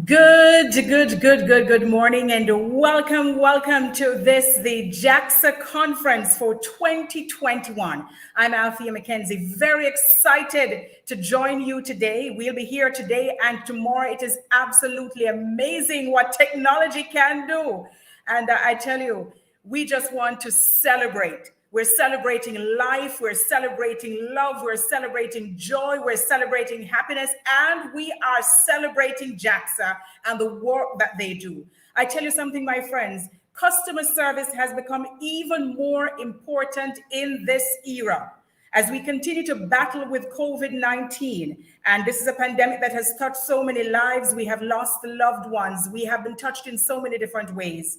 Good morning and welcome to the JaCSA conference for 2021. I'm Althea McKenzie, very excited to join you today. We'll be here today and tomorrow. It is absolutely amazing what technology can do. And I tell you, we just want to celebrate. We're celebrating life, we're celebrating love, we're celebrating joy, we're celebrating happiness, and we are celebrating JaCSA and the work that they do. I tell you something, my friends, customer service has become even more important in this era. As we continue to battle with COVID-19, and this is a pandemic that has touched so many lives, we have lost loved ones, we have been touched in so many different ways.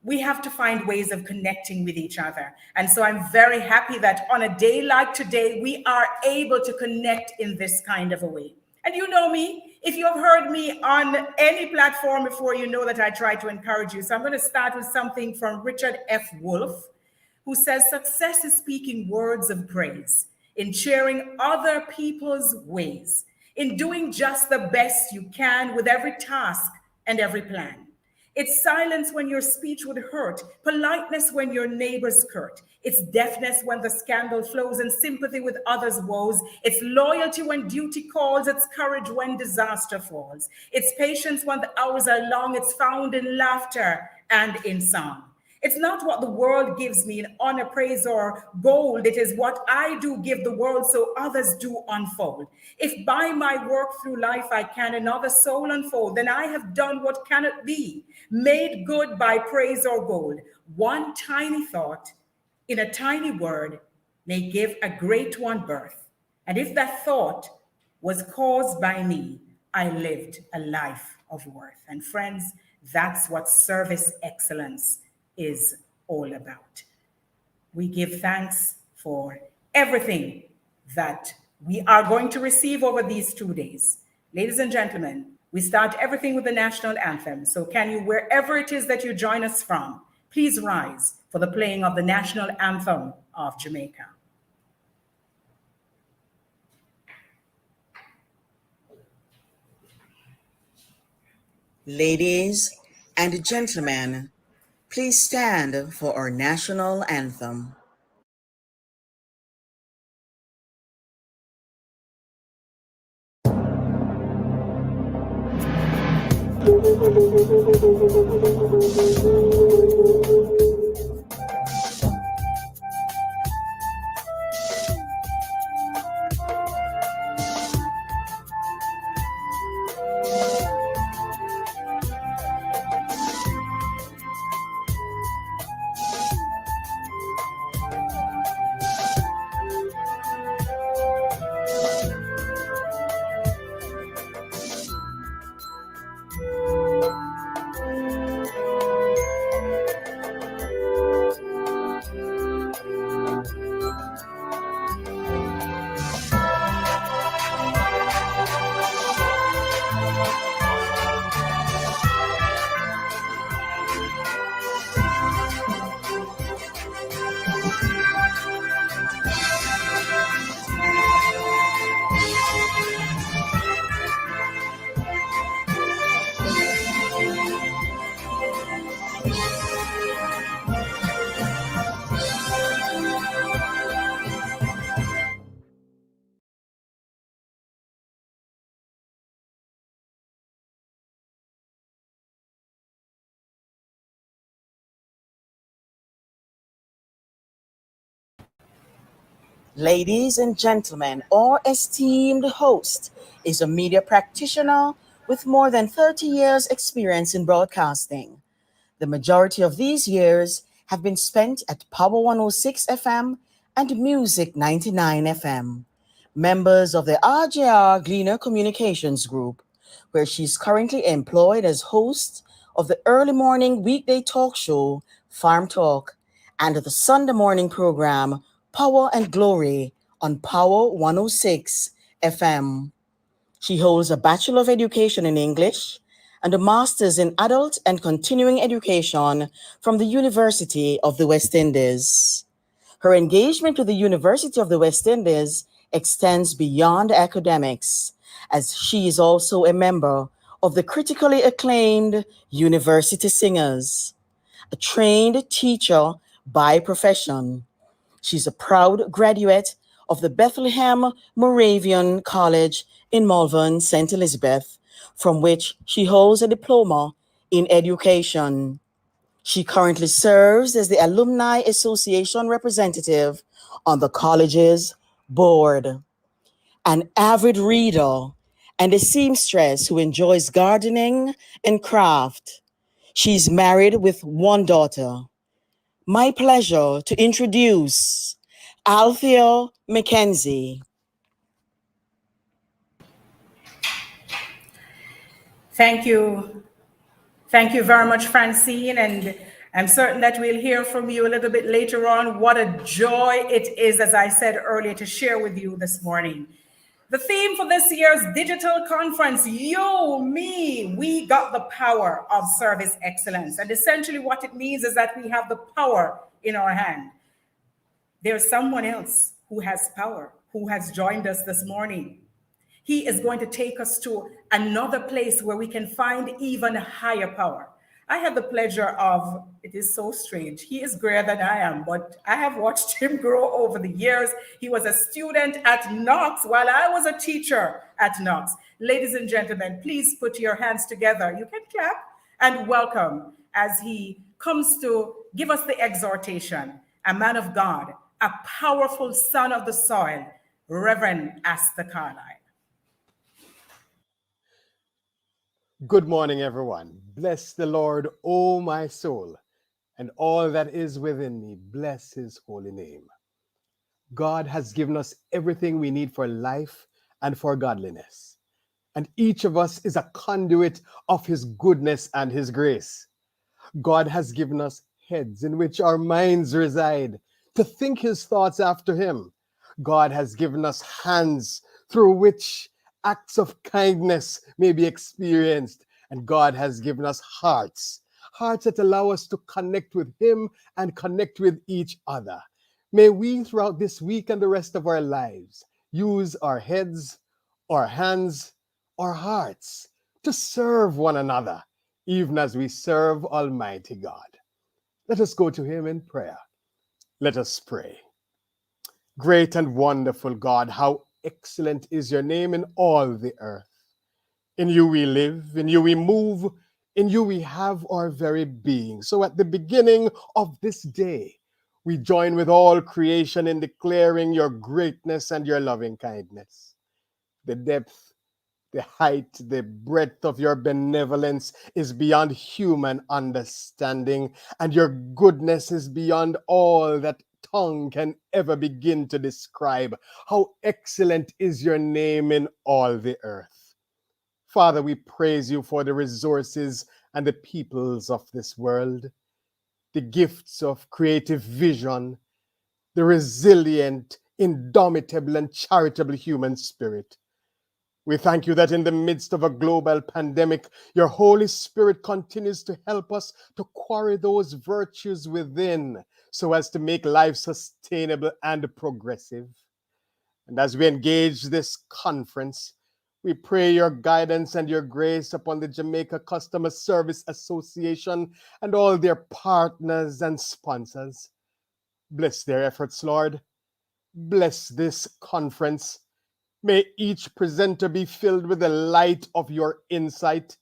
We have to find ways of connecting with each other. And so I'm very happy that on a day like today, we are able to connect in this kind of a way. And you know me, if you have heard me on any platform before, you know that I try to encourage you. So I'm going to start with something from Richard F. Wolff, who says, success is speaking words of praise, in sharing other people's ways, in doing just the best you can with every task and every plan. It's silence when your speech would hurt, politeness when your neighbors curt. It's deafness when the scandal flows and sympathy with others' woes. It's loyalty when duty calls, it's courage when disaster falls. It's patience when the hours are long, it's found in laughter and in song. It's not what the world gives me in honor, praise, or gold. It is what I do give the world so others do unfold. If by my work through life I can another soul unfold, then I have done what cannot be, made good by praise or gold. One tiny thought in a tiny word may give a great one birth. And if that thought was caused by me, I lived a life of worth. And friends, that's what service excellence is all about. We give thanks for everything that we are going to receive over these 2 days. Ladies and gentlemen, we start everything with the national anthem. So can you, wherever it is that you join us from, please rise for the playing of the national anthem of Jamaica. Ladies and gentlemen, please stand for our national anthem. Ladies and gentlemen, our esteemed host is a media practitioner with more than 30 years' experience in broadcasting. The majority of these years have been spent at Power 106 FM and Music 99 FM, members of the RJR Gleaner Communications Group, where she's currently employed as host of the early morning weekday talk show Farm Talk and the Sunday morning program Power and Glory on Power 106 FM. She holds a Bachelor of Education in English and a Master's in Adult and Continuing Education from the University of the West Indies. Her engagement with the University of the West Indies extends beyond academics, as she is also a member of the critically acclaimed University Singers, a trained teacher by profession. She's a proud graduate of the Bethlehem Moravian College in Malvern, St. Elizabeth, from which she holds a diploma in education. She currently serves as the Alumni Association representative on the college's board. An avid reader and a seamstress who enjoys gardening and craft. She's married with one daughter. My pleasure to introduce Althea Mackenzie. Thank you. Thank you very much, Francine. And I'm certain that we'll hear from you a little bit later on. What a joy it is, as I said earlier, to share with you this morning. The theme for this year's digital conference, You, Me, We Got the Power of Service Excellence. And essentially what it means is that we have the power in our hand. There's someone else who has power, who has joined us this morning. He is going to take us to another place where we can find even higher power. I have the pleasure of, it is so strange, he is greater than I am, but I have watched him grow over the years. He was a student at Knox while I was a teacher at Knox. Ladies and gentlemen, please put your hands together. You can clap and welcome as he comes to give us the exhortation, a man of God, a powerful son of the soil, Reverend Astor Carlyle. Good morning, everyone. Bless the Lord, O my soul, and all that is within me. Bless his holy name. God has given us everything we need for life and for godliness. And each of us is a conduit of his goodness and his grace. God has given us heads in which our minds reside to think his thoughts after him. God has given us hands through which acts of kindness may be experienced. And God has given us hearts that allow us to connect with him and connect with each other. May we, throughout this week and the rest of our lives, use our heads, our hands, our hearts to serve one another, even as we serve Almighty God. Let us go to him in prayer. Let us pray. Great and wonderful God, how excellent is your name in all the earth. In you we live, in you we move, In you we have our very being. So at the beginning of this day, we join with all creation in declaring your greatness and your loving kindness. The depth, the height, the breadth of your benevolence is beyond human understanding, and your goodness is beyond all that tongue can ever begin to describe. How excellent is your name in all the earth. Father, we praise you for the resources and the peoples of this world, the gifts of creative vision, the resilient, indomitable, and charitable human spirit. We thank you that in the midst of a global pandemic, your Holy Spirit continues to help us to quarry those virtues within so as to make life sustainable and progressive. And as we engage this conference, we pray your guidance and your grace upon the Jamaica Customer Service Association and all their partners and sponsors. Bless their efforts, Lord. Bless this conference. May each presenter be filled with the light of your insight,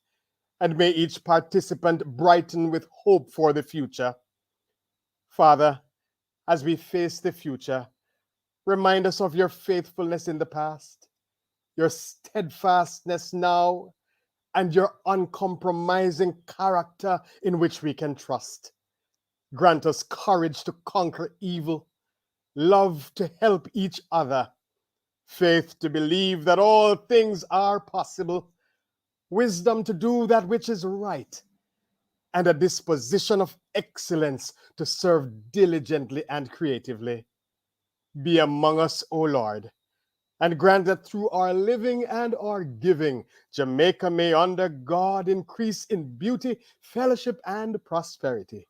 and may each participant brighten with hope for the future. Father, as we face the future, remind us of your faithfulness in the past, your steadfastness now, and your uncompromising character in which we can trust. Grant us courage to conquer evil, love to help each other, faith to believe that all things are possible, wisdom to do that which is right, and a disposition of excellence to serve diligently and creatively. Be among us, O Lord, and grant that through our living and our giving, Jamaica may under God increase in beauty, fellowship, and prosperity,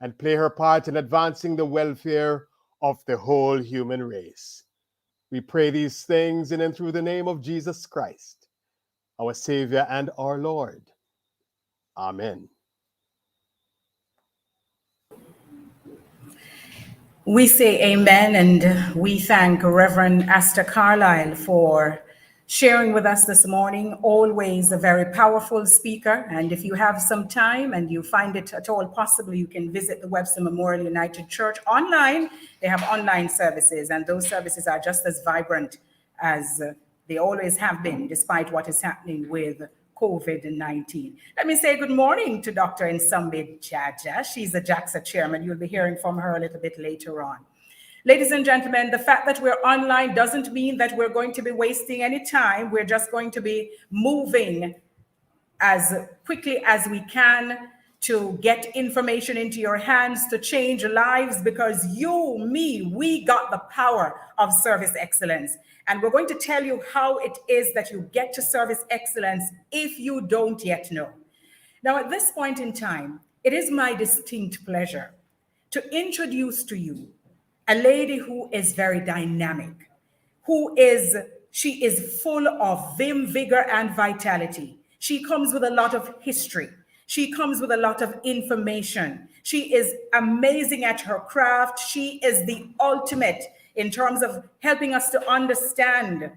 and play her part in advancing the welfare of the whole human race. We pray these things in and through the name of Jesus Christ, our Savior and our Lord. Amen. We say amen, and we thank Reverend Esther Carlisle for sharing with us this morning. Always a very powerful speaker. And if you have some time and you find it at all possible, you can visit the Webster Memorial United Church online. They have online services, and those services are just as vibrant as they always have been, despite what is happening with COVID-19. Let me say good morning to Dr. Nsumbe Jaja. She's the JaCSA chairman. You'll be hearing from her a little bit later on. Ladies and gentlemen, the fact that we're online doesn't mean that we're going to be wasting any time. We're just going to be moving as quickly as we can to get information into your hands to change lives, because you, me, we got the power of service excellence. And we're going to tell you how it is that you get to service excellence if you don't yet know. Now, at this point in time, it is my distinct pleasure to introduce to you a lady who is very dynamic, she is full of vim, vigor, and vitality. She comes with a lot of history. She comes with a lot of information. She is amazing at her craft. She is the ultimate in terms of helping us to understand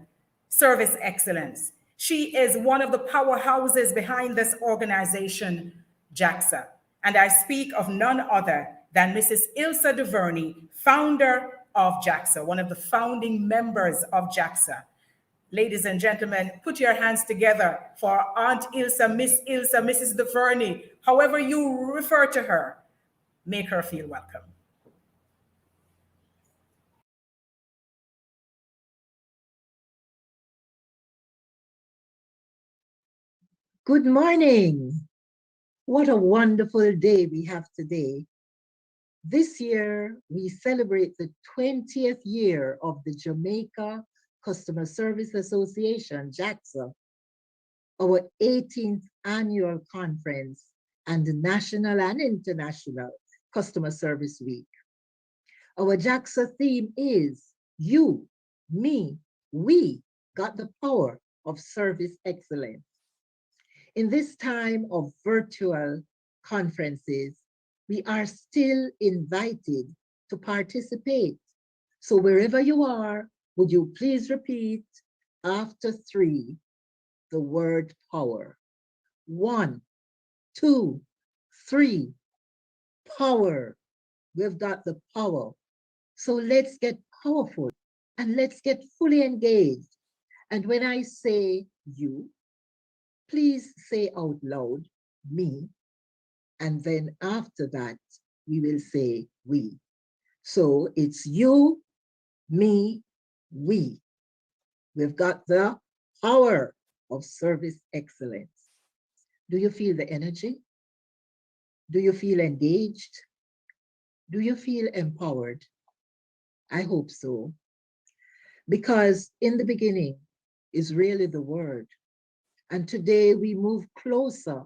service excellence. She is one of the powerhouses behind this organization, JaCSA. And I speak of none other than Mrs. Ilsa DuVernay, founder of JaCSA, one of the founding members of JaCSA. Ladies and gentlemen, put your hands together for Aunt Ilsa, Miss Ilsa, Mrs. DuVernay, however you refer to her. Make her feel welcome. Good morning. What a wonderful day we have today. This year, we celebrate the 20th year of the Jamaica Customer Service Association, JaCSA, our 18th annual conference and National and International Customer Service Week. Our JaCSA theme is You, Me, We got the power of service excellence. In this time of virtual conferences, we are still invited to participate. So wherever you are, would you please repeat after 3 the word power? 1, 2, 3, power. We've got the power. So let's get powerful and let's get fully engaged. And when I say you, please say out loud, me. And then after that, we will say we. So it's you, me, we. We've got the power of service excellence. Do you feel the energy? Do you feel engaged? Do you feel empowered? I hope so. Because in the beginning is really the word. And today we move closer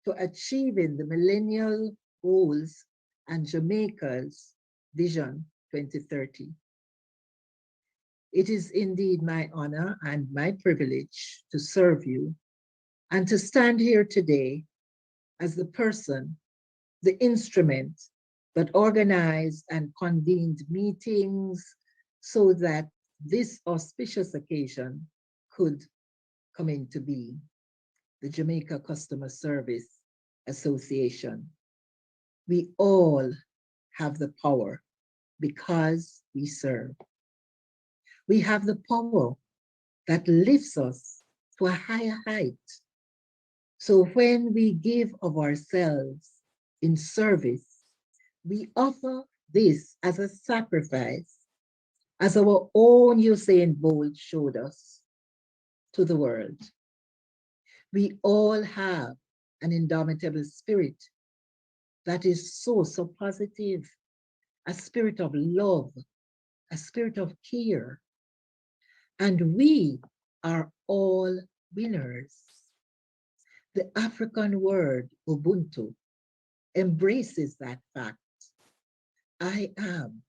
to achieving the millennial goals and Jamaica's Vision 2030. It is indeed my honor and my privilege to serve you and to stand here today as the person, the instrument that organized and convened meetings so that this auspicious occasion could come into being, the Jamaica Customer Service Association. We all have the power because we serve. We have the power that lifts us to a higher height. So when we give of ourselves in service, we offer this as a sacrifice, as our own Usain Bolt showed us, to the world. We all have an indomitable spirit that is so positive, a spirit of love, a spirit of care. And we are all winners. The African word Ubuntu embraces that fact. I am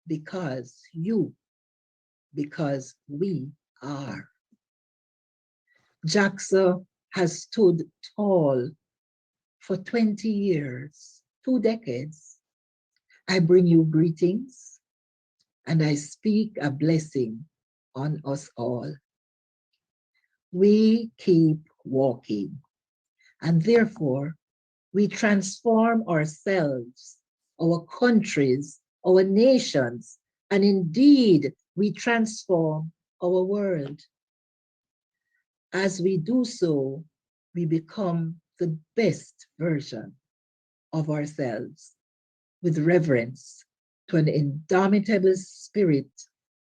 because you, because we are. JaCSA has stood tall for 20 years, 2 decades. I bring you greetings and I speak a blessing on us all. We keep walking and therefore we transform ourselves, our countries, our nations, and indeed we transform our world. As we do so, we become the best version of ourselves with reverence to an indomitable spirit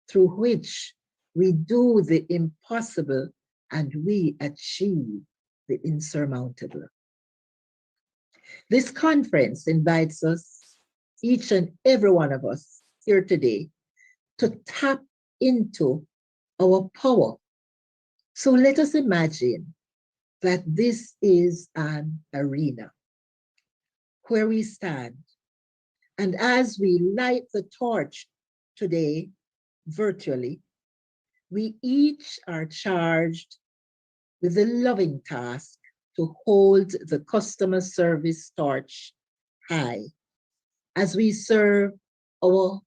through which we do the impossible and we achieve the insurmountable. This conference invites us, each and every one of us here today, to tap into our power. So let us imagine that this is an arena where we stand. And as we light the torch today, virtually, we each are charged with the loving task to hold the customer service torch high as we serve our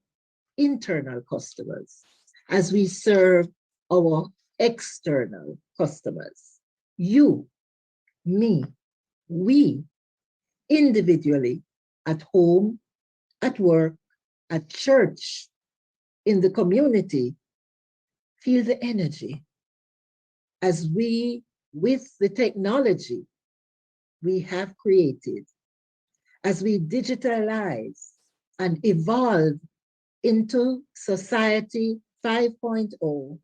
internal customers, as we serve our external customers. You, me, we, individually, at home, at work, at church, in the community, feel the energy as we, with the technology we have created, as we digitalize and evolve into Society 5.0,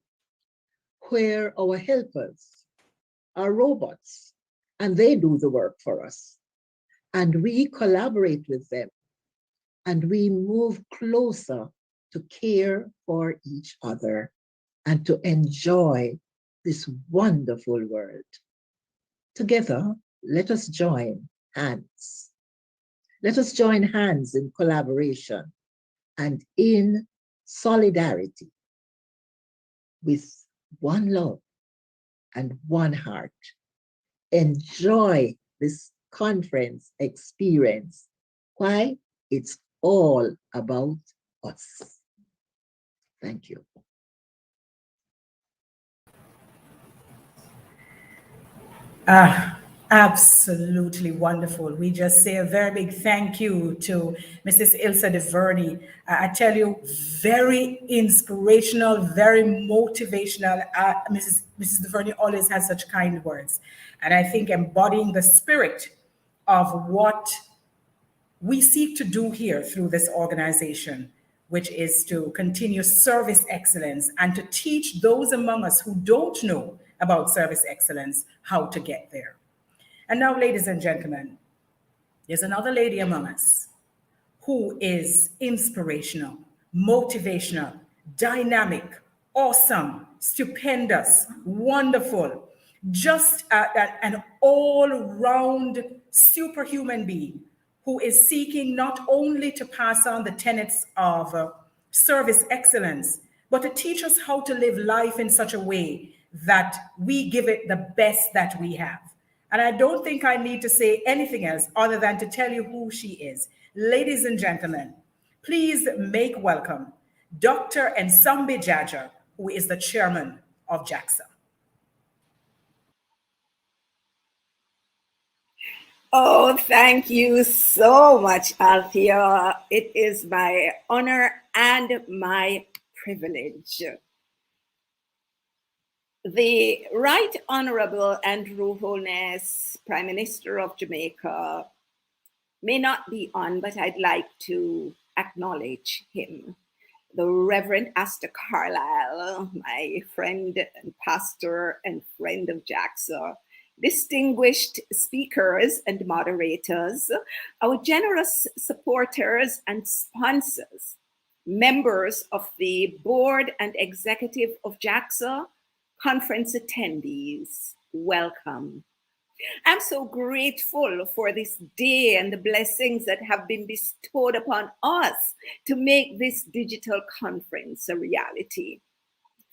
where our helpers are robots and they do the work for us. And we collaborate with them and we move closer to care for each other and to enjoy this wonderful world. Together, let us join hands. Let us join hands in collaboration and in solidarity with one love and one heart. Enjoy this conference experience. Why? It's all about us. Thank you. Absolutely wonderful. We just say a very big thank you to Mrs. Ilsa DeVerney. I tell you, very inspirational, very motivational. Mrs. DeVerney always has such kind words. And I think embodying the spirit of what we seek to do here through this organization, which is to continue service excellence and to teach those among us who don't know about service excellence how to get there. And now, ladies and gentlemen, there's another lady among us who is inspirational, motivational, dynamic, awesome, stupendous, wonderful, just an all round superhuman being who is seeking not only to pass on the tenets of service excellence, but to teach us how to live life in such a way that we give it the best that we have. And I don't think I need to say anything else other than to tell you who she is. Ladies and gentlemen, please make welcome Dr. Nsambi Jaja, who is the chairman of JaCSA. Oh, thank you so much, Althea. It is my honor and my privilege. The Right Honorable Andrew Holness, Prime Minister of Jamaica, may not be on, but I'd like to acknowledge him. The Reverend Astor Carlisle, my friend and pastor and friend of JaCSA, distinguished speakers and moderators, our generous supporters and sponsors, members of the board and executive of JaCSA, conference attendees, welcome. I'm so grateful for this day and the blessings that have been bestowed upon us to make this digital conference a reality.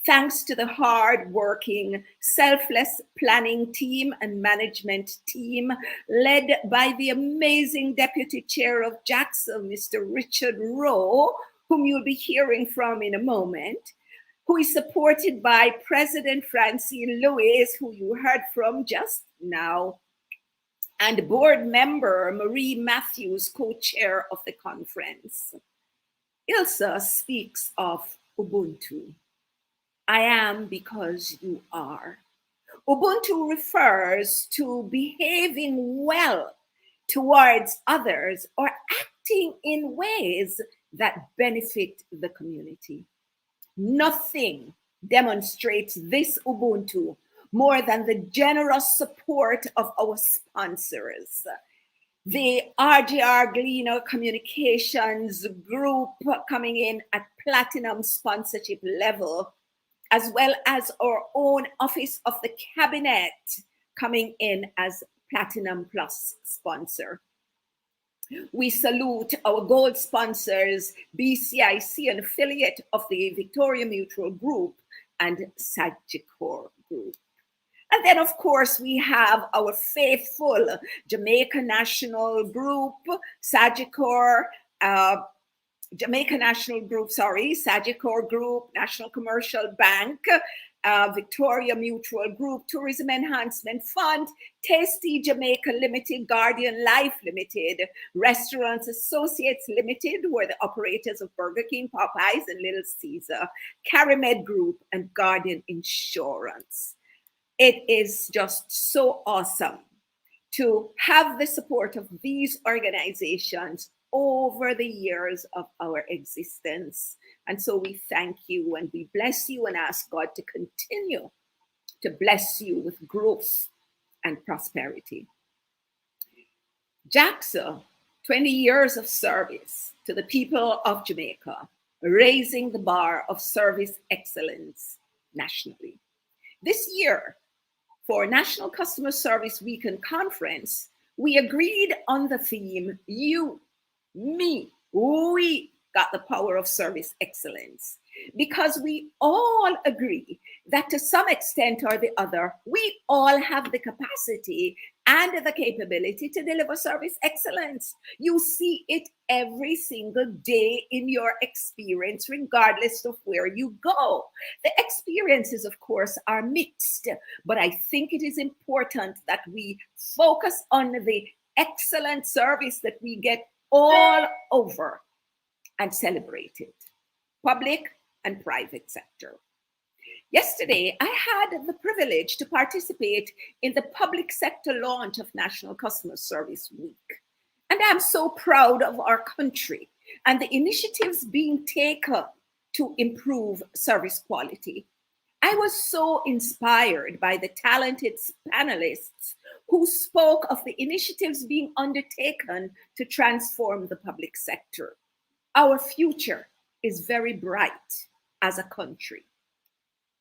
Thanks to the hard-working, selfless planning team and management team led by the amazing Deputy Chair of JaCSA, Mr. Richard Rowe, whom you'll be hearing from in a moment, who is supported by President Francine Lewis, who you heard from just now, and board member Marie Matthews, co-chair of the conference. Ilsa speaks of Ubuntu. I am because you are. Ubuntu refers to behaving well towards others or acting in ways that benefit the community. Nothing demonstrates this Ubuntu more than the generous support of our sponsors. The RGR Gleaner Communications Group coming in at platinum sponsorship level, as well as our own Office of the Cabinet coming in as Platinum Plus sponsor. We salute our gold sponsors, BCIC, an affiliate of the Victoria Mutual Group, and Sagicor Group. And then, of course, we have our faithful Jamaica National Group, Sagicor, Sagicor Group, National Commercial Bank, Victoria Mutual Group, Tourism Enhancement Fund, Tasty Jamaica Limited, Guardian Life Limited, Restaurants Associates Limited, who are the operators of Burger King, Popeyes, and Little Caesar, Carimed Group, and Guardian Insurance. It is just so awesome to have the support of these organizations over the years of our existence. And so we thank you and we bless you and ask God to continue to bless you with growth and prosperity. JaCSA, 20 years of service to the people of Jamaica, raising the bar of service excellence nationally. This year, for National Customer Service Weekend Conference, we agreed on the theme, you, me, we got the power of service excellence, because we all agree that to some extent or the other, we all have the capacity and the capability to deliver service excellence. You see it every single day in your experience, regardless of where you go. The experiences, of course, are mixed, but I think it is important that we focus on the excellent service that we get all over and celebrate it, public and private sector. Yesterday, I had the privilege to participate in the public sector launch of National Customer Service Week. And I'm so proud of our country and the initiatives being taken to improve service quality. I was so inspired by the talented panelists who spoke of the initiatives being undertaken to transform the public sector. Our future is very bright as a country.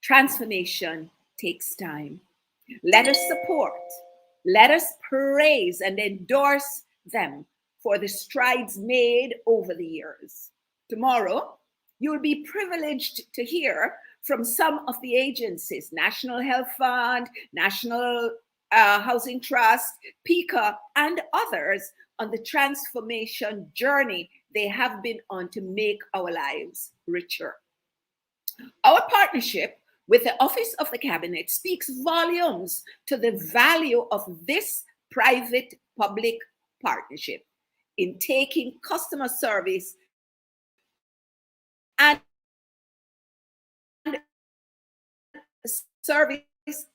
Transformation takes time. Let us support, let us praise and endorse them for the strides made over the years. Tomorrow, you'll be privileged to hear from some of the agencies, National Health Fund, National Housing Trust, PICA, and others on the transformation journey they have been on to make our lives richer. Our partnership with the Office of the Cabinet speaks volumes to the value of this private-public partnership in taking customer service and service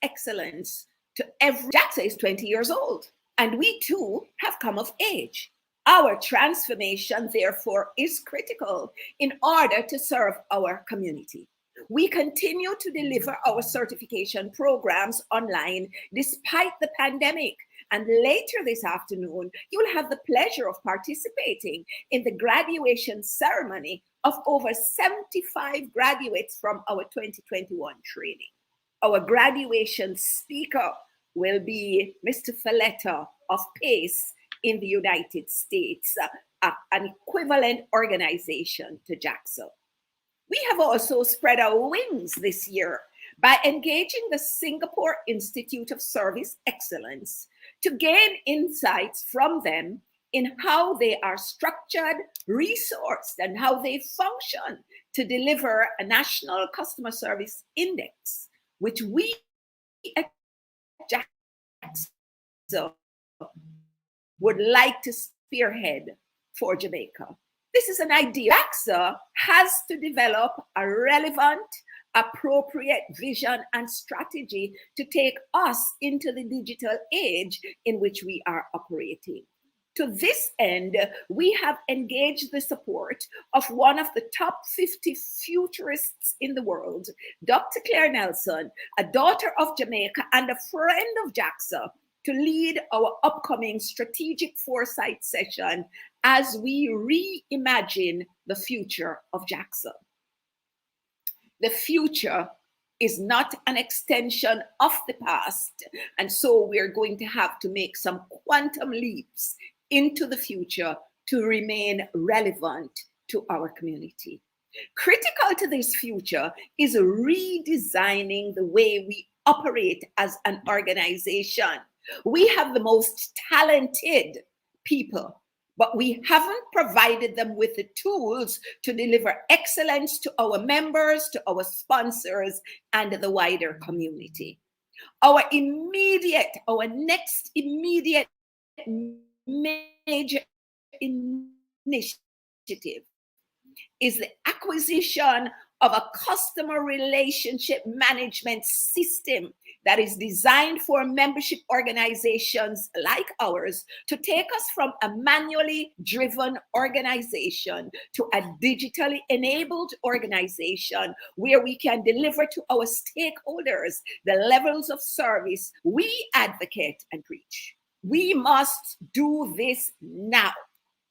excellence to every. JaCSA is 20 years old, and we too have come of age. Our transformation, therefore, is critical in order to serve our community. We continue to deliver our certification programs online despite the pandemic. And later this afternoon, you'll have the pleasure of participating in the graduation ceremony of over 75 graduates from our 2021 training. Our graduation speaker will be Mr. Falletta of PACE in the United States, an equivalent organization to JaCSA. We have also spread our wings this year by engaging the Singapore Institute of Service Excellence to gain insights from them in how they are structured, resourced, and how they function to deliver a national customer service index, which we at JaCSA would like to spearhead for Jamaica. This is an idea. JaCSA has to develop a relevant, appropriate vision and strategy to take us into the digital age in which we are operating. To this end, we have engaged the support of one of the top 50 futurists in the world, Dr. Claire Nelson, a daughter of Jamaica and a friend of JaCSA, to lead our upcoming strategic foresight session as we reimagine the future of JaCSA. The future is not an extension of the past, and so we're going to have to make some quantum leaps into the future to remain relevant to our community. Critical to this future is redesigning the way we operate as an organization. We have the most talented people, but we haven't provided them with the tools to deliver excellence to our members, to our sponsors, and the wider community. Our next immediate major initiative is the acquisition of a customer relationship management system that is designed for membership organizations like ours to take us from a manually driven organization to a digitally enabled organization where we can deliver to our stakeholders the levels of service we advocate and preach. We must do this now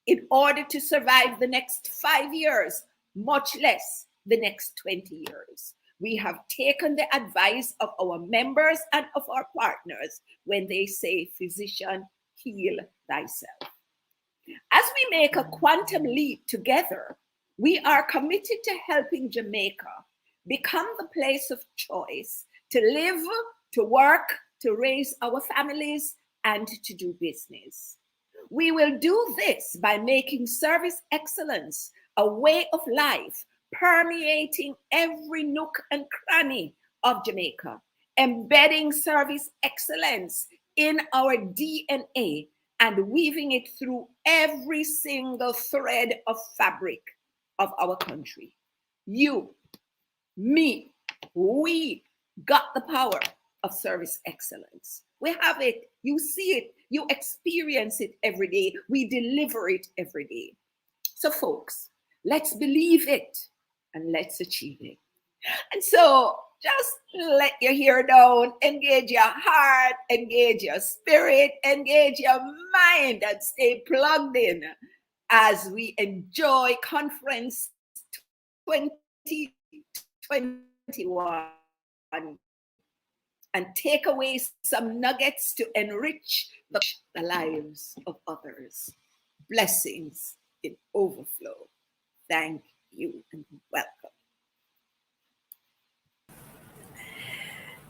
in order to survive the next 5 years, much less the next 20 years. We have taken the advice of our members and of our partners when they say, physician, heal thyself. As we make a quantum leap together, we are committed to helping Jamaica become the place of choice to live, to work, to raise our families, and to do business. We will do this by making service excellence a way of life, permeating every nook and cranny of Jamaica, embedding service excellence in our DNA and weaving it through every single thread of fabric of our country. You, me, we got the power of service excellence. We have it. You see it. You experience it every day. We deliver it every day. So, folks, let's believe it and let's achieve it. And so, just let your hair down, engage your heart, engage your spirit, engage your mind, and stay plugged in as we enjoy Conference 2021 and take away some nuggets to enrich the lives of others. Blessings in overflow. Thank you and welcome.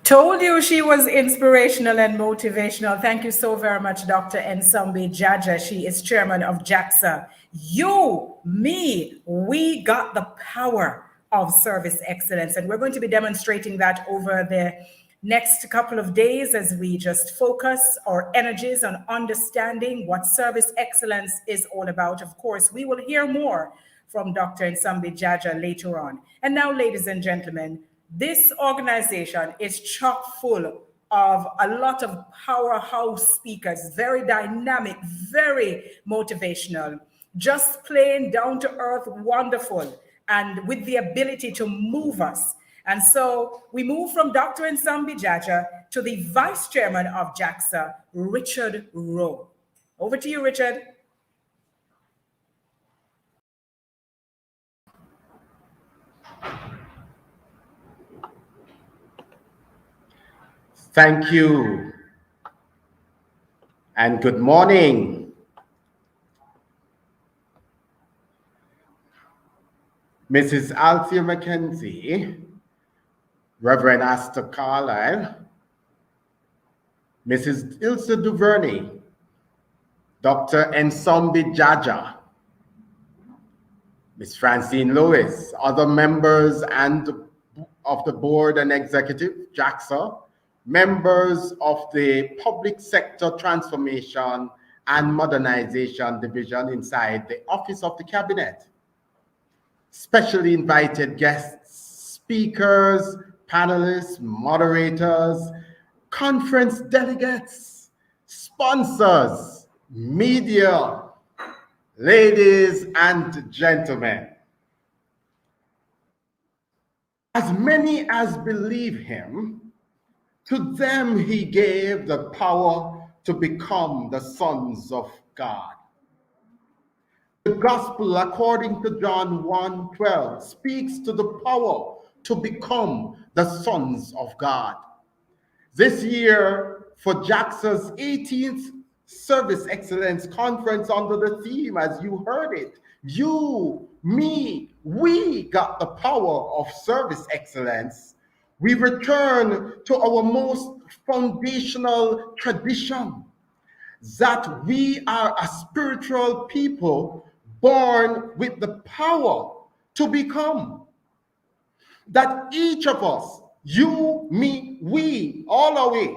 Told you she was inspirational and motivational. Thank you so very much, Dr. Nsombi Jaja. She is chairman of JaCSA. You, me, we got the power of service excellence. And we're going to be demonstrating that over the next couple of days as we just focus our energies on understanding what service excellence is all about. Of course, we will hear more from Dr. Nsombi Jaja later on. And now, ladies and gentlemen, this organization is chock full of a lot of powerhouse speakers, very dynamic, very motivational, just plain down to earth, wonderful, and with the ability to move us. And so we move from Dr. Nsombi Jaja to the vice chairman of JaCSA, Richard Rowe. Over to you, Richard. Thank you, and good morning. Mrs. Althea Mackenzie, Reverend Astor Carlyle, Mrs. Ilse Duvernay, Dr. Nsombi Jaja, Ms. Francine Lewis, other members of the board and executive, JaCSA, members of the Public Sector Transformation and Modernization Division inside the Office of the Cabinet, specially invited guests, speakers, panelists, moderators, conference delegates, sponsors, media, ladies and gentlemen. As many as believe him, to them he gave the power to become the sons of God. The gospel, according to John 1:12, speaks to the power to become the sons of God. This year, for JaCSA's 18th Service Excellence Conference, under the theme, as you heard it, you, me, we got the power of service excellence. We return to our most foundational tradition, that we are a spiritual people born with the power to become. That each of us, you, me, we, all our way,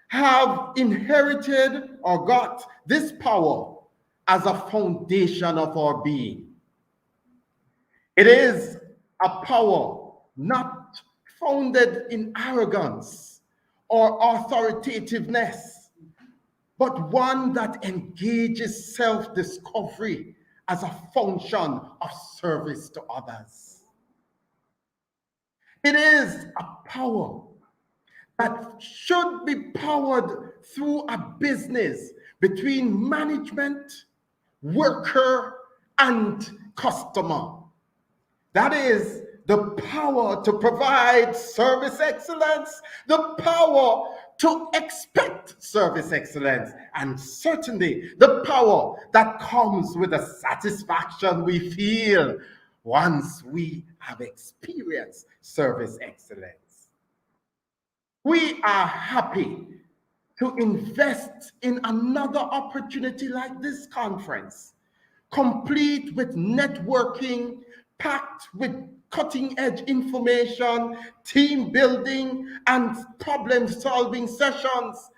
have inherited or got this power as a foundation of our being. It is a power not founded in arrogance or authoritativeness, but one that engages self-discovery as a function of service to others. It is a power that should be powered through a business between management, worker, and customer. That is the power to provide service excellence, the power to expect service excellence, and certainly the power that comes with the satisfaction we feel once we have experienced service excellence. We are happy to invest in another opportunity like this conference, complete with networking, packed with cutting-edge information, team building, and problem-solving sessions,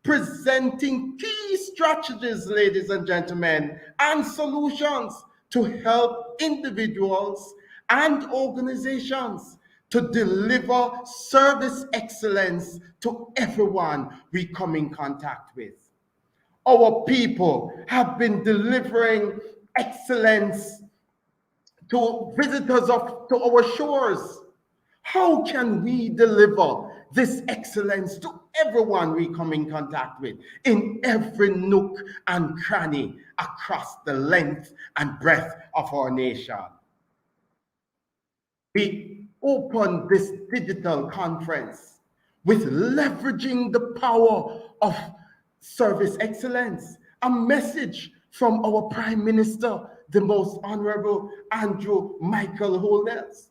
presenting key strategies, ladies and gentlemen, and solutions to help individuals and organizations to deliver service excellence to everyone we come in contact with. Our people have been delivering excellence to visitors to our shores. How can we deliver this excellence to everyone we come in contact with in every nook and cranny across the length and breadth of our nation? We open this digital conference with leveraging the power of service excellence, a message from our Prime Minister, the Most Honorable Andrew Michael Holness.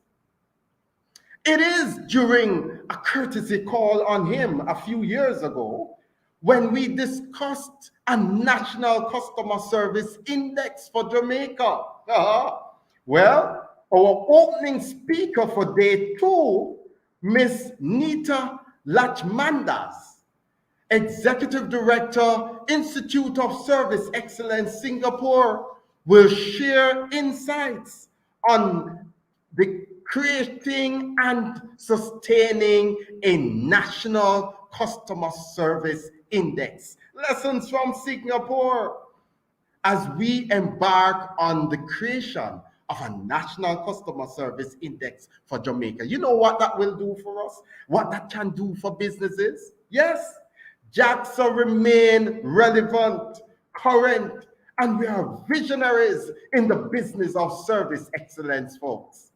It is during a courtesy call on him a few years ago when we discussed a national customer service index for Jamaica. Well, our opening speaker for day 2, Miss Nita Lachmandas, Executive Director, Institute of Service Excellence, Singapore, will share insights on the creating and sustaining a national customer service index. Lessons from Singapore as we embark on the creation of a national customer service index for Jamaica. You know what that will do for us? What that can do for businesses? Yes, JaCSA remain relevant, current, and we are visionaries in the business of service excellence, folks.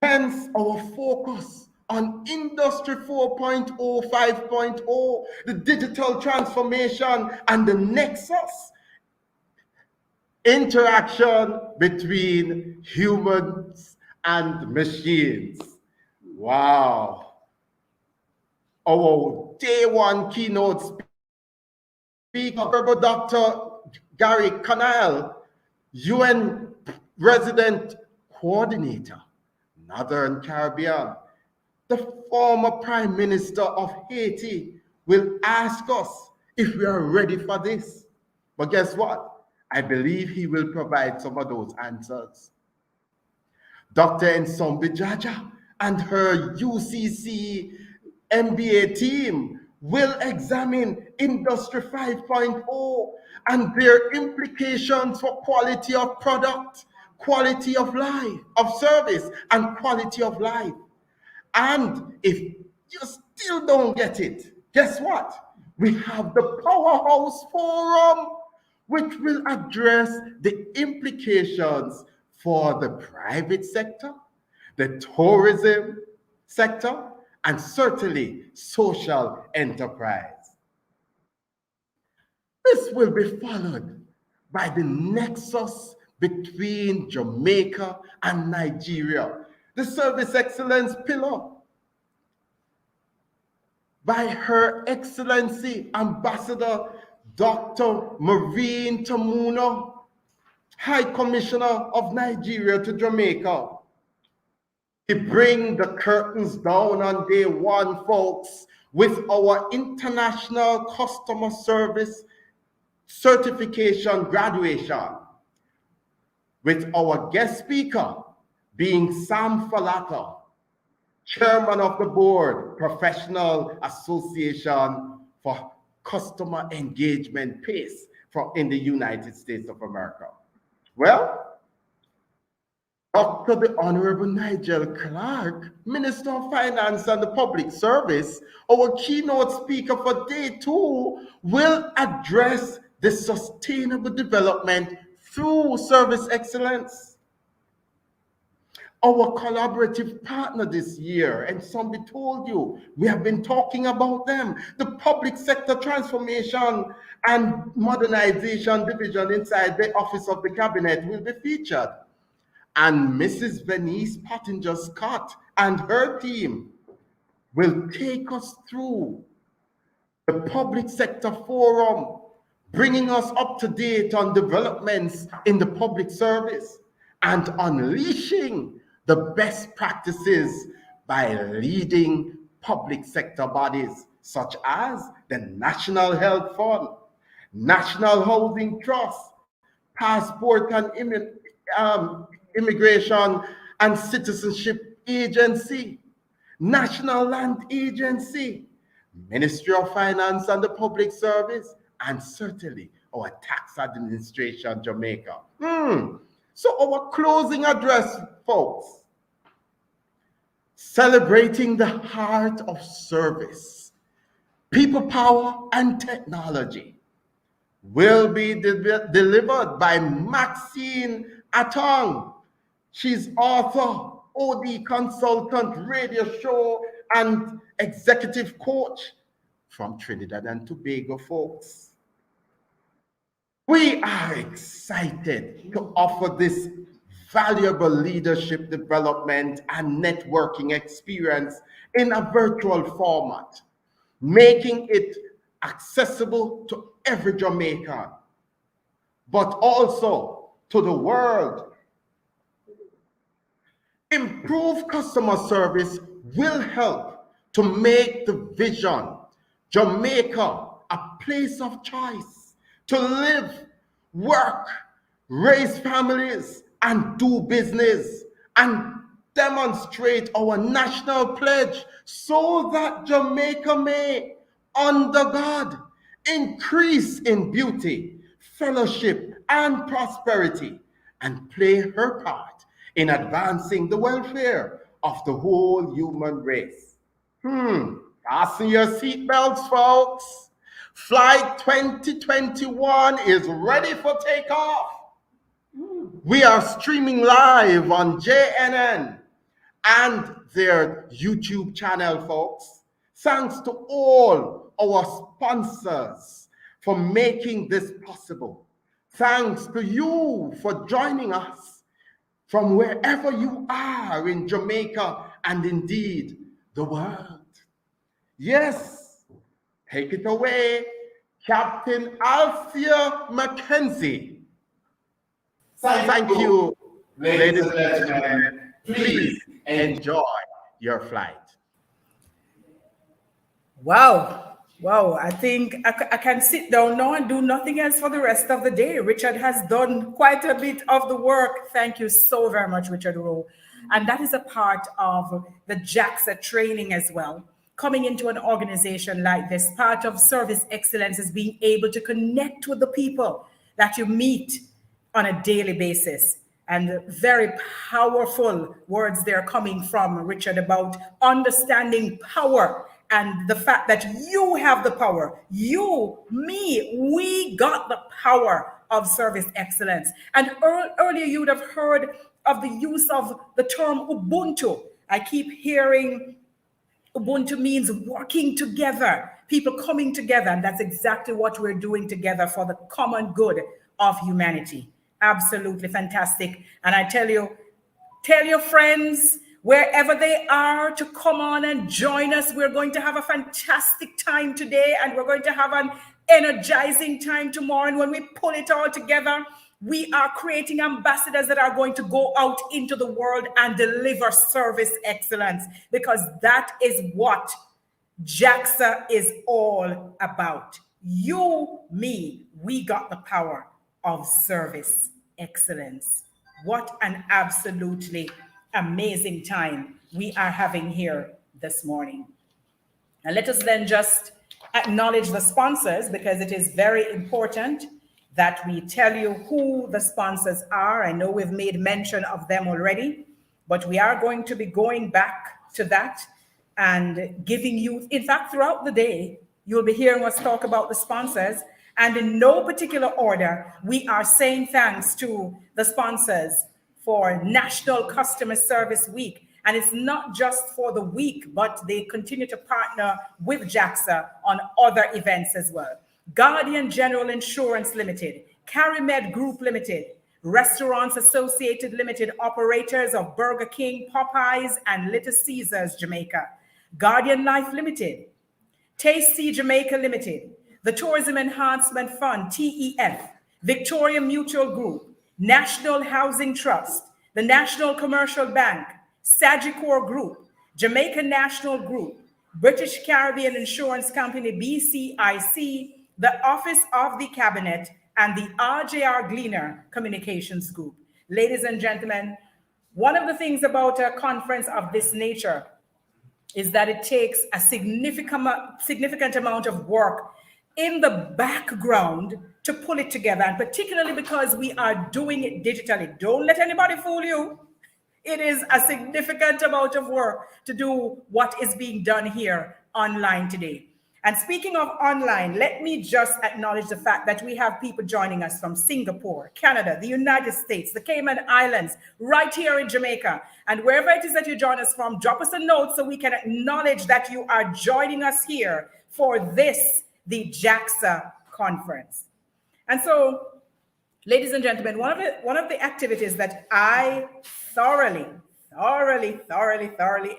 Hence our focus on Industry 4.0, 5.0, the digital transformation, and the nexus interaction between humans and machines. Wow. Our day 1 keynote speaker, Dr. Gary Canal, UN Resident Coordinator, Northern Caribbean, the former Prime Minister of Haiti, will ask us if we are ready for this. But guess what? I believe he will provide some of those answers. Dr. Nsombi Jaja and her UCC MBA team will examine Industry 5.0 and their implications for quality of product, quality of life, of service, and quality of life. And if you still don't get it, guess what? We have the Powerhouse Forum, which will address the implications for the private sector, the tourism sector, and certainly social enterprise. This will be followed by the nexus between Jamaica and Nigeria, the service excellence pillar, by Her Excellency Ambassador Dr. Maureen Tamuno, High Commissioner of Nigeria to Jamaica. We bring the curtains down on day 1, folks, with our International Customer Service Certification graduation, with our guest speaker being Sam Falata, Chairman of the Board, Professional Association for Customer Engagement PACE in the United States of America. Well, Dr. the Honorable Nigel Clark, Minister of Finance and the Public Service, our keynote speaker for day 2, will address the sustainable development through service excellence. Our collaborative partner this year, and somebody told you, we have been talking about them, the Public Sector Transformation and Modernization Division inside the Office of the Cabinet will be featured. And Mrs. Venice Pottinger Scott and her team will take us through The Public Sector Forum, bringing us up to date on developments in the public service and unleashing the best practices by leading public sector bodies such as the National Health Fund, National Housing Trust, Passport and Immigration and Citizenship Agency, National Land Agency, Ministry of Finance and the Public Service, and certainly our Tax Administration, Jamaica. So our closing address, folks, celebrating the heart of service, people power, and technology, will be delivered by Maxine Atong. She's author, OD consultant, radio show, and executive coach from Trinidad and Tobago, folks. We are excited to offer this valuable leadership development and networking experience in a virtual format, making it accessible to every Jamaican, but also to the world. Improved customer service will help to make the vision Jamaica a place of choice to live, work, raise families, and do business, and demonstrate our national pledge so that Jamaica may, under God, increase in beauty, fellowship, and prosperity, and play her part in advancing the welfare of the whole human race. Fasten your seatbelts, folks. Flight 2021 is ready for takeoff. We are streaming live on JNN and their YouTube channel, folks. Thanks to all our sponsors for making this possible. Thanks to you for joining us from wherever you are in Jamaica and indeed the world. Yes, take it away, Captain Althea Mackenzie. Thank you, ladies and gentlemen. Please enjoy your flight. Wow. Wow. I think I can sit down now and do nothing else for the rest of the day. Richard has done quite a bit of the work. Thank you so very much, Richard Rowe. And that is a part of the JaCSA training as well. Coming into an organization like this, part of service excellence is being able to connect with the people that you meet on a daily basis. And very powerful words there coming from Richard about understanding power and the fact that you have the power. You, me, we got the power of service excellence. And earlier you would have heard of the use of the term Ubuntu. I keep hearing Ubuntu means working together, people coming together, and that's exactly what we're doing together for the common good of humanity. Absolutely fantastic. And I tell you, tell your friends wherever they are to come on and join us. We're going to have a fantastic time today, and we're going to have an energizing time tomorrow. And when we pull it all together, we are creating ambassadors that are going to go out into the world and deliver service excellence, because that is what JaCSA is all about. You, me, we got the power of service excellence. What an absolutely amazing time we are having here this morning. And let us then just acknowledge the sponsors, because it is very important that we tell you who the sponsors are. I know we've made mention of them already, but we are going to be going back to that and giving you, in fact, throughout the day, you'll be hearing us talk about the sponsors. And in no particular order, we are saying thanks to the sponsors for National Customer Service Week. And it's not just for the week, but they continue to partner with JaCSA on other events as well. Guardian General Insurance Limited, CariMed Group Limited, Restaurants Associated Limited, operators of Burger King, Popeyes, and Little Caesars Jamaica, Guardian Life Limited, Tasty Jamaica Limited, the Tourism Enhancement Fund, TEF, Victoria Mutual Group, National Housing Trust, the National Commercial Bank, Sagicor Group, Jamaica National Group, British Caribbean Insurance Company, BCIC, the Office of the Cabinet, and the RJR Gleaner Communications Group. Ladies and gentlemen, one of the things about a conference of this nature is that it takes a significant amount of work in the background to pull it together, and particularly because we are doing it digitally. Don't let anybody fool you. It is a significant amount of work to do what is being done here online today. And speaking of online, let me just acknowledge the fact that we have people joining us from Singapore, Canada, the United States, the Cayman Islands, right here in Jamaica. And wherever it is that you join us from, drop us a note so we can acknowledge that you are joining us here for this, the JaCSA conference. And so, ladies and gentlemen, one of the activities that I thoroughly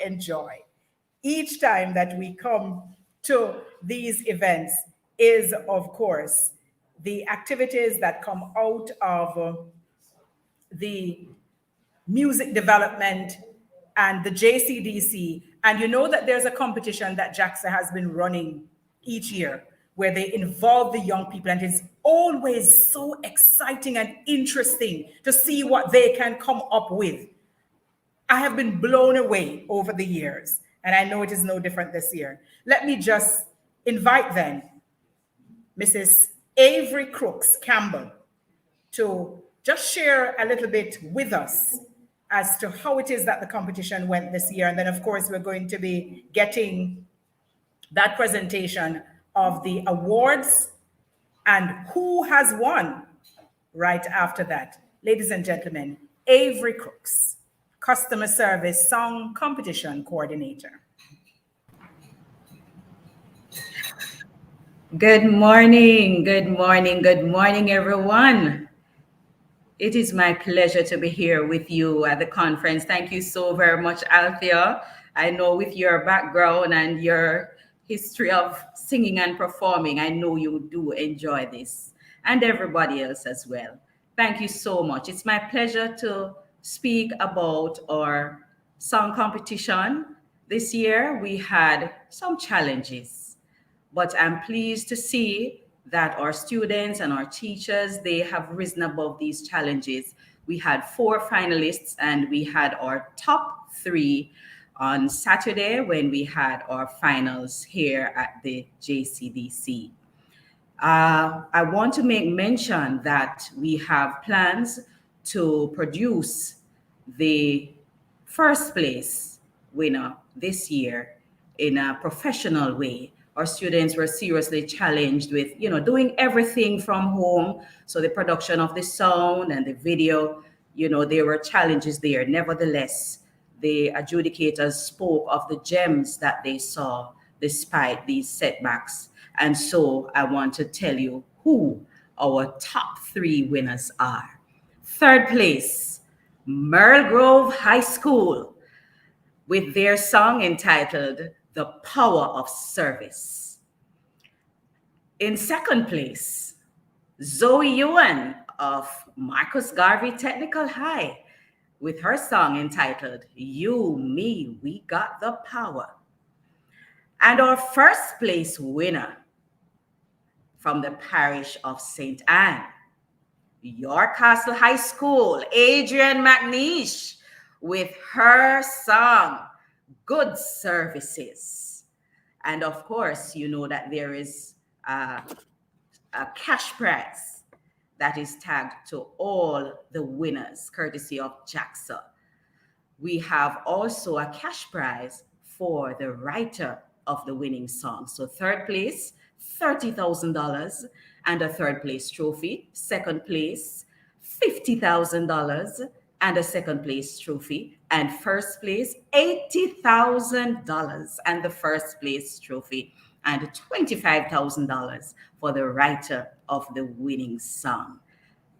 enjoy each time that we come to these events is, of course, the activities that come out of the music development and the JCDC. And you know that there's a competition that JaCSA has been running each year where they involve the young people, and it's always so exciting and interesting to see what they can come up with. I have been blown away over the years, and I know it is no different this year. Let me just invite then Mrs. Avery Crooks Campbell to just share a little bit with us as to how it is that the competition went this year. And then, of course, we're going to be getting that presentation of the awards and who has won right after that. Ladies and gentlemen, Avery Crooks, Customer Service Song Competition Coordinator. Good morning, everyone. It is my pleasure to be here with you at the conference. Thank you so very much, Althea. I know with your background and your history of singing and performing, I know you do enjoy this, and everybody else as well. Thank you so much. It's my pleasure to speak about our song competition. This year, we had some challenges, but I'm pleased to see that our students and our teachers, they have risen above these challenges. We had 4 finalists, and we had our top 3 on Saturday when we had our finals here at the JCDC. I want to make mention that we have plans to produce the first place winner this year in a professional way. Our students were seriously challenged with, doing everything from home. So the production of the sound and the video, there were challenges there. Nevertheless, the adjudicators spoke of the gems that they saw despite these setbacks. And so I want to tell you who our top 3 winners are. 3rd place, Merle Grove High School, with their song entitled The Power of Service. In 2nd place, Zoe Ewan of Marcus Garvey Technical High, with her song entitled You, Me, We Got the Power. And our 1st place winner from the parish of St. Anne, York Castle High School, Adrienne McNeish, with her song Good Services. And of course, you know that there is a cash prize that is tagged to all the winners, courtesy of JaCSA. We have also a cash prize for the writer of the winning song. So 3rd place, $30,000 and a 3rd place trophy. 2nd place, $50,000 and a 2nd place trophy. And 1st place, $80,000 and the 1st place trophy. And $25,000 for the writer of the winning song.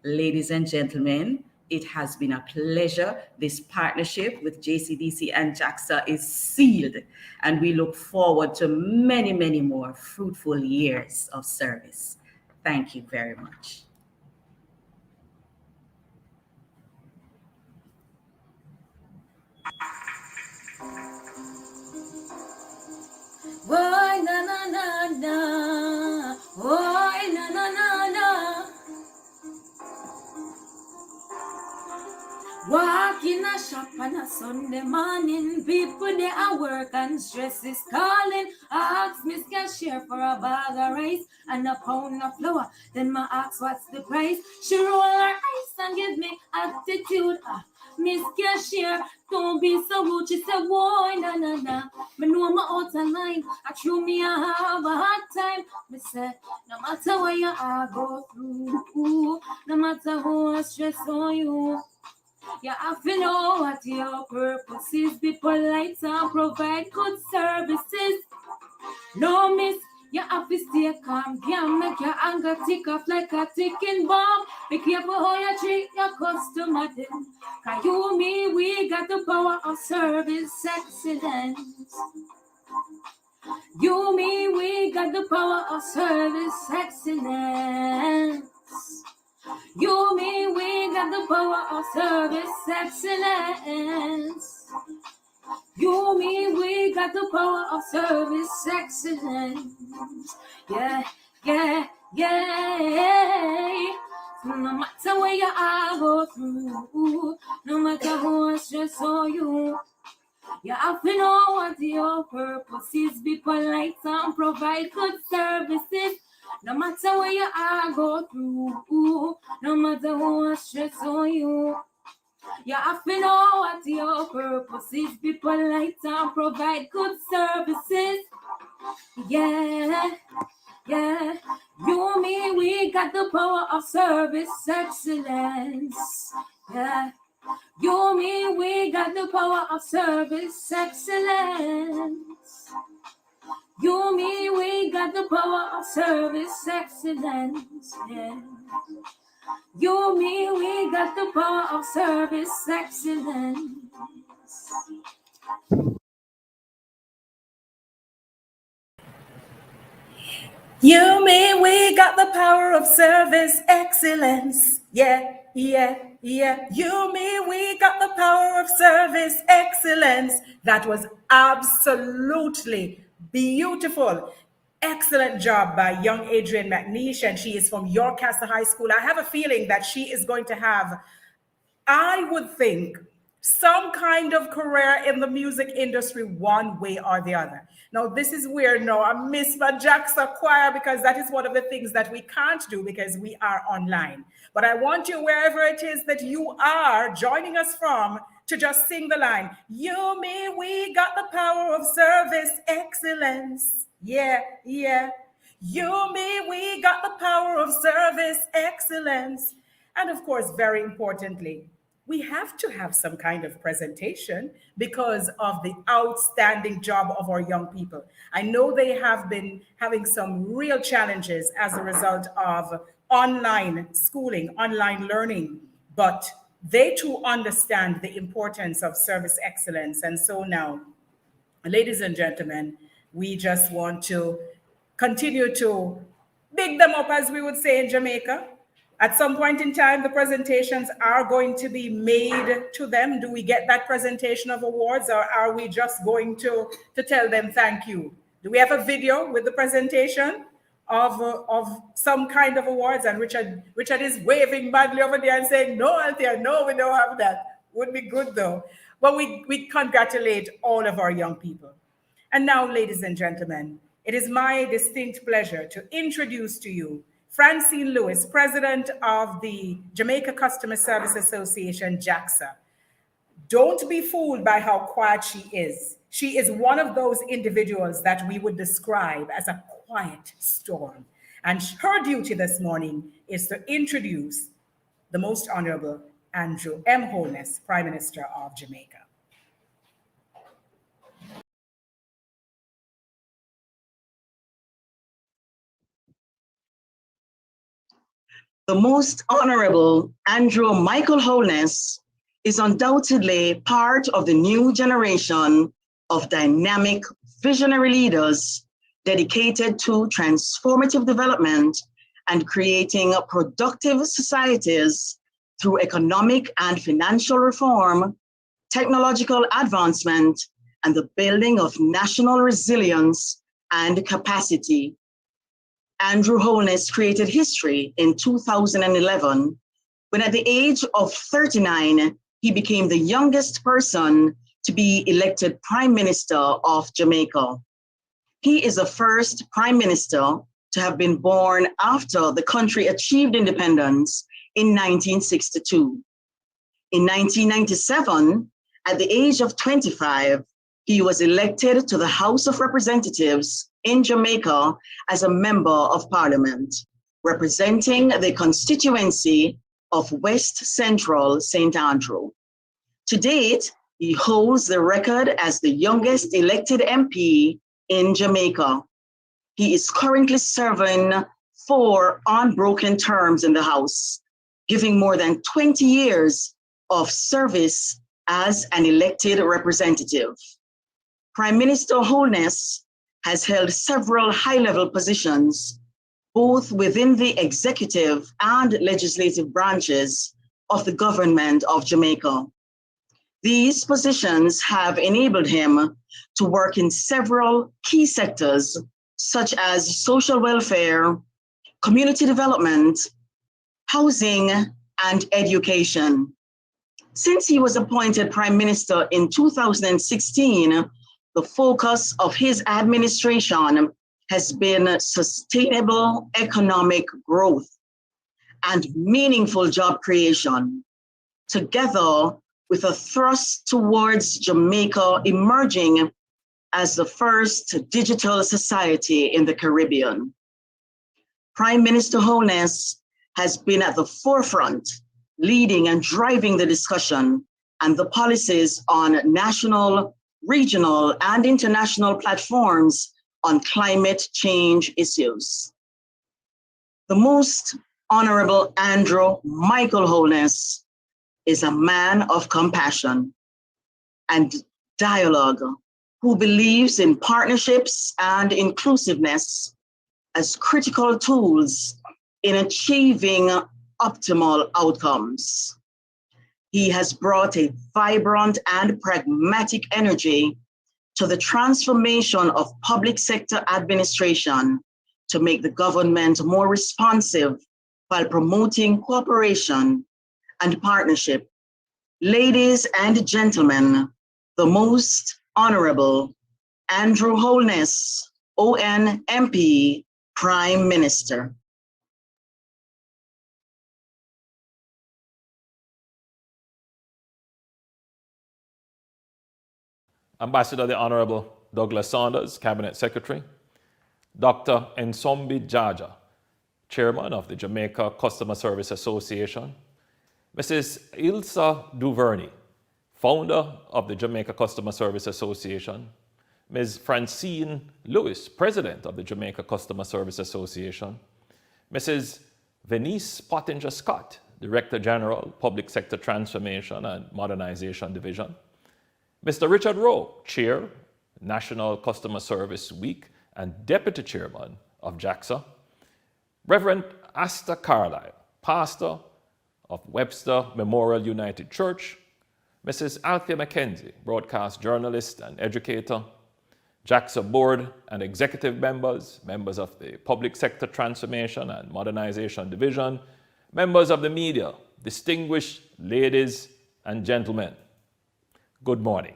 Ladies and gentlemen, It has been a pleasure. This partnership with JCDC and JaCSA is sealed, and we look forward to many, many more fruitful years of service. Thank you very much. Why na na na na? Why na na na na? Walk in a shop on a Sunday morning, people they at work and stress is calling. I ask Miss Cashier for a bag of rice and a pound of flour. Then my ask what's the price. She roll her eyes and give me attitude. Miss Cashier, don't be so rude. She said, why na na na? Me know I'm out of line. I true me I have a hard time. Me say, no matter what you I go through, no matter how I stress on you. You have to know what your purpose is. Be polite and provide good services. No miss, you have to stay calm. Can't make your anger tick off like a ticking bomb. Be careful how you treat your customer then. Cause you, me, we got the power of service excellence. You, me, we got the power of service excellence. You, me, we got the power of service excellence. You, me, we got the power of service excellence. Yeah, yeah, yeah. No matter where you are go through, no matter how stress on you, you have to know what your purpose is. Be polite and provide good services. No matter where you are go through, no matter how stress on you, you have to know what your purpose is. Be polite and provide good services. Yeah, yeah. You, me, we got the power of service excellence. Yeah. You, me, we got the power of service excellence. You, me, we got the power of service excellence. Yeah. You, me, we got the power of service excellence. You, me, we got the power of service excellence. Yeah, yeah, yeah. You, me, we got the power of service excellence. That was absolutely beautiful. Excellent job by young Adrienne McNeish, and she is from Yorkcastle High School. I have a feeling that she is going to have, I would think, some kind of career in the music industry one way or the other. Now, this is where now I miss my JaCSA choir because that is one of the things that we can't do because we are online. But I want you, wherever it is that you are joining us from, to just sing the line, you, me, we got the power of service excellence. Yeah, yeah. You, me, we got the power of service excellence. And of course, very importantly, we have to have some kind of presentation because of the outstanding job of our young people. I know they have been having some real challenges as a result of online schooling, online learning, but they too understand the importance of service excellence. And so now, ladies and gentlemen, we just want to continue to big them up, as we would say in Jamaica. At some point in time, the presentations are going to be made to them. Do we get that presentation of awards, or are we just going to tell them thank you? Do we have a video with the presentation of some kind of awards? And Richard is waving badly over there and saying, no, Althea, no, we don't have that. Would be good though. But we congratulate all of our young people. And now, ladies and gentlemen, it is my distinct pleasure to introduce to you Francine Lewis, president of the Jamaica Customer Service Association, JaCSA. Don't be fooled by how quiet she is. She is one of those individuals that we would describe as a quiet storm. And her duty this morning is to introduce the Most Honorable Andrew M. Holness, Prime Minister of Jamaica. The Most Honorable Andrew Michael Holness is undoubtedly part of the new generation of dynamic visionary leaders dedicated to transformative development and creating productive societies through economic and financial reform, technological advancement, and the building of national resilience and capacity. Andrew Holness created history in 2011 when at the age of 39, he became the youngest person to be elected Prime Minister of Jamaica. He is the first Prime Minister to have been born after the country achieved independence in 1962. In 1997, at the age of 25, he was elected to the House of Representatives in Jamaica as a member of Parliament, representing the constituency of West Central St. Andrew. To date, he holds the record as the youngest elected MP in Jamaica. He is currently serving 4 unbroken terms in the House, giving more than 20 years of service as an elected representative. Prime Minister Holness has held several high-level positions, both within the executive and legislative branches of the government of Jamaica. These positions have enabled him to work in several key sectors, such as social welfare, community development, housing, and education. Since he was appointed Prime Minister in 2016, the focus of his administration has been sustainable economic growth and meaningful job creation, together with a thrust towards Jamaica emerging as the first digital society in the Caribbean. Prime Minister Holness has been at the forefront, leading and driving the discussion and the policies on national, regional, and international platforms on climate change issues. The Most Honorable Andrew Michael Holness is a man of compassion and dialogue who believes in partnerships and inclusiveness as critical tools in achieving optimal outcomes. He has brought a vibrant and pragmatic energy to the transformation of public sector administration to make the government more responsive while promoting cooperation and partnership. Ladies and gentlemen, the Most Honorable Andrew Holness, ON MP, Prime Minister. Ambassador the Honorable Douglas Saunders, Cabinet Secretary, Dr. Nsombi Jaja, Chairman of the Jamaica Customer Service Association, Mrs. Ilsa Duvernay, Founder of the Jamaica Customer Service Association, Ms. Francine Lewis, President of the Jamaica Customer Service Association, Mrs. Venice Pottinger Scott, Director General, Public Sector Transformation and Modernization Division, Mr. Richard Rowe, Chair, National Customer Service Week and Deputy Chairman of JaCSA, Reverend Asta Carlyle, Pastor of Webster Memorial United Church, Mrs. Althea McKenzie, broadcast journalist and educator, JaCSA Board and Executive members, members of the Public Sector Transformation and Modernization Division, members of the media, distinguished ladies and gentlemen. Good morning.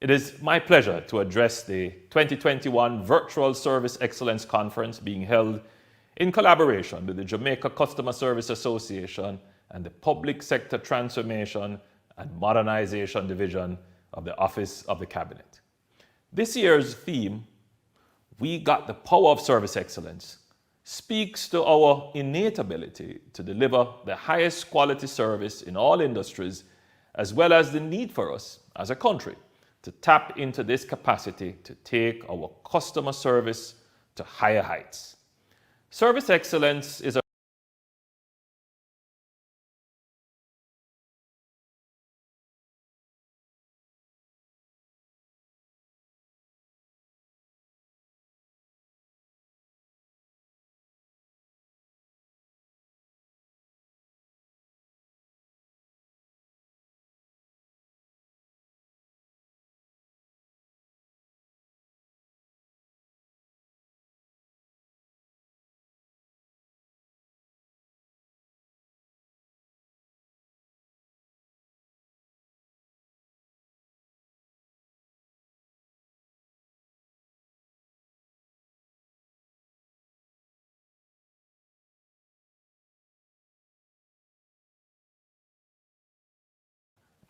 It is my pleasure to address the 2021 Virtual Service Excellence Conference being held in collaboration with the Jamaica Customer Service Association and the Public Sector Transformation and Modernization Division of the Office of the Cabinet. This year's theme, We Got the Power of Service Excellence, speaks to our innate ability to deliver the highest quality service in all industries, as well as the need for us as a country to tap into this capacity to take our customer service to higher heights. Service excellence is a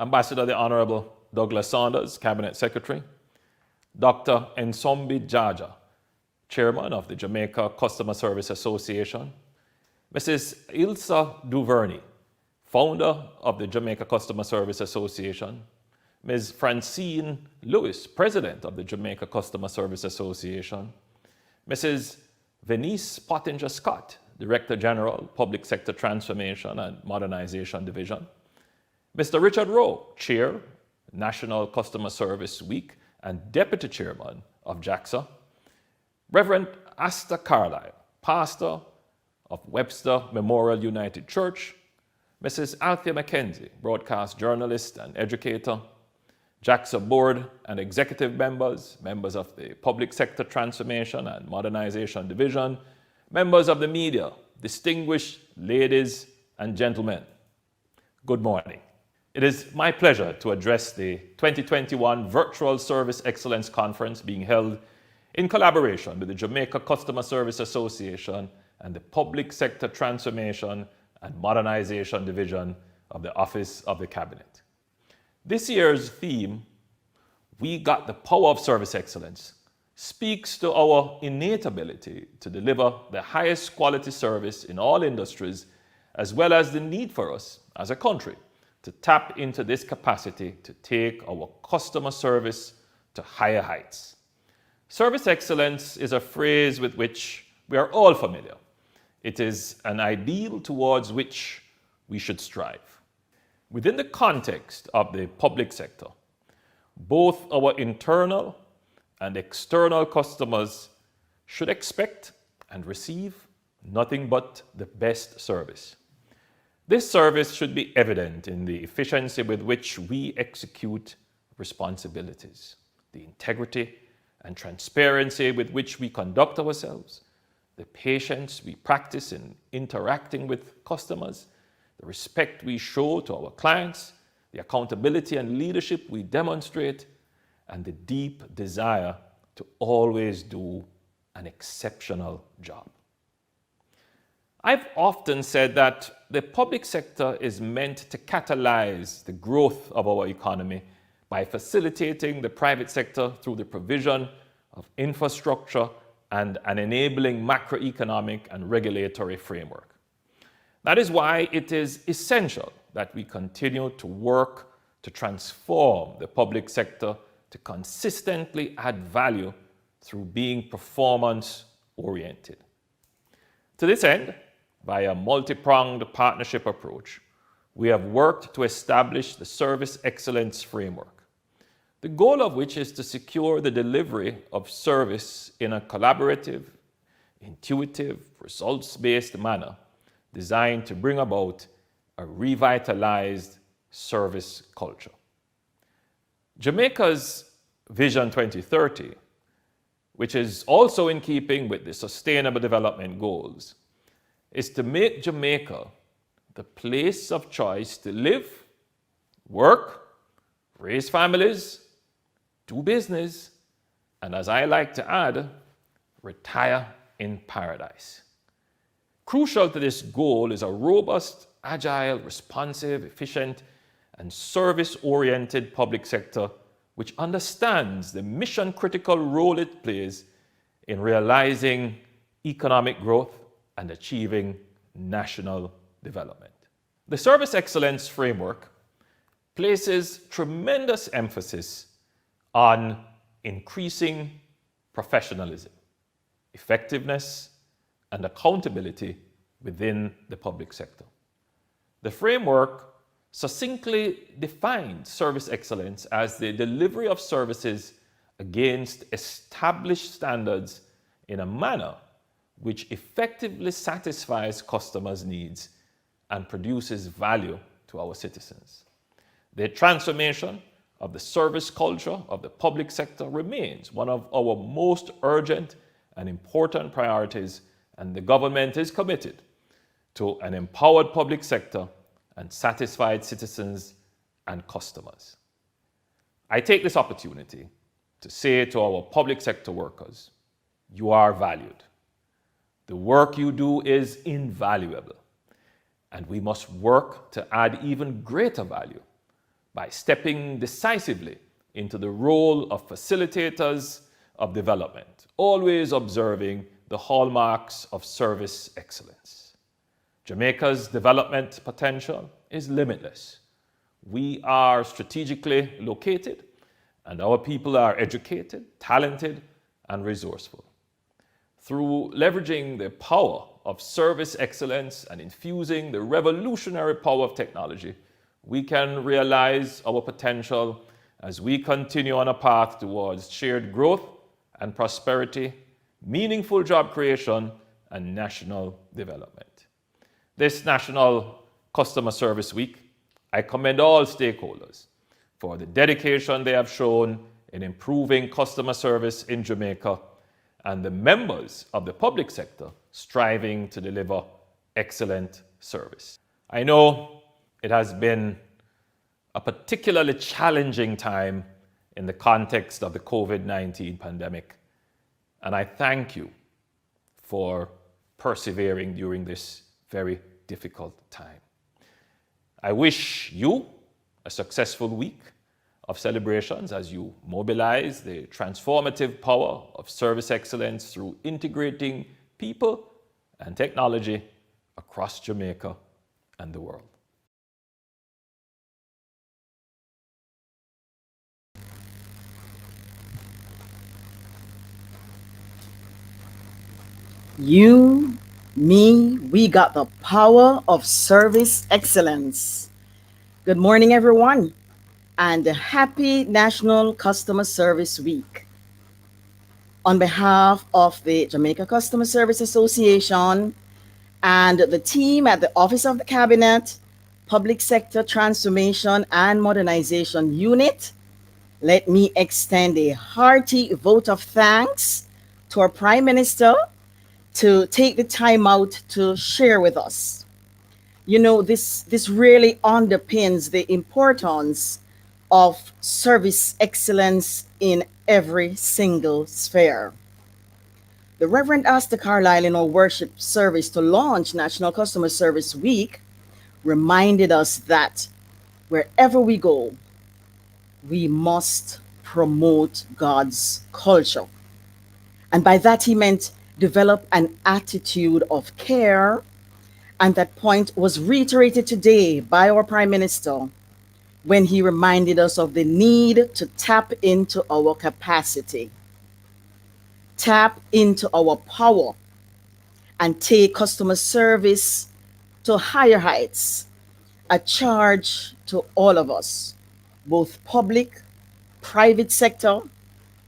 Ambassador the Honorable Douglas Saunders, Cabinet Secretary, Dr. Ensombi Jaja, Chairman of the Jamaica Customer Service Association, Mrs. Ilsa Duvernay, Founder of the Jamaica Customer Service Association, Ms. Francine Lewis, President of the Jamaica Customer Service Association, Mrs. Venice Pottinger Scott, Director General, Public Sector Transformation and Modernization Division, Mr. Richard Rowe, Chair, National Customer Service Week and Deputy Chairman of JaCSA, Reverend Asta Carlyle, Pastor of Webster Memorial United Church, Mrs. Althea McKenzie, broadcast journalist and educator, JaCSA Board and executive members, members of the Public Sector Transformation and Modernization Division, members of the media, distinguished ladies and gentlemen, good morning. It is my pleasure to address the 2021 Virtual Service Excellence Conference being held in collaboration with the Jamaica Customer Service Association and the Public Sector Transformation and Modernization Division of the Office of the Cabinet. This year's theme, We Got the Power of Service Excellence, speaks to our innate ability to deliver the highest quality service in all industries, as well as the need for us as a country to tap into this capacity to take our customer service to higher heights. Service excellence is a phrase with which we are all familiar. It is an ideal towards which we should strive. Within the context of the public sector, both our internal and external customers should expect and receive nothing but the best service. This service should be evident in the efficiency with which we execute responsibilities, the integrity and transparency with which we conduct ourselves, the patience we practice in interacting with customers, the respect we show to our clients, the accountability and leadership we demonstrate, and the deep desire to always do an exceptional job. I've often said that the public sector is meant to catalyze the growth of our economy by facilitating the private sector through the provision of infrastructure and an enabling macroeconomic and regulatory framework. That is why it is essential that we continue to work to transform the public sector to consistently add value through being performance-oriented. To this end, by a multi-pronged partnership approach, we have worked to establish the Service Excellence Framework, the goal of which is to secure the delivery of service in a collaborative, intuitive, results-based manner designed to bring about a revitalized service culture. Jamaica's Vision 2030, which is also in keeping with the Sustainable Development Goals, is to make Jamaica the place of choice to live, work, raise families, do business, and as I like to add, retire in paradise. Crucial to this goal is a robust, agile, responsive, efficient, and service-oriented public sector which understands the mission-critical role it plays in realizing economic growth and achieving national development. The Service Excellence Framework places tremendous emphasis on increasing professionalism, effectiveness, and accountability within the public sector. The framework succinctly defines service excellence as the delivery of services against established standards in a manner which effectively satisfies customers' needs and produces value to our citizens. The transformation of the service culture of the public sector remains one of our most urgent and important priorities, and the government is committed to an empowered public sector and satisfied citizens and customers. I take this opportunity to say to our public sector workers, you are valued. The work you do is invaluable, and we must work to add even greater value by stepping decisively into the role of facilitators of development, always observing the hallmarks of service excellence. Jamaica's development potential is limitless. We are strategically located, and our people are educated, talented, and resourceful. Through leveraging the power of service excellence and infusing the revolutionary power of technology, we can realize our potential as we continue on a path towards shared growth and prosperity, meaningful job creation, and national development. This National Customer Service Week, I commend all stakeholders for the dedication they have shown in improving customer service in Jamaica and the members of the public sector striving to deliver excellent service. I know it has been a particularly challenging time in the context of the COVID-19 pandemic, and I thank you for persevering during this very difficult time. I wish you a successful week of celebrations as you mobilize the transformative power of service excellence through integrating people and technology across Jamaica and the world. You, me, we got the power of service excellence. Good morning, everyone, and happy National Customer Service Week. On behalf of the Jamaica Customer Service Association and the team at the Office of the Cabinet, Public Sector Transformation and Modernization Unit, let me extend a hearty vote of thanks to our Prime Minister to take the time out to share with us. You know, this really underpins the importance of service excellence in every single sphere. The Reverend asked the Carlisle in our worship service to launch National Customer Service Week reminded us that wherever we go, we must promote God's culture. And by that he meant develop an attitude of care. And that point was reiterated today by our Prime Minister when he reminded us of the need to tap into our capacity, tap into our power, and take customer service to higher heights, a charge to all of us, both public, private sector,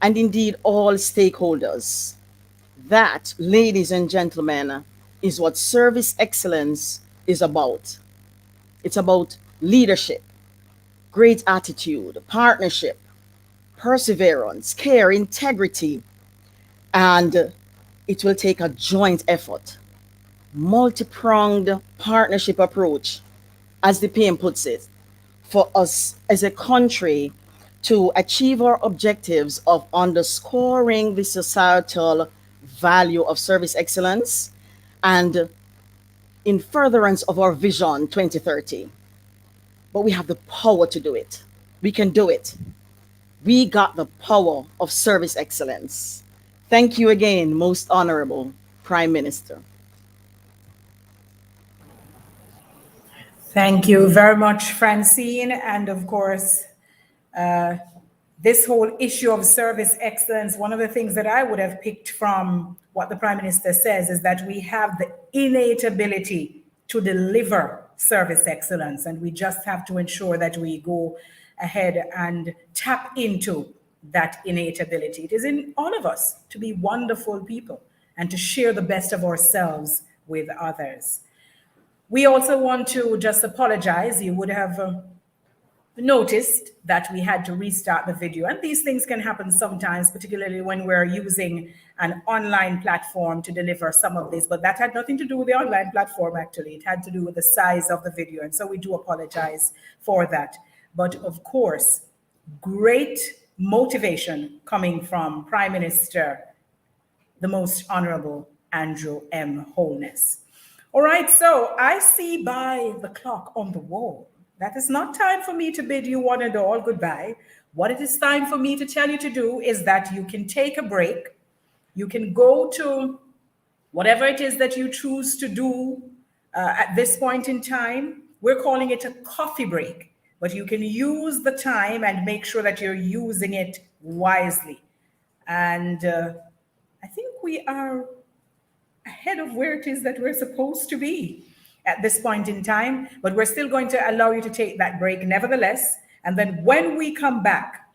and indeed all stakeholders. That, ladies and gentlemen, is what service excellence is about. It's about leadership, great attitude, partnership, perseverance, care, integrity, and it will take a joint effort, multi-pronged partnership approach, as the PM puts it, for us as a country to achieve our objectives of underscoring the societal value of service excellence and in furtherance of our vision 2030. But we have the power to do it. We can do it. We got the power of service excellence. Thank you again, Most Honorable Prime Minister. Thank you very much, Francine. And of course, this whole issue of service excellence, one of the things that I would have picked from what the Prime Minister says is that we have the innate ability to deliver service excellence, and we just have to ensure that we go ahead and tap into that innate ability. It is in all of us to be wonderful people and to share the best of ourselves with others. We also want to just apologize. You would have noticed that we had to restart the video, and these things can happen sometimes, particularly when we're using an online platform to deliver some of this, but that had nothing to do with the online platform. Actually, it had to do with the size of the video, and so we do apologize for that. But of course, great motivation coming from Prime Minister, the Most Honorable Andrew M. Holness. All right, so I see by the clock on the wall That is not time for me to bid you one and all goodbye. What it is time for me to tell you to do is that you can take a break. You can go to whatever it is that you choose to do at this point in time. We're calling it a coffee break, but you can use the time and make sure that you're using it wisely. And I think we are ahead of where it is that we're supposed to be at this point in time, but we're still going to allow you to take that break nevertheless. And then when we come back,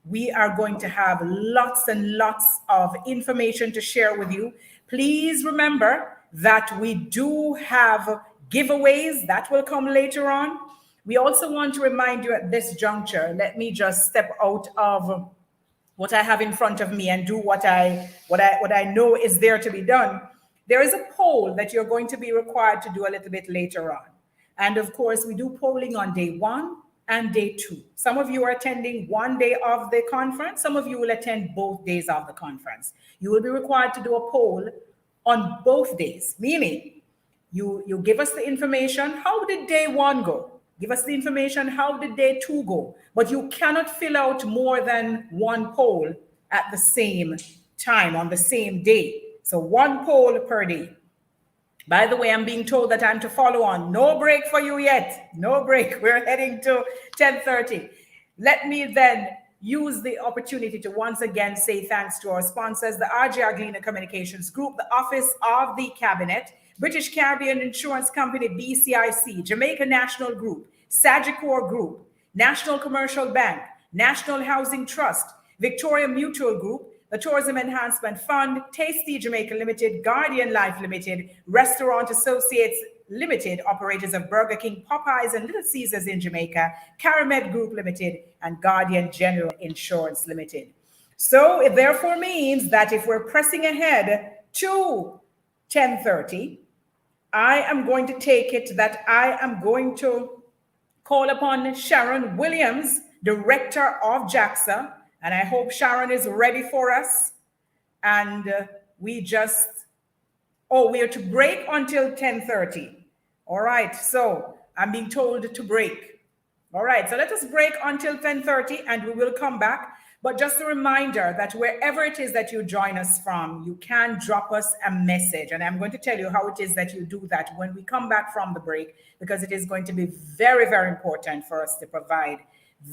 we are going to have lots and lots of information to share with you. Please remember that we do have giveaways that will come later on. We also want to remind you at this juncture, let me just step out of what I have in front of me and do what I know is there to be done. There is a poll that you're going to be required to do a little bit later on. And of course, we do polling on day 1 and day 2. Some of you are attending one day of the conference. Some of you will attend both days of the conference. You will be required to do a poll on both days, meaning you give us the information. How did day 1 go? Give us the information. How did day 2 go? But you cannot fill out more than one poll at the same time on the same day. So one poll per day. By the way, I'm being told that I'm to follow on. No break for you yet. No break. We're heading to 10:30. Let me then use the opportunity to once again say thanks to our sponsors, the RJ Arglina Communications Group, the Office of the Cabinet, British Caribbean Insurance Company, BCIC, Jamaica National Group, Sagicor Group, National Commercial Bank, National Housing Trust, Victoria Mutual Group, the Tourism Enhancement Fund, Tasty Jamaica Limited, Guardian Life Limited, Restaurant Associates Limited, operators of Burger King, Popeyes, and Little Caesars in Jamaica, Caramed Group Limited, and Guardian General Insurance Limited. So it therefore means that if we're pressing ahead to 10:30, I am going to take it that I am going to call upon Sharon Williams, Director of JaCSA, and I hope Sharon is ready for us. And we are to break until 10:30. All right, so I'm being told to break. All right, so let us break until 10:30 and we will come back. But just a reminder that wherever it is that you join us from, you can drop us a message. And I'm going to tell you how it is that you do that when we come back from the break, because it is going to be very, very important for us to provide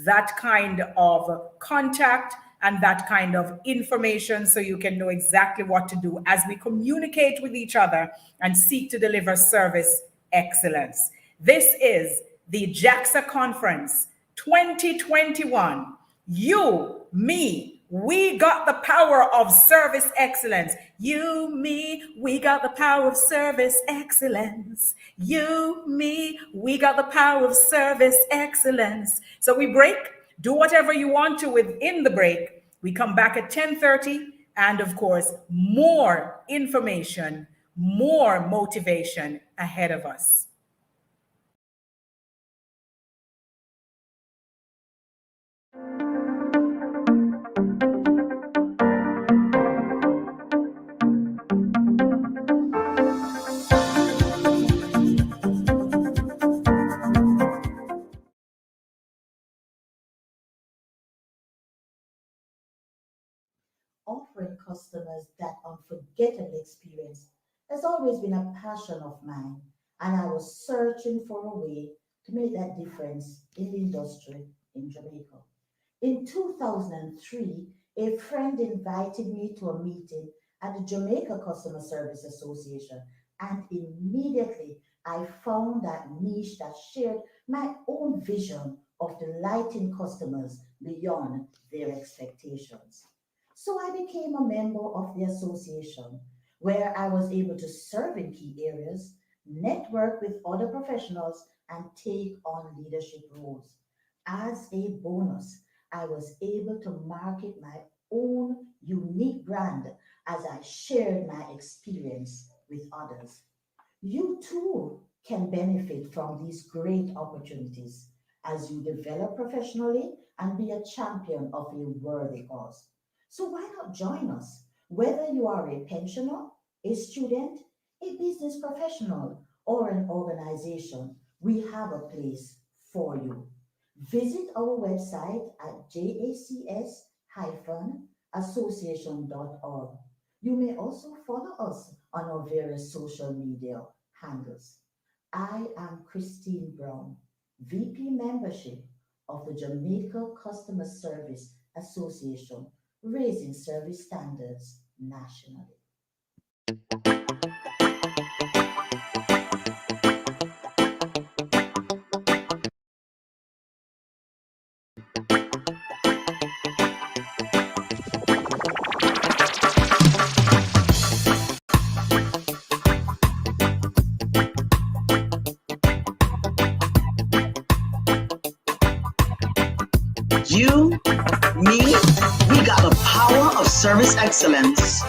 that kind of contact and that kind of information so you can know exactly what to do as we communicate with each other and seek to deliver service excellence. This is the JaCSA Conference 2021. You, me, we got the power of service excellence. You, me, we got the power of service excellence. You, me, we got the power of service excellence. So we break, do whatever you want to within the break. We come back at 10:30, and of course, more information, more motivation ahead of us. Offering customers that unforgettable experience has always been a passion of mine, and I was searching for a way to make that difference in the industry in Jamaica. In 2003, a friend invited me to a meeting at the Jamaica Customer Service Association, and immediately I found that niche that shared my own vision of delighting customers beyond their expectations. So I became a member of the association where I was able to serve in key areas, network with other professionals, and take on leadership roles. As a bonus, I was able to market my own unique brand as I shared my experience with others. You too can benefit from these great opportunities as you develop professionally and be a champion of a worthy cause. So why not join us? Whether you are a pensioner, a student, a business professional, or an organization, we have a place for you. Visit our website at jacs-association.org. You may also follow us on our various social media handles. I am Christine Brown, VP Membership of the Jamaica Customer Service Association, raising service standards nationally. You, me, we got the power of service excellence.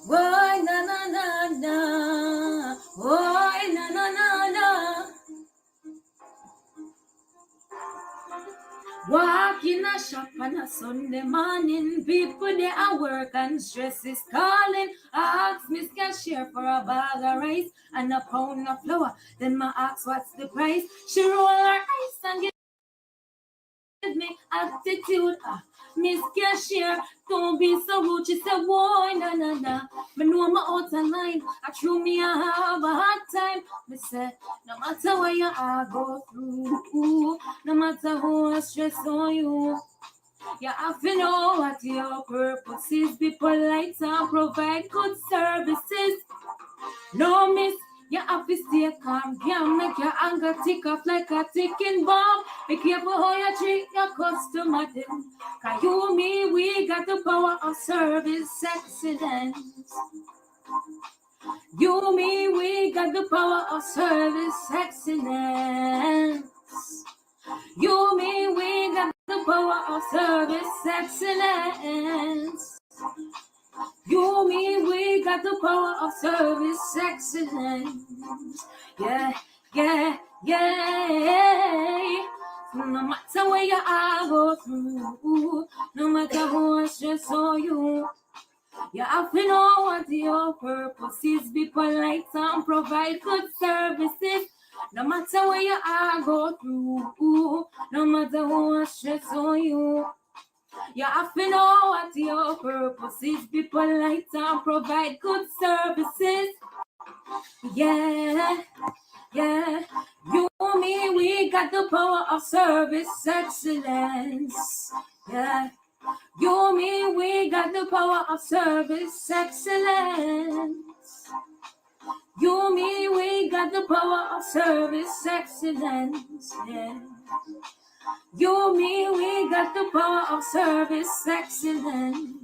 Why na na na na? Why na na na na? Walk in a a shop on a Sunday morning. People they at work and stress is calling. I ask Miss Cashier for a bag of rice and a pound of flour. Then my ask what's the price. She roll her eyes and give me attitude. Miss Cashier, don't be so rude. She said, boy, na. Me know I'm out of line. I true me, I have a hard time. Me say, no matter what you I go through, no matter how I stress on you, you have to know what your purpose is. Be polite and provide good services. No miss, you have to stay calm. Can't make your anger tick off like a ticking bomb. Be careful how you treat your customer then. Cause you, me, we got the power of service excellence. You, me, we got the power of service excellence. You, me, we got the power of service excellence. You, me, we got the power of service excellence. Yeah. No matter where you are go through, no matter how I stress on you, you have to know what your purpose is. Be polite and provide good services. No matter where you are go through, no matter how I stress on you, you have to know what your purpose is. Be polite and provide good services. Yeah. You, me, we got the power of service excellence. Yeah. You, me, we got the power of service excellence. You, me, we got the power of service excellence. Yeah. You, me, we got the power of service excellence.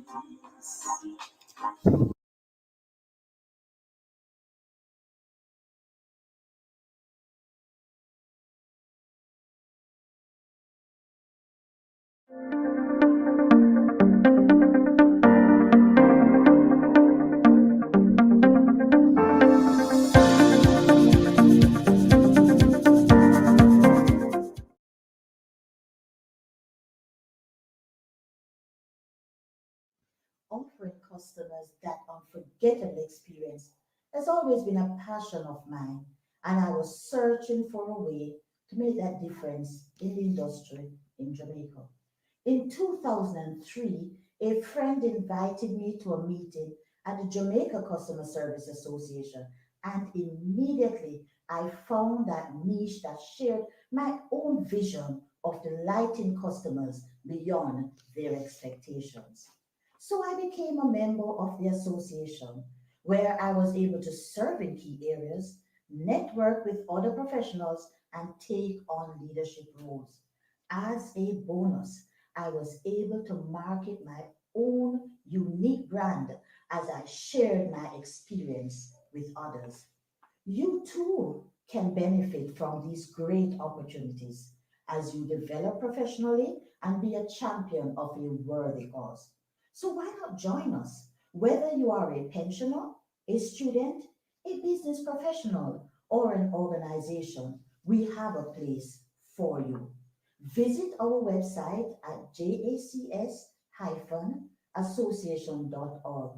Offering customers that unforgettable experience has always been a passion of mine, and I was searching for a way to make that difference in the industry in Jamaica. In 2003, a friend invited me to a meeting at the Jamaica Customer Service Association, and immediately I found that niche that shared my own vision of delighting customers beyond their expectations. So I became a member of the association where I was able to serve in key areas, network with other professionals, and take on leadership roles. As a bonus, I was able to market my own unique brand as I shared my experience with others. You too can benefit from these great opportunities as you develop professionally and be a champion of a worthy cause. So why not join us? Whether you are a pensioner, a student, a business professional, or an organization, we have a place for you. Visit our website at jacs-association.org.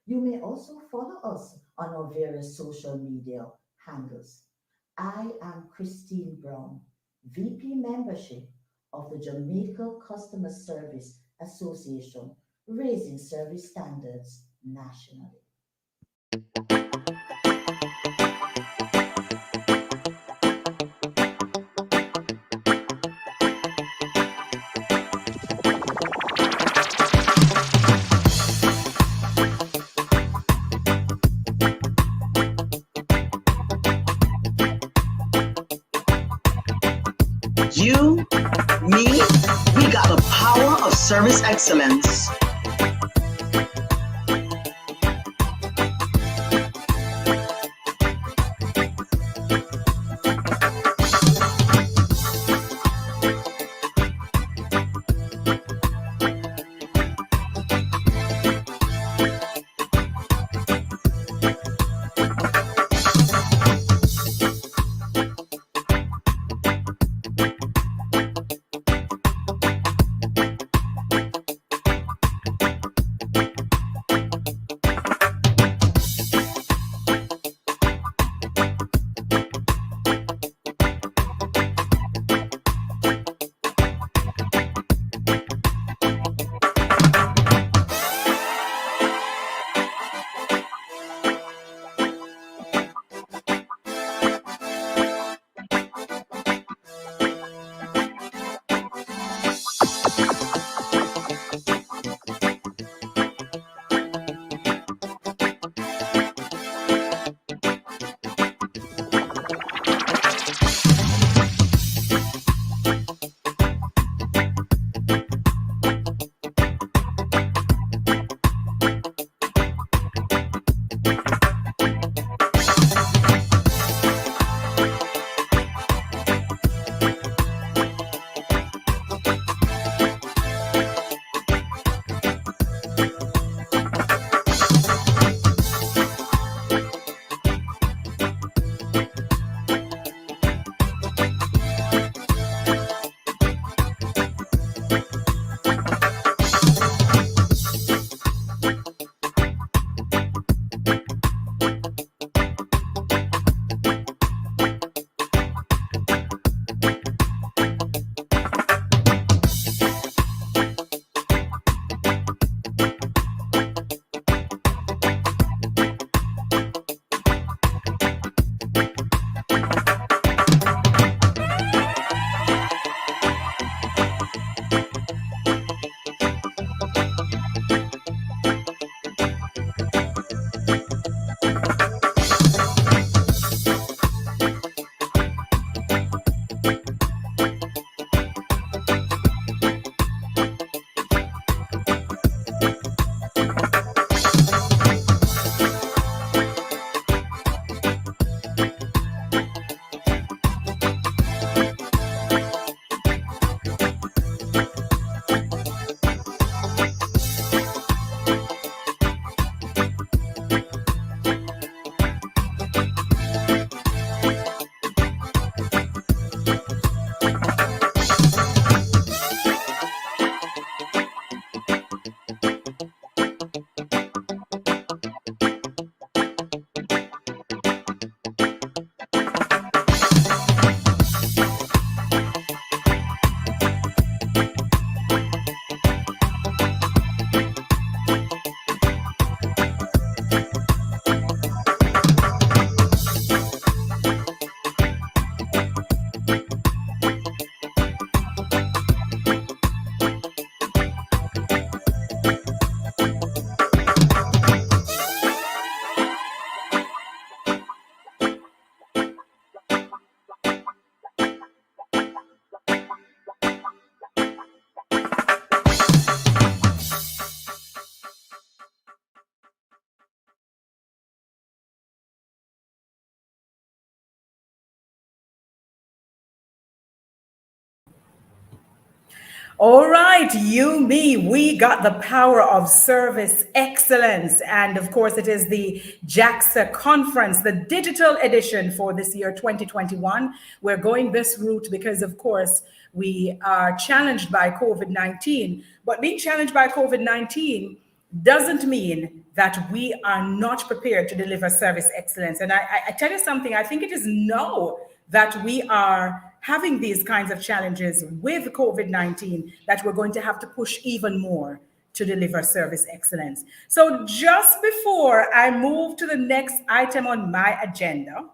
You may also follow us on our various social media handles. I am Christine Brown, VP Membership of the Jamaica Customer Service Association, raising service standards nationally. You, me, we got the power of service excellence. All right, you, me, we got the power of service excellence. And of course, it is the JaCSA conference, the digital edition for this year, 2021. We're going this route because, of course, we are challenged by COVID-19. But being challenged by COVID-19 doesn't mean that we are not prepared to deliver service excellence. And I tell you something, I think it is now that we are having these kinds of challenges with COVID-19 that we're going to have to push even more to deliver service excellence. So just before I move to the next item on my agenda,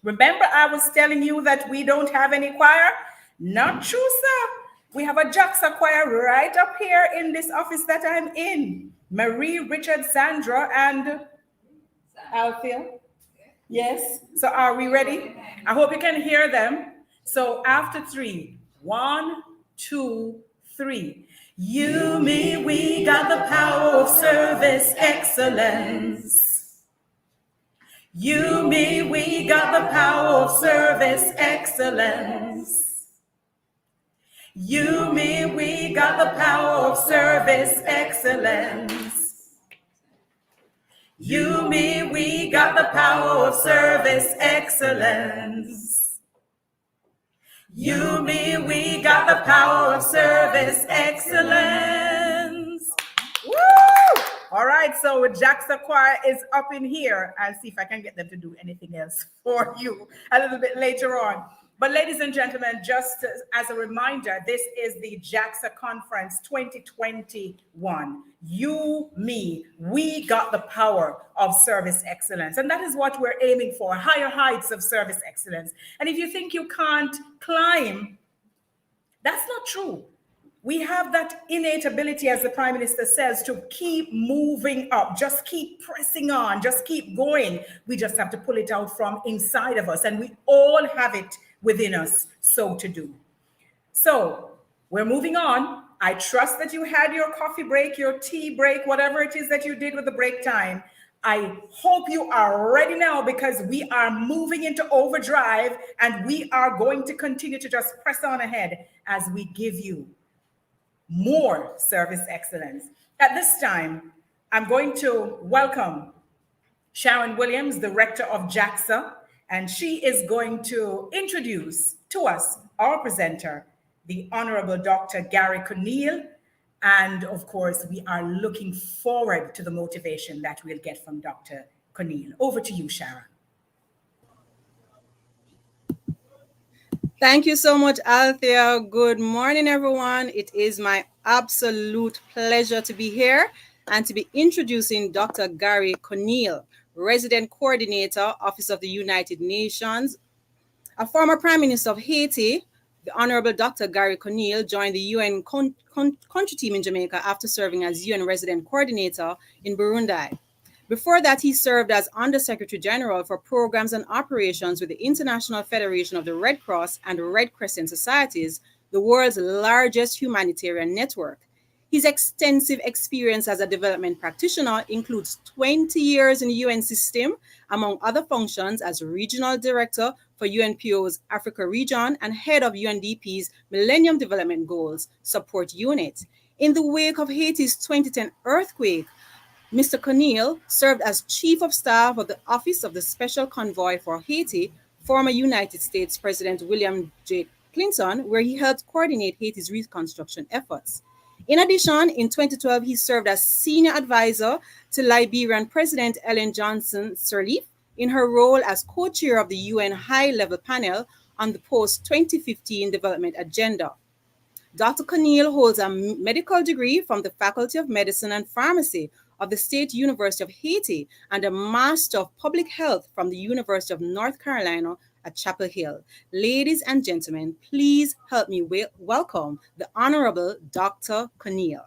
remember I was telling you that we don't have any choir? Not true, sir. We have a JaCSA choir right up here in this office that I'm in. Marie, Richard, Sandra, and Althea. Yes. So are we ready? I hope you can hear them. So after three, 1, 2, 3. You, me, we got the power of service excellence. You, me, we got the power of service excellence. You, me, we got the power of service excellence. You, me, we got the power of service excellence. You, me, we got the power of service excellence. Woo! All right, so JaCSA choir is up in here. I'll see if I can get them to do anything else for you a little bit later on. But ladies and gentlemen, just as a reminder, this is the JaCSA Conference 2021. You, me, we got the power of service excellence. And that is what we're aiming for, higher heights of service excellence. And if you think you can't climb, that's not true. We have that innate ability, as the Prime Minister says, to keep moving up, just keep pressing on, just keep going. We just have to pull it out from inside of us, and we all have it within us so to do. So we're moving on. I trust that you had your coffee break, your tea break, whatever it is that you did with the break time. I hope you are ready now, because we are moving into overdrive, and we are going to continue to just press on ahead as we give you more service excellence. At this time, I'm going to welcome Sharon Williams, Director of JaCSA, and she is going to introduce to us our presenter, the Honorable Dr. Gary Conneal. And of course, we are looking forward to the motivation that we'll get from Dr. Conneal. Over to you, Sharon. Thank you so much, Althea. Good morning, everyone. It is my absolute pleasure to be here and to be introducing Dr. Gary Conneal, Resident Coordinator, Office of the United Nations. A former Prime Minister of Haiti, the Honorable Dr. Gary Conneal joined the UN country team in Jamaica after serving as UN Resident Coordinator in Burundi. Before that, he served as Undersecretary General for Programs and Operations with the International Federation of the Red Cross and Red Crescent Societies, the world's largest humanitarian network. His extensive experience as a development practitioner includes 20 years in the UN system, among other functions as Regional Director for UNPO's Africa Region and Head of UNDP's Millennium Development Goals Support Unit. In the wake of Haiti's 2010 earthquake, Mr. Conneal served as Chief of Staff of the Office of the Special Convoy for Haiti, former United States President William J. Clinton, where he helped coordinate Haiti's reconstruction efforts. In addition, in 2012, he served as Senior Advisor to Liberian President Ellen Johnson Sirleaf in her role as co-chair of the UN High-Level Panel on the post-2015 Development Agenda. Dr. Conneal holds a medical degree from the Faculty of Medicine and Pharmacy of the State University of Haiti and a Master of Public Health from the University of North Carolina at Chapel Hill. Ladies and gentlemen, please help me welcome the Honorable Dr. Conneal.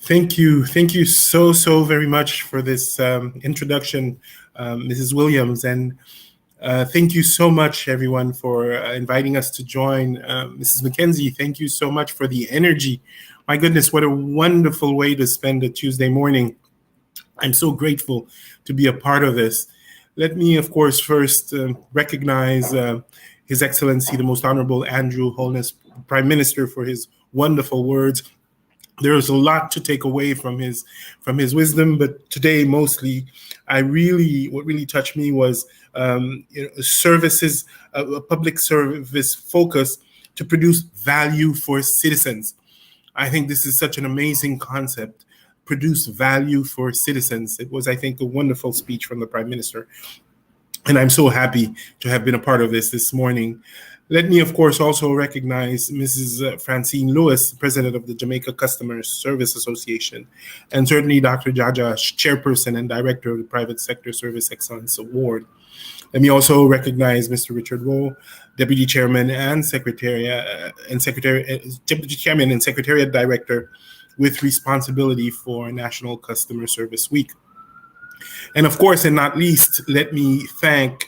Thank you. Thank you so very much for this introduction, Mrs. Williams. And thank you so much, everyone, for inviting us to join. Mrs. McKenzie, thank you so much for the energy. My goodness, what a wonderful way to spend a Tuesday morning. I'm so grateful to be a part of this. Let me, of course, first recognize His Excellency, the Most Honorable Andrew Holness, Prime Minister, for his wonderful words. There is a lot to take away from his wisdom, but today mostly, what really touched me was services, a public service focus to produce value for citizens. I think this is such an amazing concept. Produce value for citizens. It was, I think, a wonderful speech from the Prime Minister. And I'm so happy to have been a part of this morning. Let me, of course, also recognize Mrs. Francine Lewis, President of the Jamaica Customer Service Association, and certainly Dr. Jaja, Chairperson and Director of the Private Sector Service Excellence Award. Let me also recognize Mr. Richard Rowe, Deputy Chairman and Deputy Chairman and Secretariat Director with responsibility for National Customer Service Week. And of course, and not least, let me thank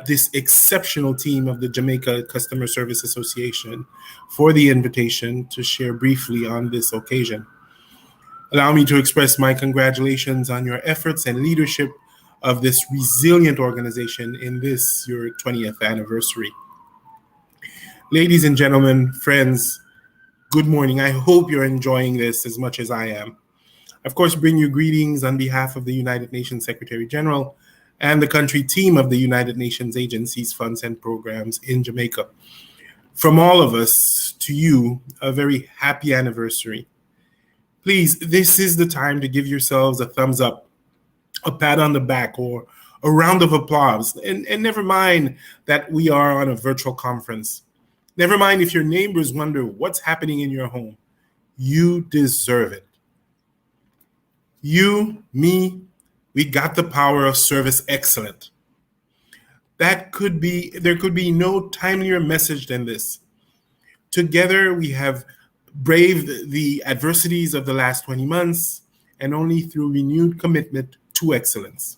this exceptional team of the Jamaica Customer Service Association for the invitation to share briefly on this occasion. Allow me to express my congratulations on your efforts and leadership of this resilient organization in this, your 20th anniversary. Ladies and gentlemen, friends, good morning. I hope you're enjoying this as much as I am. Of course, bring you greetings on behalf of the United Nations Secretary General and the country team of the United Nations agencies, funds, and programs in Jamaica. From all of us to you, a very happy anniversary. Please, this is the time to give yourselves a thumbs up, a pat on the back, or a round of applause. And never mind that we are on a virtual conference. Never mind if your neighbors wonder what's happening in your home. You deserve it. You, me, we got the power of service excellent. There could be no timelier message than this. Together, we have braved the adversities of the last 20 months, and only through renewed commitment to excellence.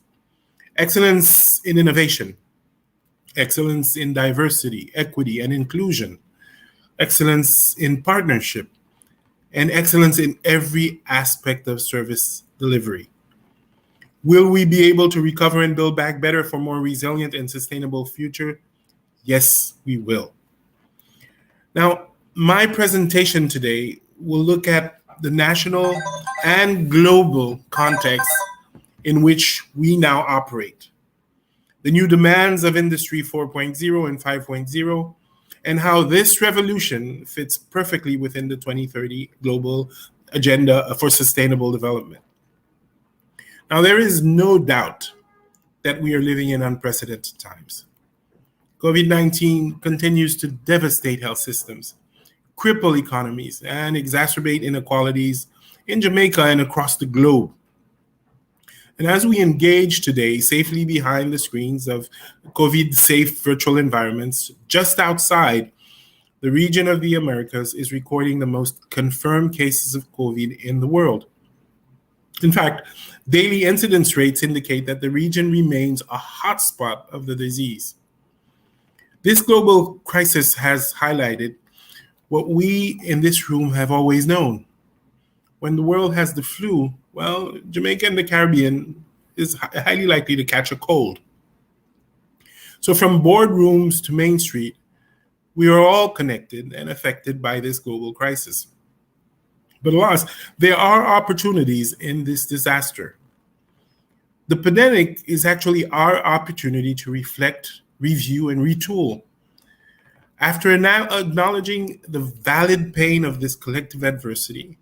Excellence in innovation, excellence in diversity, equity, and inclusion, excellence in partnership, and excellence in every aspect of service delivery. Will we be able to recover and build back better for a more resilient and sustainable future? Yes, we will. Now, my presentation today will look at the national and global context in which we now operate, the new demands of Industry 4.0 and 5.0, and how this revolution fits perfectly within the 2030 Global Agenda for Sustainable Development. Now, there is no doubt that we are living in unprecedented times. COVID-19 continues to devastate health systems, cripple economies, and exacerbate inequalities in Jamaica and across the globe. And as we engage today safely behind the screens of COVID-safe virtual environments, just outside, the region of the Americas is recording the most confirmed cases of COVID in the world. In fact, daily incidence rates indicate that the region remains a hotspot of the disease. This global crisis has highlighted what we in this room have always known. When the world has the flu, well, Jamaica and the Caribbean is highly likely to catch a cold. So from boardrooms to Main Street, we are all connected and affected by this global crisis. But alas, there are opportunities in this disaster. The pandemic is actually our opportunity to reflect, review, and retool. After now acknowledging the valid pain of this collective adversity,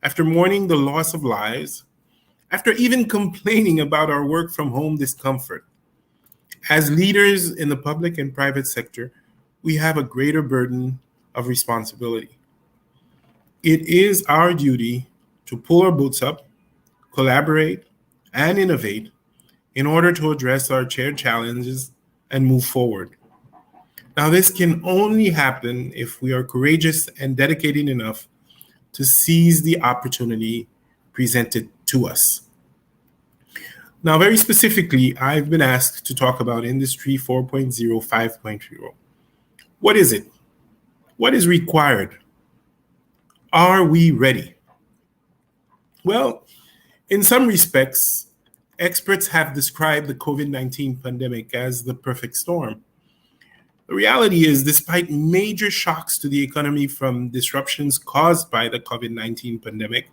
after mourning the loss of lives, after even complaining about our work from home discomfort, as leaders in the public and private sector, we have a greater burden of responsibility. It is our duty to pull our boots up, collaborate, and innovate in order to address our shared challenges and move forward. Now, this can only happen if we are courageous and dedicated enough to seize the opportunity presented to us. Now, very specifically, I've been asked to talk about Industry 4.0, 5.0. What is it? What is required? Are we ready? Well, in some respects, experts have described the COVID-19 pandemic as the perfect storm. The reality is, despite major shocks to the economy from disruptions caused by the COVID-19 pandemic,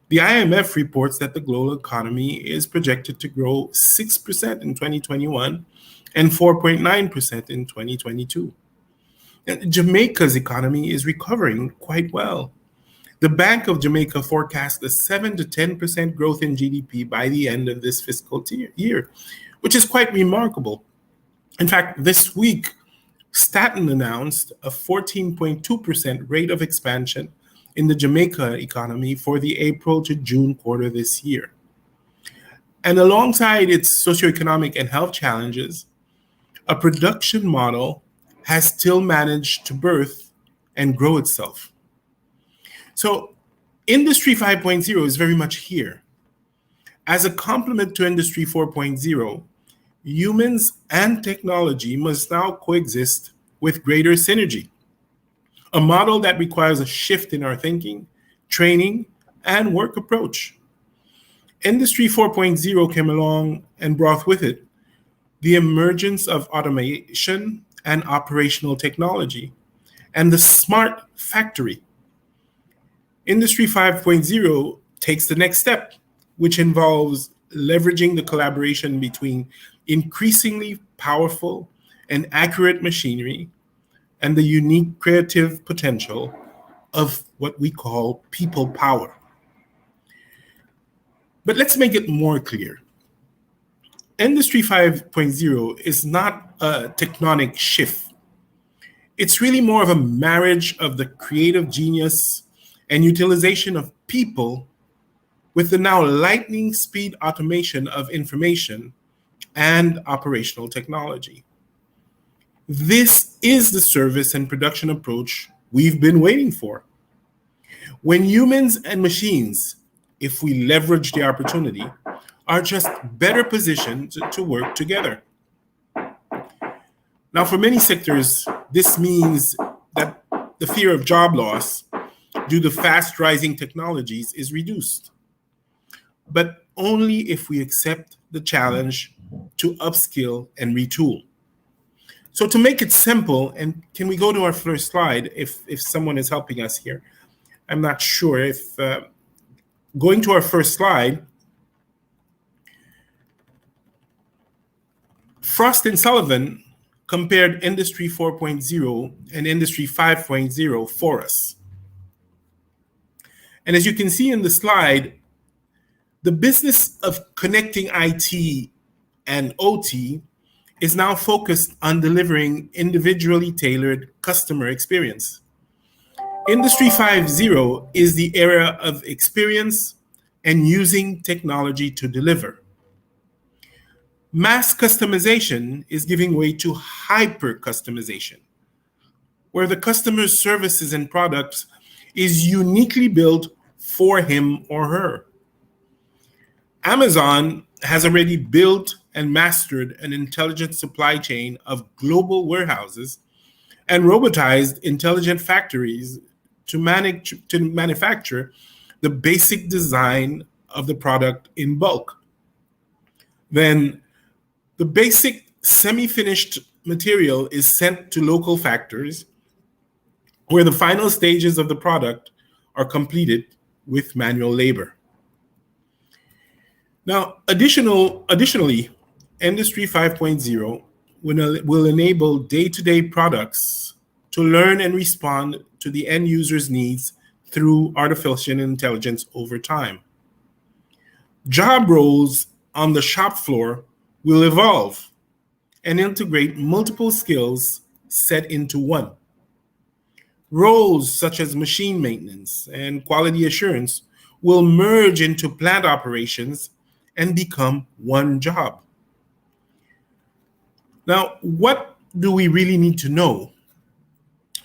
the IMF reports that the global economy is projected to grow 6% in 2021 and 4.9% in 2022. And Jamaica's economy is recovering quite well. The Bank of Jamaica forecasts a 7 to 10% growth in GDP by the end of this fiscal year, which is quite remarkable. In fact, this week, Staten announced a 14.2% rate of expansion in the Jamaica economy for the April to June quarter this year. And alongside its socioeconomic and health challenges, a production model has still managed to birth and grow itself. So Industry 5.0 is very much here. As a complement to Industry 4.0, humans and technology must now coexist with greater synergy, a model that requires a shift in our thinking, training, and work approach. Industry 4.0 came along and brought with it the emergence of automation and operational technology, and the smart factory. Industry 5.0 takes the next step, which involves leveraging the collaboration between increasingly powerful and accurate machinery and the unique creative potential of what we call people power. But let's make it more clear. Industry 5.0 is not a tectonic shift. It's really more of a marriage of the creative genius and utilization of people with the now lightning speed automation of information and operational technology. This is the service and production approach we've been waiting for. When humans and machines, if we leverage the opportunity, are just better positioned to work together. Now, for many sectors, this means that the fear of job loss due to fast rising technologies is reduced, but only if we accept the challenge to upskill and retool. So to make it simple, and can we go to our first slide if someone is helping us here? I'm not sure if going to our first slide, Frost and Sullivan compared Industry 4.0 and Industry 5.0 for us. And as you can see in the slide, the business of connecting IT and OT is now focused on delivering individually tailored customer experience. Industry 5.0 is the era of experience and using technology to deliver. Mass customization is giving way to hyper customization, where the customer's services and products is uniquely built for him or her. Amazon has already built and mastered an intelligent supply chain of global warehouses and robotized intelligent factories to manufacture the basic design of the product in bulk. Then the basic semi-finished material is sent to local factories where the final stages of the product are completed with manual labor. Now, additionally, Industry 5.0 will enable day-to-day products to learn and respond to the end user's needs through artificial intelligence over time. Job roles on the shop floor will evolve and integrate multiple skills set into one. Roles such as machine maintenance and quality assurance will merge into plant operations and become one job. Now, what do we really need to know?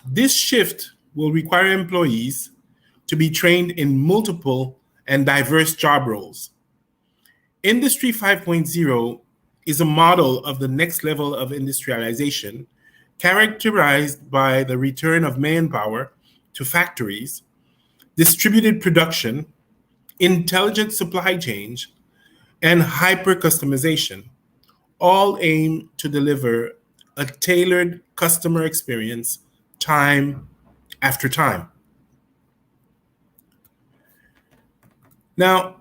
This shift will require employees to be trained in multiple and diverse job roles. Industry 5.0 is a model of the next level of industrialization, characterized by the return of manpower to factories, distributed production, intelligent supply chains, and hyper-customization, all aim to deliver a tailored customer experience time after time. Now,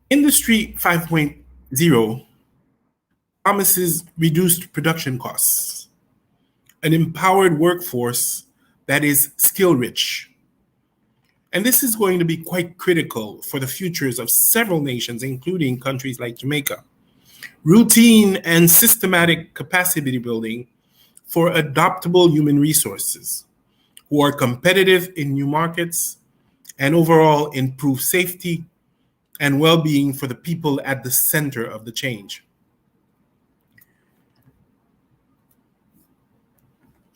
Industry 5.0 promises reduced production costs, an empowered workforce that is skill rich. And this is going to be quite critical for the futures of several nations, including countries like Jamaica. Routine and systematic capacity building for adaptable human resources who are competitive in new markets and overall improve safety and well-being for the people at the center of the change.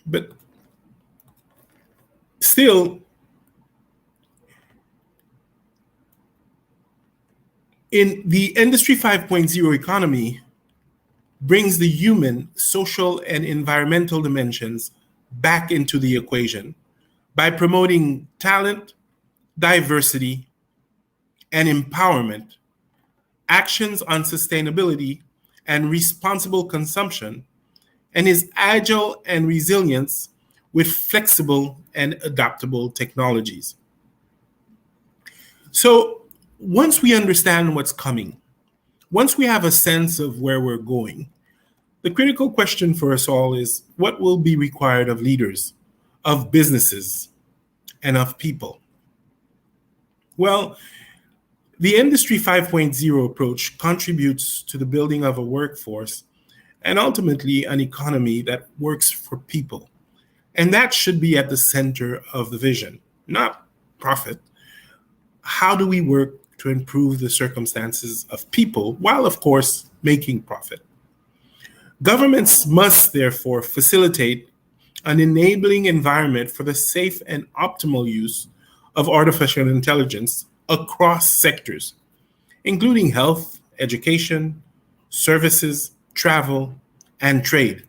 But still, in the Industry 5.0 economy brings the human, social, and environmental dimensions back into the equation by promoting talent, diversity, and empowerment, actions on sustainability and responsible consumption, and is agile and resilient with flexible and adaptable technologies. So once we understand what's coming, once we have a sense of where we're going, the critical question for us all is what will be required of leaders, of businesses, and of people? Well, the Industry 5.0 approach contributes to the building of a workforce and ultimately an economy that works for people. And that should be at the center of the vision, not profit. How do we work to improve the circumstances of people while, of course, making profit? Governments must therefore facilitate an enabling environment for the safe and optimal use of artificial intelligence across sectors, including health, education, services, travel, and trade.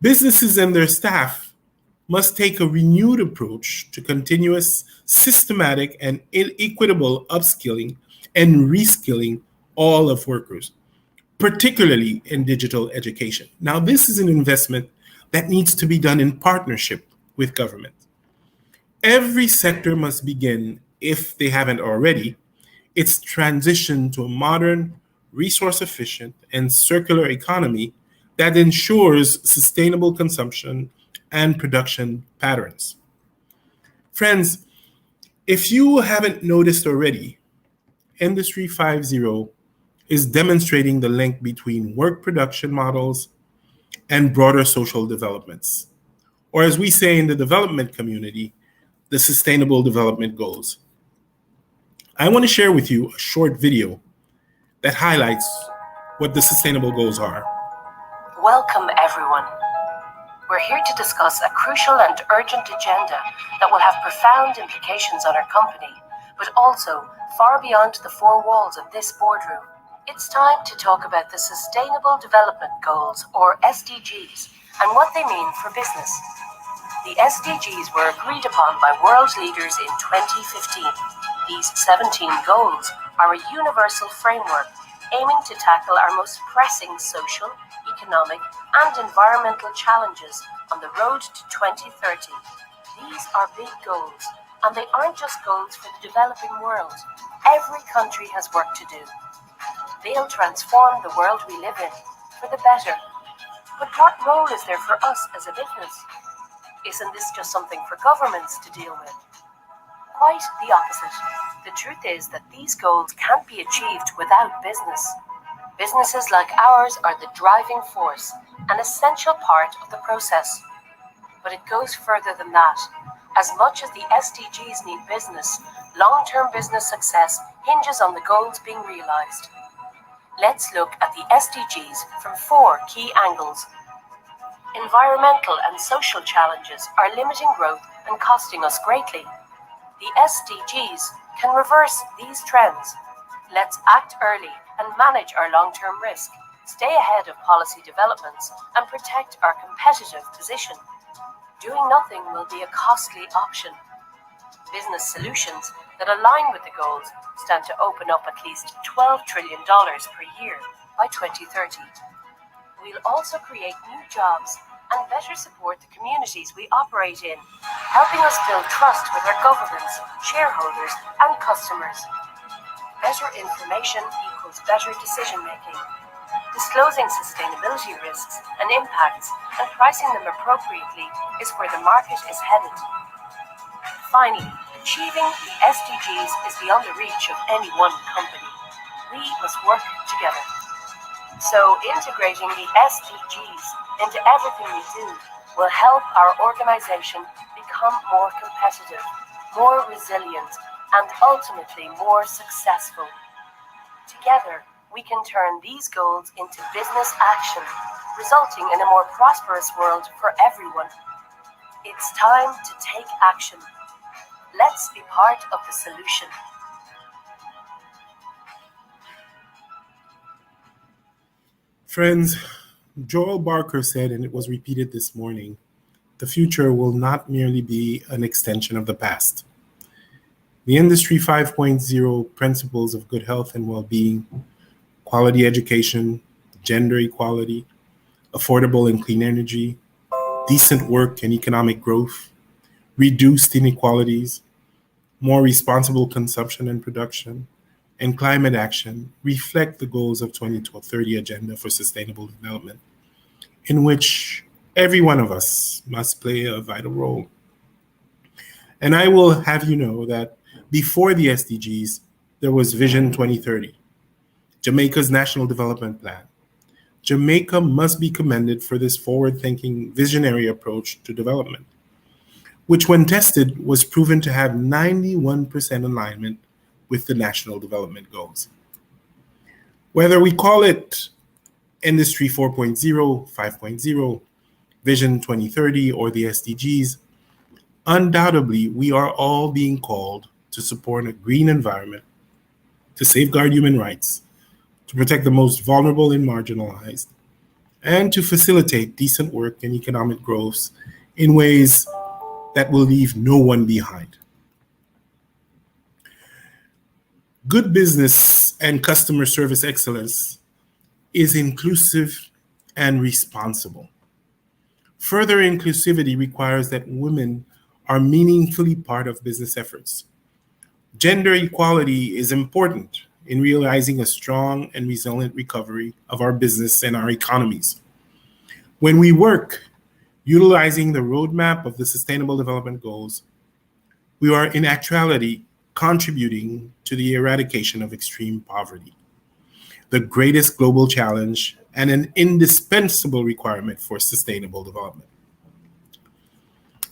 Businesses and their staff must take a renewed approach to continuous, systematic, and equitable upskilling and reskilling all of workers, particularly in digital education. Now, this is an investment that needs to be done in partnership with government. Every sector must begin, if they haven't already, its transition to a modern, resource-efficient, and circular economy that ensures sustainable consumption and production patterns. Friends, if you haven't noticed already, Industry 5.0 is demonstrating the link between work production models and broader social developments, or as we say in the development community, the Sustainable Development Goals. I want to share with you a short video that highlights what the Sustainable Goals are. Welcome, everyone. We're here to discuss a crucial and urgent agenda that will have profound implications on our company, but also far beyond the four walls of this boardroom. It's time to talk about the Sustainable Development Goals, or SDGs, and what they mean for business. The SDGs were agreed upon by world leaders in 2015. These 17 goals are a universal framework aiming to tackle our most pressing social, economic, and environmental challenges on the road to 2030. These are big goals, and they aren't just goals for the developing world. Every country has work to do. They'll transform the world we live in for the better. But what role is there for us as a business? Isn't this just something for governments to deal with? Quite the opposite. The truth is that these goals can't be achieved without business. Businesses like ours are the driving force, an essential part of the process. But it goes further than that. As much as the SDGs need business, long-term business success hinges on the goals being realized. Let's look at the SDGs from four key angles. Environmental and social challenges are limiting growth and costing us greatly. The SDGs can reverse these trends. Let's act early and manage our long-term risk, stay ahead of policy developments, and protect our competitive position. Doing nothing will be a costly option. Business solutions that align with the goals stand to open up at least $12 trillion per year. by 2030. We'll also create new jobs and better support the communities we operate in, helping us build trust with our governments, shareholders, and customers. Better information equals better decision-making. Disclosing sustainability risks and impacts and pricing them appropriately is where the market is headed. Finally, achieving the SDGs is beyond the reach of any one company. We must work together. So integrating the SDGs into everything we do will help our organization become more competitive, more resilient, and ultimately more successful. Together, we can turn these goals into business action, resulting in a more prosperous world for everyone. It's time to take action. Let's be part of the solution. Friends, Joel Barker said, and it was repeated this morning, the future will not merely be an extension of the past. The Industry 5.0 principles of good health and well-being, quality education, gender equality, affordable and clean energy, decent work and economic growth, reduced inequalities, more responsible consumption and production, and climate action reflect the goals of 2030 Agenda for Sustainable Development, in which every one of us must play a vital role. And I will have you know that before the SDGs, there was Vision 2030, Jamaica's National Development Plan. Jamaica must be commended for this forward-thinking, visionary approach to development, which when tested was proven to have 91% alignment with the National Development Goals. Whether we call it Industry 4.0, 5.0, Vision 2030, or the SDGs, undoubtedly we are all being called to support a green environment, to safeguard human rights, to protect the most vulnerable and marginalized, and to facilitate decent work and economic growth in ways that will leave no one behind. Good business and customer service excellence is inclusive and responsible. Further inclusivity requires that women are meaningfully part of business efforts. Gender equality is important in realizing a strong and resilient recovery of our business and our economies. When we work utilizing the roadmap of the Sustainable Development Goals, we are in actuality contributing to the eradication of extreme poverty, the greatest global challenge and an indispensable requirement for sustainable development.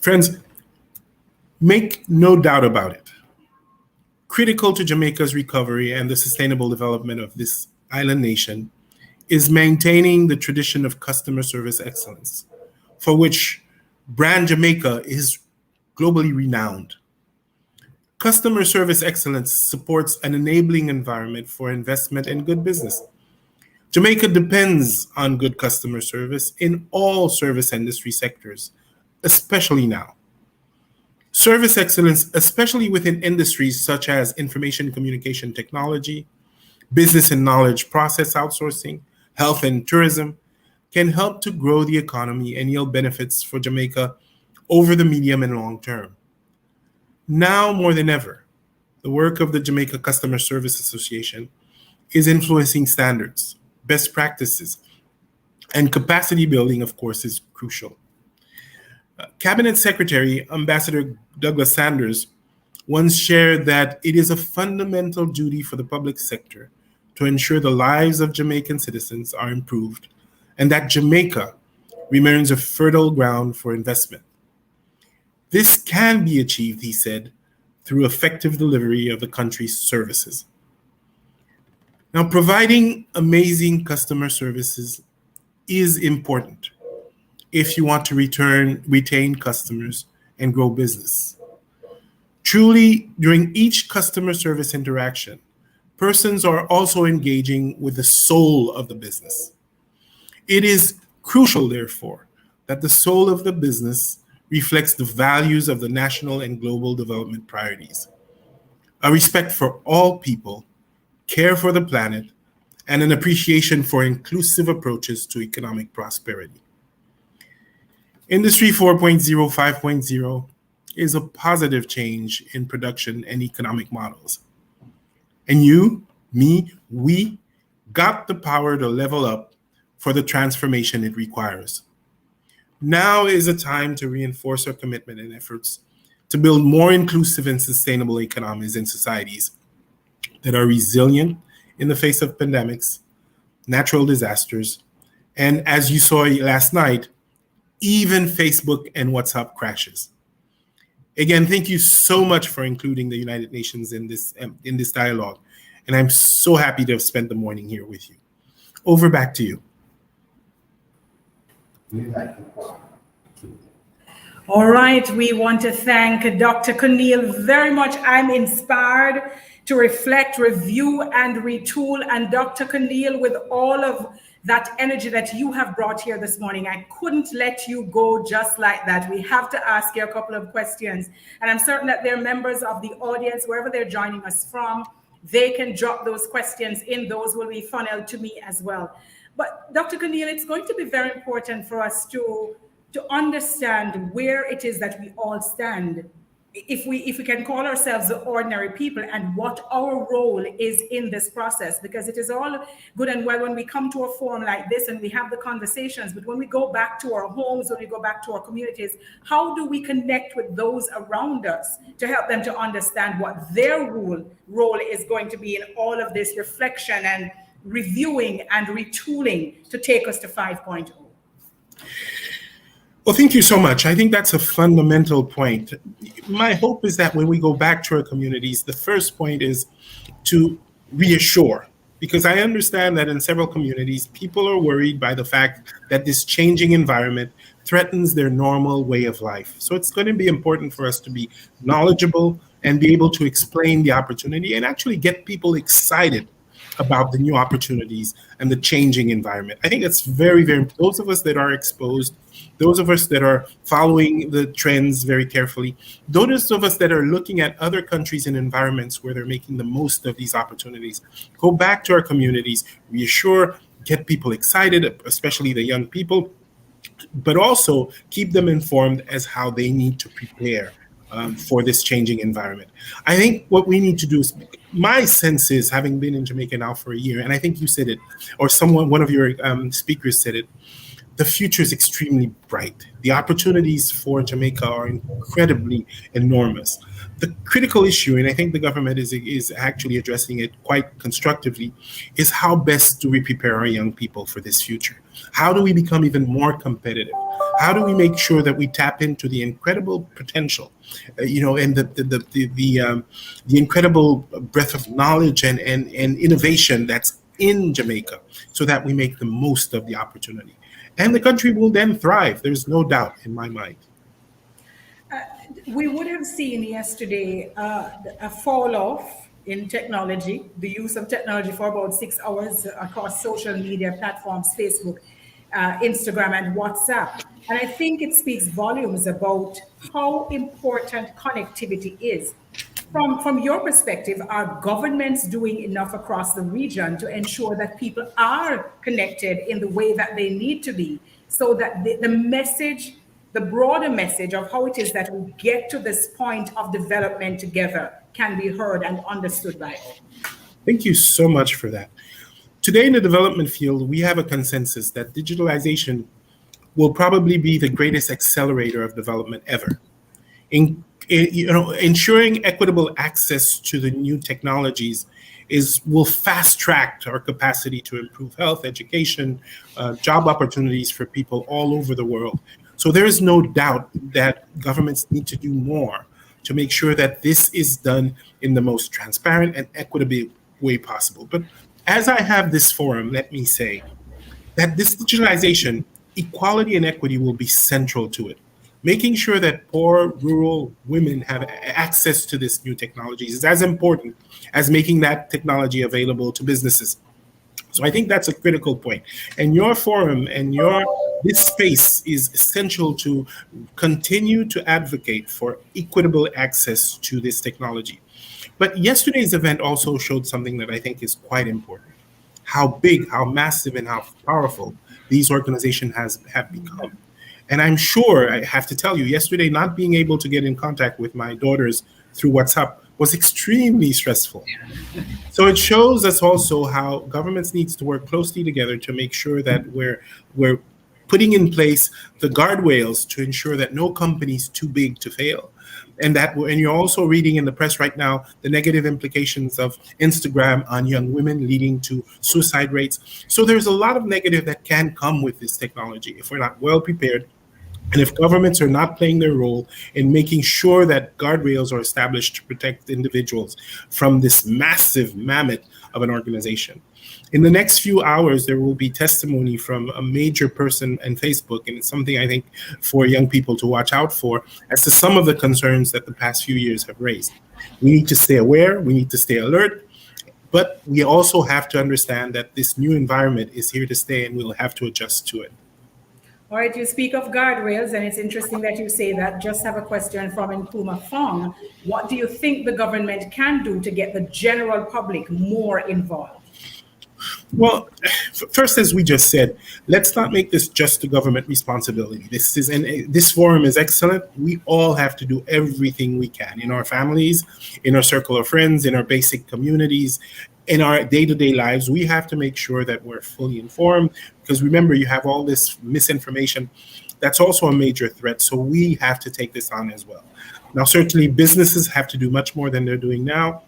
Friends, make no doubt about it. Critical to Jamaica's recovery and the sustainable development of this island nation is maintaining the tradition of customer service excellence, for which brand Jamaica is globally renowned. Customer service excellence supports an enabling environment for investment and good business. Jamaica depends on good customer service in all service industry sectors, especially now. Service excellence, especially within industries such as information communication technology, business and knowledge process outsourcing, health and tourism, can help to grow the economy and yield benefits for Jamaica over the medium and long term. Now more than ever, the work of the Jamaica Customer Service Association is influencing standards, best practices, and capacity building, of course, is crucial. Cabinet Secretary Ambassador Douglas Sanders once shared that it is a fundamental duty for the public sector to ensure the lives of Jamaican citizens are improved and that Jamaica remains a fertile ground for investment. This can be achieved, he said, through effective delivery of the country's services. Now, providing amazing customer services is important if you want to retain customers and grow business. Truly, during each customer service interaction, persons are also engaging with the soul of the business. It is crucial, therefore, that the soul of the business reflects the values of the national and global development priorities: a respect for all people, care for the planet, and an appreciation for inclusive approaches to economic prosperity. Industry 4.0, 5.0 is a positive change in production and economic models. And you, me, we got the power to level up for the transformation it requires. Now is a time to reinforce our commitment and efforts to build more inclusive and sustainable economies and societies that are resilient in the face of pandemics, natural disasters, and as you saw last night, even Facebook and WhatsApp crashes. Again, thank you so much for including the United Nations in this dialogue, and I'm so happy to have spent the morning here with you. Over back to you. All right, we want to thank Dr. Cornel very much. I'm inspired to reflect, review, and retool. And Dr. Cornel, with all of that energy that you have brought here this morning, I couldn't let you go just like that. We have to ask you a couple of questions. And I'm certain that there are members of the audience, wherever they're joining us from, they can drop those questions in. Those will be funneled to me as well. But Dr. Cornel, it's going to be very important for us to understand where it is that we all stand, if we can call ourselves the ordinary people, and what our role is in this process. Because it is all good and well when we come to a forum like this and we have the conversations, but when we go back to our homes, when we go back to our communities, how do we connect with those around us to help them to understand what their role is going to be in all of this reflection and reviewing and retooling to take us to 5.0? Well, thank you so much. I think that's a fundamental point. My hope is that when we go back to our communities, the first point is to reassure, because I understand that in several communities, people are worried by the fact that this changing environment threatens their normal way of life. So it's going to be important for us to be knowledgeable and be able to explain the opportunity and actually get people excited about the new opportunities and the changing environment. I think that's very, very important. Those of us that are exposed, those of us that are following the trends very carefully, those of us that are looking at other countries and environments where they're making the most of these opportunities, go back to our communities, reassure, get people excited, especially the young people, but also keep them informed as how they need to prepare for this changing environment. I think what we need to do is, my sense is, having been in Jamaica now for a year, and I think you said it, or one of your speakers said it, the future is extremely bright. The opportunities for Jamaica are incredibly enormous. The critical issue, and I think the government is actually addressing it quite constructively, is how best do we prepare our young people for this future? How do we become even more competitive? How do we make sure that we tap into the incredible potential, and the incredible breadth of knowledge and innovation that's in Jamaica, so that we make the most of the opportunity? And the country will then thrive. There's no doubt in my mind. We would have seen yesterday a fall off in technology, the use of technology for about 6 hours across social media platforms, Facebook, Instagram, and WhatsApp. And I think it speaks volumes about how important connectivity is. From your perspective, are governments doing enough across the region to ensure that people are connected in the way that they need to be, so that the message, the broader message of how it is that we get to this point of development together can be heard and understood by all? Thank you so much for that. Today in the development field, we have a consensus that digitalization will probably be the greatest accelerator of development ever. Ensuring equitable access to the new technologies will fast track our capacity to improve health, education, job opportunities for people all over the world. So there is no doubt that governments need to do more to make sure that this is done in the most transparent and equitable way possible. But as I have this forum, let me say that this digitalization, equality and equity will be central to it. Making sure that poor rural women have access to this new technologies is as important as making that technology available to businesses. So I think that's a critical point. And your forum and this space is essential to continue to advocate for equitable access to this technology. But yesterday's event also showed something that I think is quite important. how big, how massive, and how powerful these organizations have become. And I'm sure, I have to tell you, yesterday, not being able to get in contact with my daughters through WhatsApp was extremely stressful. So it shows us also how governments needs to work closely together to make sure that we're putting in place the guardrails to ensure that no company is too big to fail. And you're also reading in the press right now the negative implications of Instagram on young women, leading to suicide rates. So there's a lot of negative that can come with this technology if we're not well prepared, and if governments are not playing their role in making sure that guardrails are established to protect individuals from this massive mammoth of an organization. In the next few hours, there will be testimony from a major person in Facebook, and it's something I think for young people to watch out for as to some of the concerns that the past few years have raised. We need to stay aware, we need to stay alert, but we also have to understand that this new environment is here to stay and we'll have to adjust to it. All right, you speak of guardrails, and it's interesting that you say that. Just have a question from Nkrumah Fong. What do you think the government can do to get the general public more involved? Well, first, as we just said, let's not make this just a government responsibility. This forum is excellent. We all have to do everything we can in our families, in our circle of friends, in our basic communities, in our day-to-day lives. We have to make sure that we're fully informed, because remember, you have all this misinformation. That's also a major threat. So we have to take this on as well. Now, certainly businesses have to do much more than they're doing now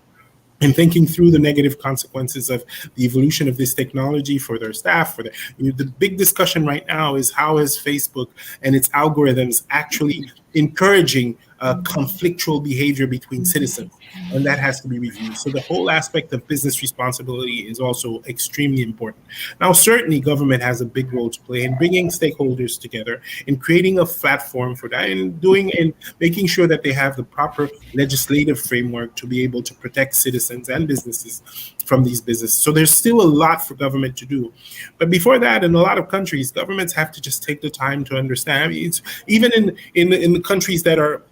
in thinking through the negative consequences of the evolution of this technology for their staff. The big discussion right now is how is Facebook and its algorithms actually encouraging conflictual behavior between citizens, and that has to be reviewed. So the whole aspect of business responsibility is also extremely important. Now, certainly government has a big role to play in bringing stakeholders together, in creating a platform for that, and making sure that they have the proper legislative framework to be able to protect citizens and businesses from these businesses. So there's still a lot for government to do. But before that, in a lot of countries, governments have to just take the time to understand. I mean, it's even in the countries that are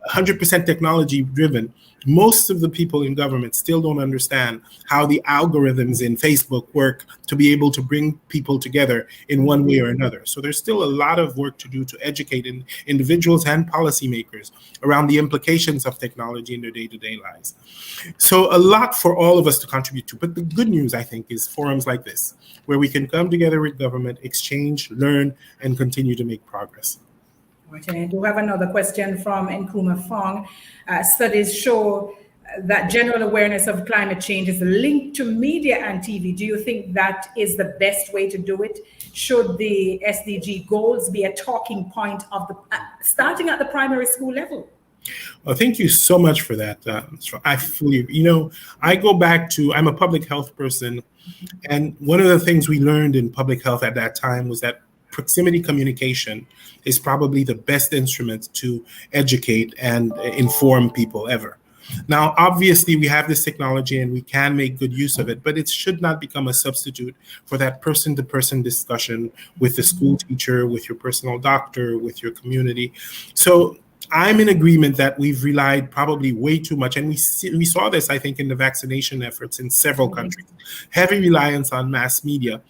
100% technology driven, most of the people in government still don't understand how the algorithms in Facebook work to be able to bring people together in one way or another. So there's still a lot of work to do to educate individuals and policymakers around the implications of technology in their day-to-day lives. So a lot for all of us to contribute to. But the good news, I think, is forums like this, where we can come together with government, exchange, learn, and continue to make progress. And I do have another question from Nkrumah Fong. Studies show that general awareness of climate change is linked to media and TV. Do you think that is the best way to do it? Should the SDG goals be a talking point of starting at the primary school level? Well, thank you so much for that. I fully, I go back to, I'm a public health person, and one of the things we learned in public health at that time was that proximity communication is probably the best instrument to educate and inform people ever. Now, obviously, we have this technology and we can make good use of it, but it should not become a substitute for that person-to-person discussion with the school teacher, with your personal doctor, with your community. So I'm in agreement that we've relied probably way too much, and we saw this, I think, in the vaccination efforts in several countries. Heavy reliance on mass media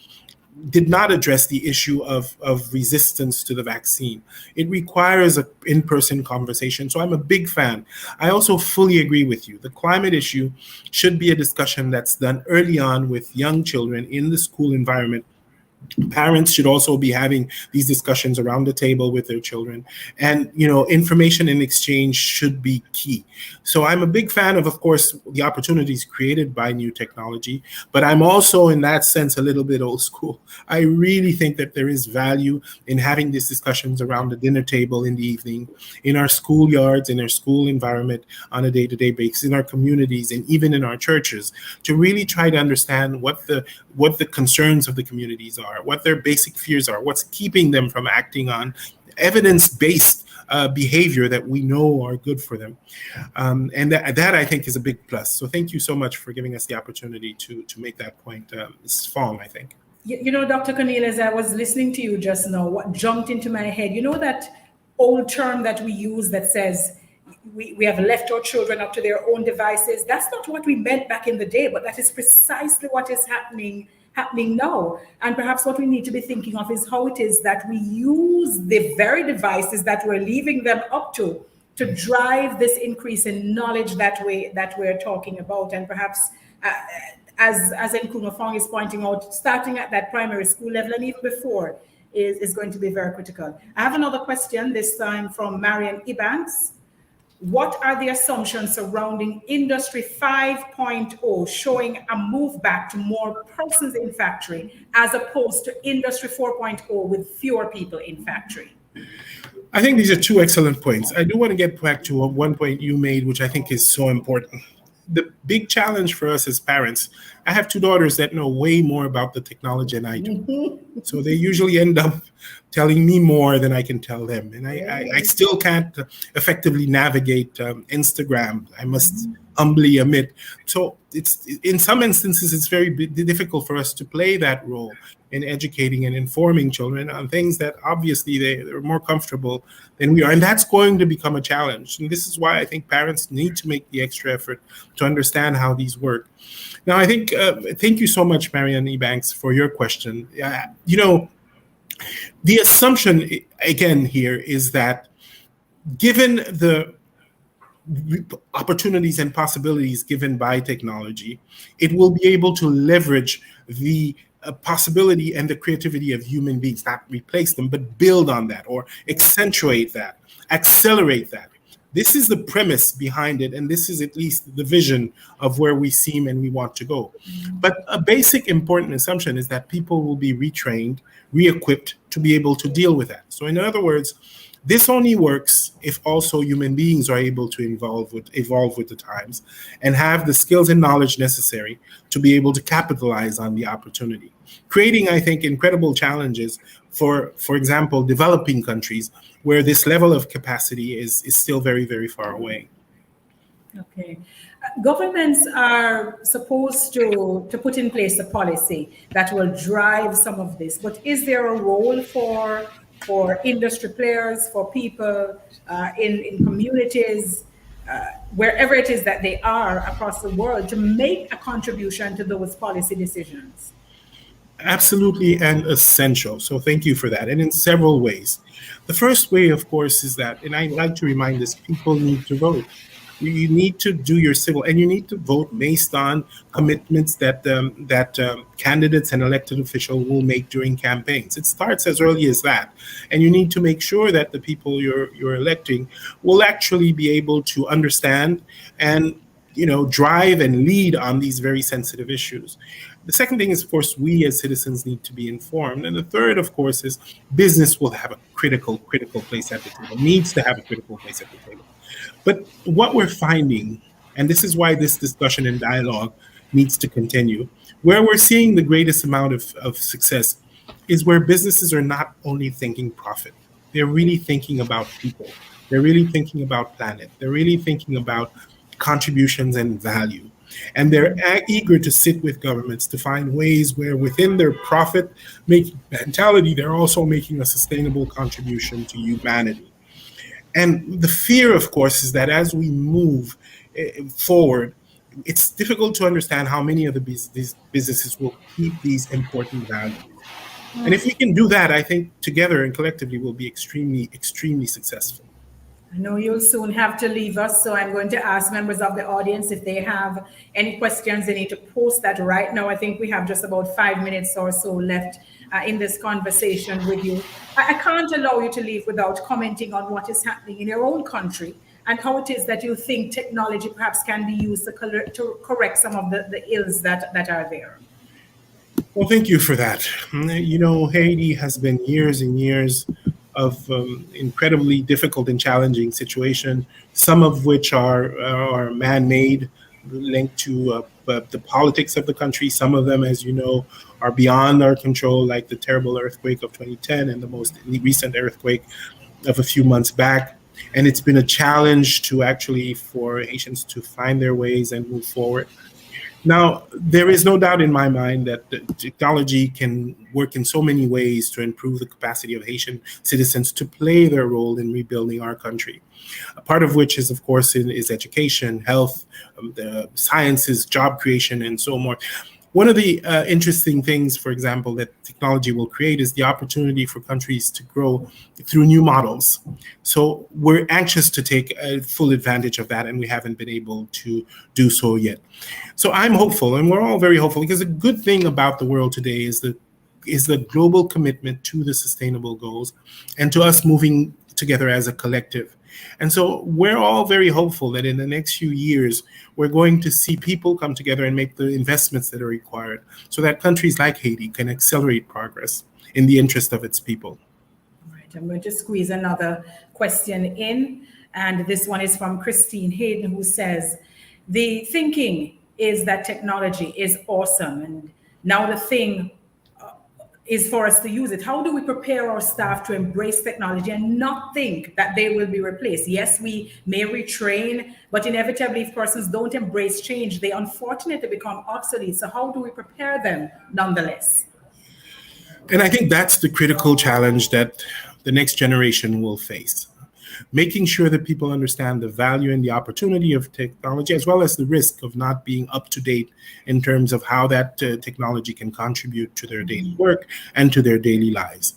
did not address the issue of resistance to the vaccine. It requires an in-person conversation. So I'm a big fan. I also fully agree with you. The climate issue should be a discussion that's done early on with young children in the school environment. Parents should also be having these discussions around the table with their children. And, information in exchange should be key. So I'm a big fan of course, the opportunities created by new technology, but I'm also in that sense a little bit old school. I really think that there is value in having these discussions around the dinner table in the evening, in our schoolyards, in our school environment on a day-to-day basis, in our communities, and even in our churches, to really try to understand what the concerns of the communities are, what their basic fears are, what's keeping them from acting on evidence-based behavior that we know are good for them. And that I think is a big plus. So thank you so much for giving us the opportunity to make that point. Ms. Fong, I think. Dr. Corneal, as I was listening to you just now, what jumped into my head, that old term that we use that says we have left our children up to their own devices. That's not what we meant back in the day, but that is precisely what is happening now. And perhaps what we need to be thinking of is how it is that we use the very devices that we're leaving them up to drive this increase in knowledge that we're talking about. And perhaps as Nkrumah Fong is pointing out, starting at that primary school level and even before is going to be very critical. I have another question, this time from Marian Ebanks. What are the assumptions surrounding Industry 5.0 showing a move back to more persons in factory as opposed to Industry 4.0 with fewer people in factory? I think these are two excellent points. I do want to get back to one point you made, which I think is so important. The big challenge for us as parents, I have two daughters that know way more about the technology than I do. So they usually end up telling me more than I can tell them. And I still can't effectively navigate Instagram, I must humbly admit. So it's in some instances, it's very difficult for us to play that role in educating and informing children on things that obviously they're more comfortable than we are. And that's going to become a challenge. And this is why I think parents need to make the extra effort to understand how these work. Now, I think, thank you so much, Marianne Ebanks, for your question. The assumption, again, here is that given the opportunities and possibilities given by technology, it will be able to leverage the possibility and the creativity of human beings, not replace them, but build on that or accentuate that, accelerate that. This is the premise behind it, and this is at least the vision of where we seem and we want to go. But a basic important assumption is that people will be retrained, re-equipped to be able to deal with that. So in other words, this only works if also human beings are able to evolve with the times and have the skills and knowledge necessary to be able to capitalize on the opportunity, creating, I think, incredible challenges for example, developing countries where this level of capacity is still very, very far away. Okay. Governments are supposed to put in place a policy that will drive some of this, but is there a role for industry players, for people in communities, wherever it is that they are across the world, to make a contribution to those policy decisions? Absolutely and essential. So thank you for that. And in several ways. The first way, of course, is that, and I like to remind this, people need to vote. You need to do your civil, and you need to vote based on commitments that candidates and elected officials will make during campaigns. It starts as early as that, and you need to make sure that the people you're electing will actually be able to understand and drive and lead on these very sensitive issues. The second thing is, of course, we as citizens need to be informed. And the third, of course, is business will have a critical place at the table, needs to have a critical place at the table. But what we're finding, and this is why this discussion and dialogue needs to continue, where we're seeing the greatest amount of success is where businesses are not only thinking profit, they're really thinking about people. They're really thinking about planet. They're really thinking about contributions and value. And they're eager to sit with governments to find ways where within their profit-making mentality, they're also making a sustainable contribution to humanity. And the fear, of course, is that as we move forward, it's difficult to understand how many of these businesses will keep these important values. And if we can do that, I think together and collectively we'll be extremely, extremely successful. I know you'll soon have to leave us, so I'm going to ask members of the audience if they have any questions. They need to post that right now. I think we have just about 5 minutes or so left in this conversation with you. I can't allow you to leave without commenting on what is happening in your own country and how it is that you think technology perhaps can be used to correct some of the ills that are there. Well, thank you for that. Haiti has been years and years of incredibly difficult and challenging situation, some of which are man-made, linked to the politics of the country. Some of them, as you know, are beyond our control, like the terrible earthquake of 2010 and the most recent earthquake of a few months back. And it's been a challenge for Haitians to find their ways and move forward. Now, there is no doubt in my mind that the technology can work in so many ways to improve the capacity of Haitian citizens to play their role in rebuilding our country. A part of which is, of course, is education, health, the sciences, job creation, and so on. One of the interesting things, for example, that technology will create is the opportunity for countries to grow through new models. So we're anxious to take full advantage of that, and we haven't been able to do so yet. So I'm hopeful, and we're all very hopeful, because the good thing about the world today is the global commitment to the sustainable goals and to us moving together as a collective. And so we're all very hopeful that in the next few years, we're going to see people come together and make the investments that are required so that countries like Haiti can accelerate progress in the interest of its people. Right, I'm going to squeeze another question in. And this one is from Christine Hayden, who says, the thinking is that technology is awesome. And now the thing is for us to use it. How do we prepare our staff to embrace technology and not think that they will be replaced? Yes, we may retrain, but inevitably, if persons don't embrace change, they unfortunately become obsolete. So how do we prepare them nonetheless? And I think that's the critical challenge that the next generation will face. Making sure that people understand the value and the opportunity of technology, as well as the risk of not being up to date in terms of how that technology can contribute to their daily work and to their daily lives.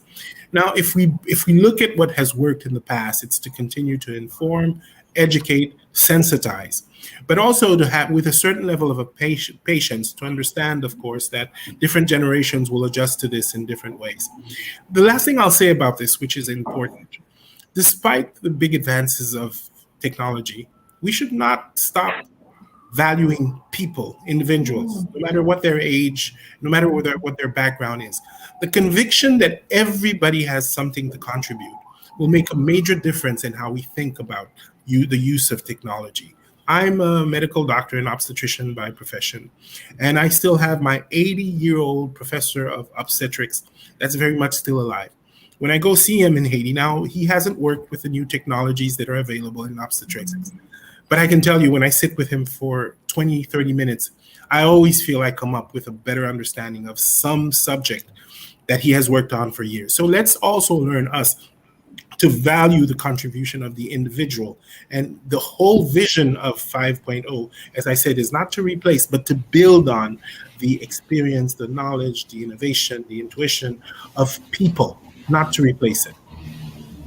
Now, if we look at what has worked in the past, it's to continue to inform, educate, sensitize, but also to have with a certain level of patience to understand, of course, that different generations will adjust to this in different ways. The last thing I'll say about this, which is important, despite the big advances of technology, we should not stop valuing people, individuals, no matter what their age, no matter what their background is. The conviction that everybody has something to contribute will make a major difference in how we think about the use of technology. I'm a medical doctor and obstetrician by profession, and I still have my 80-year-old professor of obstetrics that's very much still alive. When I go see him in Haiti, now he hasn't worked with the new technologies that are available in obstetrics. But I can tell you, when I sit with him for 20, 30 minutes, I always feel I come up with a better understanding of some subject that he has worked on for years. So let's also learn, us, to value the contribution of the individual. And the whole vision of 5.0, as I said, is not to replace, but to build on the experience, the knowledge, the innovation, the intuition of people, not to replace it.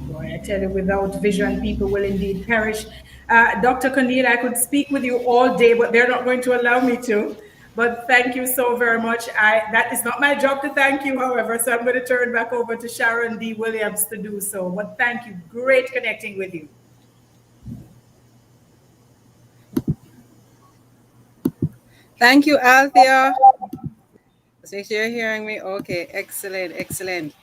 Boy, I tell you, without vision, people will indeed perish. Dr. Corneal, I could speak with you all day, but they're not going to allow me to. But thank you so very much. That is not my job to thank you, however, so I'm going to turn back over to Sharon D. Williams to do so. But thank you. Great connecting with you. Thank you, Althea. So you're hearing me? Okay, excellent, excellent.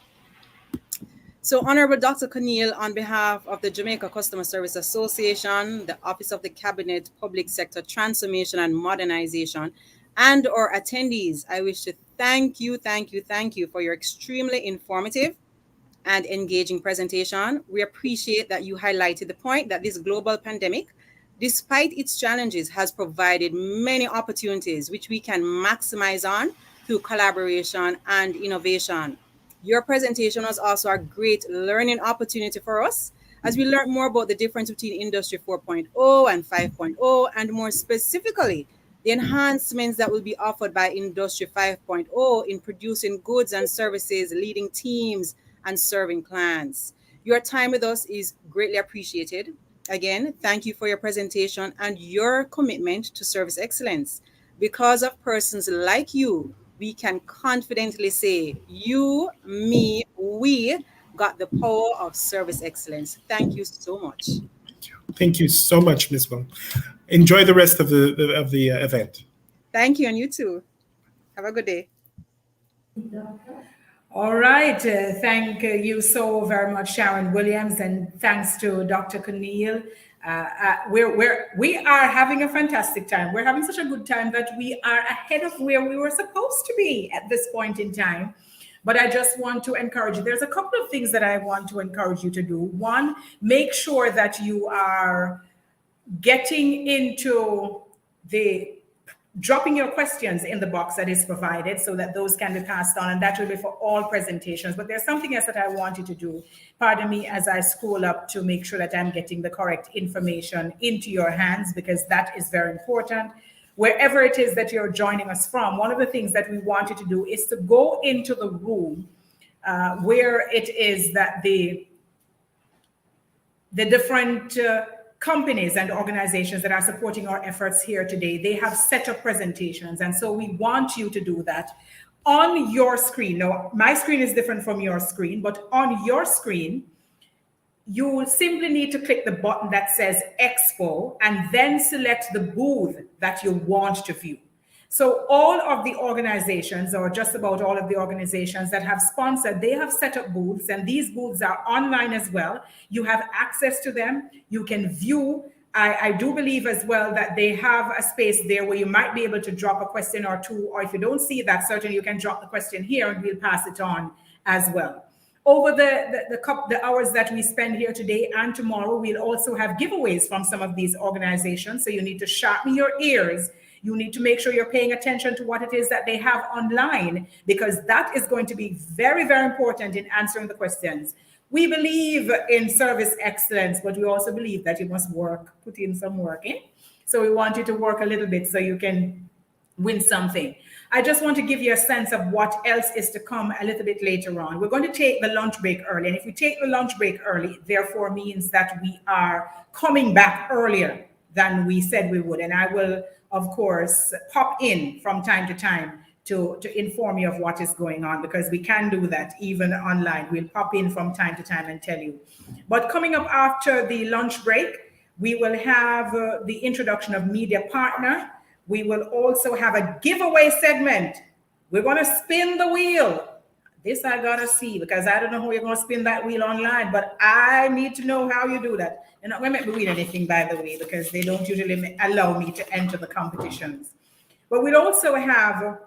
So, Honorable Dr. Corneal, on behalf of the Jamaica Customer Service Association, the Office of the Cabinet Public Sector Transformation and Modernization, and our attendees, I wish to thank you for your extremely informative and engaging presentation. We appreciate that you highlighted the point that this global pandemic, despite its challenges, has provided many opportunities which we can maximize on through collaboration and innovation. Your presentation was also a great learning opportunity for us as we learned more about the difference between Industry 4.0 and 5.0, and more specifically, the enhancements that will be offered by Industry 5.0 in producing goods and services, leading teams, and serving clients. Your time with us is greatly appreciated. Again, thank you for your presentation and your commitment to service excellence. Because of persons like you, we can confidently say, you, me, we got the power of service excellence. Thank you so much. Thank you so much, Ms. Wong. Enjoy the rest of the event. Thank you, and you too. Have a good day. All right. Thank you so very much, Sharon Williams, and thanks to Dr. Corneal. We are having a fantastic time. We're having such a good time that we are ahead of where we were supposed to be at this point in time. But I just want to encourage you. There's a couple of things that I want to encourage you to do. One, make sure that you are getting into the dropping your questions in the box that is provided so that those can be passed on, and that will be for all presentations. But there's something else that I want you to do. Pardon me as I scroll up to make sure that I'm getting the correct information into your hands, because that is very important. Wherever it is that you're joining us from, one of the things that we want you to do is to go into the room where it is that the different companies and organizations that are supporting our efforts here today, they have set up presentations. And so we want you to do that on your screen. Now, my screen is different from your screen, but on your screen, you will simply need to click the button that says Expo and then select the booth that you want to view. So all of the organizations, or just about all of the organizations that have sponsored, they have set up booths, and these booths are online as well. You have access to them. You can view. I do believe as well that they have a space there where you might be able to drop a question or two, or if you don't see that, certainly you can drop the question here and we'll pass it on as well. Over the hours that we spend here today and tomorrow, we'll also have giveaways from some of these organizations. So you need to sharpen your ears. You need to make sure you're paying attention to what it is that they have online, because that is going to be very, very important in answering the questions. We believe in service excellence, but we also believe that you must work, put in some work in. So we want you to work a little bit so you can win something. I just want to give you a sense of what else is to come a little bit later on. We're going to take the lunch break early. And if we take the lunch break early, therefore means that we are coming back earlier than we said we would. And I will, of course, pop in from time to time to inform you of what is going on, because we can do that even online. We'll pop in from time to time and tell you. But coming up after the lunch break, we will have the introduction of media partner. We will also have a giveaway segment. We're going to spin the wheel. This I got to see, because I don't know how you're going to spin that wheel online, but I need to know how you do that. You're not going to make me win anything, by the way, because they don't usually allow me to enter the competitions. But we'll also have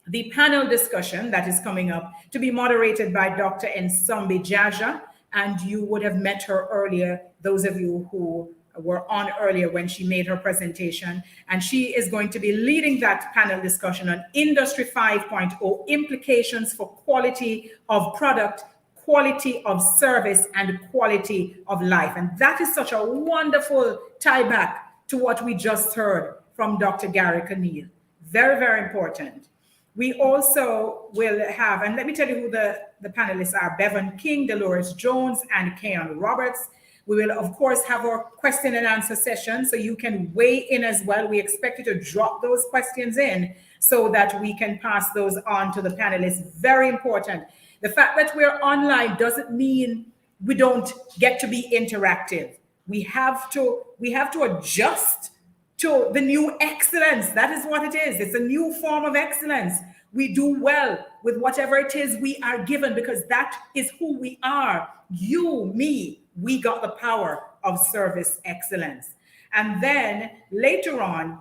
the panel discussion that is coming up to be moderated by Dr. Nsombi Jaja, and you would have met her earlier, those of you who were on earlier when she made her presentation, and she is going to be leading that panel discussion on Industry 5.0 implications for quality of product, quality of service, and quality of life. And that is such a wonderful tie back to what we just heard from Dr. Gary Conneal. Very, very important. We also will have, and let me tell you who the panelists are: Bevan King, Dolores Jones, and Keon Roberts. We will, of course, have our question and answer session, so you can weigh in as well. We expect you to drop those questions in so that we can pass those on to the panelists. Very important. The fact that we're online doesn't mean we don't get to be interactive. We have to adjust to the new excellence. That is what it is. It's a new form of excellence. We do well with whatever it is we are given, because that is who we are. You, me, we got the power of service excellence. And then later on,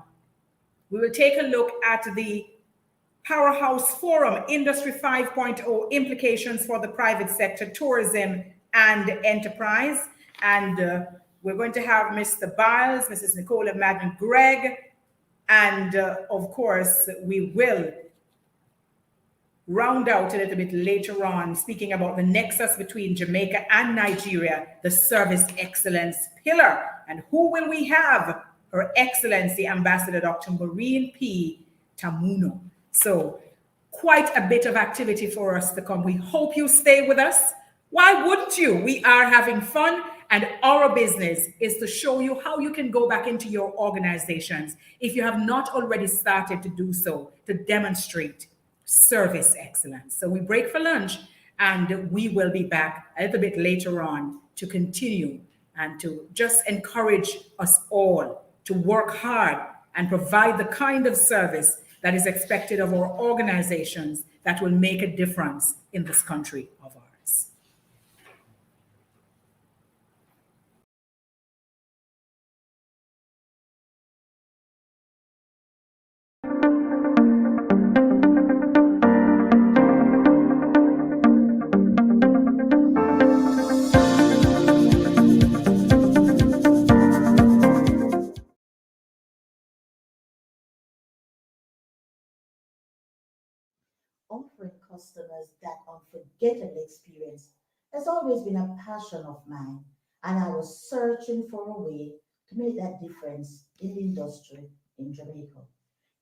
we will take a look at the Powerhouse Forum, Industry 5.0 implications for the private sector, tourism, and enterprise. And we're going to have Mr. Biles, Mrs. Nicola Madden Gregg, and of course, we will round out a little bit later on, speaking about the nexus between Jamaica and Nigeria, the service excellence pillar. And who will we have? Her Excellency Ambassador Dr. Maureen P. Tamuno. So quite a bit of activity for us to come. We hope you stay with us. Why wouldn't you? We are having fun, and our business is to show you how you can go back into your organizations, if you have not already started to do so, to demonstrate service excellence. So we break for lunch, and we will be back a little bit later on to continue and to just encourage us all to work hard and provide the kind of service that is expected of our organizations that will make a difference in this country of ours. offering customers that unforgettable experience has always been a passion of mine, and I was searching for a way to make that difference in the industry in Jamaica.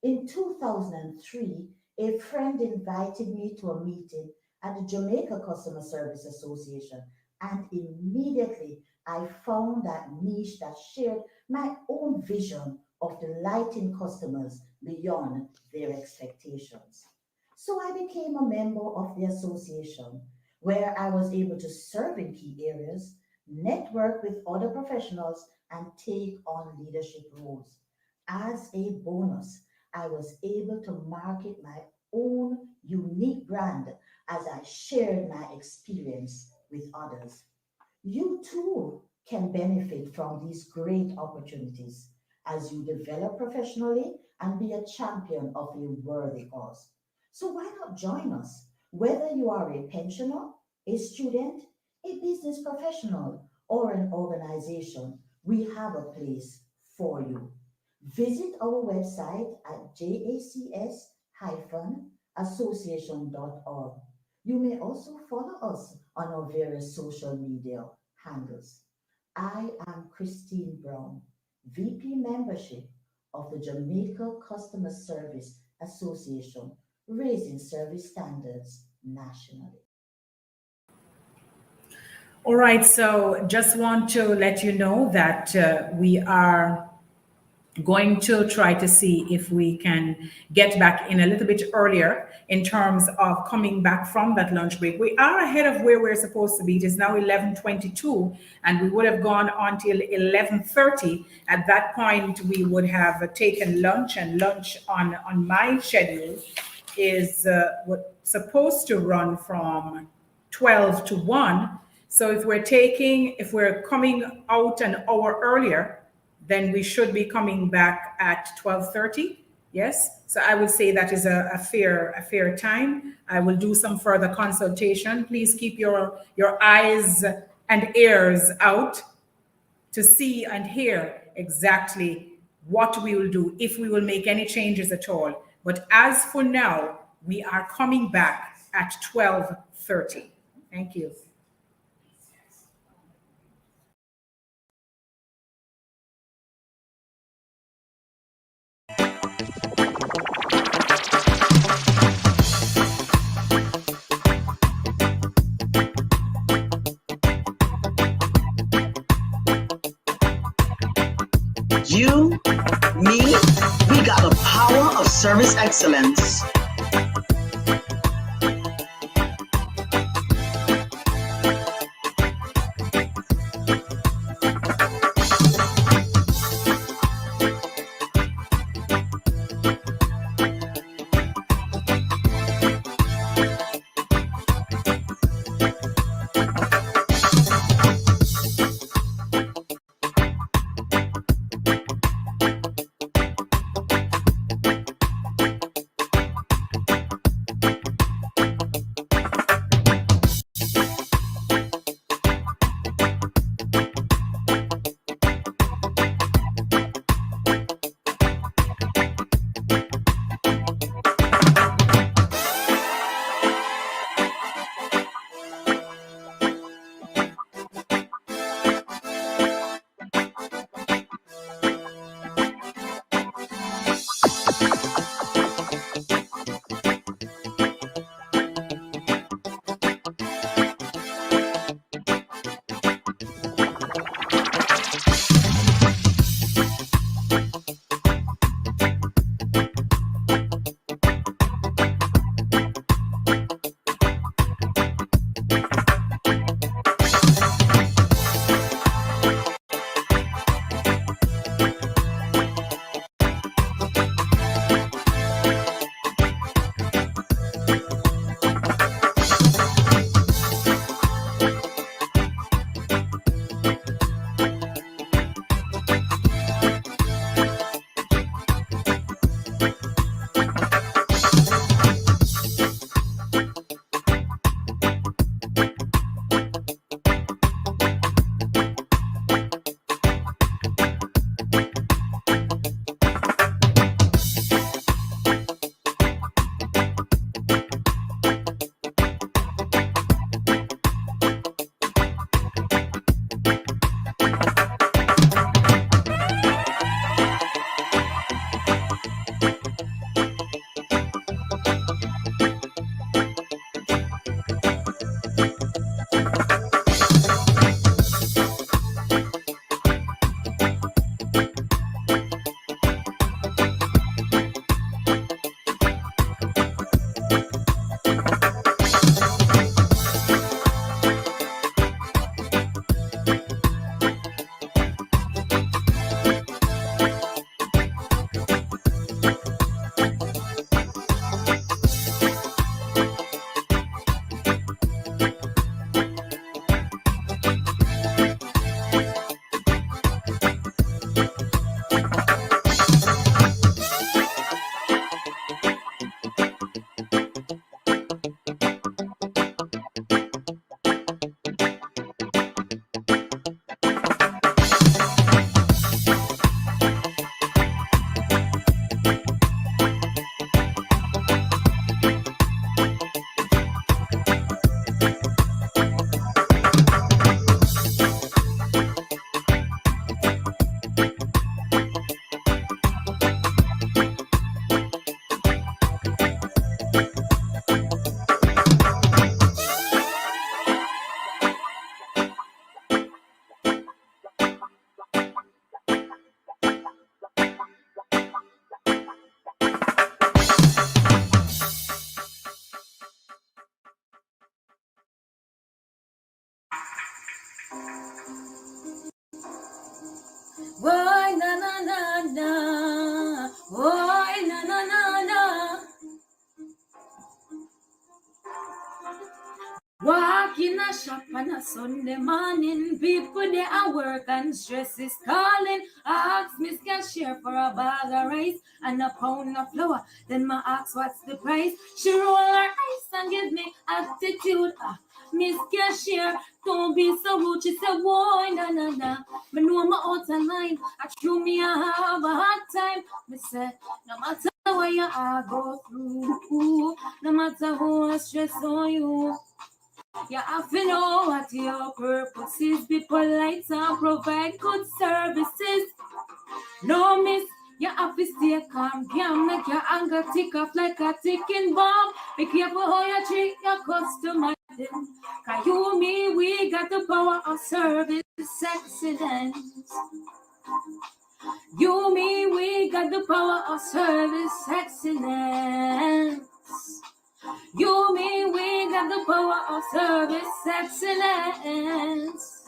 In 2003, a friend invited me to a meeting at the Jamaica Customer Service Association, and immediately I found that niche that shared my own vision of delighting customers beyond their expectations. So I became a member of the association where I was able to serve in key areas, network with other professionals, and take on leadership roles. As a bonus, I was able to market my own unique brand as I shared my experience with others. You too can benefit from these great opportunities as you develop professionally and be a champion of a worthy cause. So why not join us? Whether you are a pensioner, a student, a business professional, or an organization, we have a place for you. Visit our website at jacs-association.org. You may also follow us on our various social media handles. I am Christine Brown, VP Membership of the Jamaica Customer Service Association, raising service standards nationally. All right, so just want to let you know that we are going to try to see if we can get back in a little bit earlier in terms of coming back from that lunch break. We are ahead of where we're supposed to be. It is now 11:22, and we would have gone until 11:30. At that point, we would have taken lunch, and lunch on my schedule is supposed to run from 12 to 1. So if we're coming out an hour earlier, then we should be coming back at 12:30. Yes. So I would say that is a fair time. I will do some further consultation. Please keep your eyes and ears out to see and hear exactly what we will do, if we will make any changes at all. But as for now, we are coming back at 12:30. Thank you. You, me, we got the power of service excellence. Walk in a shop on a Sunday morning, people they at work and stress is calling. I ask Miss Cashier for a bag of rice and a pound of flour. Then my ask what's the price. She roll her eyes and give me attitude. Miss Cashier, don't be so rude. She said, whoa, na na na. Me know I'm out of line. I true me I have a hard time. Me say, no matter what you are go through, no matter who I stress on you. You have to know what your purpose is. Be polite and provide good services. No miss, you have to stay calm. Can't make your anger tick off like a ticking bomb. Be careful how you treat your customer. Cause you, me, we got the power of service excellence. You, me, we got the power of service excellence. You, me, we got the power of service excellence.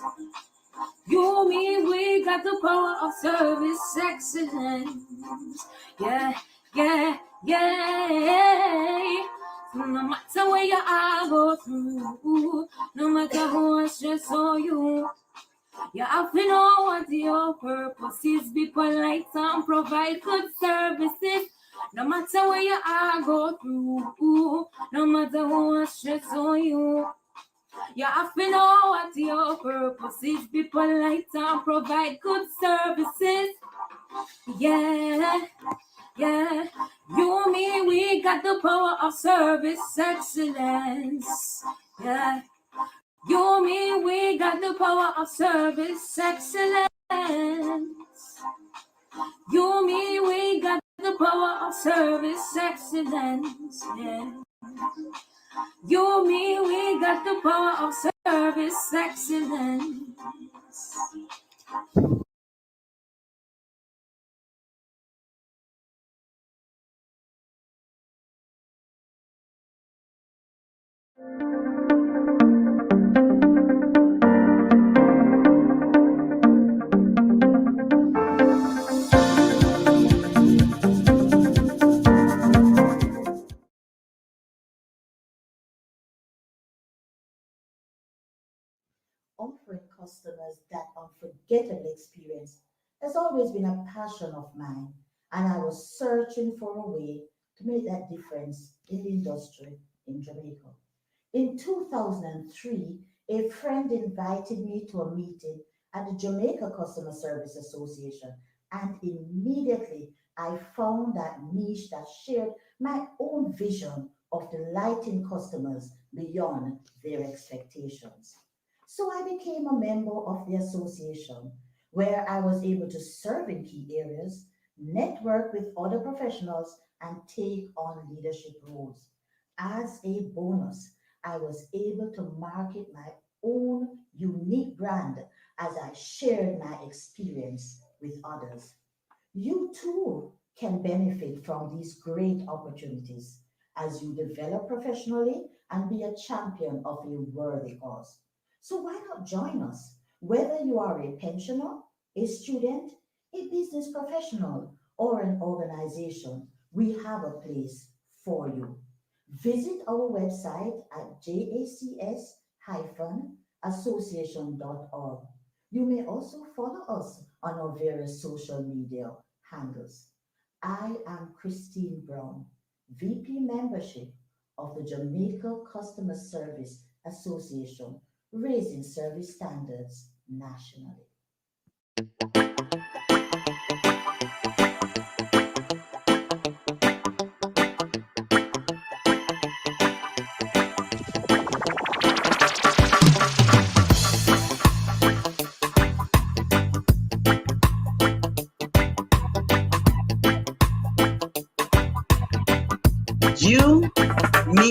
You, me, we got the power of service excellence. Yeah, yeah, yeah. No matter where you are, go through. No matter who I stress on you. You have to know what your purpose is. Be polite and provide good services. No matter where you are, go through. No matter who has stress on you. You have to know what your purpose is. Be polite and provide good services. Yeah, yeah. You, me, we got the power of service excellence. Yeah. You, me, we got the power of service excellence. You, me, we got the power of service excellence. Yeah. You, me, we got the power of service excellence. Offering customers that unforgettable experience has always been a passion of mine, and I was searching for a way to make that difference in the industry in Jamaica. In 2003, a friend invited me to a meeting at the Jamaica Customer Service Association, and immediately I found that niche that shared my own vision of delighting customers beyond their expectations. So I became a member of the association where I was able to serve in key areas, network with other professionals, and take on leadership roles. As a bonus, I was able to market my own unique brand as I shared my experience with others. You too can benefit from these great opportunities as you develop professionally and be a champion of a worthy cause. So why not join us? Whether you are a pensioner, a student, a business professional, or an organization, we have a place for you. Visit our website at jacs-association.org. You may also follow us on our various social media handles. I am Christine Brown, VP Membership of the Jamaica Customer Service Association, raising service standards nationally. You, me,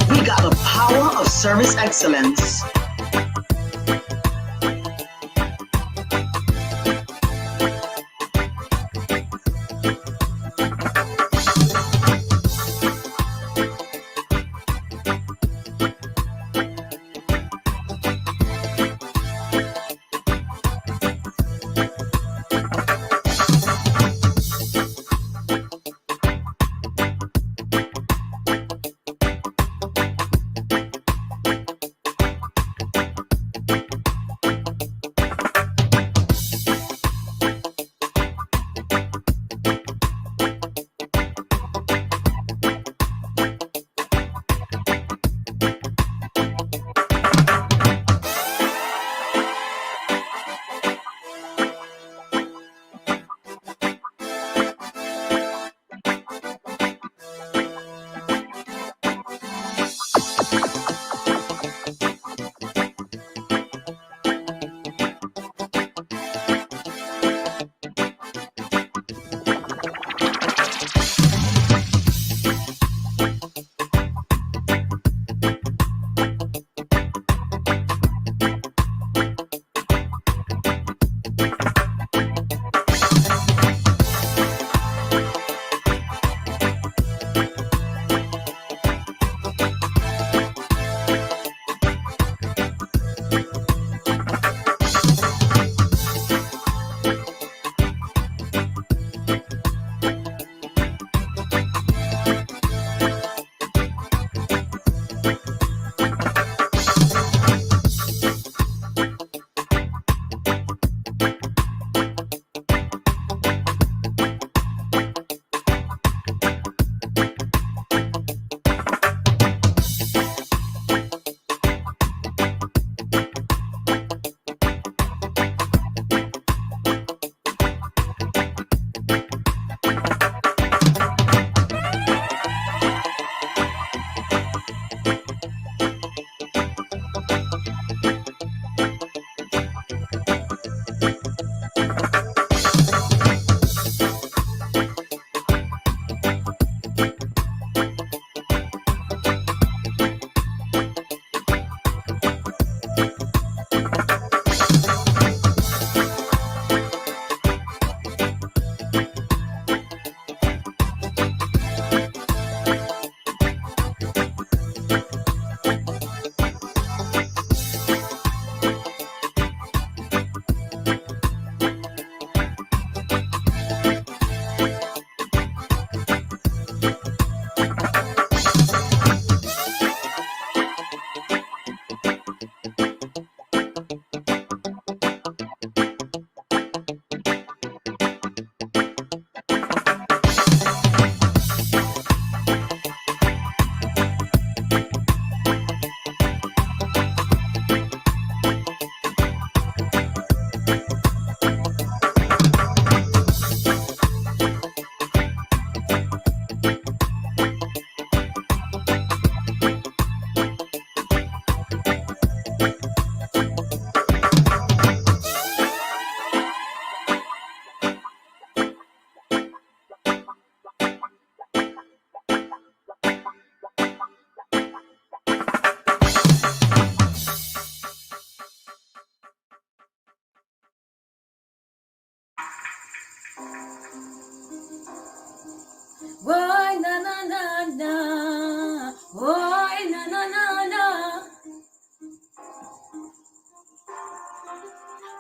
we got the power of service excellence.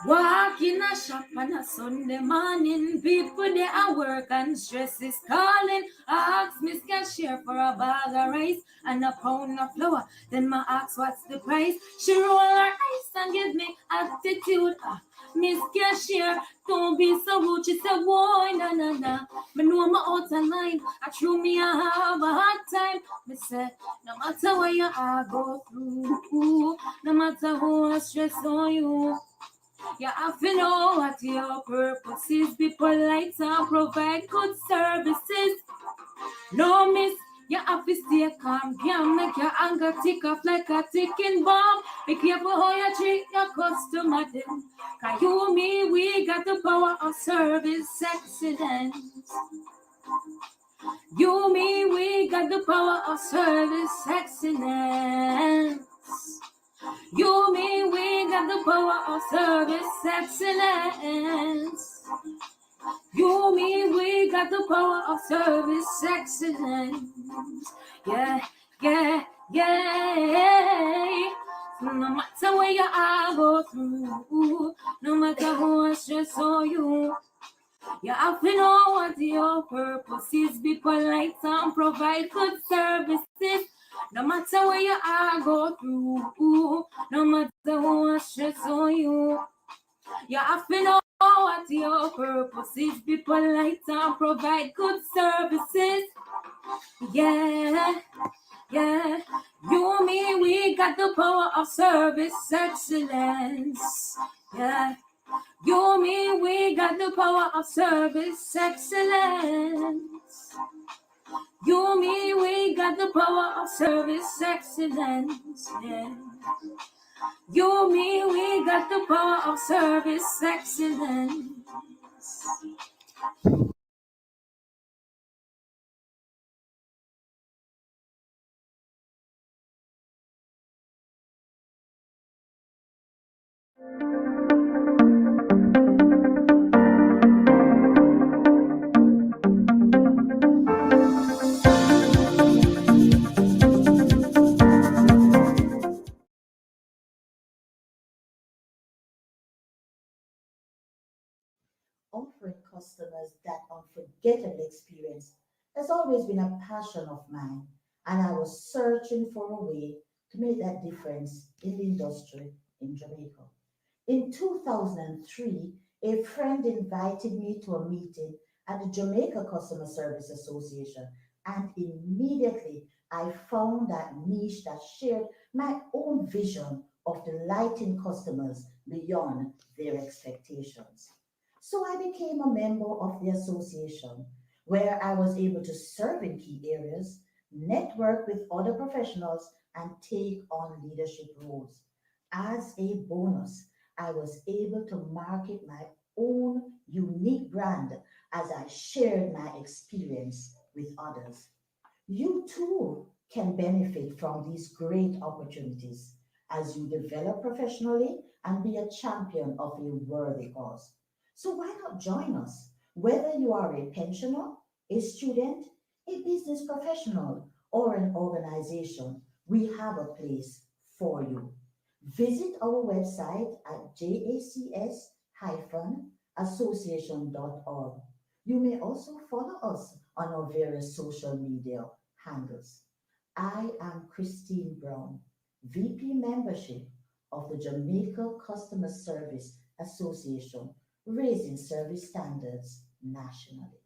Walk in a shop on a Sunday morning, people they at work and stress is calling. I ask Miss Cashier for a bag of rice and a pound of flour. Then my ask what's the price. She roll her eyes and give me attitude. Miss Cashier, don't be so rude. She said, boy, na na na. Me know I'm out of line. I true me I have a hard time. Me say, no matter what you I go through, no matter who I stress on you. You have to know what your purpose is. Be polite and provide good services. No miss, you have to stay calm. Can't make your anger tick off like a ticking bomb. Be careful how you treat your customer then. Cause you, me, we got the power of service excellence. You, me, we got the power of service excellence. You, me, we got the power of service excellence. You, me, we got the power of service excellence. Yeah, yeah, yeah. No matter where you are go through, no matter who I stress on you, you have to know what your purpose is. Be polite and provide good services. No matter where you are go through, no matter who stress on you, you have to know what your purpose is. Be polite and provide good services. Yeah, yeah. You, me, we got the power of service excellence. Yeah. You, me, we got the power of service excellence. You, me, we got the power of service excellence. Yeah. You, me, we got the power of service excellence. Offering customers that unforgettable experience has always been a passion of mine, and I was searching for a way to make that difference in the industry in Jamaica. In 2003, a friend invited me to a meeting at the Jamaica Customer Service Association, and immediately I found that niche that shared my own vision of delighting customers beyond their expectations. So I became a member of the association where I was able to serve in key areas, network with other professionals, and take on leadership roles. As a bonus, I was able to market my own unique brand as I shared my experience with others. You too can benefit from these great opportunities as you develop professionally and be a champion of a worthy cause. So why not join us? Whether you are a pensioner, a student, a business professional, or an organization, we have a place for you. Visit our website at jacs-association.org. You may also follow us on our various social media handles. I am Christine Brown, VP Membership of the Jamaica Customer Service Association, raising service standards nationally.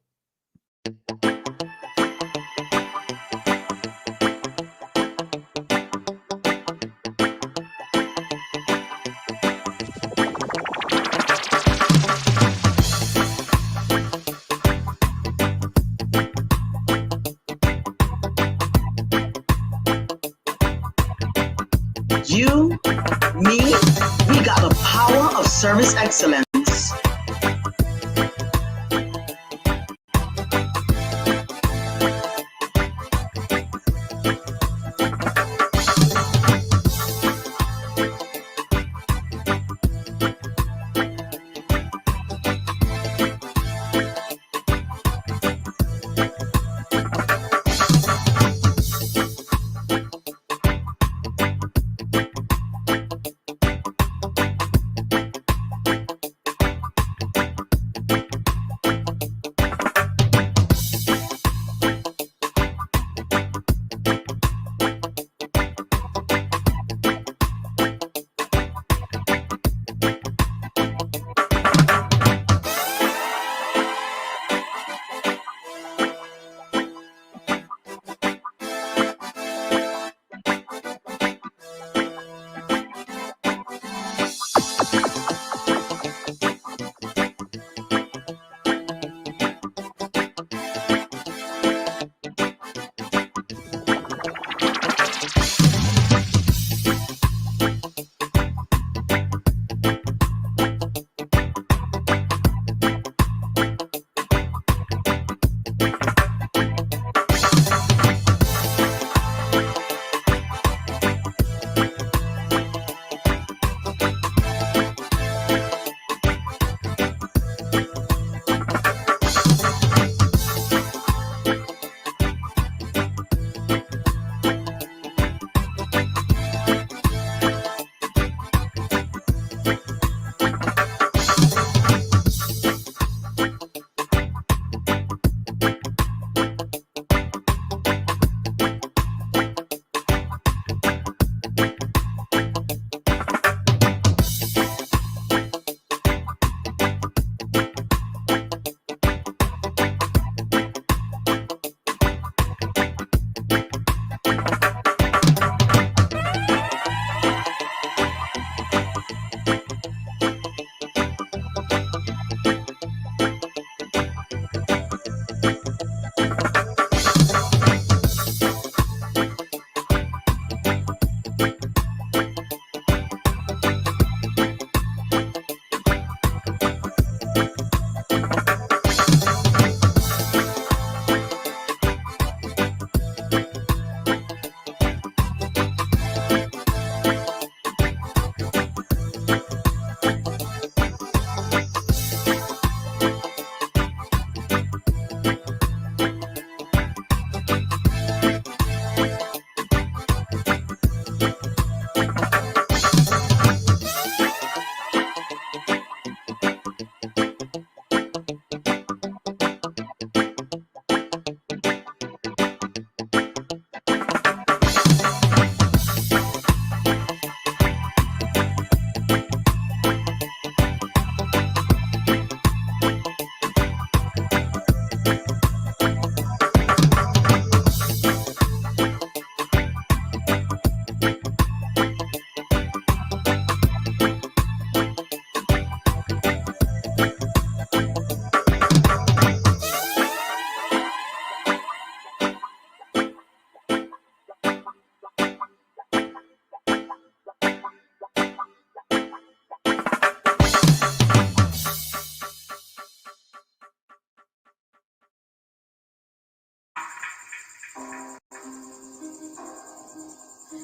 You, me, we got the power of service excellence.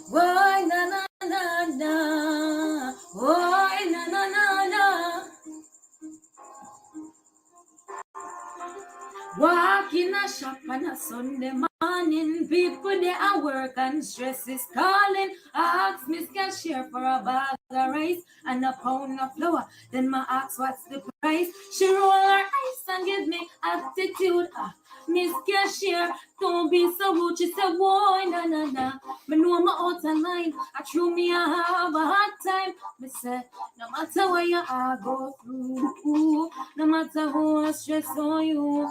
Why na na na na? Why na na na na? Walk in a shop on a Sunday morning, people they are work and stress is calling. I ask Miss Cashier for a bag of rice and a pound of flour. Then my ask what's the price. She roll her eyes and give me attitude. Miss Cashier, don't be so rude. She said, whoa, na na na. Me know I'm out of line. I true me I have a hard time. Me say, no matter what you I go through, no matter who I stress on you.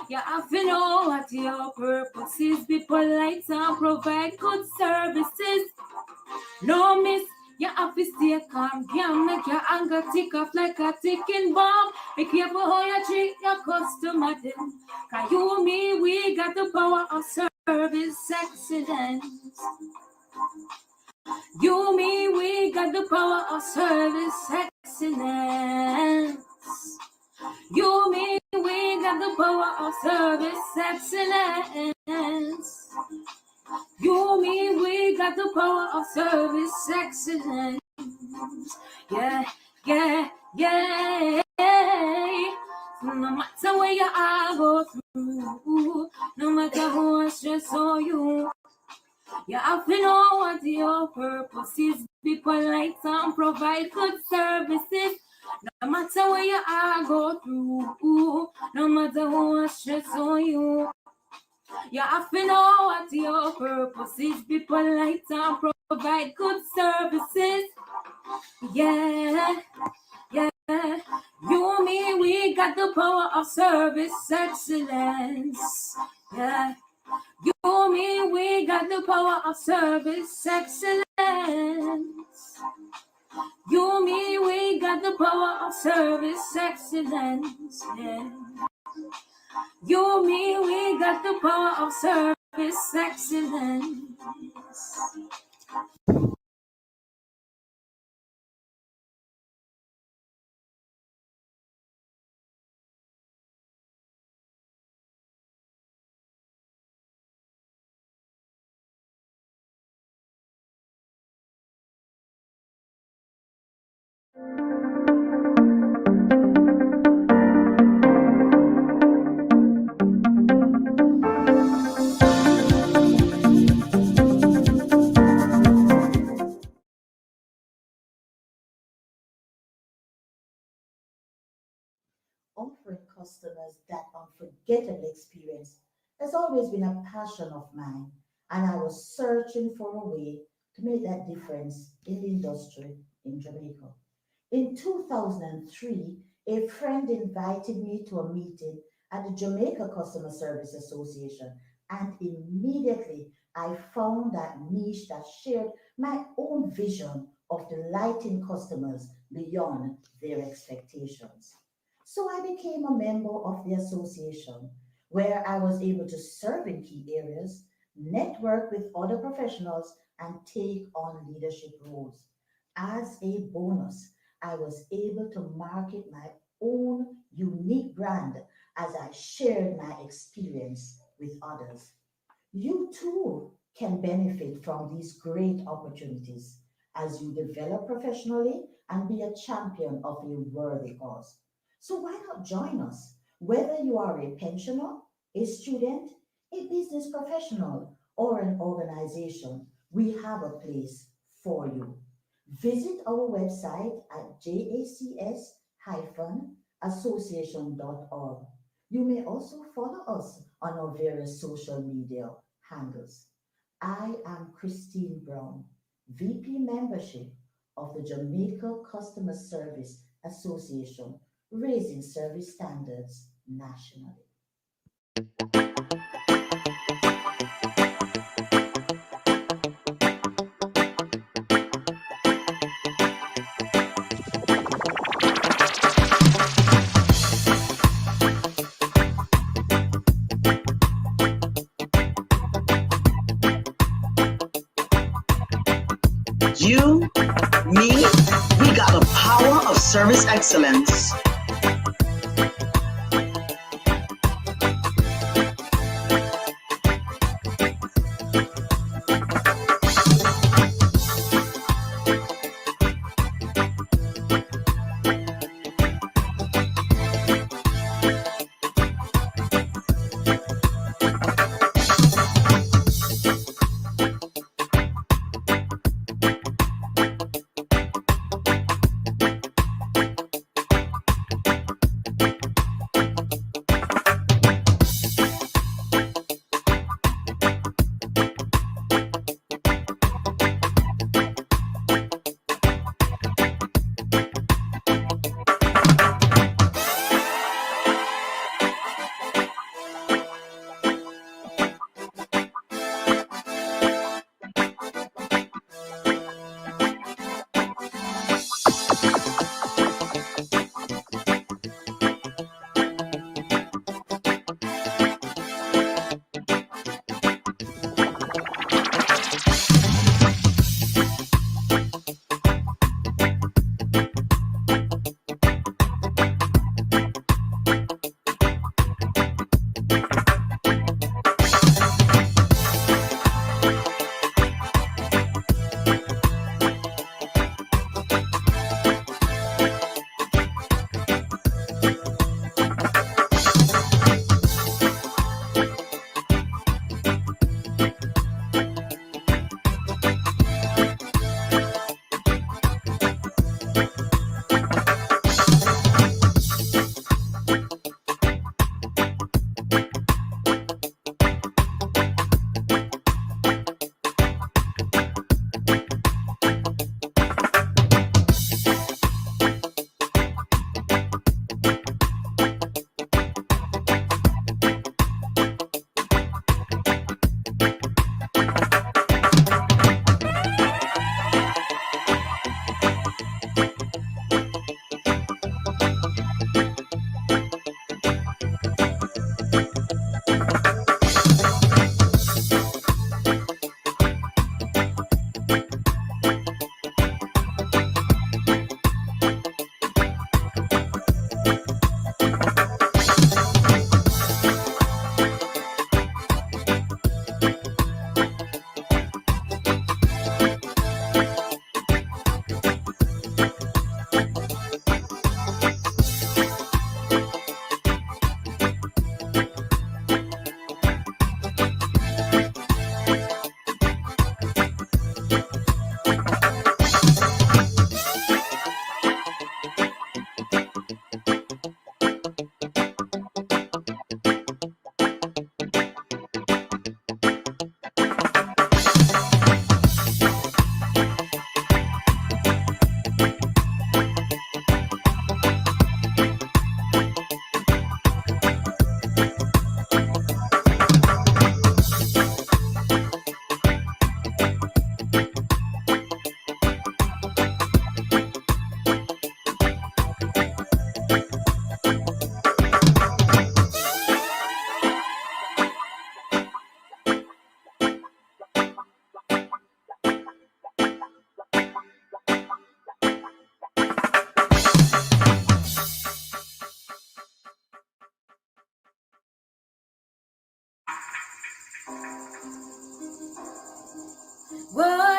You have to know what your purpose is. Be polite and provide good services. No miss, you have to stay calm. Can't make your anger tick off like a ticking bomb. Be careful how you treat your customer then. Cause you, me, we got the power of service excellence. You, me, we got the power of service excellence. You, me, we got the power of service excellence. You, me, we got the power of service excellence. Yeah, yeah, yeah. No matter where you are, go through. No matter who I stress on you. You have to know what your purpose is. Be polite and provide good services. No matter where you are, go through. No matter who stress on you. You have to know what your purpose is. Be polite and provide good services. Yeah, yeah. You, me, we got the power of service excellence. Yeah. You, me, we got the power of service excellence. You, me, we got the power of service excellence. Yeah. You, me, we got the power of service excellence. Offering customers that unforgettable experience has always been a passion of mine, and I was searching for a way to make that difference in the industry in Jamaica. In 2003, a friend invited me to a meeting at the Jamaica Customer Service Association, and immediately I found that niche that shared my own vision of delighting customers beyond their expectations. So I became a member of the association where I was able to serve in key areas, network with other professionals, and take on leadership roles. As a bonus, I was able to market my own unique brand as I shared my experience with others. You too can benefit from these great opportunities as you develop professionally and be a champion of a worthy cause. So why not join us? Whether you are a pensioner, a student, a business professional, or an organization, we have a place for you. Visit our website at jacs-association.org. You may also follow us on our various social media handles. I am Christine Brown, VP Membership of the Jamaica Customer Service Association, raising service standards nationally. You, me, we got the power of service excellence.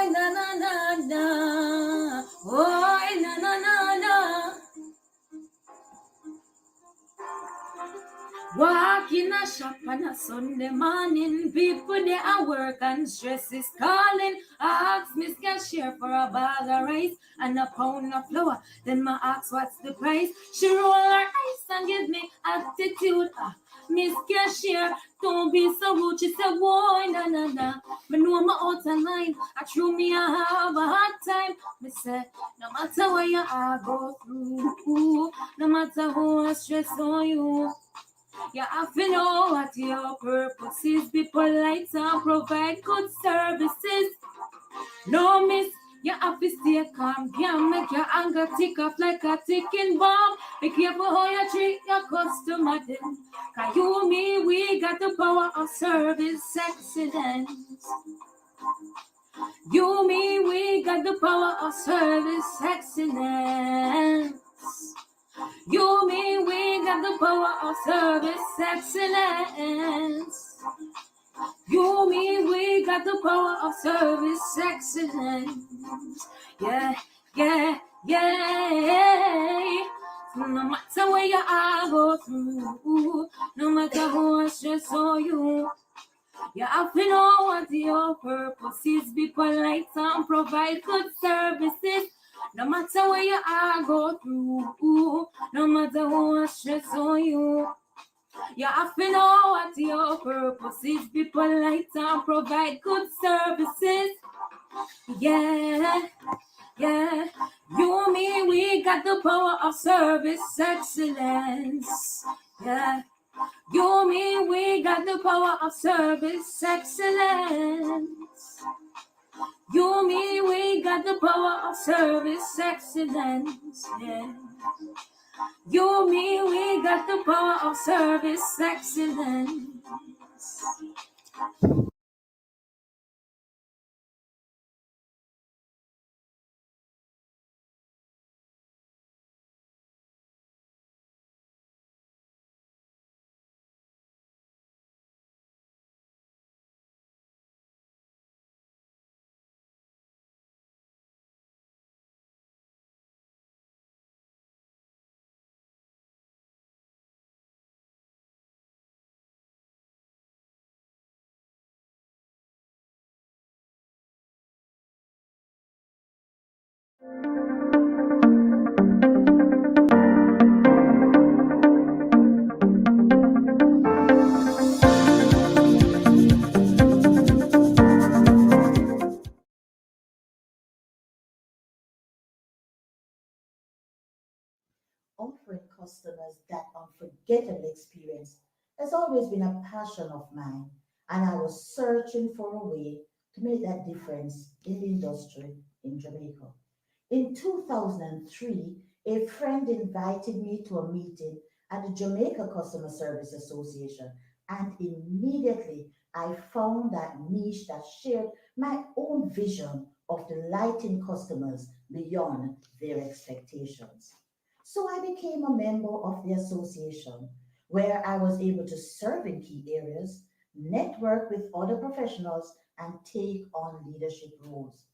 Oh, na na na na. Oh, na na na na. Walk in a shop on a Sunday morning, people they at work and stress is calling. I ask Miss Cashier for a bag of rice and a pound of flour. Then my ask what's the price. She roll her eyes and give me attitude. Miss Cashier, don't be so rude. She said, whoa, na na na. Me know I'm out of line. I true me, I have a hard time. Me say, no matter what you are go through, no matter how I stress on you, you have to know what your purpose is. Be polite and provide good services. No miss, you have to stay calm. Can't make your anger tick off like a ticking bomb. Be careful how you treat your customer then. Cause you, me, we got the power of service excellence. You, me, we got the power of service excellence. You, me, we got the power of service excellence. You, me, we got the power of service excellence. Yeah, yeah, yeah. No matter where you are go through, no matter how I stress on you, you have to know what your purpose is. Be polite and provide good services. No matter where you are go through, no matter how stress on you, you have to know what your purpose is. Be polite and provide good services. Yeah, yeah. You, me, we got the power of service excellence. Yeah. You, me, we got the power of service excellence. You, me, we got the power of service excellence. Yeah. You, me, we got the power of service excellence. Offering customers that unforgettable experience has always been a passion of mine, and I was searching for a way to make that difference in the industry in Jamaica. In 2003, a friend invited me to a meeting at the Jamaica Customer Service Association, and immediately I found that niche that shared my own vision of delighting customers beyond their expectations. So I became a member of the association where I was able to serve in key areas, network with other professionals, and take on leadership roles.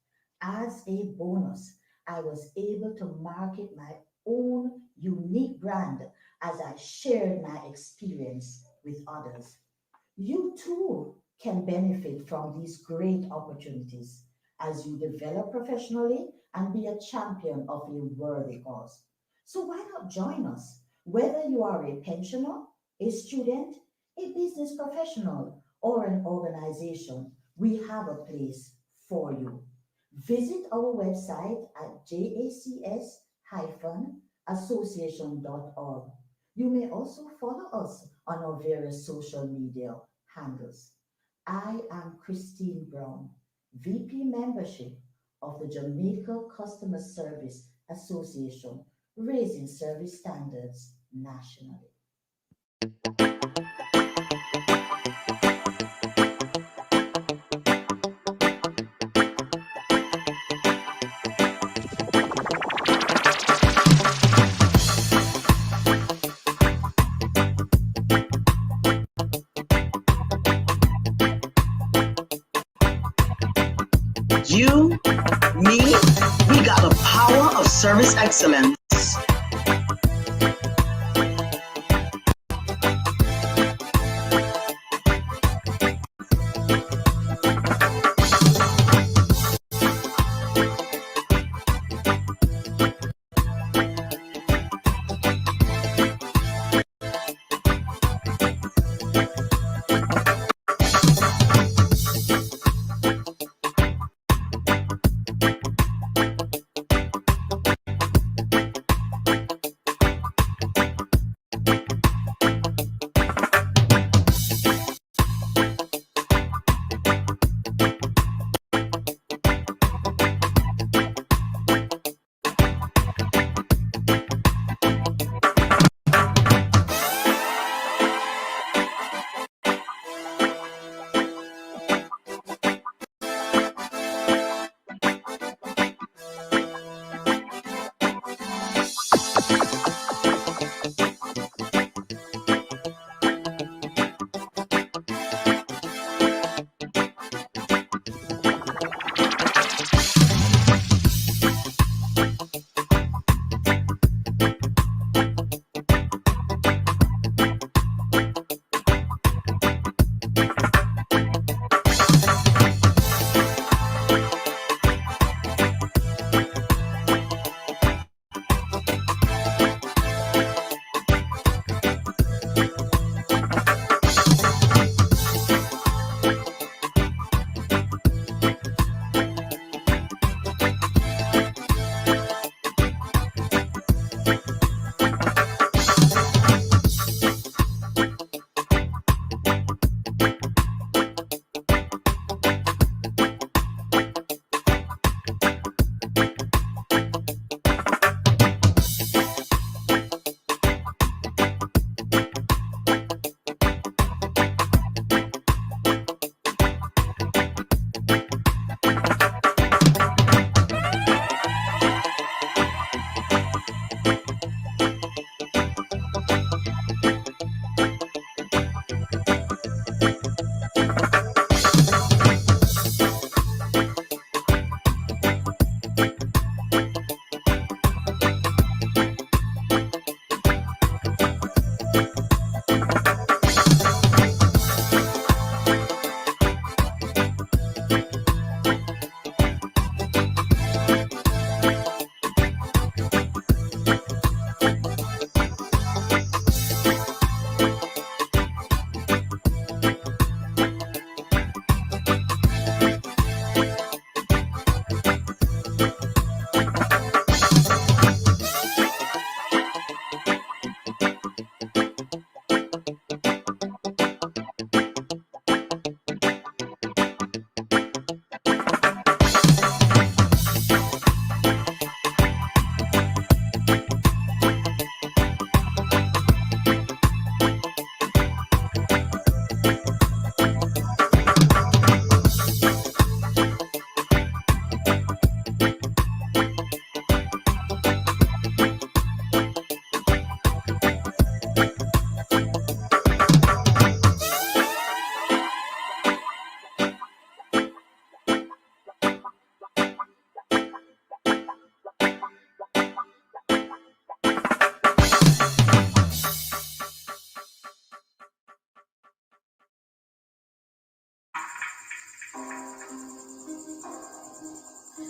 As a bonus, I was able to market my own unique brand as I shared my experience with others. You too can benefit from these great opportunities as you develop professionally and be a champion of a worthy cause. So why not join us? Whether you are a pensioner, a student, a business professional, or an organization, we have a place for you. Visit our website at jacs-association.org. You may also follow us on our various social media handles. I am Christine Brown, VP Membership of the Jamaica Customer Service Association, raising service standards nationally. You you, me, we got the power of service excellence.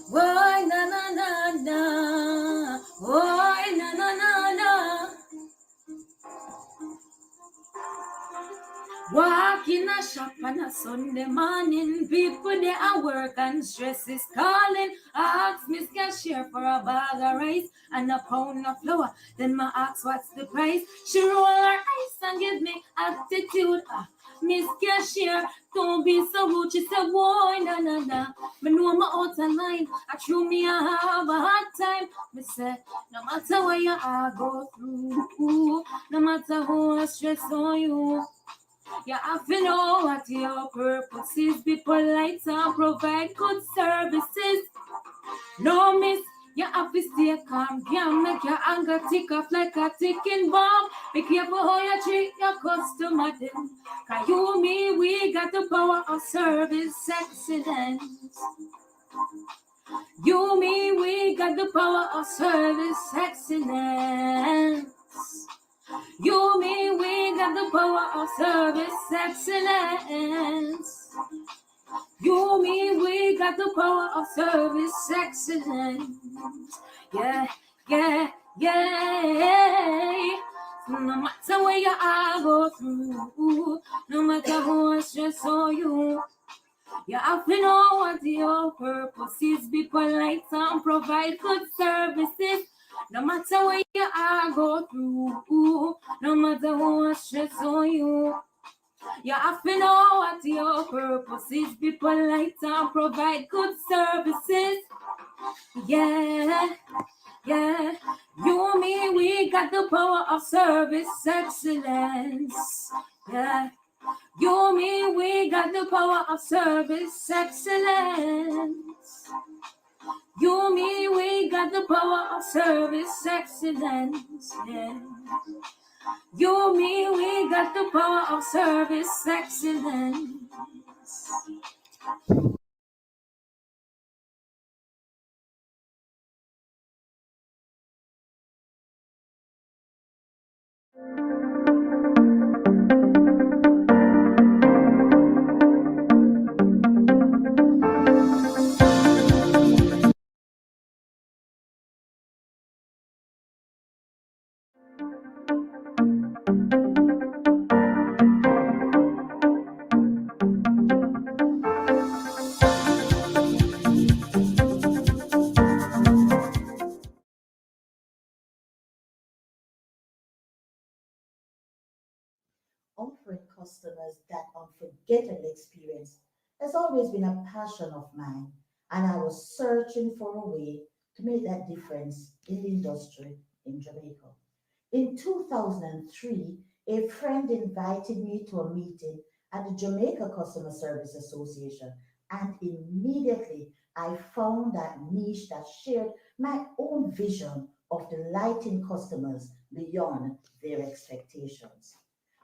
Why na na na na? Why na na na na? Walk in a shop on a Sunday morning, people they at work and stress is calling. I ask Miss Cashier for a bag of rice and a pound of flour. Then my ask what's the price. She roll her eyes and give me attitude. Miss Cashier, don't be so rude. She said, why na na na? Me know I'm out of line. I true me I have a hard time. Me say, no matter what you I go through, no matter how I stress on you. You have to know what your purpose is. Be polite and provide good services. No miss, you have to stay calm. Can't make your anger tick off like a ticking bomb. Be careful how you treat your customer then. Cause you, me, we got the power of service excellence. You, me, we got the power of service excellence. You, me, we got the power of service excellence. You, me, we got the power of service excellence. Yeah, yeah, yeah. No matter where you are, go through. No matter who stress on you. You have to know what your purpose is. Be polite and provide good services. No matter where you are, go through. No matter who stress on you. You have to know what your purpose is. Be polite and provide good services. Yeah, yeah. You, me, we got the power of service excellence. Yeah. You, me, we got the power of service excellence. You, me, we got the power of service excellence. Yeah. You, me, we got the power of service excellence. Offering customers that unforgettable experience has always been a passion of mine, and I was searching for a way to make that difference in the industry in Jamaica. In 2003, a friend invited me to a meeting at the Jamaica Customer Service Association, and immediately I found that niche that shared my own vision of delighting customers beyond their expectations.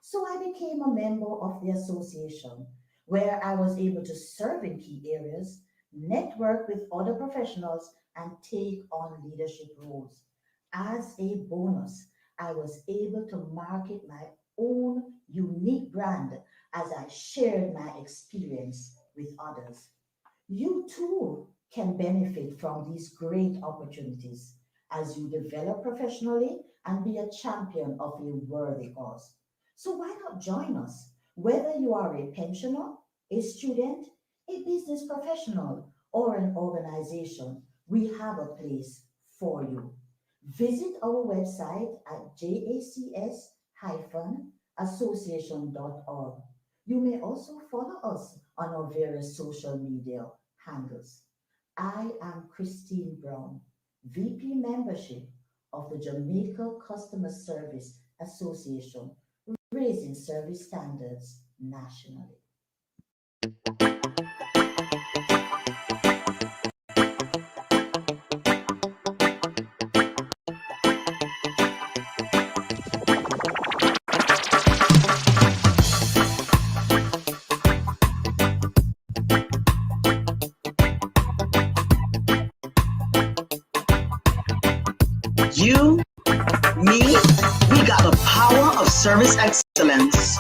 So I became a member of the association where I was able to serve in key areas, network with other professionals, and take on leadership roles. As a bonus, I was able to market my own unique brand as I shared my experience with others. You too can benefit from these great opportunities as you develop professionally and be a champion of a worthy cause. So why not join us? Whether you are a pensioner, a student, a business professional, or an organization, we have a place for you. Visit our website at jacs-association.org. You may also follow us on our various social media handles. I am Christine Brown, VP Membership of the Jamaica Customer Service Association, raising service standards nationally. You, me, we got the power of service excellence.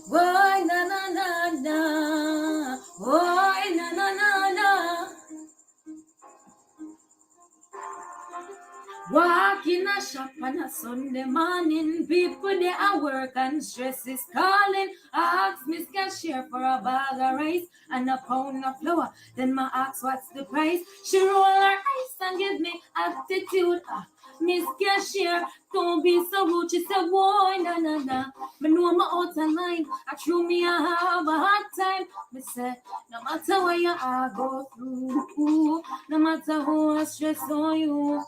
Why na na na na? Why na na na na? Walk in a shop on a Sunday morning, people they at work and stress is calling. I ask Miss Cashier for a bag of rice and a pound of flour. Then my ask what's the price. She roll her eyes and give me attitude. Miss Cashier, don't be so rude. She said, whoa, na na na. Me know I'm out of line. I true me I have a hard time. Me say, no matter what you I go through, no matter who I stress on you.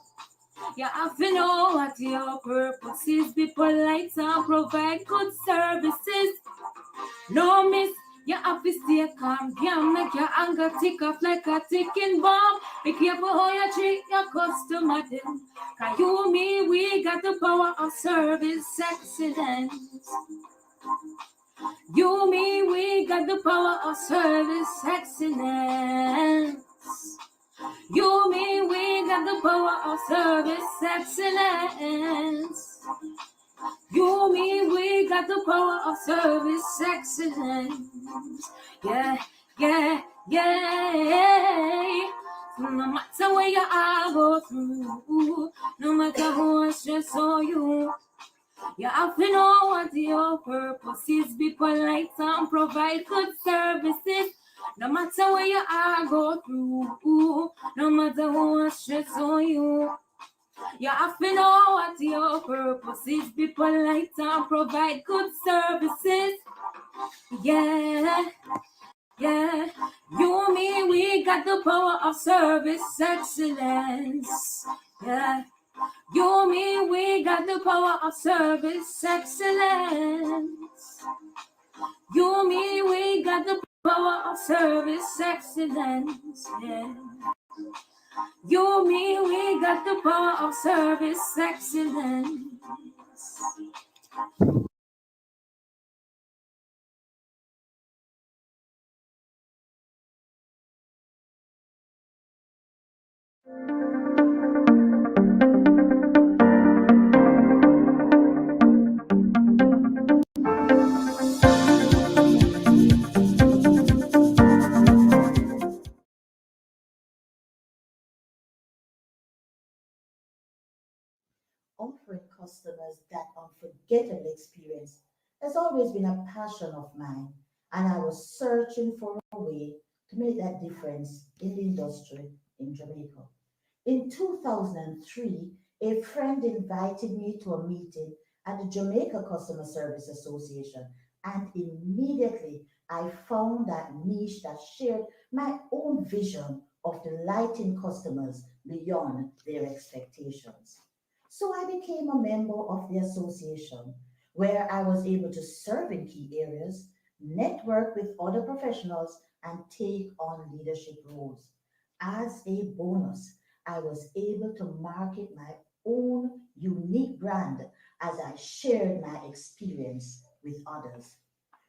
You have to know what your purpose is. Be polite and provide good services. No miss, you have to stay calm. Can't make your anger tick off like a ticking bomb. Be careful how you treat your customer then. Cause you, me, we got the power of service excellence. You, me, we got the power of service excellence. You, me, we got the power of service excellence. You, me, we got the power of service excellence. Yeah, yeah, yeah. No matter where you are, go through. No matter who stress on you. You have to know what your purpose is. Be polite and provide good services. No matter where you are, go through. No matter who stress on you. You have to know what your purpose is. Be polite and provide good services. Yeah, yeah. You, me, we got the power of service excellence. Yeah. You, me, we got the power of service excellence. You, me, we got the power of service excellence. Yeah. You, me, we got the power of service excellence. Offering customers that unforgettable experience has always been a passion of mine, and I was searching for a way to make that difference in the industry in Jamaica. In 2003, a friend invited me to a meeting at the Jamaica Customer Service Association, and immediately I found that niche that shared my own vision of delighting customers beyond their expectations. So I became a member of the association where I was able to serve in key areas, network with other professionals, and take on leadership roles. As a bonus, I was able to market my own unique brand as I shared my experience with others.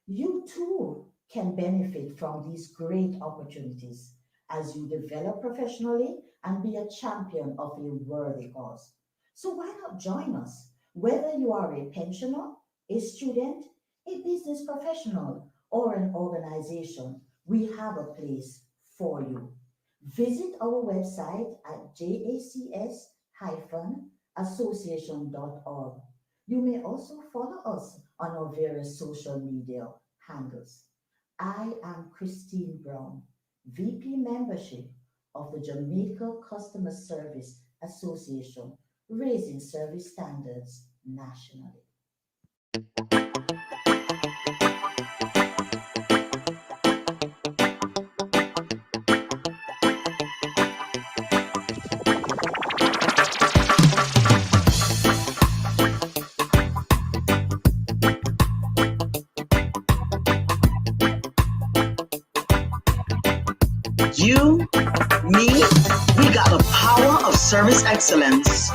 You too can benefit from these great opportunities as you develop professionally and be a champion of a worthy cause. So why not join us? Whether you are a pensioner, a student, a business professional, or an organization, we have a place for you. Visit our website at jacs-association.org. You may also follow us on our various social media handles. I am Christine Brown, VP Membership of the Jamaica Customer Service Association, raising service standards nationally. You, me, we got the power of service excellence.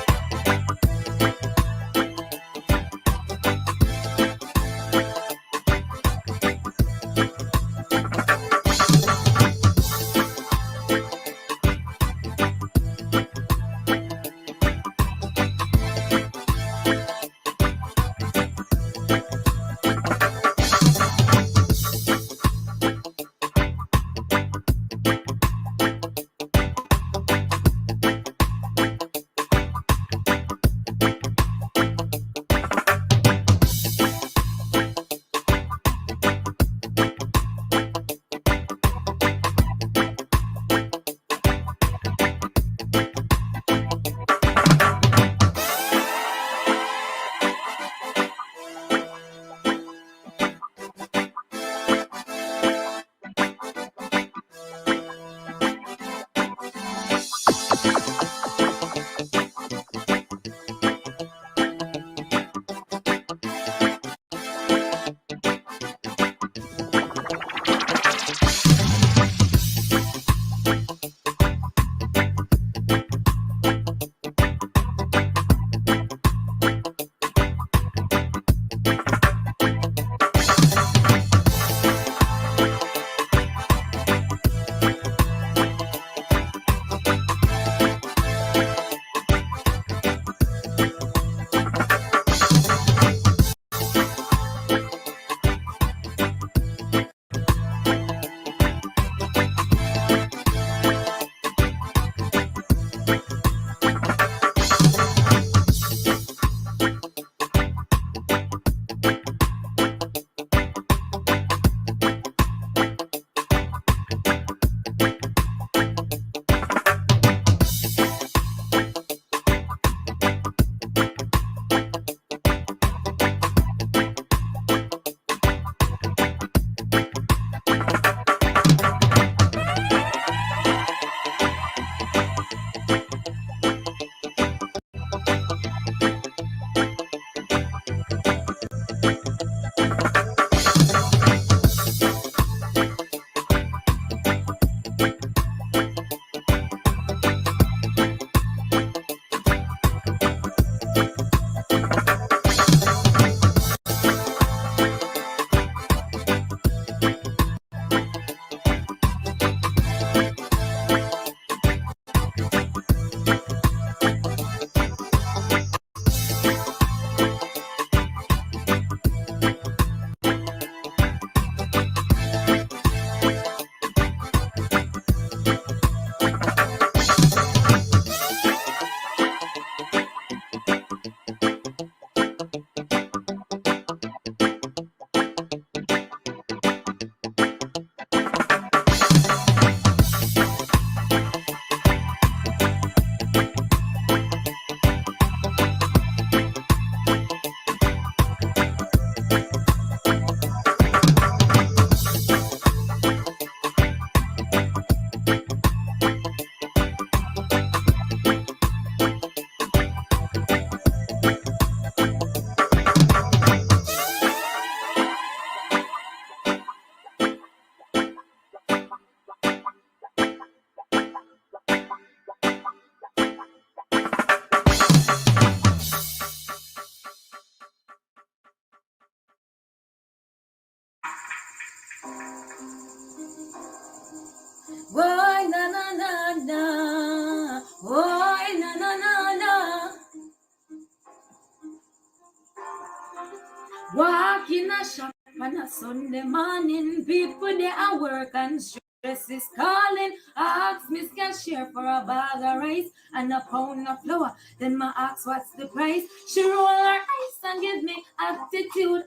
Walk in a shop on a Sunday morning, people they are work and stress is calling. I ask Miss Cashier for a bag of rice and a pound of flour. Then my ask what's the price. She roll her eyes and give me attitude.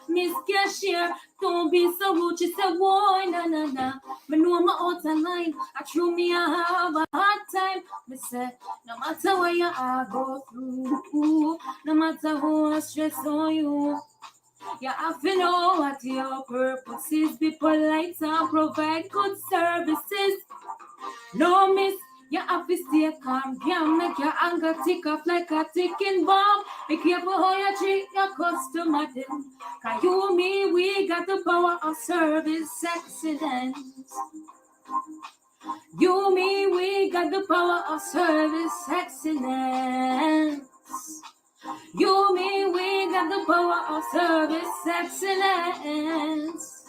Miss Cashier, don't be so rude. She said, whoa, na na na. Me know I'm out of line. I true me I have a hard time. Me say, no matter what you I go through, no matter how I stress on you, you have to know what your purpose is. Be polite and provide good services. No miss, you have to stay calm. Can't make your anger tick off like a ticking bomb. Be careful how you treat your customer then. Cause you, me, we got the power of service excellence. You, me, we got the power of service excellence. You, me, we got the power of service excellence.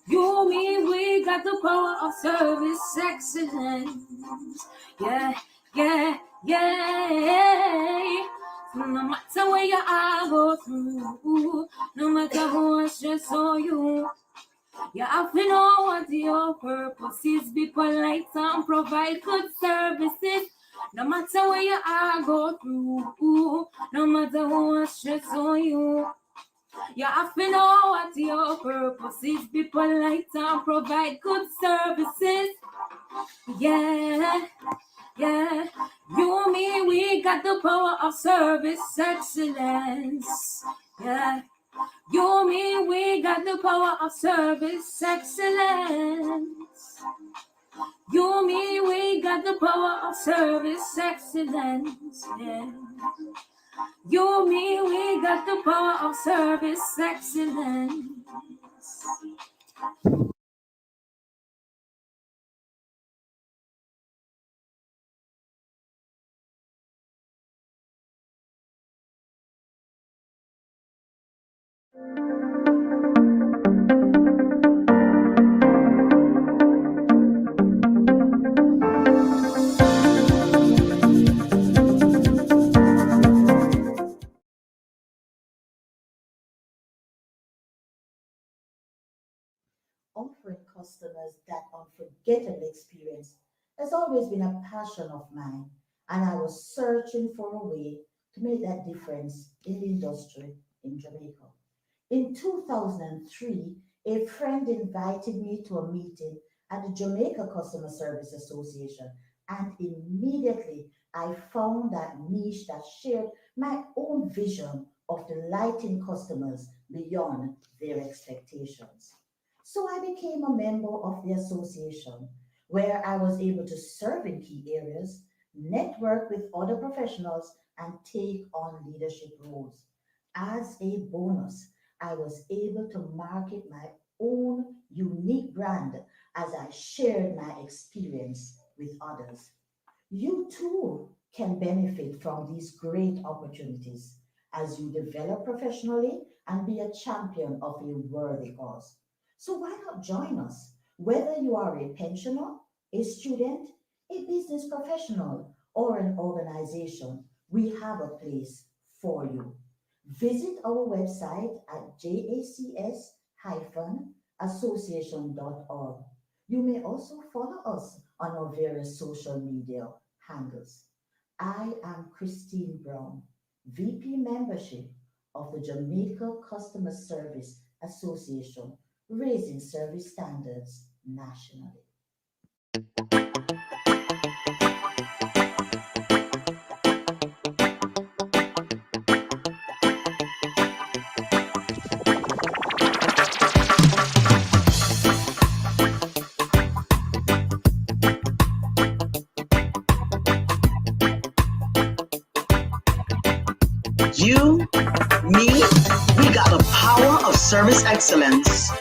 You, me, we got the power of service excellence. Yeah, yeah, yeah. No matter where you are go through, no matter how I stress on you, you have to know what your purpose is. Be polite and provide good services. No matter where you are go through, no matter how I stress on you, you have to know what your purpose is. Be polite and provide good services. Yeah, yeah. You, me, we got the power of service excellence. Yeah. You, me, we got the power of service excellence. You, me, we got the power of service excellence. Yeah. You, me, we got the power of service excellence. Offering customers that unforgettable experience has always been a passion of mine, and I was searching for a way to make that difference in the industry in Jamaica. In 2003, a friend invited me to a meeting at the Jamaica Customer Service Association, and immediately I found that niche that shared my own vision of delighting customers beyond their expectations. So I became a member of the association where I was able to serve in key areas, network with other professionals, and take on leadership roles. As a bonus, I was able to market my own unique brand as I shared my experience with others. You too can benefit from these great opportunities as you develop professionally and be a champion of a worthy cause. So why not join us? Whether you are a pensioner, a student, a business professional, or an organization, we have a place for you. Visit our website at jacs-association.org. You may also follow us on our various social media handles. I am Christine Brown, VP Membership of the Jamaica Customer Service Association, raising service standards nationally. You, me, we got the power of service excellence.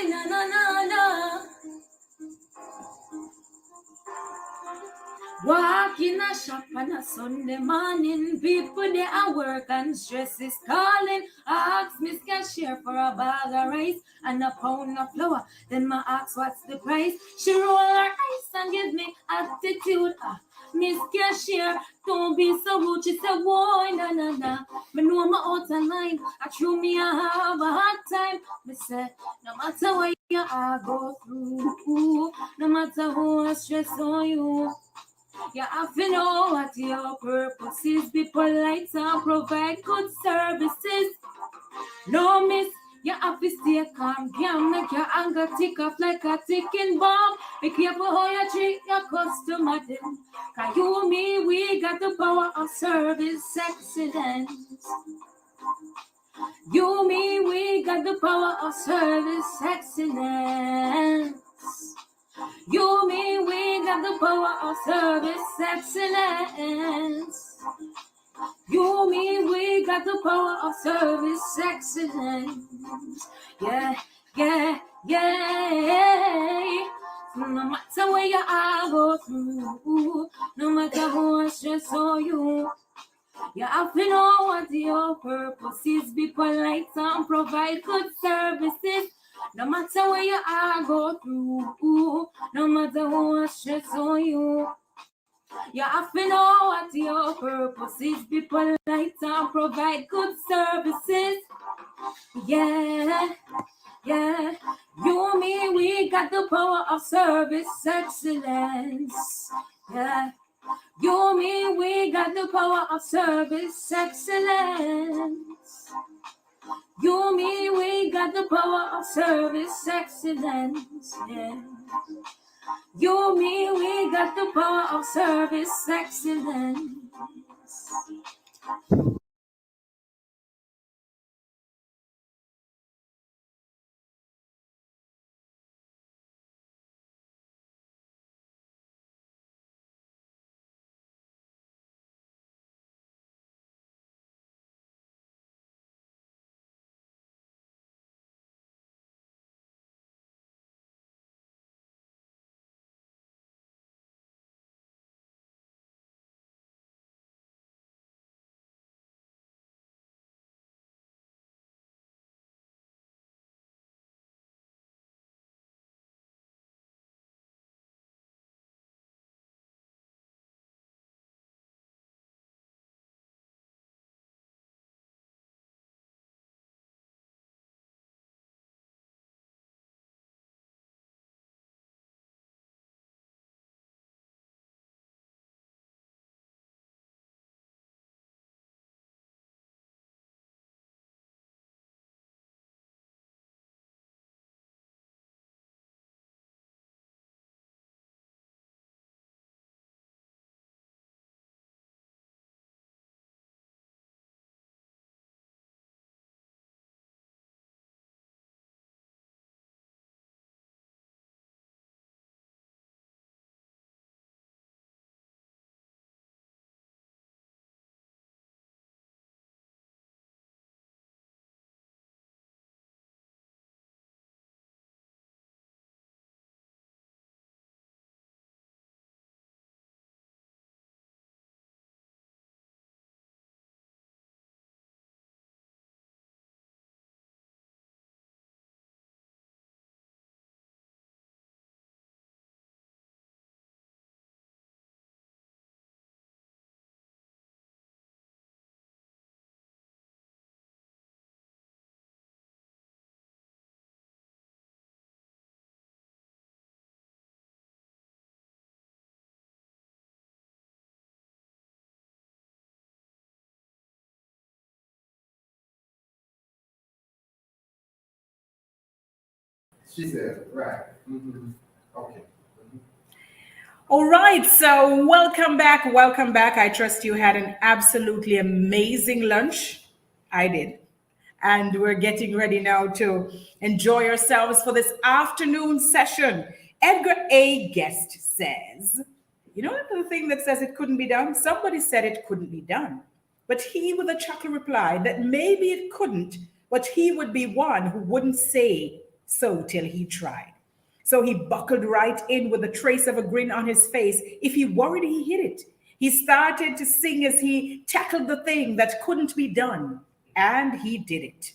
boy, na na na na. Walk in a shop on a Sunday morning, people they at work and stress is calling. I ask Miss Cashier for a bag of rice and a pound of flour. Then my ask what's the price. She roll her eyes and give me attitude. Miss Cashier, don't be so rude. She said, whoa, na na na. Me know my out of line. I true me I have a hard time. Me say, no matter what you I go through, no matter who I stress on you. You have to know what your purpose is. Be polite and provide good services. No miss, you have to stay calm. Can't make your anger tick off like a ticking bomb. Be careful how you treat your customer then. Cause you, me, we got the power of service excellence. You, me, we got the power of service excellence. You, me, we got the power of service excellence. You, me, we got the power of service excellence. Yeah, yeah, yeah. No matter where you are go through, no matter who stress on you, you have to know what your purpose is. Be polite and provide good services. No matter where you are go through, no matter who stress on you, you have to know what your purpose is. Be polite and provide good services. Yeah, yeah. You, me, we got the power of service excellence. Yeah. You, me, we got the power of service excellence. You, me, we got the power of service excellence. Yeah. You, me, we got the power of service excellence. She said, right. Okay. All right, so welcome back. Welcome back. I trust you had an absolutely amazing lunch. I did. And we're getting ready now to enjoy ourselves for this afternoon session. Edgar A. Guest says, you know the thing that says it couldn't be done? Somebody said it couldn't be done. But he with a chuckle replied that maybe it couldn't, but he would be one who wouldn't say So till he tried. So he buckled right in with a trace of a grin on his face. If he worried, he hid it. He started to sing as he tackled the thing that couldn't be done. And he did it.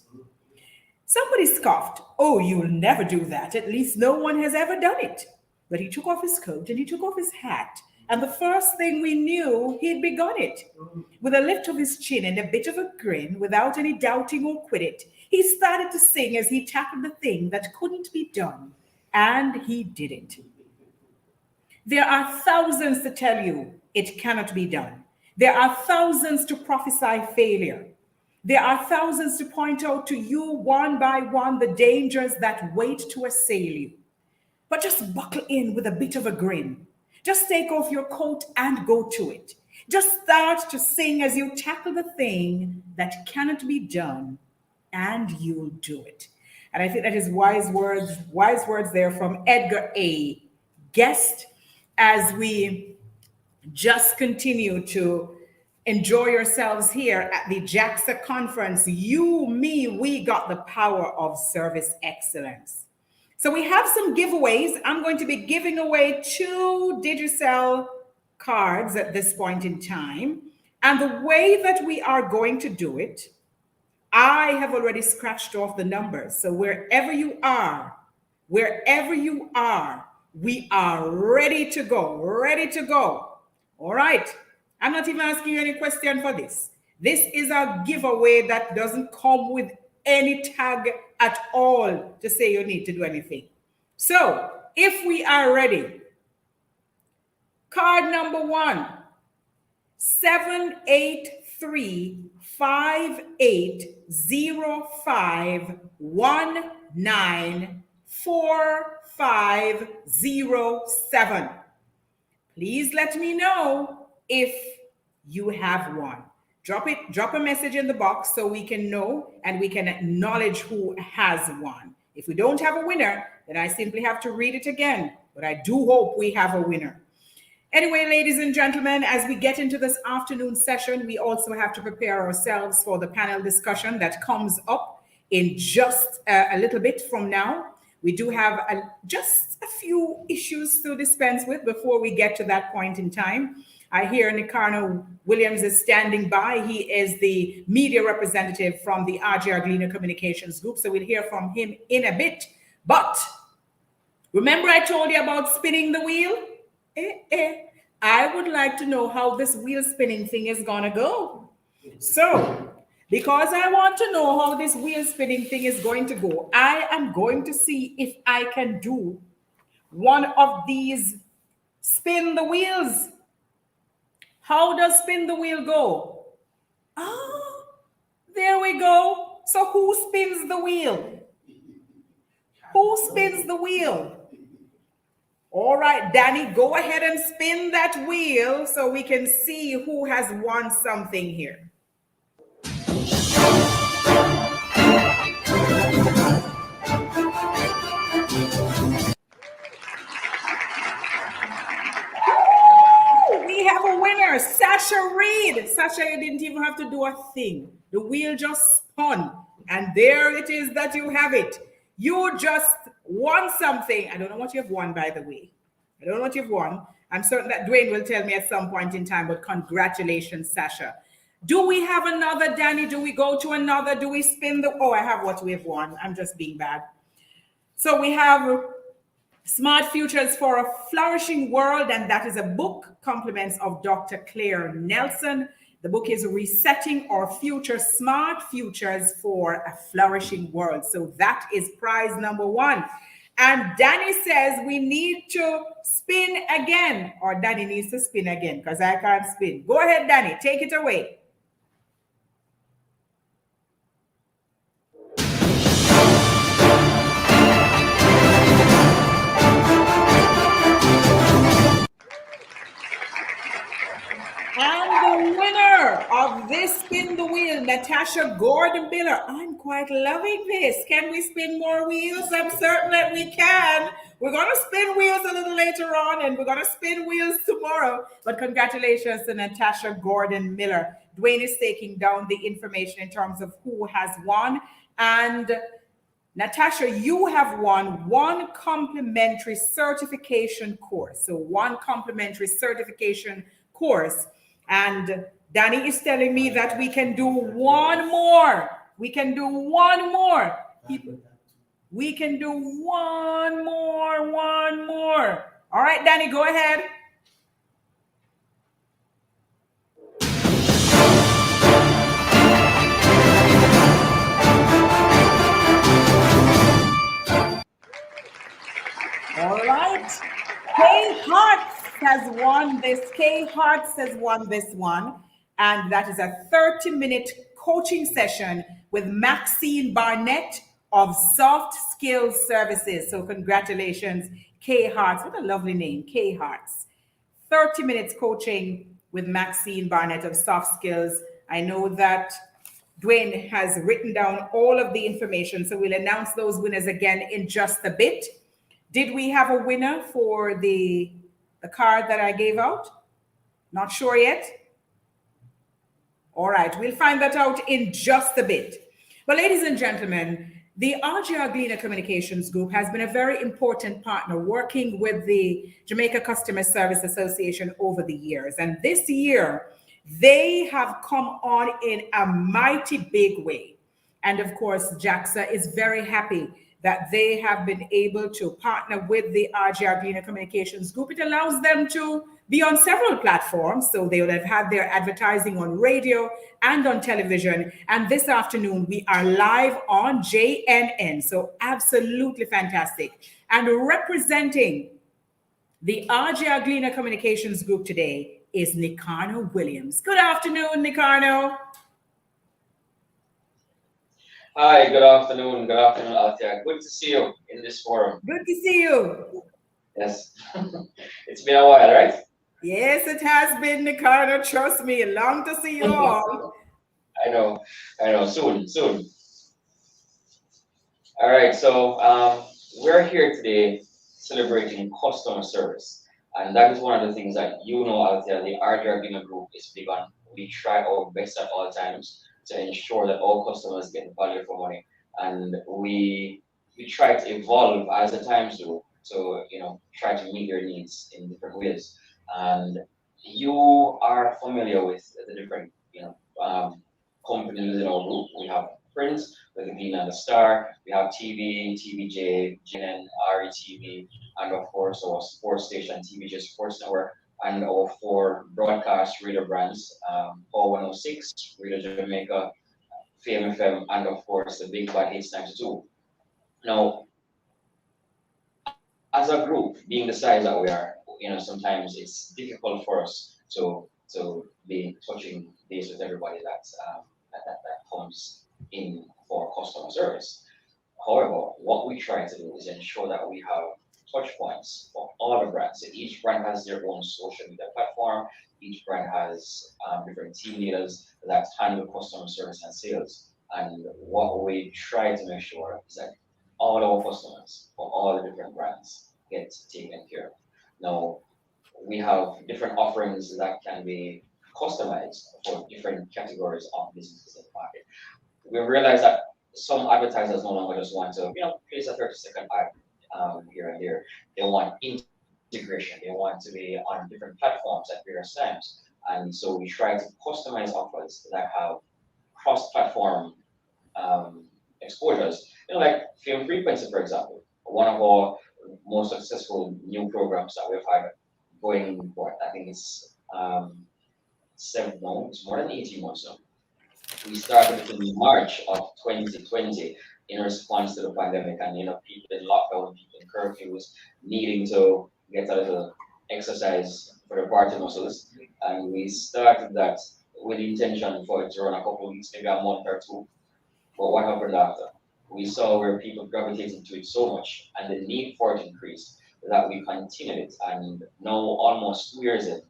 Somebody scoffed, "Oh, you'll never do that. At least no one has ever done it." But he took off his coat and he took off his hat. And the first thing we knew, he'd begun it. With a lift of his chin and a bit of a grin, without any doubting or quit it, he started to sing as he tackled the thing that couldn't be done. And he did it. There are thousands to tell you it cannot be done. There are thousands to prophesy failure. There are thousands to point out to you one by one the dangers that wait to assail you. But just buckle in with a bit of a grin. Just take off your coat and go to it. Just start to sing as you tackle the thing that cannot be done, and you'll do it. And I think that is wise words there from Edgar A. Guest, as we just continue to enjoy yourselves here at the JaCSA conference. You, me, we got the power of service excellence. So we have some giveaways. I'm going to be giving away 2 Digicel cards at this point in time. And the way that we are going to do it, I have already scratched off the numbers. So wherever you are, we are ready to go. All right. I'm not even asking you any question for this. This is a giveaway that doesn't come with any tag at all to say you need to do anything. So if we are ready, card number 1, 783-5805-194507. Please let me know if you have one. Drop a message in the box so we can know and we can acknowledge who has one. If we don't have a winner, then I simply have to read it again. But I do hope we have a winner. Anyway, ladies and gentlemen, as we get into this afternoon session, we also have to prepare ourselves for the panel discussion that comes up in just a little bit from now. We do have just a few issues to dispense with before we get to that point in time. I hear Nicarno Williams is standing by. He is the media representative from the RJ Arglina Communications Group, so we'll hear from him in a bit. But remember I told you about spinning the wheel? I would like to know how this wheel spinning thing is gonna go. So, because I want to know how this wheel spinning thing is going to go, I am going to see if I can do one of these spin the wheels. How does spin the wheel go? Oh, there we go. So who spins the wheel? Who spins the wheel? All right, Danny, go ahead and spin that wheel so we can see who has won something here. We have a winner, Sasha Reed. Sasha, you didn't even have to do a thing. The wheel just spun, and there it is that you have it. You just won something. I don't know what you've won, by the way. I don't know what you've won. I'm certain that Dwayne will tell me at some point in time, but congratulations, Sasha. Do we have another, Danny? Do we go to another? Do we spin the... Oh, I have what we've won. I'm just being bad. So we have Smart Futures for a Flourishing World, and that is a book, compliments of Dr. Claire Nelson. The book is Resetting Our Future, Smart Futures for a Flourishing World. So that is prize number 1. And Danny says we need to spin again, or Danny needs to spin again because I can't spin. Go ahead, Danny, take it away. And the winner of this spin the wheel, Natasha Gordon-Miller. I'm quite loving this. Can we spin more wheels? I'm certain that we can. We're going to spin wheels a little later on, and we're going to spin wheels tomorrow. But congratulations to Natasha Natasha, you have won one complimentary certification course. So one complimentary certification course. And Danny is telling me that we can do one more. We can do one more. We can do one more, one more. All right, Danny, go ahead. All right. Kay Hearts has won this. Kay Hearts has won this one. And that is a 30-minute coaching session with Maxine Barnett of Soft Skills Services. So congratulations, Kay Hearts. What a lovely name, Kay Hearts. 30 minutes coaching with Maxine Barnett of Soft Skills. I know that Dwayne has written down all of the information, so we'll announce those winners again in just a bit. Did we have a winner for the card that I gave out? Not sure yet. All right, we'll find that out in just a bit. But ladies and gentlemen, the RGR Gleaner Communications Group has been a very important partner working with the Jamaica Customer Service Association over the years. And this year, they have come on in a mighty big way. And of course, JaCSA is very happy that they have been able to partner with the RGR Gleaner Communications Group. It allows them to be on several platforms. So they would have had their advertising on radio and on television. And this afternoon, we are live on JNN. So absolutely fantastic. And representing the RGR Gleaner Communications Group today is Nicarno Williams. Good afternoon, Nicarno. Hi, good afternoon. Good afternoon, Althea. Good to see you in this forum. Good to see you. Yes. It's been a while, right? Yes, it has been, Nicarno. Trust me, long to see you all. I know. Soon. All right, so we're here today celebrating customer service. And that is one of the things that Althea, the RGR Gleaner Group is big on. We try our best at all times to ensure that all customers get value for money. And we try to evolve as the times do to try to meet their needs in different ways. And you are familiar with the different companies in our group. We have print with the Gleaner and the Star, we have TV, TVJ, GNN, RETV, and of course our sports station, TVJ Sports Network, and our 4 broadcast radio brands, Power 106, Radio Jamaica, Fame FM, and of course the Big Bad Hits 92. Now, as a group, being the size that we are, sometimes it's difficult for us to be touching base with everybody that comes in for customer service. However, what we try to do is ensure that we have touch points for all the brands. So each brand has their own social media platform. Each brand has different team leaders that handle customer service and sales. And what we try to make sure is that all our customers for all the different brands get taken care of. Now, we have different offerings that can be customized for different categories of businesses in the market. We realize that some advertisers no longer just want to, place a 30-second ad here and there. They want integration. They want to be on different platforms at various times. And so we try to customize offers that have cross-platform exposures. Like Film Frequency, for example, one of our most successful new programs that we've had going, I think it's 7 months, more than 18 months now. We started in March of 2020 in response to the pandemic, and people in lockdown, people in curfews, needing to get a little exercise for the party muscles. And we started that with the intention for it to run a couple of weeks, maybe a month or 2. But what happened after? We saw where people gravitated to it so much, and the need for it increased, that we continued it. And now, almost 2 years in,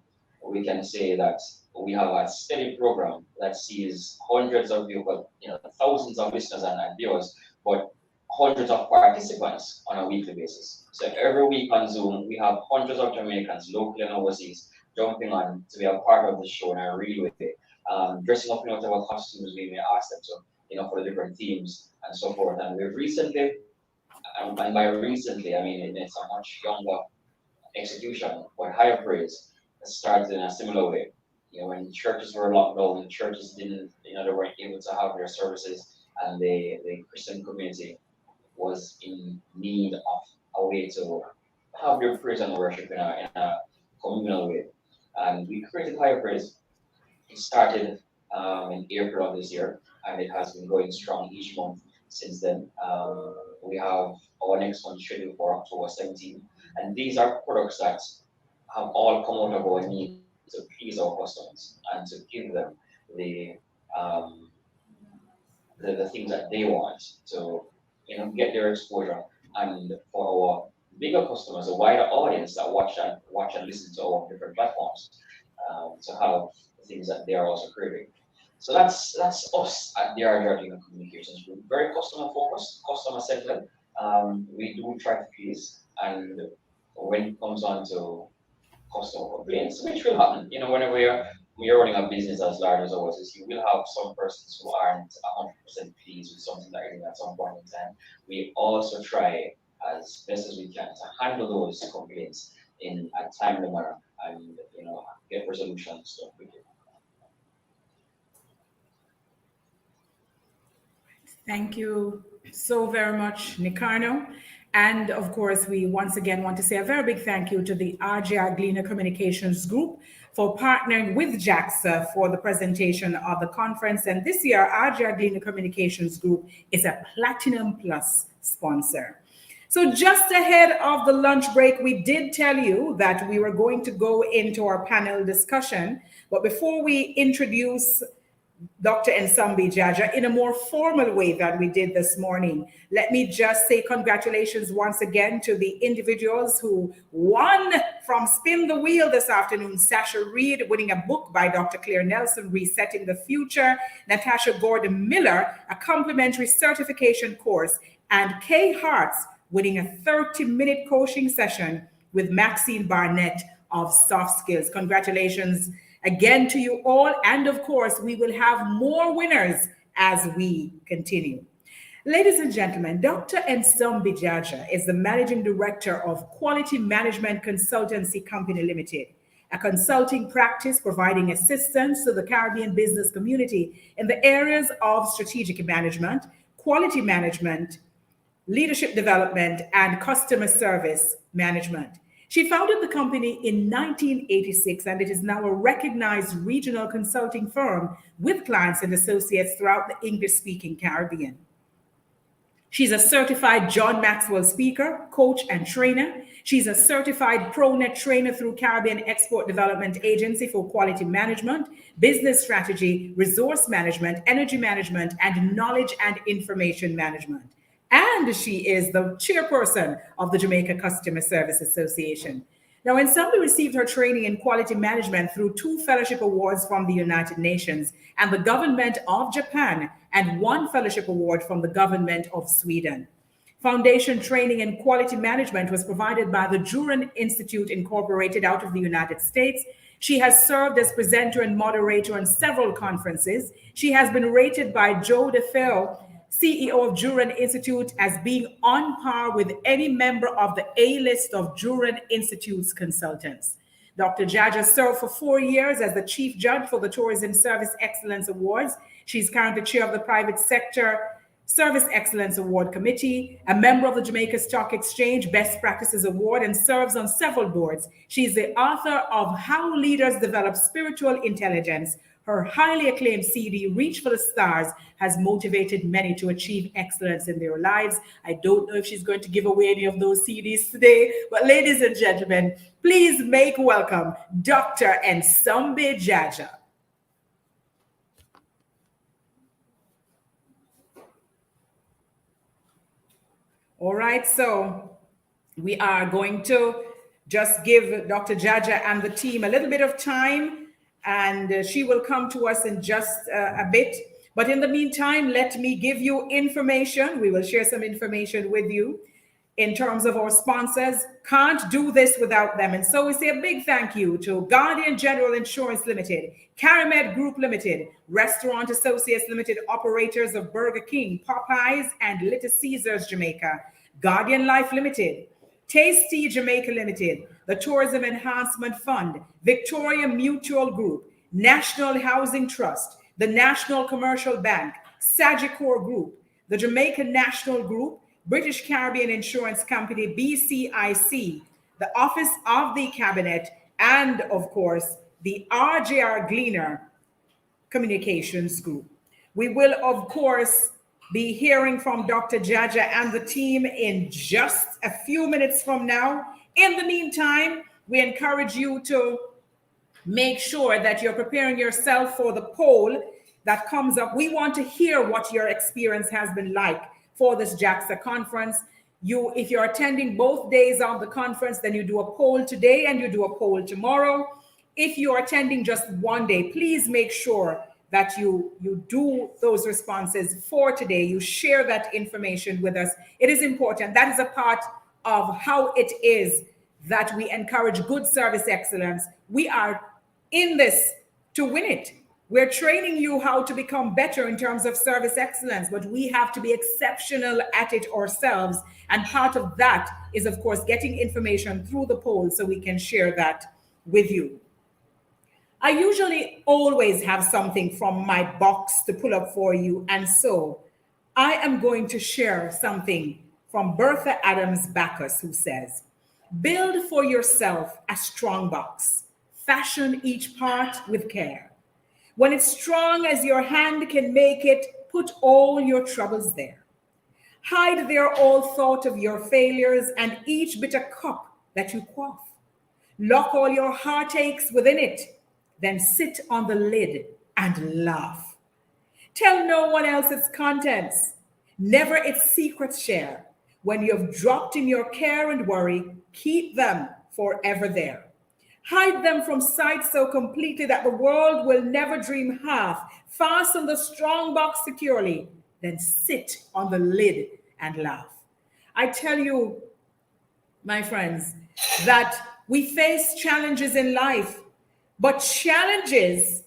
we can say that we have a steady program that sees hundreds of people, thousands of listeners and viewers, but hundreds of participants on a weekly basis. So every week on Zoom, we have hundreds of Jamaicans, locally and overseas, jumping on to be a part of the show in a real way, dressing up in whatever costumes we may ask them to. for the different themes and so forth. And we've recently, and by recently, I mean it's a much younger execution, but higher praise started in a similar way. When churches were locked down, the churches didn't, they weren't able to have their services, and the Christian community was in need of a way to have their praise and worship in a communal way. And we created higher praise. It started in April of this year, and it has been going strong each month since then. We have our next one scheduled for October 17th, and these are products that have all come out of our need to please our customers and to give them the um, the things that they want to get their exposure, and for our bigger customers, a wider audience that watch and listen to our different platforms, to have the things that they are also craving. So that's us at the RGR Communications Group. Very customer focused, customer centered. We do try to please, and when it comes on to customer complaints, which will happen, whenever we're running a business as large as ours is, you will have some persons who aren't 100% pleased with something that you're doing at some point in time. We also try as best as we can to handle those complaints in a timely manner and get resolutions done quickly. Thank you so very much, Nicarno. And of course, we once again want to say a very big thank you to the RGR Gleaner Communications Group for partnering with JaCSA for the presentation of the conference. And this year, RGR Gleaner Communications Group is a Platinum Plus sponsor. So just ahead of the lunch break, we did tell you that we were going to go into our panel discussion. But before we introduce Dr. Nsombi Jaja in a more formal way than we did this morning, let me just say congratulations once again to the individuals who won from Spin the Wheel this afternoon. Sasha Reed winning a book by Dr. Claire Nelson, Resetting the Future. Natasha Gordon Miller, a complimentary certification course. And Kay Hartz winning a 30-minute coaching session with Maxine Barnett of Soft Skills. Congratulations again to you all. And of course, we will have more winners as we continue. Ladies and gentlemen, Dr. Nsombi Jaja is the Managing Director of Quality Management Consultancy Company Limited, a consulting practice providing assistance to the Caribbean business community in the areas of strategic management, quality management, leadership development, and customer service management. She founded the company in 1986, and it is now a recognized regional consulting firm with clients and associates throughout the English-speaking Caribbean. She's a certified John Maxwell speaker, coach, and trainer. She's a certified ProNet trainer through Caribbean Export Development Agency for quality management, business strategy, resource management, energy management, and knowledge and information management. And she is the chairperson of the Jamaica Customer Service Association. Now, Nsombi received her training in quality management through 2 fellowship awards from the United Nations and the government of Japan, and 1 fellowship award from the government of Sweden. Foundation training in quality management was provided by the Juran Institute Incorporated out of the United States. She has served as presenter and moderator on several conferences. She has been rated by Joe DeFeo, CEO of Juran Institute, as being on par with any member of the A-list of Juran Institute's consultants. Dr. Jaja served for 4 years as the chief judge for the Tourism Service Excellence Awards. She's currently chair of the Private Sector Service Excellence Award Committee, a member of the Jamaica Stock Exchange Best Practices Award, and serves on several boards. She's the author of How Leaders Develop Spiritual Intelligence. Her highly acclaimed CD, Reach for the Stars, has motivated many to achieve excellence in their lives. I don't know if she's going to give away any of those CDs today, but ladies and gentlemen, please make welcome Dr. Nsombi Jaja. All right, so we are going to just give Dr. Jaja and the team a little bit of time, and she will come to us in just a bit. But in the meantime, let me give you information. We will share some information with you. in terms of our sponsors. Can't do this without them. And so we say a big thank you to Guardian General Insurance Limited, Caramed Group Limited, Restaurant Associates Limited, operators of Burger King, Popeyes, and Little Caesars Jamaica, Guardian Life Limited, Tasty Jamaica Limited, the Tourism Enhancement Fund, Victoria Mutual Group, National Housing Trust, the National Commercial Bank, Sagicor Group, the Jamaican National Group, British Caribbean Insurance Company, BCIC, the Office of the Cabinet, and of course, the RJR Gleaner Communications Group. We will, of course, be hearing from Dr. JaCSA and the team in just a few minutes from now. In the meantime, we encourage you to make sure that you're preparing yourself for the poll that comes up. We want to hear what your experience has been like for this JaCSA conference. If you're attending both days of the conference, then you do a poll today and you do a poll tomorrow. If you're attending just one day, please make sure that you do those responses for today. You share that information with us. It is important. That is a part of how it is that we encourage good service excellence. We are in this to win it. We're training you how to become better in terms of service excellence, but we have to be exceptional at it ourselves. And part of that is, of course, getting information through the poll so we can share that with you. I usually always have something from my box to pull up for you. And so I am going to share something from Bertha Adams Backus, who says, "Build for yourself a strong box. Fashion each part with care. When it's strong as your hand can make it, put all your troubles there. Hide there all thought of your failures and each bitter cup that you quaff. Lock all your heartaches within it, then sit on the lid and laugh. Tell no one else its contents, never its secrets share. When you've dropped in your care and worry, keep them forever there. Hide them from sight so completely that the world will never dream half. Fasten the strong box securely, then sit on the lid and laugh." I tell you, my friends, that we face challenges in life, but challenges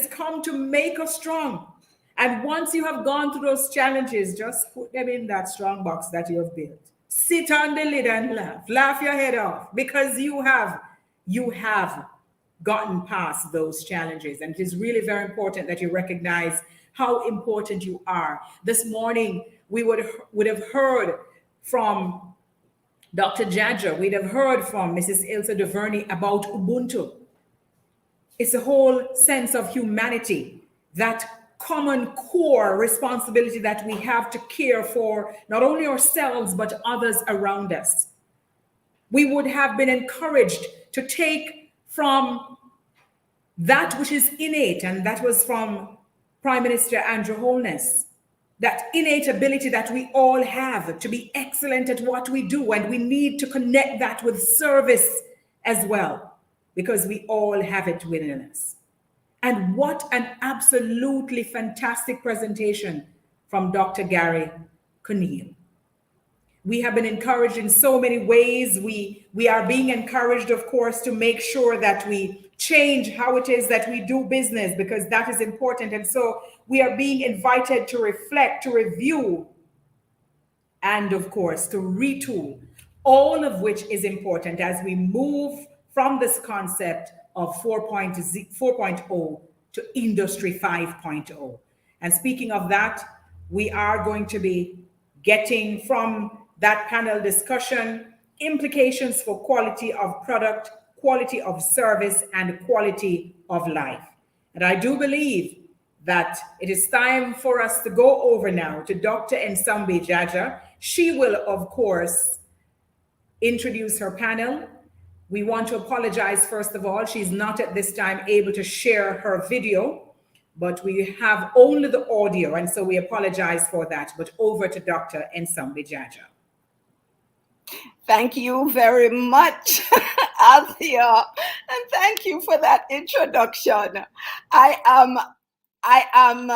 come to make us strong. And once you have gone through those challenges, just put them in that strong box that you have built. Sit on the lid and laugh your head off, because you have gotten past those challenges. And it is really very important that you recognize how important you are. This morning, we would have heard from Dr. JaCSA, we'd have heard from Mrs. Ilse DuVernay about Ubuntu. It's a whole sense of humanity, that common core responsibility that we have to care for not only ourselves, but others around us. We would have been encouraged to take from that which is innate, and that was from Prime Minister Andrew Holness, that innate ability that we all have to be excellent at what we do, and we need to connect that with service as well, because we all have it within us. And what an absolutely fantastic presentation from Dr. Gary Conneal. We have been encouraged in so many ways. We are being encouraged, of course, to make sure that we change how it is that we do business, because that is important. And so we are being invited to reflect, to review, and of course, to retool, all of which is important as we move from this concept of 4.0 to Industry 5.0. And speaking of that, we are going to be getting from that panel discussion implications for quality of product, quality of service, and quality of life. And I do believe that it is time for us to go over now to Dr. Nsombi JaCSA. She will, of course, introduce her panel. We want to apologize, first of all. She's not at this time able to share her video, but we have only the audio, and so we apologize for that. But over to Dr. Nsombi JaCSA. Thank you very much, Althea, and thank you for that introduction. I am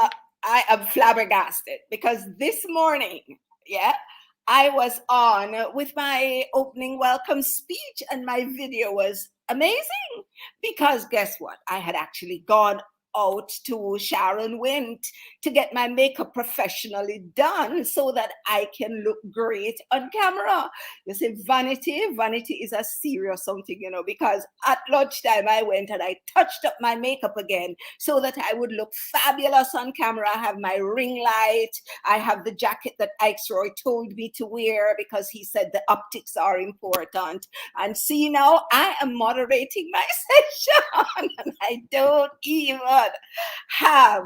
flabbergasted, because this morning, I was on with my opening welcome speech, and my video was amazing because guess what? I had actually gone out to Sharon Wint to get my makeup professionally done so that I can look great on camera. You see, vanity is a serious something, you know, because at lunchtime I went and I touched up my makeup again so that I would look fabulous on camera. I have my ring light. I have the jacket that Ike Roy told me to wear because he said the optics are important. And see, now I am moderating my session and I don't even have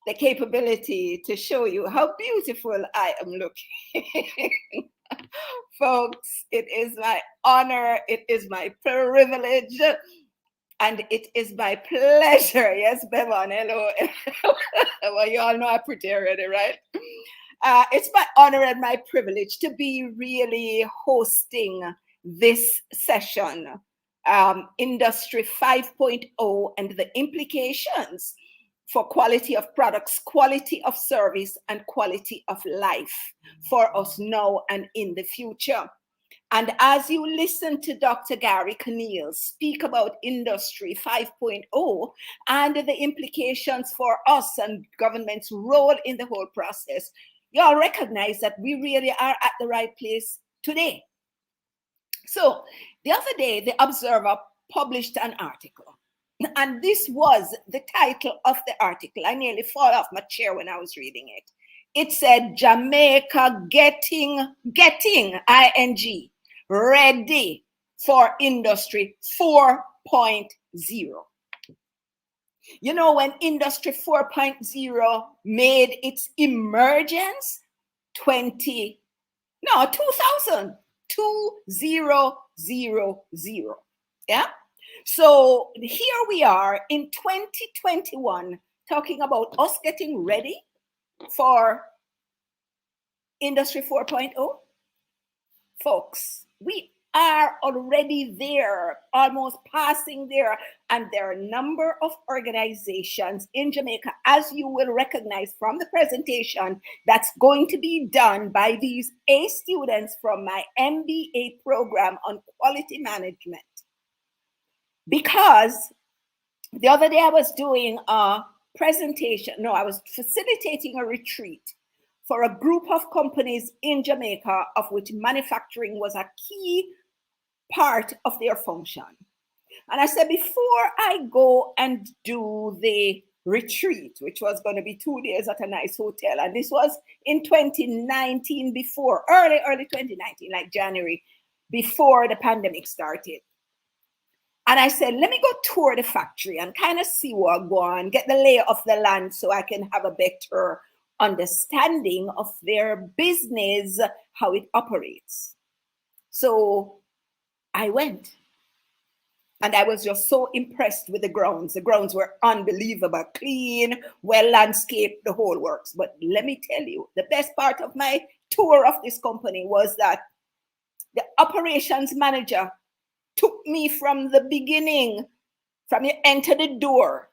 the capability to show you how beautiful I am looking. Folks, it is my honor, it is my privilege, and it is my pleasure. Yes, Bevan, hello. Well, you all know I'm pretty already, right? It's my honor and my privilege to be really hosting this session, Industry 5.0 and the implications for quality of products, quality of service, and quality of life for us now and in the future. And as you listen to Dr. Gary Conneal speak about Industry 5.0 and the implications for us and government's role in the whole process, you all recognize that we really are at the right place today. So the other day, the Observer published an article, and this was the title of the article. I nearly fall off my chair when I was reading it. It said, Jamaica getting, ing, ready for Industry 4.0. You know, when Industry 4.0 made its emergence, 2000. Yeah. So here we are in 2021 talking about us getting ready for Industry 4.0. Folks, we are already there, almost passing there. And there are a number of organizations in Jamaica, as you will recognize from the presentation, that's going to be done by these A students from my MBA program on quality management. Because the other day I was doing a presentation, I was facilitating a retreat for a group of companies in Jamaica, of which manufacturing was a key part of their function. And I said, before I go and do the retreat, which was going to be 2 days at a nice hotel, and this was in 2019, before, early 2019, like January, before the pandemic started. And I said, let me go tour the factory and kind of see what go on, get the lay of the land so I can have a better understanding of their business, how it operates. So I went, and I was just so impressed with the grounds. The grounds were unbelievable, clean, well landscaped, the whole works. But let me tell you, the best part of my tour of this company was that the operations manager took me from the beginning, from you enter the door,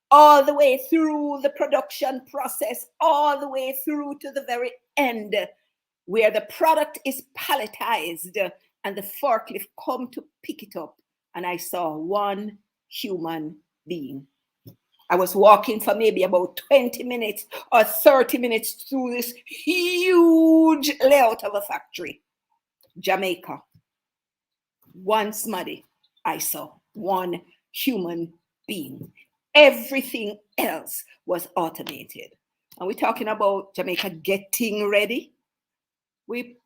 all the way through the production process, all the way through to the very end, where the product is palletized and the forklift come to pick it up. And I saw one human being. I was walking for maybe about 20 minutes or 30 minutes through this huge layout of a factory. Jamaica. One smuddy, I saw one human being. Everything else was automated. And we're talking about Jamaica getting ready. We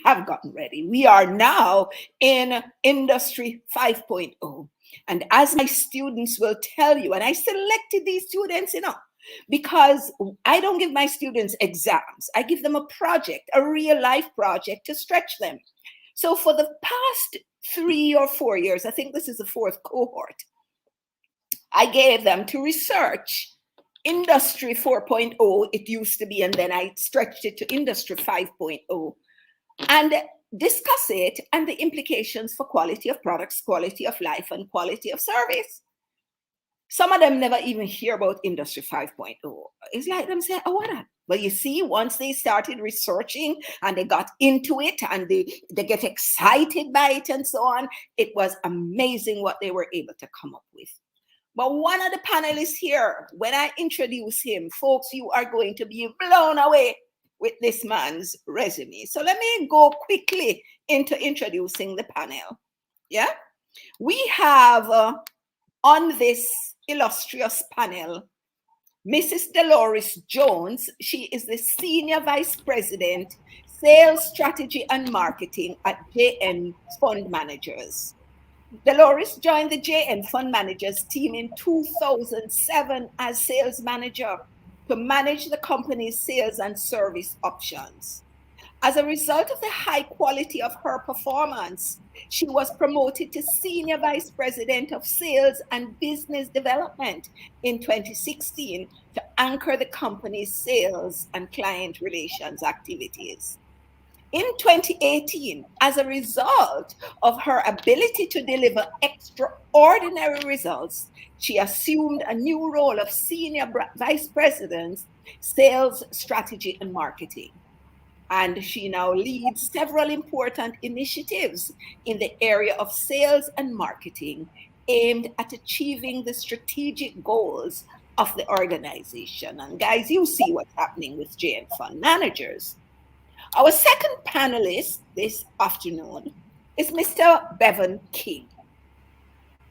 have gotten ready. We are now in Industry 5.0. And as my students will tell you, and I selected these students, because I don't give my students exams. I give them a project, a real life project to stretch them. So for the past 3 or 4 years, I think this is the 4th cohort, I gave them to research Industry 4.0, it used to be, and then I stretched it to Industry 5.0, and discuss it and the implications for quality of products, quality of life, and quality of service. Some of them never even hear about Industry 5.0. It's like them saying, oh, what? But you see, once they started researching and they got into it and they get excited by it and so on, it was amazing what they were able to come up with. But one of the panelists here, when I introduce him, folks, you are going to be blown away with this man's resume. So let me go quickly into introducing the panel. Yeah, we have on this illustrious panel, Mrs. Dolores Jones. She is the Senior Vice President, Sales Strategy and Marketing at JN Fund Managers. Dolores joined the JN Fund Managers team in 2007 as sales manager to manage the company's sales and service options. As a result of the high quality of her performance, she was promoted to Senior Vice President of Sales and Business Development in 2016 to anchor the company's sales and client relations activities. In 2018, as a result of her ability to deliver extraordinary results, she assumed a new role of Senior Vice President, Sales Strategy and Marketing. And she now leads several important initiatives in the area of sales and marketing aimed at achieving the strategic goals of the organization. And guys, you see what's happening with JN Fund Managers. Our second panelist this afternoon is Mr. Bevan King,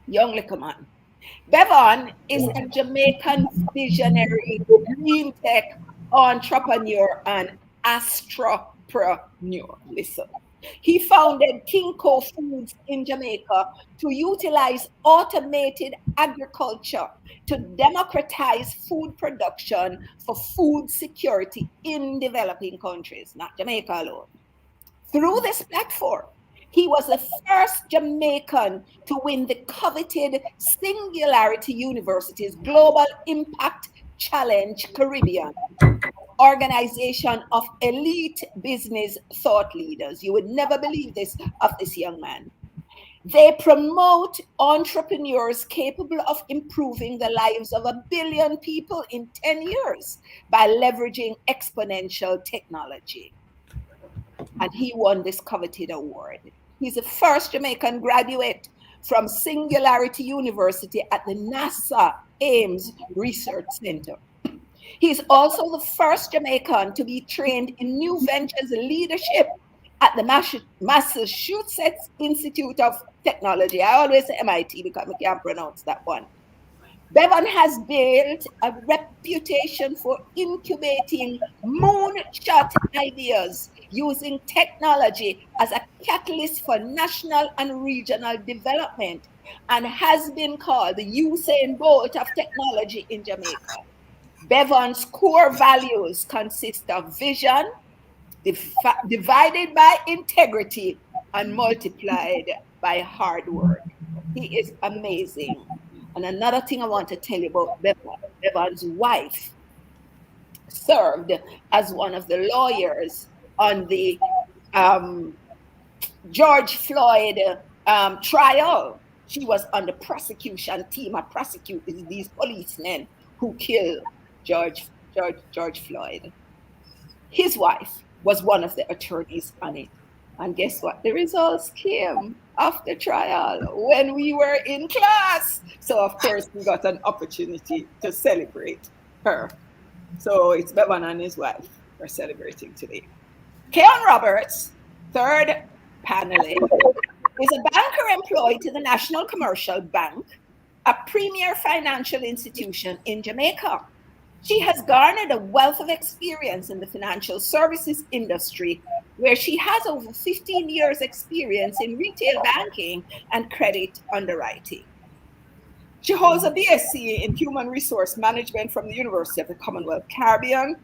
young little man. Bevan is a Jamaican visionary, green tech entrepreneur, and astropreneur. Listen, he founded Kinko Foods in Jamaica to utilize automated agriculture to democratize food production for food security in developing countries, not Jamaica alone. Through this platform, he was the first Jamaican to win the coveted Singularity University's Global Impact Challenge Caribbean, organization of elite business thought leaders. You would never believe this of this young man. They promote entrepreneurs capable of improving the lives of 1 billion people in 10 years by leveraging exponential technology. And he won this coveted award. He's the first Jamaican graduate from Singularity University at the NASA Ames Research Center. He's also the first Jamaican to be trained in new ventures leadership at the Massachusetts Institute of Technology. I always say MIT because I can't pronounce that one. Bevan has built a reputation for incubating moonshot ideas using technology as a catalyst for national and regional development, and has been called the Usain Bolt of technology in Jamaica. Bevan's core values consist of vision, divided by integrity, and multiplied by hard work. He is amazing. And another thing I want to tell you about Bevan, Bevan's wife served as one of the lawyers on the George Floyd trial. She was on the prosecution team of prosecuting these policemen who killed George Floyd. His wife was one of the attorneys on it. And guess what? The results came after trial when we were in class. So of course we got an opportunity to celebrate her. So it's Bevan and his wife we're celebrating today. Keon Roberts, third panelist, is a banker employed to the National Commercial Bank, a premier financial institution in Jamaica. She has garnered a wealth of experience in the financial services industry, where she has over 15 years experience in retail banking and credit underwriting. She holds a BSc in Human Resource Management from the University of the Commonwealth Caribbean,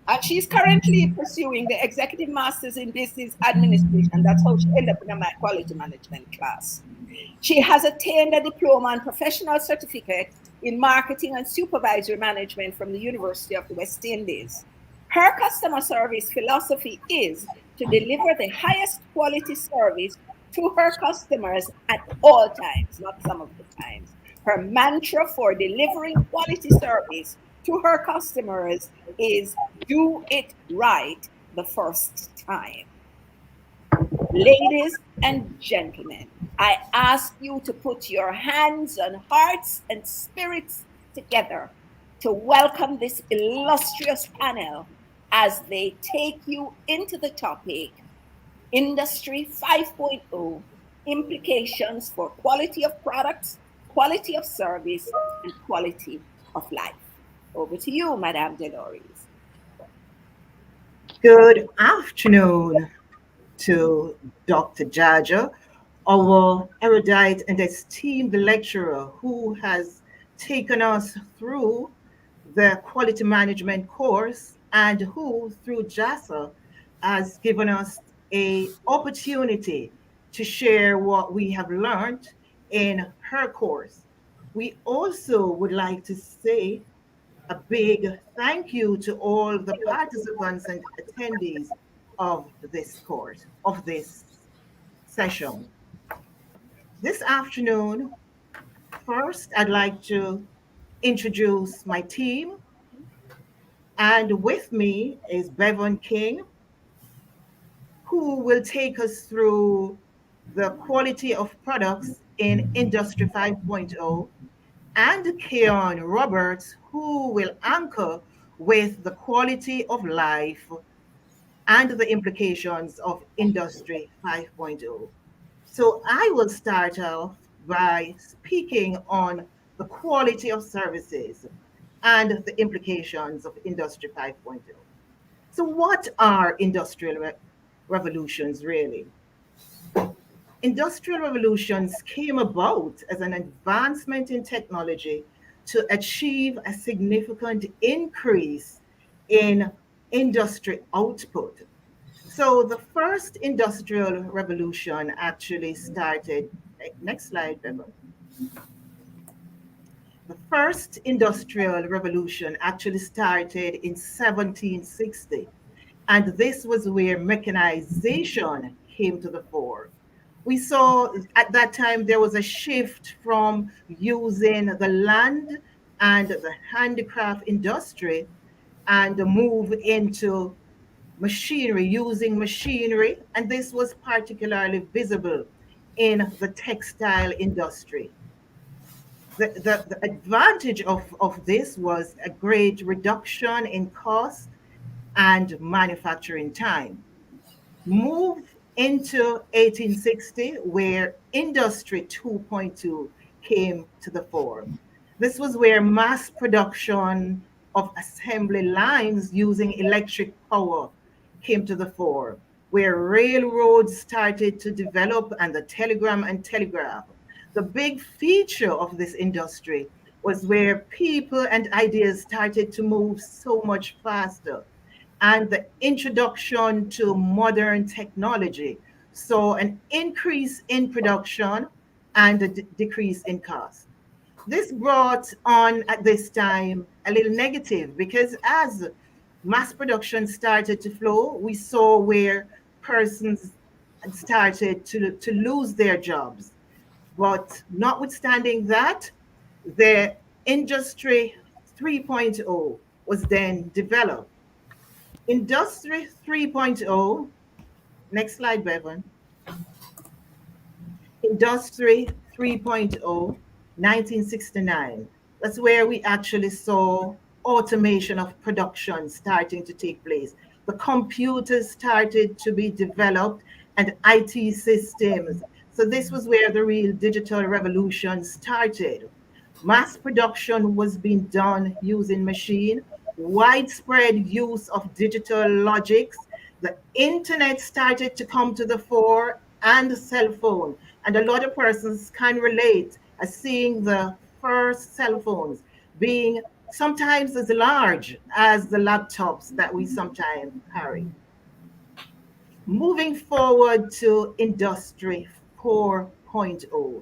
and she's currently pursuing the Executive Masters in Business Administration. That's how she ended up in a quality management class. She has attained a diploma and professional certificate in marketing and supervisory management from the University of the West Indies. Her customer service philosophy is to deliver the highest quality service to her customers at all times, not some of the times. Her mantra for delivering quality service to her customers is do it right the first time. Ladies and gentlemen, I ask you to put your hands on hearts and spirits together to welcome this illustrious panel as they take you into the topic Industry 5.0 Implications for Quality of Products, Quality of Service, and Quality of Life. Over to you, Madame Delores. Good afternoon to Dr. Jaja, our erudite and esteemed lecturer who has taken us through the quality management course and who, through JaCSA, has given us a opportunity to share what we have learned in her course. We also would like to say a big thank you to all the participants and attendees of this course, of this session. This afternoon, first, I'd like to introduce my team. And with me is Bevan King, who will take us through the quality of products in Industry 5.0, and Keon Roberts, who will anchor with the quality of life and the implications of Industry 5.0. So I will start off by speaking on the quality of services and the implications of Industry 5.0. So what are industrial revolutions really? Industrial revolutions came about as an advancement in technology to achieve a significant increase in industry output. So the first industrial revolution actually started, next slide, Bevan. The first industrial revolution actually started in 1760, and this was where mechanization came to the fore. We saw at that time there was a shift from using the land and the handicraft industry and a move into machinery, using machinery, and this was particularly visible in the textile industry. The advantage of this was a great reduction in cost and manufacturing time. Move into 1860, where Industry 2.2 came to the fore. This was where mass production of assembly lines using electric power came to the fore, where railroads started to develop and the telegram and telegraph. The big feature of this industry was where people and ideas started to move so much faster, and the introduction to modern technology saw an increase in production and a decrease in cost. This brought on at this time a little negative because as mass production started to flow, we saw where persons started to lose their jobs. But notwithstanding that, the Industry 3.0 was then developed. Industry 3.0, next slide, Bevan. Industry 3.0, 1969. That's where we actually saw automation of production starting to take place. The computers started to be developed and IT systems. So this was where the real digital revolution started. Mass production was being done using machine, widespread use of digital logics. The internet started to come to the fore, and the cell phone. And a lot of persons can relate as seeing the first cell phones being sometimes as large as the laptops that we sometimes carry. Moving forward to Industry 4.0,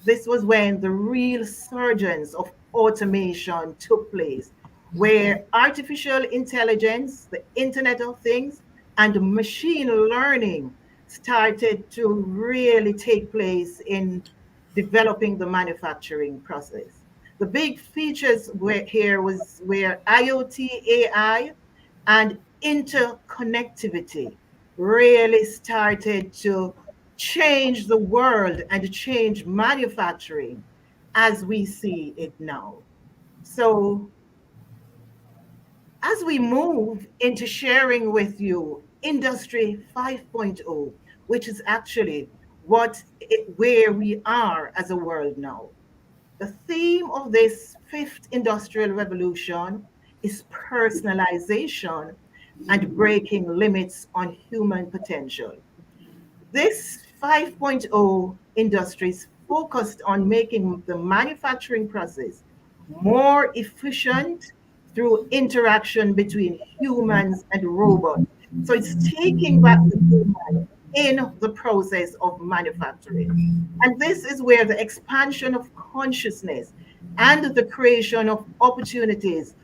this was when the real surgence of automation took place, where artificial intelligence, the Internet of Things, and machine learning started to really take place in developing the manufacturing process. The big features here was where IoT, AI, and interconnectivity really started to change the world and change manufacturing as we see it now. So as we move into sharing with you Industry 5.0, which is actually where we are as a world now. The theme of this fifth industrial revolution is personalization and breaking limits on human potential. This 5.0 industries focused on making the manufacturing process more efficient through interaction between humans and robots. So it's taking back the human in the process of manufacturing. And this is where the expansion of consciousness and the creation of opportunities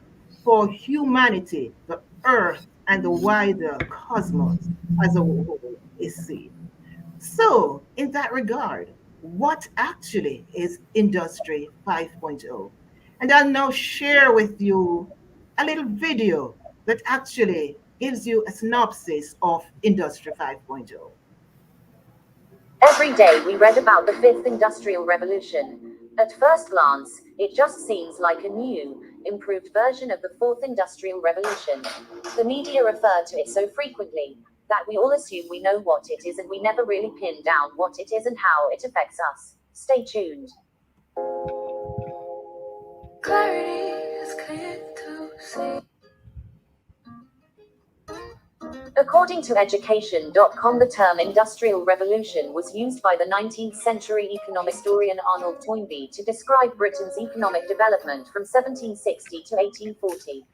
for humanity, the earth, and the wider cosmos as a whole is seen. So, in that regard, what actually is Industry 5.0? And I'll now share with you a little video that actually gives you a synopsis of Industry 5.0. Every day we read about the fifth industrial revolution. At first glance, it just seems like a new, improved version of the fourth industrial revolution. The media refer to it so frequently that we all assume we know what it is and we never really pin down what it is and how it affects us. Stay tuned. Clarity is clear to see. According to Education.com, the term industrial revolution was used by the 19th century economic historian Arnold Toynbee to describe Britain's economic development from 1760 to 1840.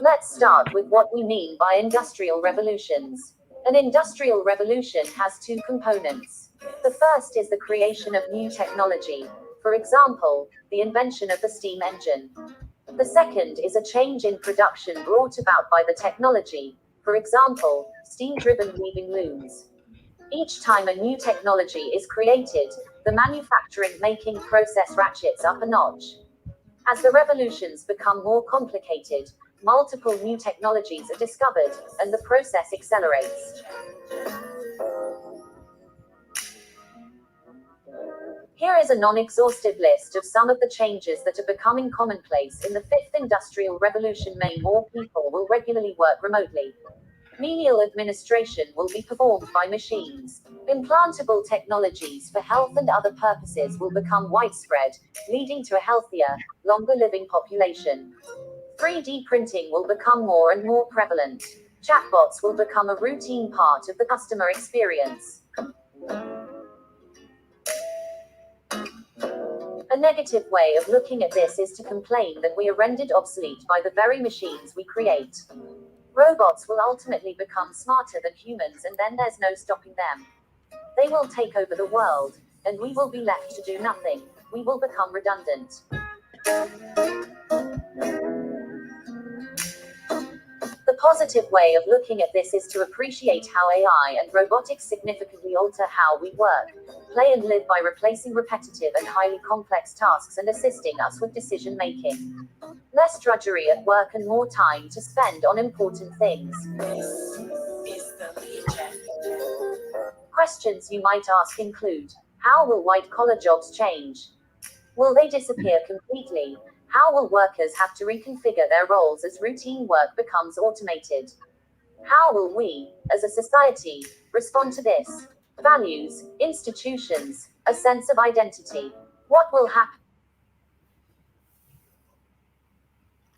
Let's start with what we mean by industrial revolutions. An industrial revolution has two components. The first is the creation of new technology, for example, the invention of the steam engine. The second is a change in production brought about by the technology, for example, steam-driven weaving looms. Each time a new technology is created, the manufacturing making process ratchets up a notch. As the revolutions become more complicated, multiple new technologies are discovered, and the process accelerates. Here is a non-exhaustive list of some of the changes that are becoming commonplace in the fifth industrial revolution. More people will regularly work remotely. Menial administration will be performed by machines. Implantable technologies for health and other purposes will become widespread, leading to a healthier, longer living population. 3D printing will become more and more prevalent. Chatbots will become a routine part of the customer experience. A negative way of looking at this is to complain that we are rendered obsolete by the very machines we create. Robots will ultimately become smarter than humans, and then there's no stopping them. They will take over the world, and we will be left to do nothing. We will become redundant. The positive way of looking at this is to appreciate how AI and robotics significantly alter how we work, play and live by replacing repetitive and highly complex tasks and assisting us with decision making. Less drudgery at work and more time to spend on important things. Questions you might ask include: how will white-collar jobs change? Will they disappear completely? How will workers have to reconfigure their roles as routine work becomes automated? How will we, as a society, respond to this? Values, institutions, a sense of identity. What will happen?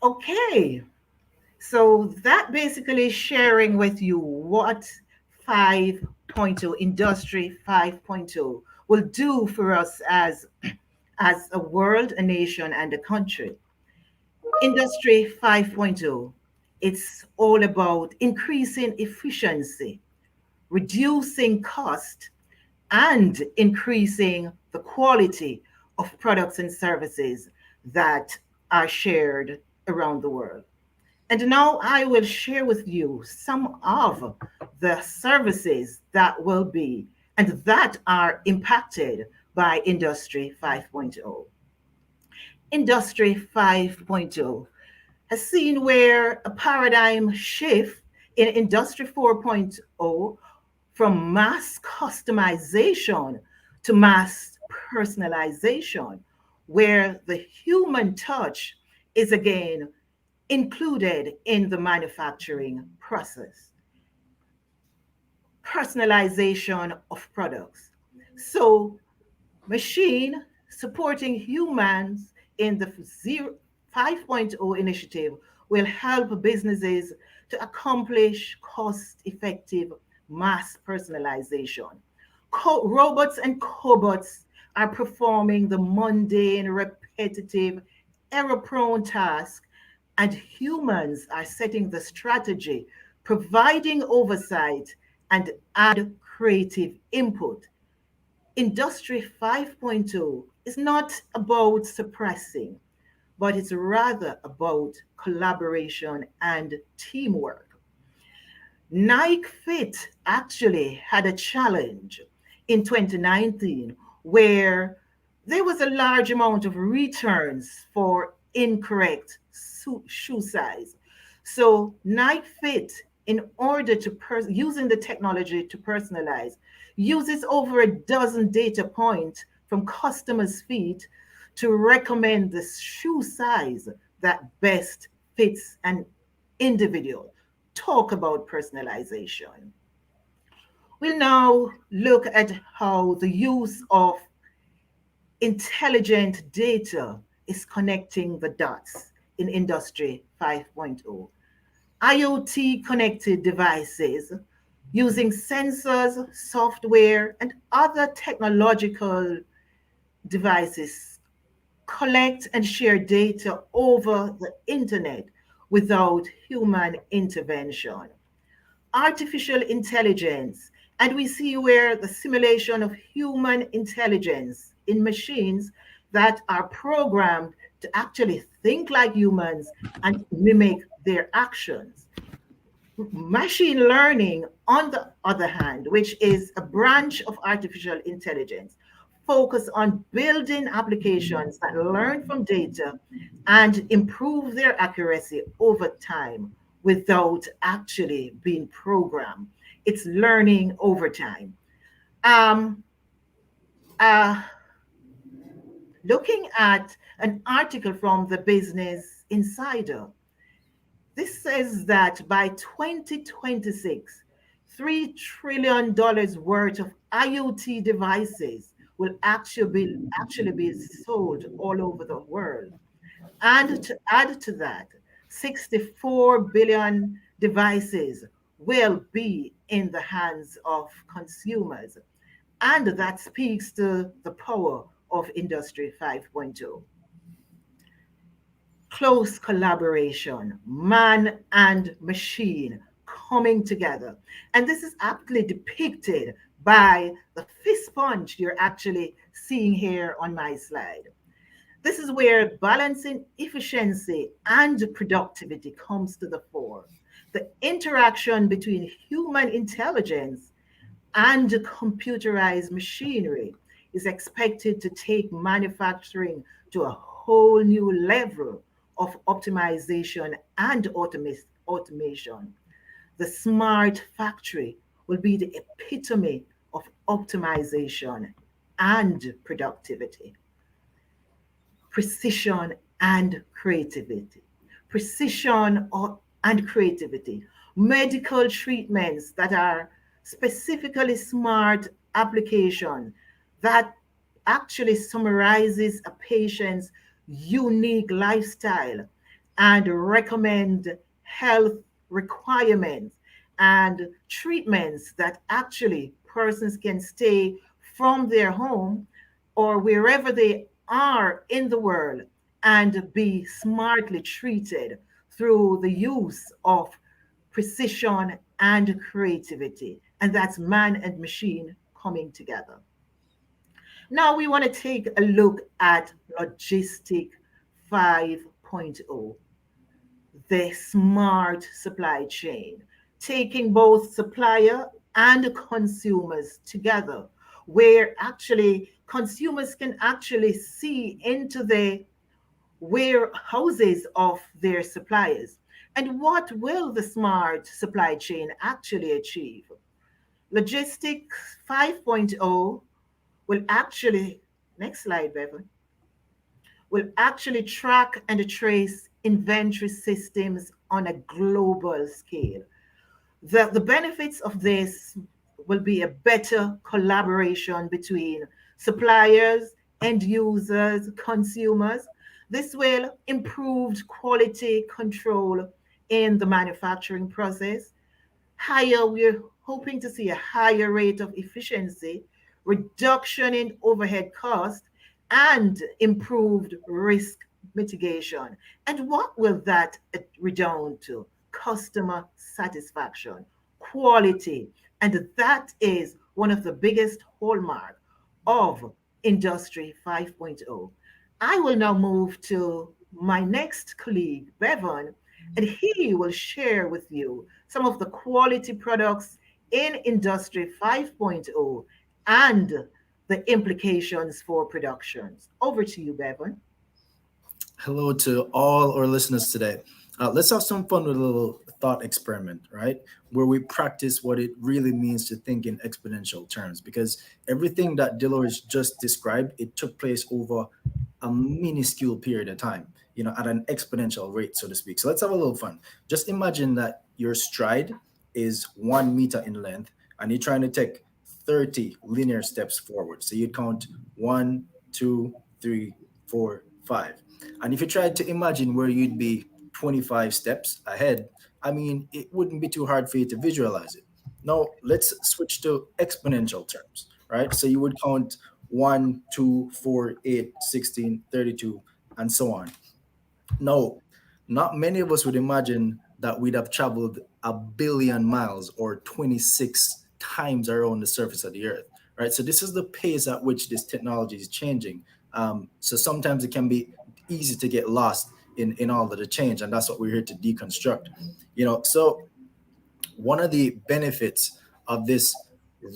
Okay, so that basically is sharing with you what 5.0, Industry 5.0, will do for us as a world, a nation, and a country. Industry 5.0, it's all about increasing efficiency, reducing cost, and increasing the quality of products and services that are shared around the world. And now I will share with you some of the services that will be and that are impacted by Industry 5.0. Industry 5.0 has seen where a paradigm shift in Industry 4.0 from mass customization to mass personalization, where the human touch is again included in the manufacturing process. Personalization of products. So machine supporting humans in the 5.0 initiative will help businesses to accomplish cost-effective mass personalization. Robots and cobots are performing the mundane, repetitive, error-prone task, and humans are setting the strategy, providing oversight, and add creative input. Industry 5.0 is not about suppressing, but it's rather about collaboration and teamwork. Nike Fit actually had a challenge in 2019 where there was a large amount of returns for incorrect shoe size. So Nike Fit, in order to using the technology to personalize, uses over a dozen data points from customers' feet to recommend the shoe size that best fits an individual. Talk about personalization. We'll now look at how the use of intelligent data is connecting the dots in Industry 5.0. IoT connected devices using sensors, software, and other technological devices collect and share data over the internet without human intervention. Artificial intelligence, and we see where the simulation of human intelligence in machines that are programmed to actually think like humans and mimic their actions. Machine learning, on the other hand, which is a branch of artificial intelligence, focus on building applications that learn from data and improve their accuracy over time without actually being programmed. It's learning over time. Um, uh, Looking at an article from the Business Insider, this says that by 2026, $3 trillion worth of IoT devices will actually be sold all over the world. And to add to that, 64 billion devices will be in the hands of consumers. And that speaks to the power of Industry 5.0. Close collaboration, man and machine coming together. And this is aptly depicted by the fist punch you're actually seeing here on my slide. This is where balancing efficiency and productivity comes to the fore. The interaction between human intelligence and computerized machinery is expected to take manufacturing to a whole new level of optimization and automation. The smart factory will be the epitome of optimization and productivity. Precision and creativity. Precision and creativity. Medical treatments that are specifically smart application that actually summarizes a patient's unique lifestyle and recommend health requirements and treatments that actually persons can stay from their home or wherever they are in the world and be smartly treated through the use of precision and creativity. And that's man and machine coming together. Now we want to take a look at Logistic 5.0, the smart supply chain, taking both supplier and consumers together, where actually consumers can actually see into the warehouses of their suppliers. And what will the smart supply chain actually achieve? Logistics 5.0 will actually, next slide, Bevan, will actually track and trace inventory systems on a global scale. The benefits of this will be a better collaboration between suppliers, end users, consumers. This will improve quality control in the manufacturing process. We're hoping to see a higher rate of efficiency, reduction in overhead cost, and improved risk mitigation. And what will that redound to? Customer satisfaction, quality. And that is one of the biggest hallmark of Industry 5.0. I will now move to my next colleague, Bevan, and he will share with you some of the quality products in Industry 5.0 and the implications for productions. Over to you, Bevan. Hello to all our listeners today. Let's have some fun with a little thought experiment, right? Where we practice what it really means to think in exponential terms. Because everything that Dolores just described, it took place over a minuscule period of time, at an exponential rate, so to speak. So let's have a little fun. Just imagine that your stride is 1 meter in length and you're trying to take 30 linear steps forward. So you'd count 1, 2, 3, 4, 5. And if you tried to imagine where you'd be 25 steps ahead, I mean, it wouldn't be too hard for you to visualize it. Now, let's switch to exponential terms, right? So you would count 1, 2, 4, 8, 16, 32, and so on. No, not many of us would imagine that we'd have traveled 1 billion miles or 26 times around the surface of the earth, right? So this is the pace at which this technology is changing. So sometimes it can be easy to get lost in all of the change, and that's what we're here to deconstruct. So one of the benefits of this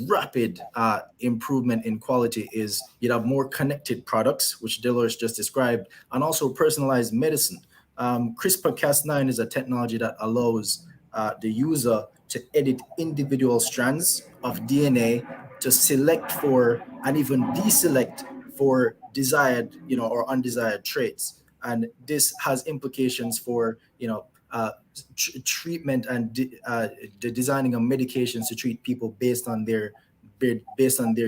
rapid improvement in quality is you'd have more connected products, which Dolores just described, and also personalized medicine. CRISPR-Cas9 is a technology that allows the user to edit individual strands of DNA to select for and even deselect for desired, or undesired traits. And this has implications for, treatment and the designing of medications to treat people based on their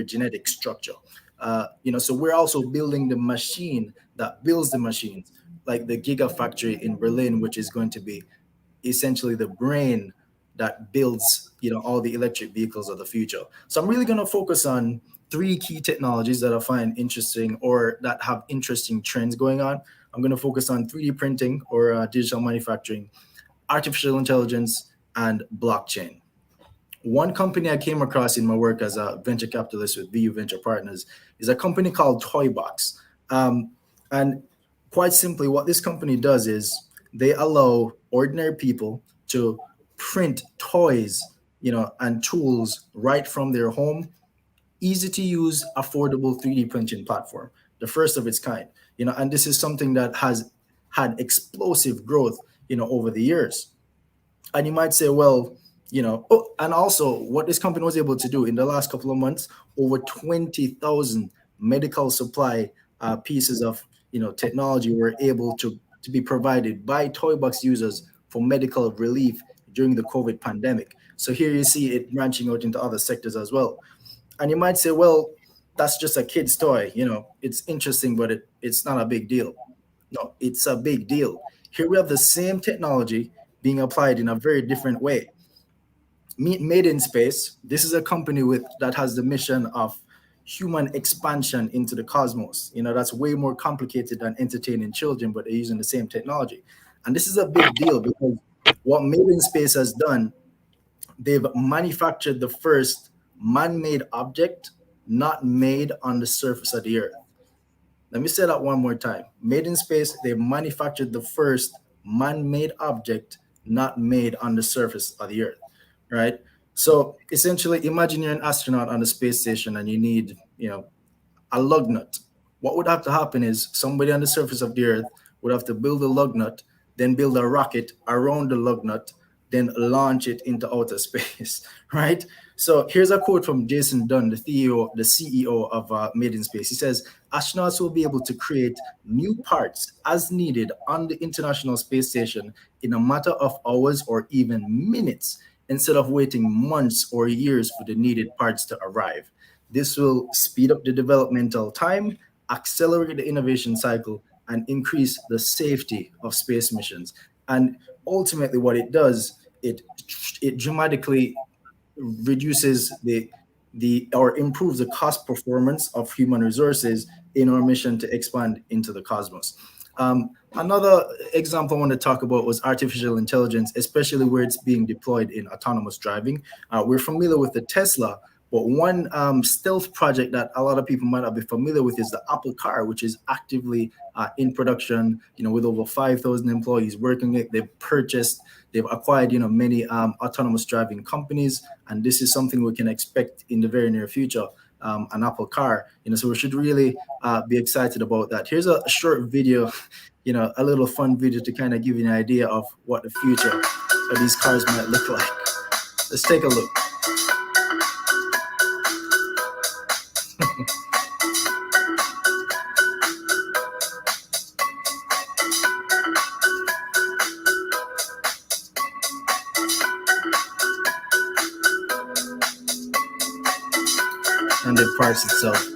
genetic structure. So we're also building the machine that builds the machines, like the Gigafactory in Berlin, which is going to be essentially the brain that builds, all the electric vehicles of the future. So I'm really going to focus on 3 key technologies that I find interesting or that have interesting trends going on. I'm going to focus on 3D printing or digital manufacturing, artificial intelligence, and blockchain. One company I came across in my work as a venture capitalist with VU Venture Partners is a company called Toybox. And quite simply, what this company does is they allow ordinary people to print toys, and tools right from their home. Easy to use, affordable 3D printing platform, the first of its kind. And this is something that has had explosive growth, over the years. And you might say, well, and also what this company was able to do in the last couple of months, over 20,000 medical supply pieces of, technology were able to be provided by Toybox users for medical relief during the COVID pandemic. So here you see it branching out into other sectors as well. And you might say, well, that's just a kid's toy. It's interesting, but it's not a big deal. No, it's a big deal. Here we have the same technology being applied in a very different way. Made in Space, this is a company that has the mission of human expansion into the cosmos. That's way more complicated than entertaining children, but they're using the same technology. And this is a big deal because what Made in Space has done, they've manufactured the first man-made object not made on the surface of the earth. Let me say that one more time. Made in Space, they manufactured the first man-made object not made on the surface of the earth, right? So essentially, imagine you're an astronaut on the space station and you need, a lug nut. What would have to happen is somebody on the surface of the earth would have to build a lug nut, then build a rocket around the lug nut, then launch it into outer space, right? So here's a quote from Jason Dunn, the CEO of Made in Space. He says, astronauts will be able to create new parts as needed on the International Space Station in a matter of hours or even minutes, instead of waiting months or years for the needed parts to arrive. This will speed up the developmental time, accelerate the innovation cycle, and increase the safety of space missions. And ultimately, what it does, it dramatically reduces the or improves the cost performance of human resources in our mission to expand into the cosmos. Another example I want to talk about was artificial intelligence, especially where it's being deployed in autonomous driving. We're familiar with the Tesla, but one stealth project that a lot of people might not be familiar with is the Apple Car, which is actively in production. With over 5,000 employees working it, they've acquired, many autonomous driving companies, and this is something we can expect in the very near future. An Apple Car, so we should really be excited about that. Here's a short video, a little fun video to kind of give you an idea of what the future of these cars might look like. Let's take a look. And the parts itself.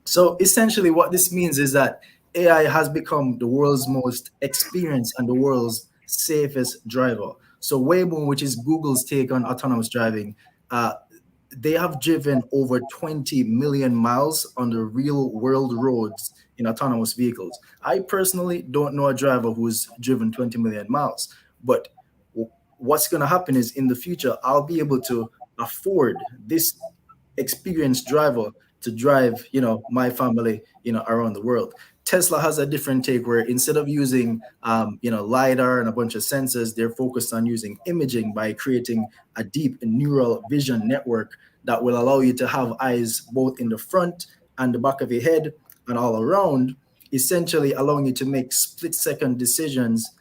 So essentially what this means is that AI has become the world's most experienced and the world's safest driver. So Waymo, which is Google's take on autonomous driving, they have driven over 20 million miles on the real world roads in autonomous vehicles. I personally don't know a driver who's driven 20 million miles, but what's going to happen is in the future, I'll be able to afford this experienced driver to drive, my family, around the world. Tesla has a different take where instead of using, LiDAR and a bunch of sensors, they're focused on using imaging by creating a deep neural vision network that will allow you to have eyes both in the front and the back of your head and all around, essentially allowing you to make split-second decisions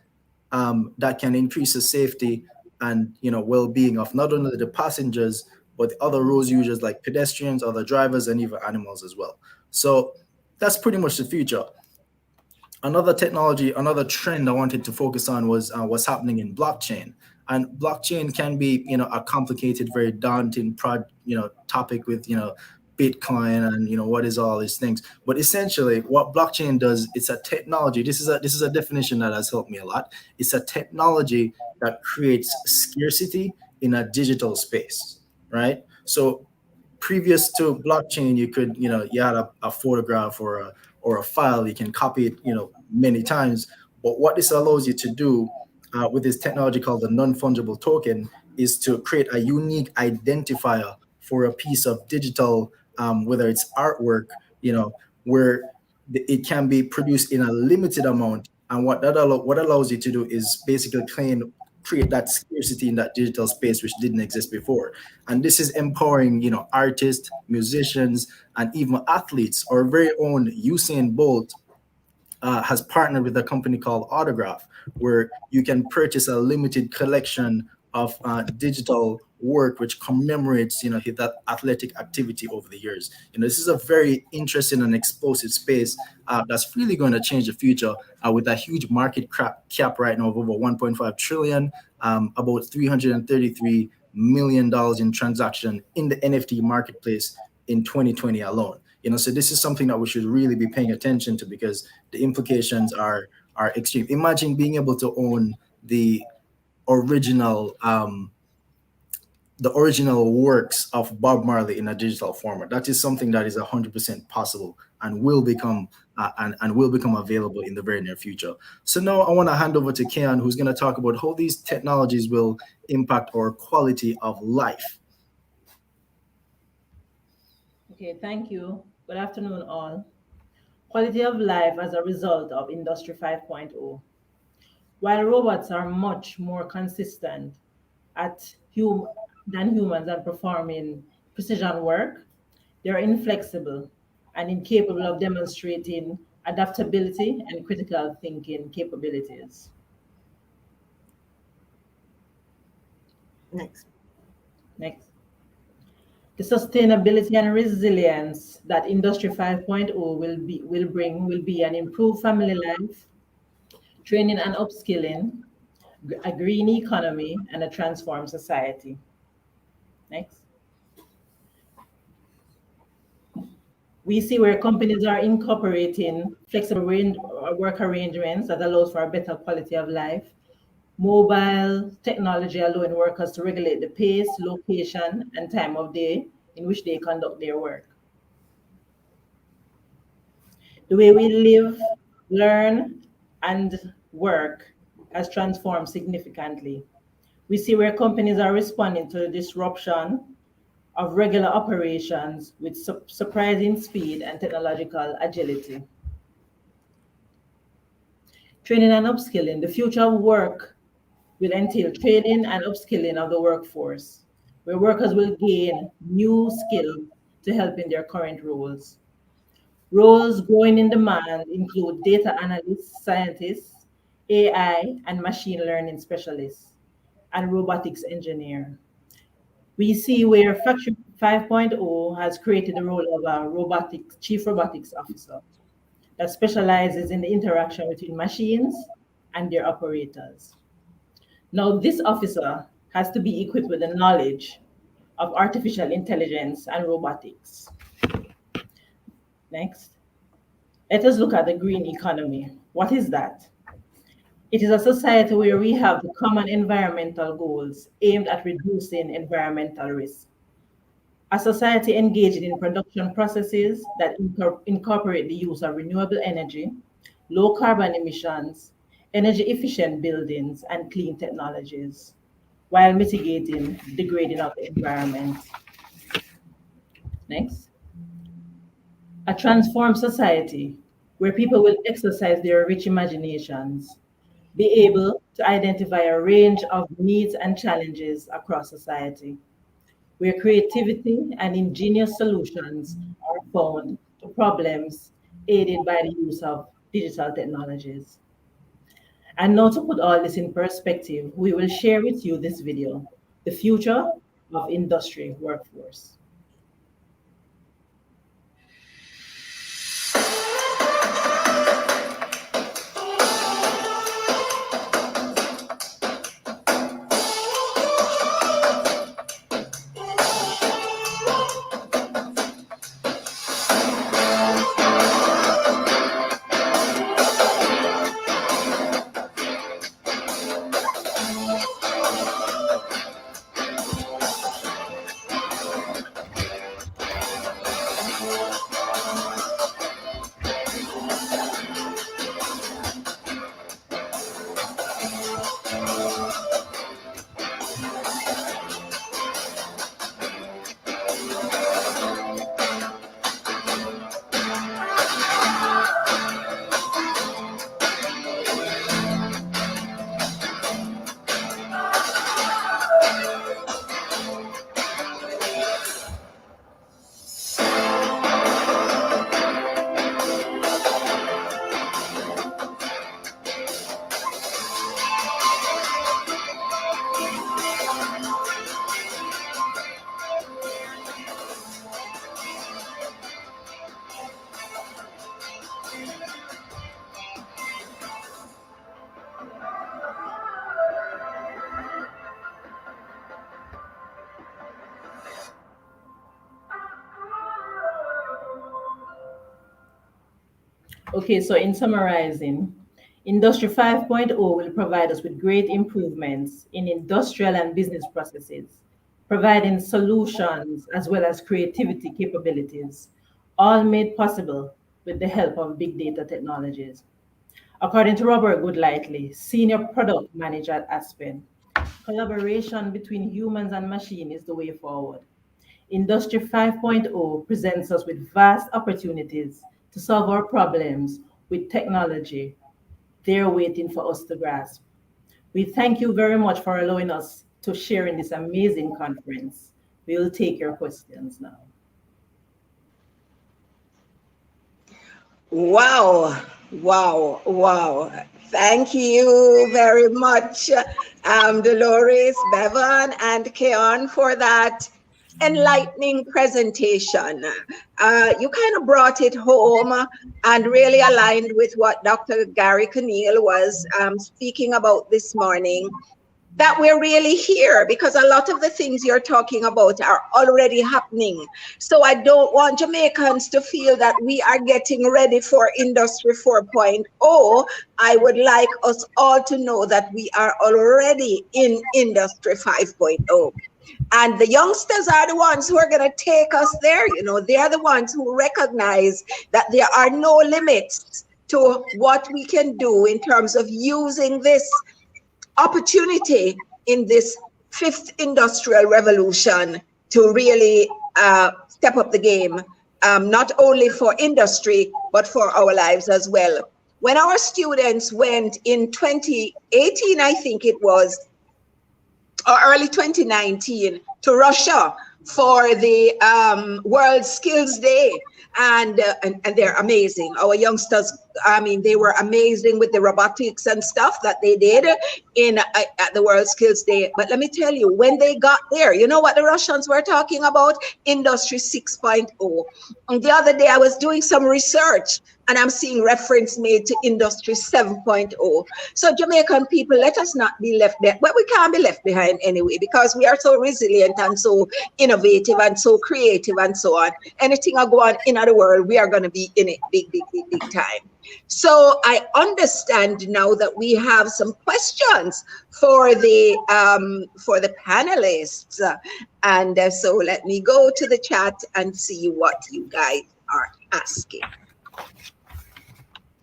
that can increase the safety and well-being of not only the passengers but the other road users like pedestrians, other drivers, and even animals as well. So that's pretty much the future. Another technology, another trend I wanted to focus on was what's happening in blockchain. And blockchain can be, a complicated, very daunting, topic with, Bitcoin and what is all these things. But essentially, what blockchain does, it's a technology. This is a definition that has helped me a lot. It's a technology that creates scarcity in a digital space. Right. So previous to blockchain, you could, you had a photograph or a file, you can copy it, many times. But what this allows you to do with this technology called the non-fungible token is to create a unique identifier for a piece of digital, whether it's artwork, where it can be produced in a limited amount. And what allows you to do is basically create that scarcity in that digital space which didn't exist before. And this is empowering artists, musicians, and even athletes. Our very own Usain Bolt has partnered with a company called Autograph, where you can purchase a limited collection of digital work which commemorates that athletic activity over the years. This is a very interesting and explosive space that's really going to change the future with a huge market cap right now of over 1.5 trillion, about $333 million in transaction in the NFT marketplace in 2020 alone. So this is something that we should really be paying attention to because the implications are extreme. Imagine being able to own the original works of Bob Marley in a digital format. That is something that is 100% possible and will become available in the very near future. So now I want to hand over to Keon, who's going to talk about how these technologies will impact our quality of life. Okay, thank you. Good afternoon, all. Quality of life as a result of Industry 5.0. While robots are much more consistent than humans at performing precision work, they are inflexible and incapable of demonstrating adaptability, and critical thinking capabilities. Next. Next. The sustainability and resilience that Industry 5.0 will be an improved family life, training and upskilling, a green economy, and a transformed society. Next. We see where companies are incorporating flexible work arrangements that allows for a better quality of life, mobile technology allowing workers to regulate the pace, location, and time of day in which they conduct their work. The way we live, learn, and work has transformed significantly. We see where companies are responding to the disruption of regular operations with surprising speed and technological agility. Training and upskilling. The future of work will entail training and upskilling of the workforce, where workers will gain new skills to help in their current roles. Roles growing in demand include data analysts, scientists, AI and machine learning specialists, and robotics engineer. We see where Factory 5.0 has created the role of a chief robotics officer that specializes in the interaction between machines and their operators. Now, this officer has to be equipped with the knowledge of artificial intelligence and robotics. Next. Let us look at the green economy. What is that? It is a society where we have the common environmental goals aimed at reducing environmental risk. A society engaged in production processes that incorporate the use of renewable energy, low carbon emissions, energy efficient buildings, and clean technologies, while mitigating degrading of the environment. Next. A transformed society where people will exercise their rich imaginations, be able to identify a range of needs and challenges across society, where creativity and ingenious solutions are found to problems aided by the use of digital technologies. And now to put all this in perspective, we will share with you this video, The Future of Industry Workforce. Okay, so in summarizing, Industry 5.0 will provide us with great improvements in industrial and business processes, providing solutions as well as creativity capabilities, all made possible with the help of big data technologies. According to Robert Goodlightly, Senior Product Manager at Aspen, collaboration between humans and machine is the way forward. Industry 5.0 presents us with vast opportunities to solve our problems with technology. They're waiting for us to grasp. We thank you very much for allowing us to share in this amazing conference. We will take your questions now. Wow, wow, wow. Thank you very much, Dolores, Bevan, and Keon for that enlightening presentation. You kind of brought it home and really aligned with what Dr. Gary Conneal was speaking about this morning, that we're really here because a lot of the things you're talking about are already happening. So I don't want Jamaicans to feel that we are getting ready for Industry 4.0. I would like us all to know that we are already in Industry 5.0. And the youngsters are the ones who are going to take us there. You know, they are the ones who recognize that there are no limits to what we can do in terms of using this opportunity in this fifth industrial revolution to really step up the game, not only for industry, but for our lives as well. When our students went in 2018, I think it was, or early 2019, to Russia for the World Skills Day, and they're amazing. Our youngsters, I mean, they were amazing with the robotics and stuff that they did in at the World Skills Day. But let me tell you, when they got there, you know what the Russians were talking about? Industry 6.0. And the other day I was doing some research and I'm seeing reference made to Industry 7.0. So Jamaican people, let us not be left there. Well, we can't be left behind anyway, because we are so resilient and so innovative and so creative and so on. Anything I go on in the world, we are going to be in it big, big, big, big time. So I understand now that we have some questions for the panelists. And so let me go to the chat and see what you guys are asking.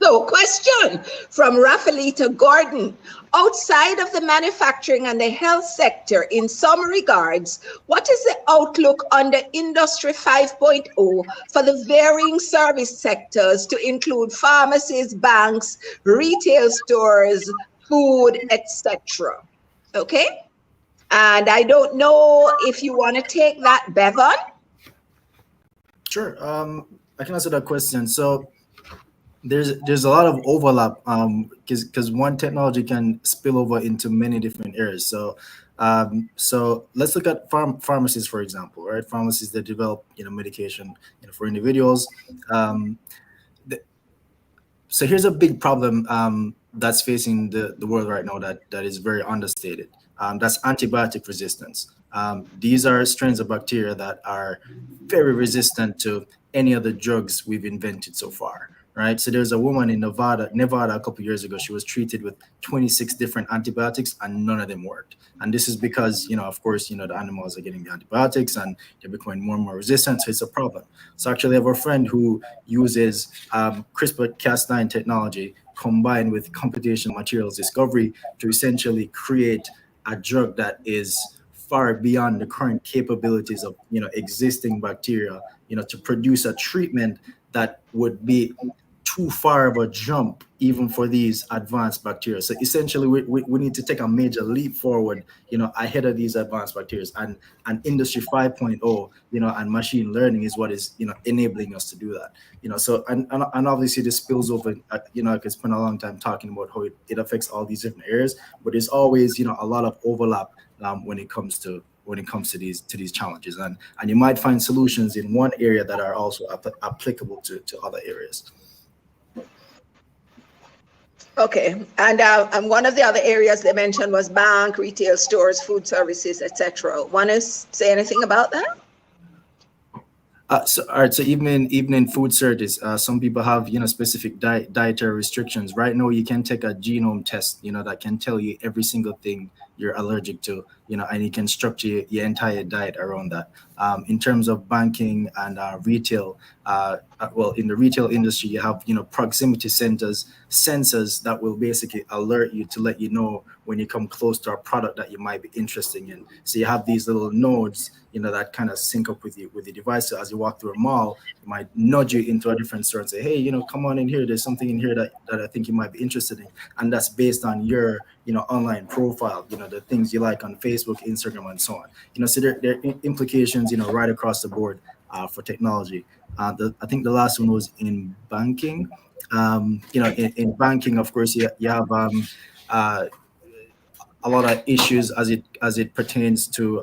So, question from Rafaelita Gordon. Outside of the manufacturing and the health sector, in some regards, what is the outlook on the Industry 5.0 for the varying service sectors to include pharmacies, banks, retail stores, food, etc.? Okay. And I don't know if you want to take that, Bevan. Sure. I can answer that question. So there's a lot of overlap because one technology can spill over into many different areas. So let's look at pharmacies, for example, right? Pharmacies that develop medication for individuals. So here's a big problem that's facing the world right now that is very understated. That's antibiotic resistance. These are strains of bacteria that are very resistant to any of the drugs we've invented so far, right? So there's a woman in Nevada a couple of years ago. She was treated with 26 different antibiotics and none of them worked. And this is because, of course, the animals are getting the antibiotics and they're becoming more and more resistant. So it's a problem. So actually I have a friend who uses CRISPR-Cas9 technology combined with computational materials discovery to essentially create a drug that is far beyond the current capabilities of existing bacteria, to produce a treatment that would be too far of a jump even for these advanced bacteria. So essentially we need to take a major leap forward ahead of these advanced bacteria, and Industry 5.0 and machine learning is what is enabling us to do that. So and obviously this spills over. I could spend a long time talking about how it affects all these different areas, but there's always a lot of overlap when it comes to these challenges, and you might find solutions in one area that are also applicable to other areas. Okay, and one of the other areas they mentioned was bank, retail stores, food services, etc. Want to say anything about that? So even in food service, some people have specific dietary restrictions. Right now, you can take a genome test, that can tell you every single thing you're allergic to, and you can structure your entire diet around that. In terms of banking and retail, well, in the retail industry, you have proximity sensors that will basically alert you to let you know when you come close to a product that you might be interested in. So you have these little nodes, that kind of sync up with the device. So as you walk through a mall, it might nudge you into a different store and say, hey, come on in here. There's something in here that I think you might be interested in. And that's based on your, online profile, the things you like on Facebook, Instagram, and so on. So there are implications, right across the board for technology. I think the last one was in banking. In banking, of course, you have a lot of issues as it pertains to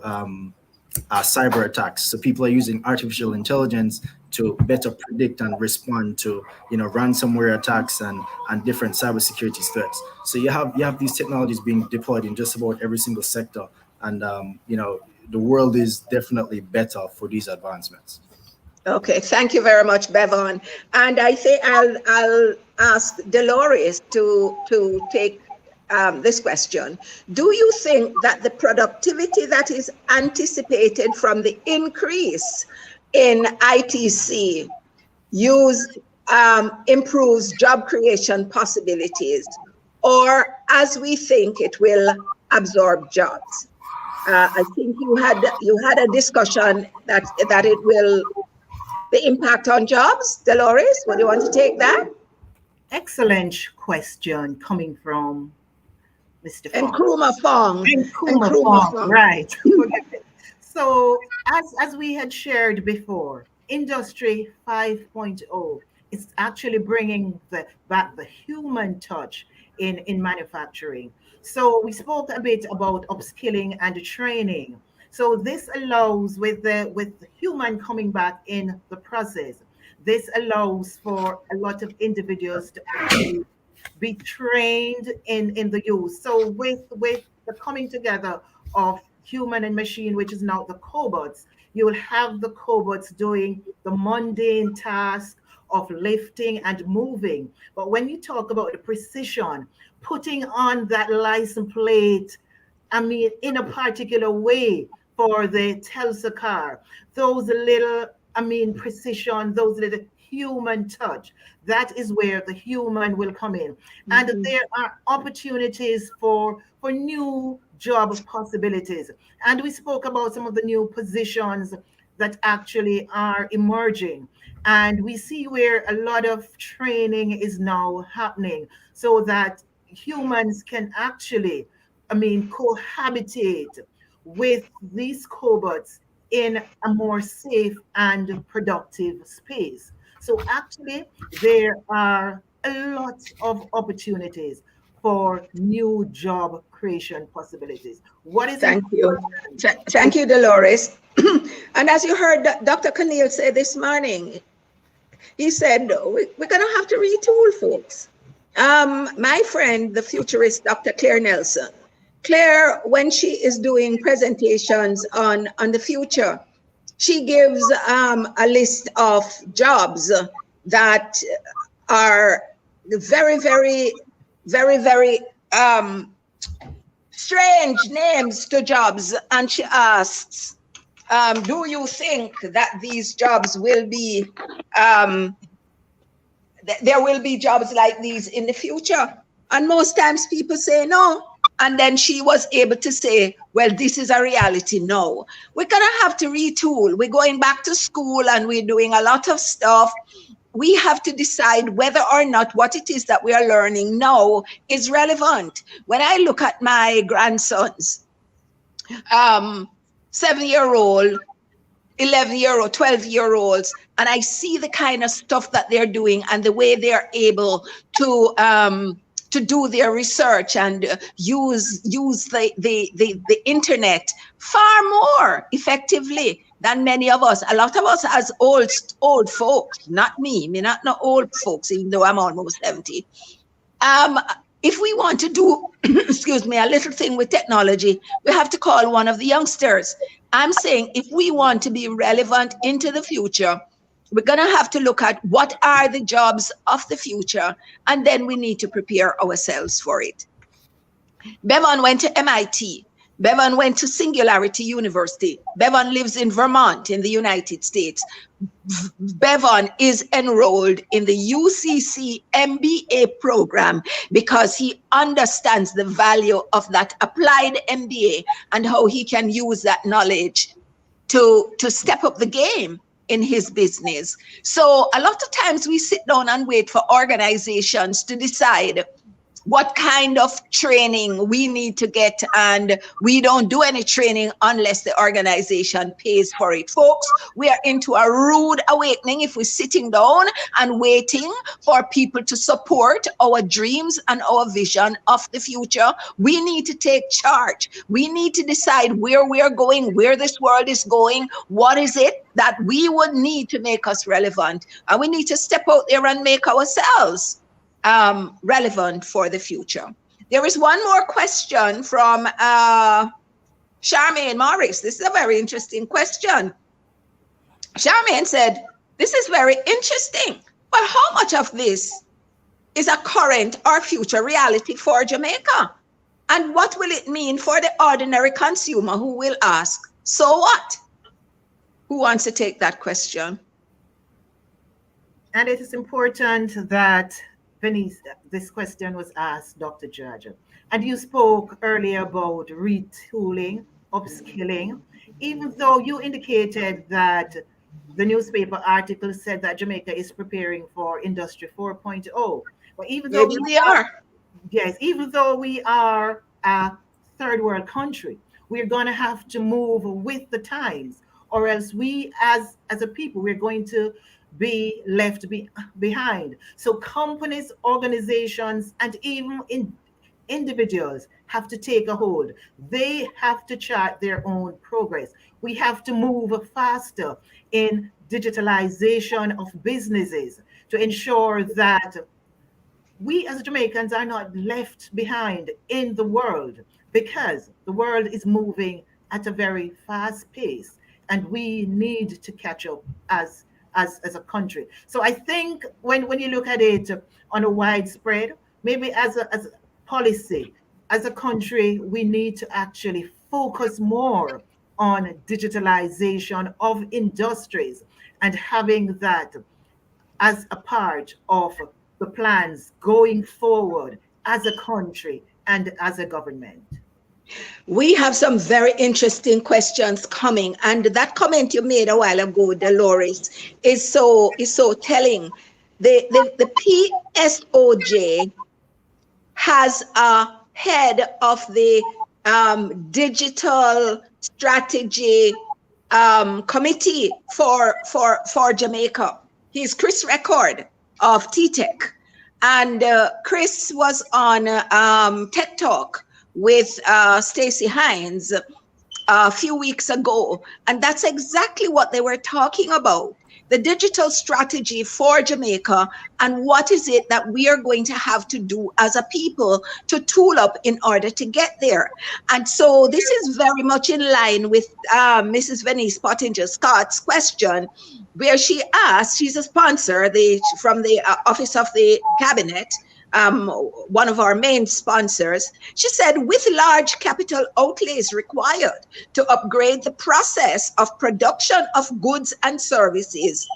cyber attacks. So people are using artificial intelligence to better predict and respond to ransomware attacks and different cybersecurity threats. So you have these technologies being deployed in just about every single sector, and the world is definitely better for these advancements. Okay, thank you very much, Bevan. And I think I'll ask Dolores to take this question. Do you think that the productivity that is anticipated from the increase in ITC improves job creation possibilities, or as we think it will absorb jobs? I think you had a discussion that it will, the impact on jobs. Dolores, would you want to take that? Excellent question coming from Mr. Fong. Nkrumah Fong. Right. So as we had shared before, Industry 5.0 is actually bringing back the human touch in manufacturing. So we spoke a bit about upskilling and training. So this allows, with the human coming back in the process, this allows for a lot of individuals to actually be trained in the use. So with the coming together of human and machine, which is now the cobots, you will have the cobots doing the mundane task of lifting and moving. But when you talk about the precision, putting on that license plate, in a particular way for the Telsa car, those little, precision, those little human touch, that is where the human will come in. And there are opportunities for new job possibilities. And we spoke about some of the new positions that actually are emerging. And we see where a lot of training is now happening so that humans can actually, cohabitate with these cobots in a more safe and productive space. So actually, there are a lot of opportunities for new job creation possibilities. What is Thank you. Thank you, Dolores. And as you heard Dr. Conneal say this morning, he said, we're going to have to retool, folks. My friend, the futurist, Dr. Claire Nelson, Claire, when she is doing presentations on the future, she gives a list of jobs that are very, very, very, very strange names to jobs. And she asks, do you think that these jobs will be, there will be jobs like these in the future? And most times people say no. And then she was able to say, well, this is a reality now. We're going to have to retool. We're going back to school and we're doing a lot of stuff. We have to decide whether or not what it is that we are learning now is relevant. When I look at my grandsons, 7-year-old, 11-year-old, 12-year-olds, and I see the kind of stuff that they're doing and the way they're able to do their research and use the internet far more effectively than many of us. A lot of us as old folks, not me not no old folks, even though I'm almost 70. If we want to do, excuse me, a little thing with technology, we have to call one of the youngsters. I'm saying if we want to be relevant into the future, we're going to have to look at what are the jobs of the future, and then we need to prepare ourselves for it. Bevan went to MIT. Bevan went to Singularity University. Bevan lives in Vermont in the United States. Bevan is enrolled in the UCC MBA program because he understands the value of that applied MBA and how he can use that knowledge to step up the game in his business. So a lot of times we sit down and wait for organizations to decide what kind of training we need to get, and we don't do any training unless the organization pays for it. Folks, we are into a rude awakening if we're sitting down and waiting for people to support our dreams and our vision of the future. We need to take charge. We need to decide where we are going, where this world is going, what is it that we would need to make us relevant, and we need to step out there and make ourselves relevant for the future. There is one more question from Charmaine Morris. This is a very interesting question. Charmaine said, this is very interesting, but how much of this is a current or future reality for Jamaica? And what will it mean for the ordinary consumer who will ask, so what? Who wants to take that question? And it is important that Venice, this question was asked, Dr. Georgia. And you spoke earlier about retooling, upskilling, even though you indicated that the newspaper article said that Jamaica is preparing for Industry 4.0. But even though we are. Yes, even though we are a third world country, we're going to have to move with the times, or else we as a people, we're going to be left behind. So companies, organizations, and even individuals have to take a hold. They have to chart their own progress. We have to move faster in digitalization of businesses to ensure that we as Jamaicans are not left behind in the world, because the world is moving at a very fast pace and we need to catch up as a country. So I think when you look at it on a widespread, maybe as a policy, as a country, we need to actually focus more on digitalization of industries and having that as a part of the plans going forward as a country and as a government. We have some very interesting questions coming, and that comment you made a while ago, Dolores, is so telling. The PSOJ has a head of the digital strategy committee for Jamaica. He's Chris Record of TTEC, and Chris was on Tech Talk with Stacey Hines a few weeks ago, and that's exactly what they were talking about. The digital strategy for Jamaica, and what is it that we are going to have to do as a people to tool up in order to get there. And so this is very much in line with Mrs. Venice Pottinger Scott's question, where she asked, she's a sponsor from the Office of the Cabinet, one of our main sponsors. She said, with large capital outlays required to upgrade the process of production of goods and services,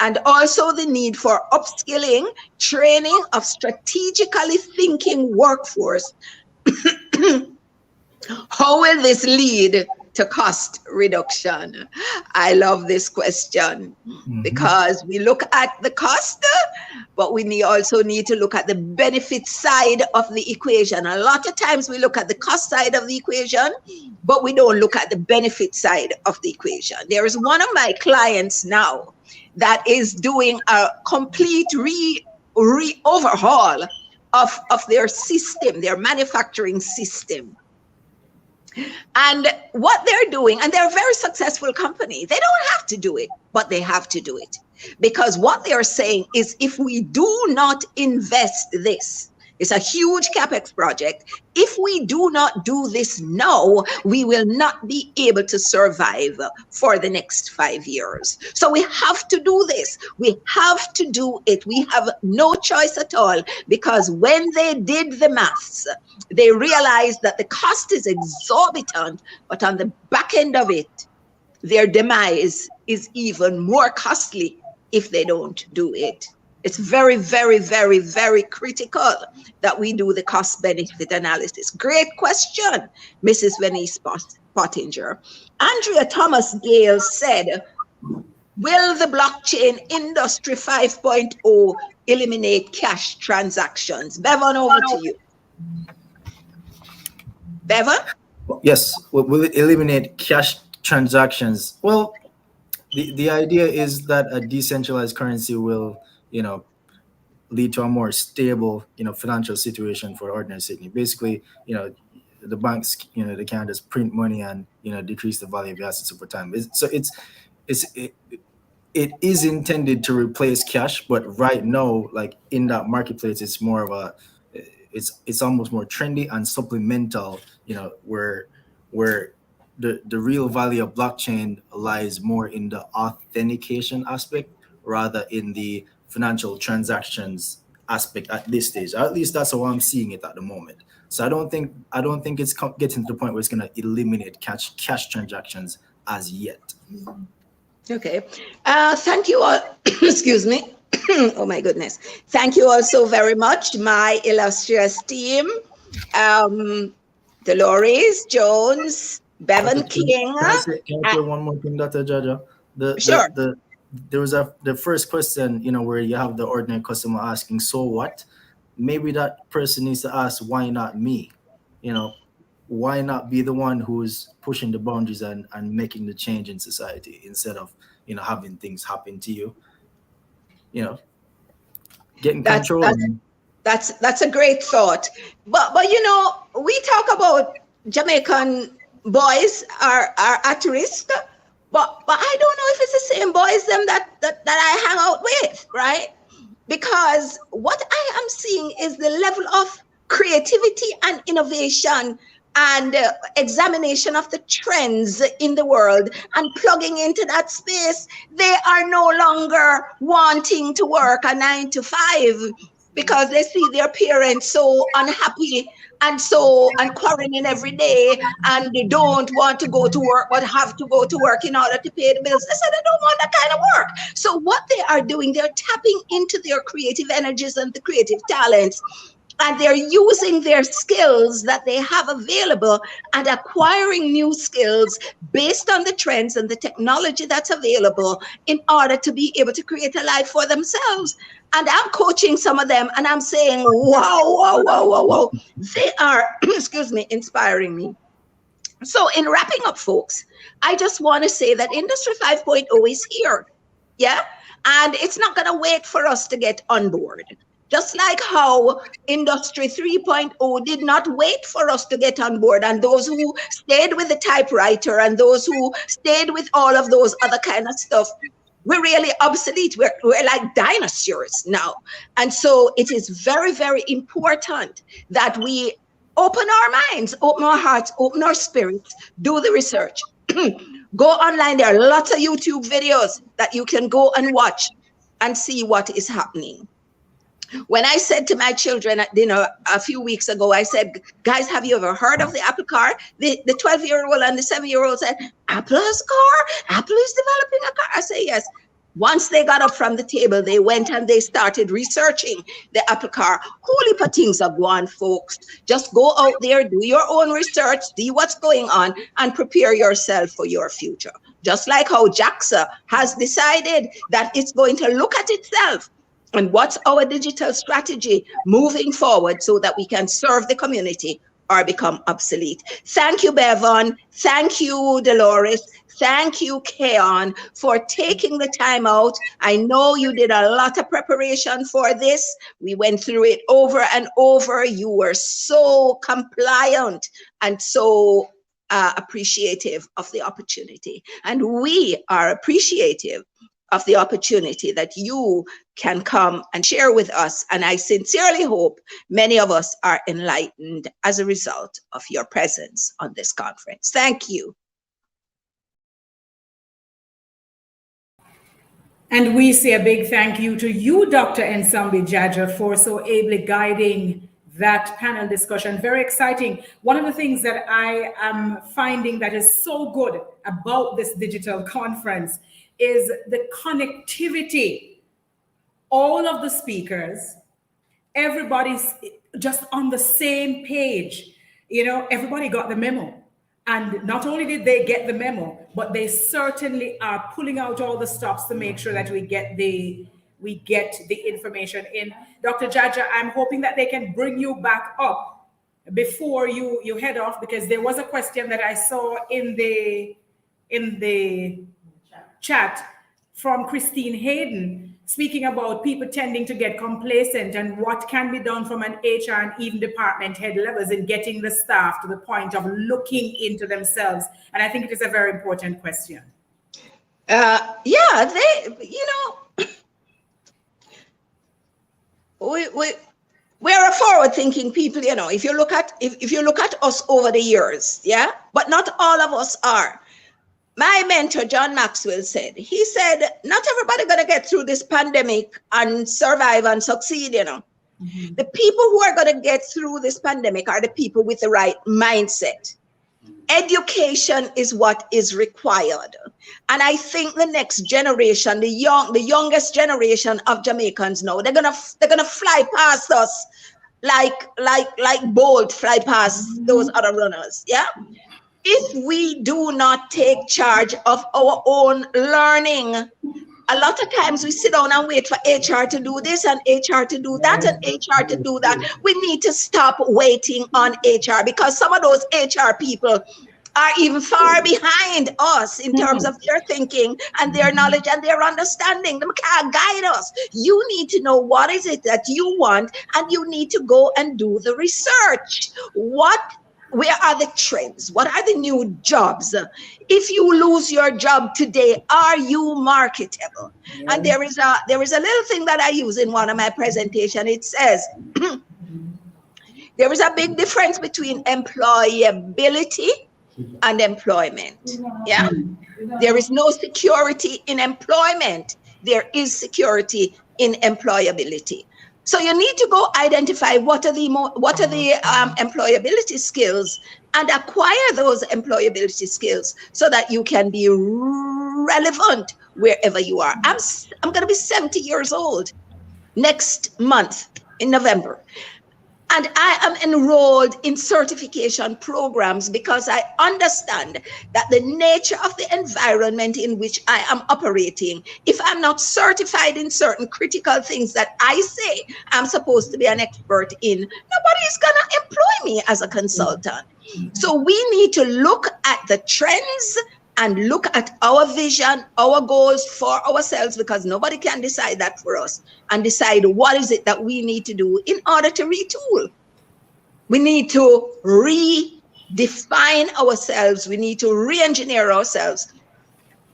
and also the need for upskilling, training of strategically thinking workforce, how will this lead to cost reduction? I love this question because we look at the cost, but we also need to look at the benefit side of the equation. A lot of times we look at the cost side of the equation, but we don't look at the benefit side of the equation. There is one of my clients now that is doing a complete overhaul of their system, their manufacturing system. And what they're doing, and they're a very successful company, they don't have to do it, but they have to do it. Because what they're saying is, if we do not invest this, it's a huge CapEx project. If we do not do this now, we will not be able to survive for the next 5 years. So we have to do this. We have to do it. We have no choice at all, because when they did the maths, they realized that the cost is exorbitant, but on the back end of it, their demise is even more costly if they don't do it. It's very, very, very, very critical that we do the cost-benefit analysis. Great question, Mrs. Venice Pottinger. Andrea Thomas Gale said, will the blockchain industry 5.0 eliminate cash transactions? Bevan, over to you. Bevan? Yes, will it eliminate cash transactions? Well, the idea is that a decentralized currency will, lead to a more stable, financial situation for ordinary city. Basically, the banks, they can't just print money and, decrease the value of the assets over time. It is intended to replace cash, but right now, like in that marketplace, it's more of a, it's almost more trendy and supplemental, where the real value of blockchain lies more in the authentication aspect rather in the financial transactions aspect at this stage. At least that's how I'm seeing it at the moment. So I don't think it's getting to the point where it's going to eliminate cash transactions as yet. Okay. Thank you all. Excuse me. Oh my goodness. Thank you all so very much, my illustrious team. Dolores Jones, Bevan King. Can I say one more thing, Dr. Jaja? Sure. There was the first question, where you have the ordinary customer asking, so what? Maybe that person needs to ask, why not me? Why not be the one who's pushing the boundaries and making the change in society instead of, having things happen to you, getting control. That's a great thought. But we talk about Jamaican boys are at risk, but I don't know if it's the same boys them that I hang out with, right? Because what I am seeing is the level of creativity and innovation and examination of the trends in the world and plugging into that space. They are no longer wanting to work a 9 to 5 because they see their parents so unhappy and quarreling every day, and they don't want to go to work but have to go to work in order to pay the bills. They said they don't want that kind of work. So what they are doing, they're tapping into their creative energies and the creative talents, and they're using their skills that they have available and acquiring new skills based on the trends and the technology that's available in order to be able to create a life for themselves. And I'm coaching some of them and I'm saying, wow. They are, excuse me, inspiring me. So in wrapping up, folks, I just want to say that Industry 5.0 is here. Yeah. And it's not going to wait for us to get on board. Just like how Industry 3.0 did not wait for us to get on board, and those who stayed with the typewriter and those who stayed with all of those other kind of stuff, we're really obsolete. We're like dinosaurs now. And so it is very, very important that we open our minds, open our hearts, open our spirits, do the research. Go online. There are lots of YouTube videos that you can go and watch and see what is happening. When I said to my children at dinner a few weeks ago, I said, guys, have you ever heard of the Apple car? The 12-year-old and the 7-year-old said, Apple's car? Apple is developing a car? I say, yes. Once they got up from the table, they went and they started researching the Apple car. Holy pa things are going, folks. Just go out there, do your own research, see what's going on, and prepare yourself for your future. Just like how JaCSA has decided that it's going to look at itself and what's our digital strategy moving forward so that we can serve the community or become obsolete. Thank you, Bevan. Thank you, Dolores. Thank you, Keon, for taking the time out. I know you did a lot of preparation for this. We went through it over and over. You were so compliant and so appreciative of the opportunity. And we are appreciative of the opportunity that you can come and share with us. And I sincerely hope many of us are enlightened as a result of your presence on this conference. Thank you. And we say a big thank you to you, Dr. Nsombi Jaja, for so ably guiding that panel discussion. Very exciting. One of the things that I am finding that is so good about this digital conference is the connectivity. All of the speakers, everybody's just on the same page. Everybody got the memo. And not only did they get the memo, but they certainly are pulling out all the stops to make sure that we get the information in. Dr. Jaja, I'm hoping that they can bring you back up before you head off, because there was a question that I saw in the chat from Christine Hayden, speaking about people tending to get complacent and what can be done from an HR and even department head levels in getting the staff to the point of looking into themselves. And I think it is a very important question. Yeah, we're a forward-thinking people, if you look at us over the years, yeah, but not all of us are. My mentor, John Maxwell, he said, not everybody gonna get through this pandemic and survive and succeed, Mm-hmm. The people who are gonna get through this pandemic are the people with the right mindset. Education is what is required. And I think the next generation, the youngest generation of Jamaicans now, they're gonna fly past us like Bolt fly past those other runners, yeah? If we do not take charge of our own learning, a lot of times we sit down and wait for HR to do this and HR to do that and HR to do that. We need to stop waiting on HR, because some of those HR people are even far behind us in terms of their thinking and their knowledge and their understanding. They can't guide us. You need to know what is it that you want, and you need to go and do the research. Where are the trends? What are the new jobs? If you lose your job today, are you marketable? Yeah. And there is a little thing that I use in one of my presentations. It says, there is a big difference between employability and employment. Yeah. There is no security in employment. There is security in employability. So you need to go identify what are the employability skills and acquire those employability skills so that you can be relevant wherever you are. I'm going to be 70 years old next month in November. And I am enrolled in certification programs because I understand that the nature of the environment in which I am operating, if I'm not certified in certain critical things that I say I'm supposed to be an expert in, nobody is going to employ me as a consultant. So we need to look at the trends and look at our vision, our goals for ourselves, because nobody can decide that for us, and decide what is it that we need to do in order to retool. We need to redefine ourselves. We need to re-engineer ourselves.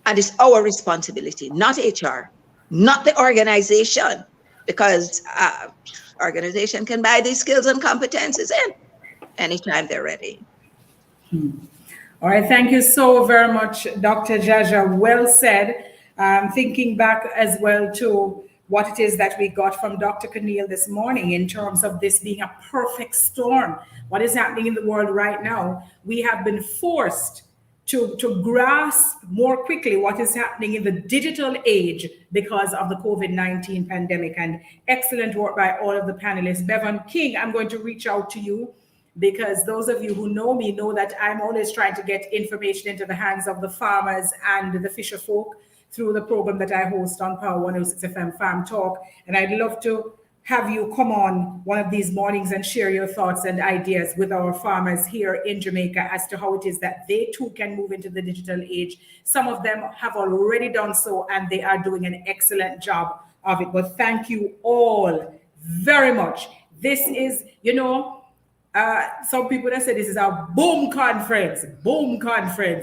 And it's our responsibility, not HR, not the organization, because organization can buy these skills and competences in anytime they're ready. All right, thank you so very much, Dr. Jaja. Well said. Thinking back as well to what it is that we got from Dr. Cornel this morning in terms of this being a perfect storm. What is happening in the world right now? We have been forced to grasp more quickly what is happening in the digital age because of the COVID-19 pandemic. And excellent work by all of the panelists. Bevan King, I'm going to reach out to you, because those of you who know me know that I'm always trying to get information into the hands of the farmers and the fisher folk through the program that I host on Power 106 FM Farm Talk. And I'd love to have you come on one of these mornings and share your thoughts and ideas with our farmers here in Jamaica as to how it is that they too can move into the digital age. Some of them have already done so, and they are doing an excellent job of it. But thank you all very much. This is, some people that say this is our boom conference.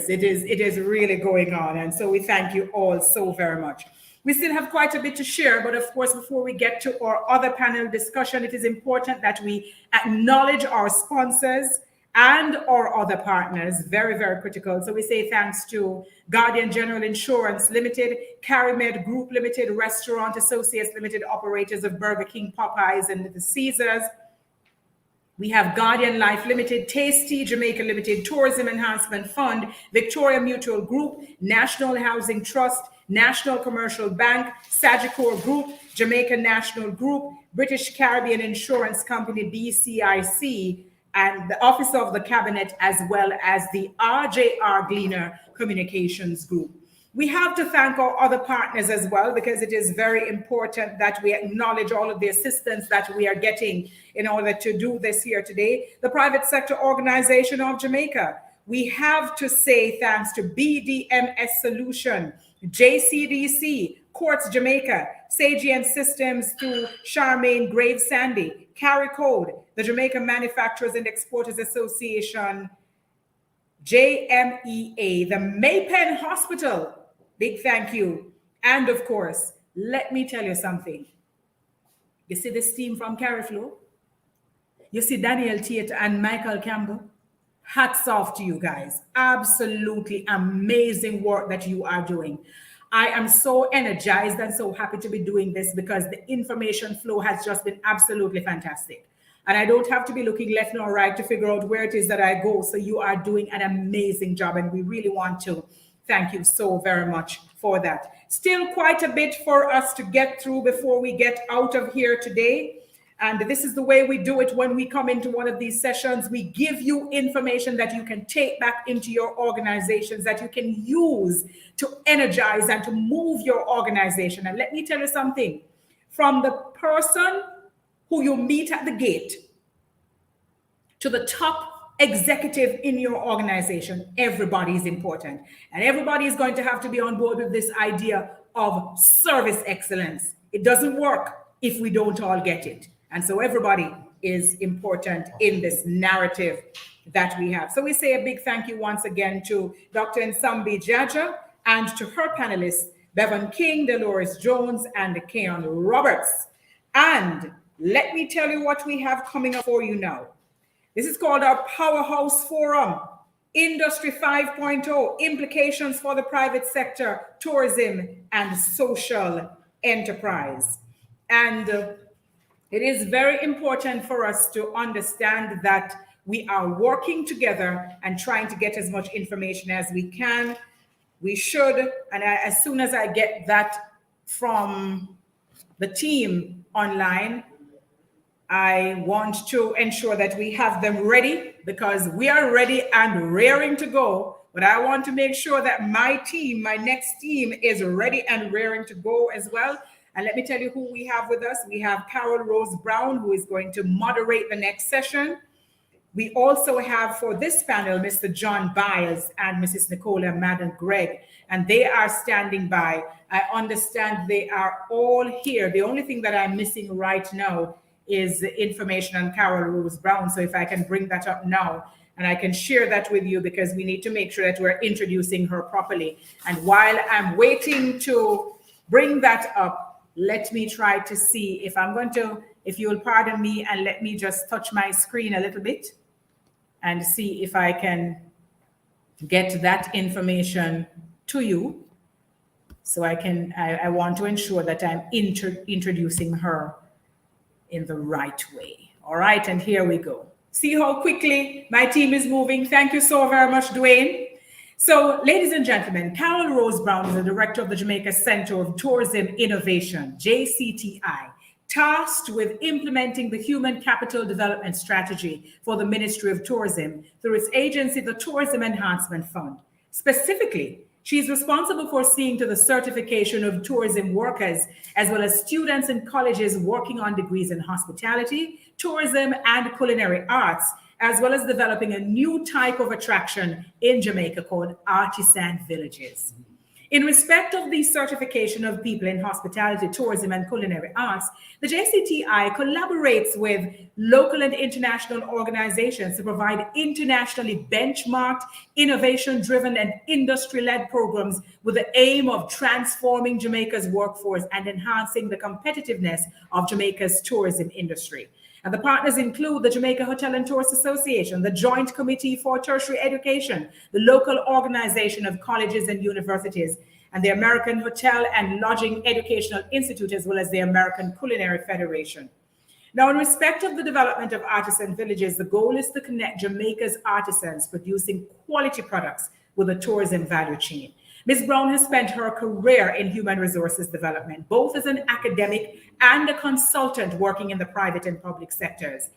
It is really going on. And so we thank you all so very much. We still have quite a bit to share, but of course, before we get to our other panel discussion, it is important that we acknowledge our sponsors and our other partners. Very, very critical. So we say thanks to Guardian General Insurance Limited, CariMed Group Limited, Restaurant Associates Limited, operators of Burger King, Popeyes, and the Caesars. We have Guardian Life Limited, Tasty Jamaica Limited, Tourism Enhancement Fund, Victoria Mutual Group, National Housing Trust, National Commercial Bank, Sagicor Group, Jamaica National Group, British Caribbean Insurance Company, BCIC, and the Office of the Cabinet, as well as the RJR Gleaner Communications Group. We have to thank our other partners as well, because it is very important that we acknowledge all of the assistance that we are getting in order to do this here today. The Private Sector Organization of Jamaica. We have to say thanks to BDMS Solution, JCDC, Courts Jamaica, Sagian Systems through Charmaine Graves Sandy, Carry Code, the Jamaica Manufacturers and Exporters Association, JMEA, the Maypen Hospital, big thank you. And of course, let me tell you something. You see this team from Cariflow? You see Daniel Tate and Michael Campbell? Hats off to you guys. Absolutely amazing work that you are doing. I am so energized and so happy to be doing this because the information flow has just been absolutely fantastic. And I don't have to be looking left nor right to figure out where it is that I go. So you are doing an amazing job, and we really want to thank you so very much for that. Still quite a bit for us to get through before we get out of here today. And this is the way we do it when we come into one of these sessions. We give you information that you can take back into your organizations, that you can use to energize and to move your organization. And let me tell you something, from the person who you meet at the gate to the top executive in your organization, everybody is important. And everybody is going to have to be on board with this idea of service excellence. It doesn't work if we don't all get it. And so everybody is important in this narrative that we have. So we say a big thank you once again to Dr. Nsambi Jaja and to her panelists, Bevan King, Dolores Jones, and Keon Roberts. And let me tell you what we have coming up for you now. This is called our Powerhouse Forum, Industry 5.0, Implications for the Private Sector, Tourism, and Social Enterprise. And it is very important for us to understand that we are working together and trying to get as much information as we can. We should, and as soon as I get that from the team online, I want to ensure that we have them ready, because we are ready and raring to go. But I want to make sure that my team, my next team, is ready and raring to go as well. And let me tell you who we have with us. We have Carol Rose Brown, who is going to moderate the next session. We also have for this panel, Mr. John Biles and Mrs. Nicola Madden Gregg, and they are standing by. I understand they are all here. The only thing that I'm missing right now is the information on Carol Rose Brown. So if I can bring that up now, and I can share that with you, because we need to make sure that we're introducing her properly. And while I'm waiting to bring that up, let me try to see if I'm going to, if you'll pardon me, and let me just touch my screen a little bit and see if I can get that information to you. So I want to ensure that I'm introducing her in the right way. All right, and here we go. See how quickly my team is moving. Thank you so very much, Dwayne. So, ladies and gentlemen, Carol Rose Brown is the director of the Jamaica Center of Tourism Innovation, JCTI, tasked with implementing the Human Capital Development Strategy for the Ministry of Tourism through its agency, the Tourism Enhancement Fund. Specifically, she is responsible for seeing to the certification of tourism workers, as well as students in colleges working on degrees in hospitality, tourism, and culinary arts, as well as developing a new type of attraction in Jamaica called artisan villages. In respect of the certification of people in hospitality, tourism, and culinary arts, the JCTI collaborates with local and international organizations to provide internationally benchmarked, innovation-driven, and industry-led programs with the aim of transforming Jamaica's workforce and enhancing the competitiveness of Jamaica's tourism industry. And the partners include the Jamaica Hotel and Tourist Association, the Joint Committee for Tertiary Education, the local organization of colleges and universities, and the American Hotel and Lodging Educational Institute, as well as the American Culinary Federation. Now, in respect of the development of artisan villages, the goal is to connect Jamaica's artisans producing quality products with the tourism value chain. Ms. Brown has spent her career in human resources development, both as an academic and a consultant working in the private and public sectors.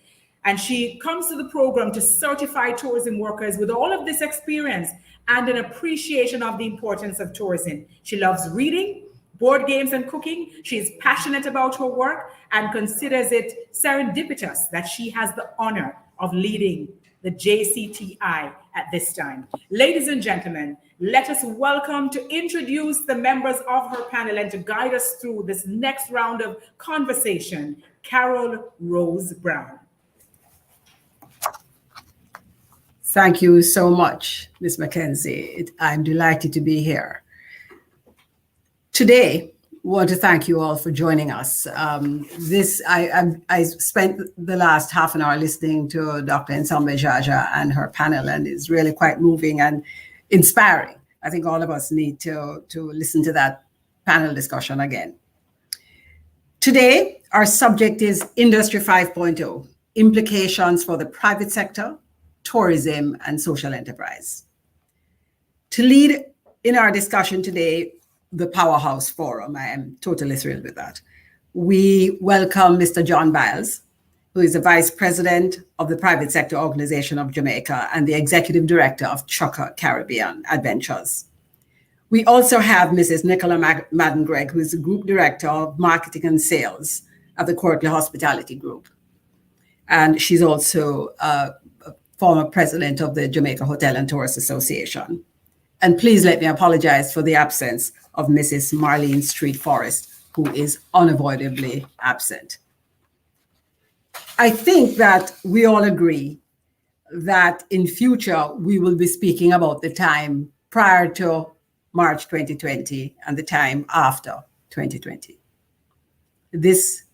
And she comes to the program to certify tourism workers with all of this experience and an appreciation of the importance of tourism. She loves reading, board games, and cooking. She is passionate about her work and considers it serendipitous that she has the honor of leading the JCTI at this time. Ladies and gentlemen, let us welcome to introduce the members of her panel and to guide us through this next round of conversation, Carol Rose Brown. Thank you so much, Ms. Mackenzie. I'm delighted to be here. Today, I want to thank you all for joining us. I spent the last half an hour listening to Dr. Nsombe Jaja and her panel, and it's really quite moving and inspiring. I think all of us need to listen to that panel discussion again. Today, our subject is Industry 5.0, implications for the private sector, tourism, and social enterprise. To lead in our discussion today, the Powerhouse Forum, I am totally thrilled with that. We welcome Mr. John Biles, who is the Vice President of the Private Sector Organization of Jamaica and the Executive Director of JaCSA Caribbean Adventures. We also have Mrs. Nicola Madden-Gregg, who is the Group Director of Marketing and Sales at the Courtly Hospitality Group. And she's also former president of the Jamaica Hotel and Tourist Association. And please let me apologize for the absence of Mrs. Marlene Street Forrest, who is unavoidably absent. I think that we all agree that in future, we will be speaking about the time prior to March 2020 and the time after 2020. This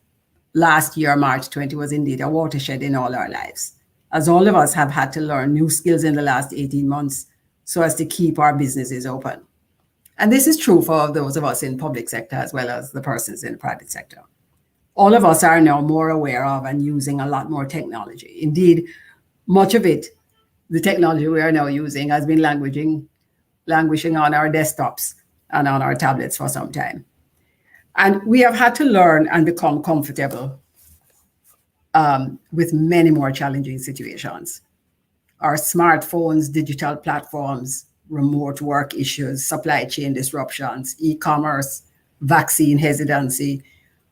last year, March 20, was indeed a watershed in all our lives, as all of us have had to learn new skills in the last 18 months so as to keep our businesses open. And this is true for those of us in public sector as well as the persons in the private sector. All of us are now more aware of and using a lot more technology. Indeed, much of it, the technology we are now using, has been languishing on our desktops and on our tablets for some time. And we have had to learn and become comfortable with many more challenging situations. Our smartphones, digital platforms, remote work issues, supply chain disruptions, e-commerce, vaccine hesitancy,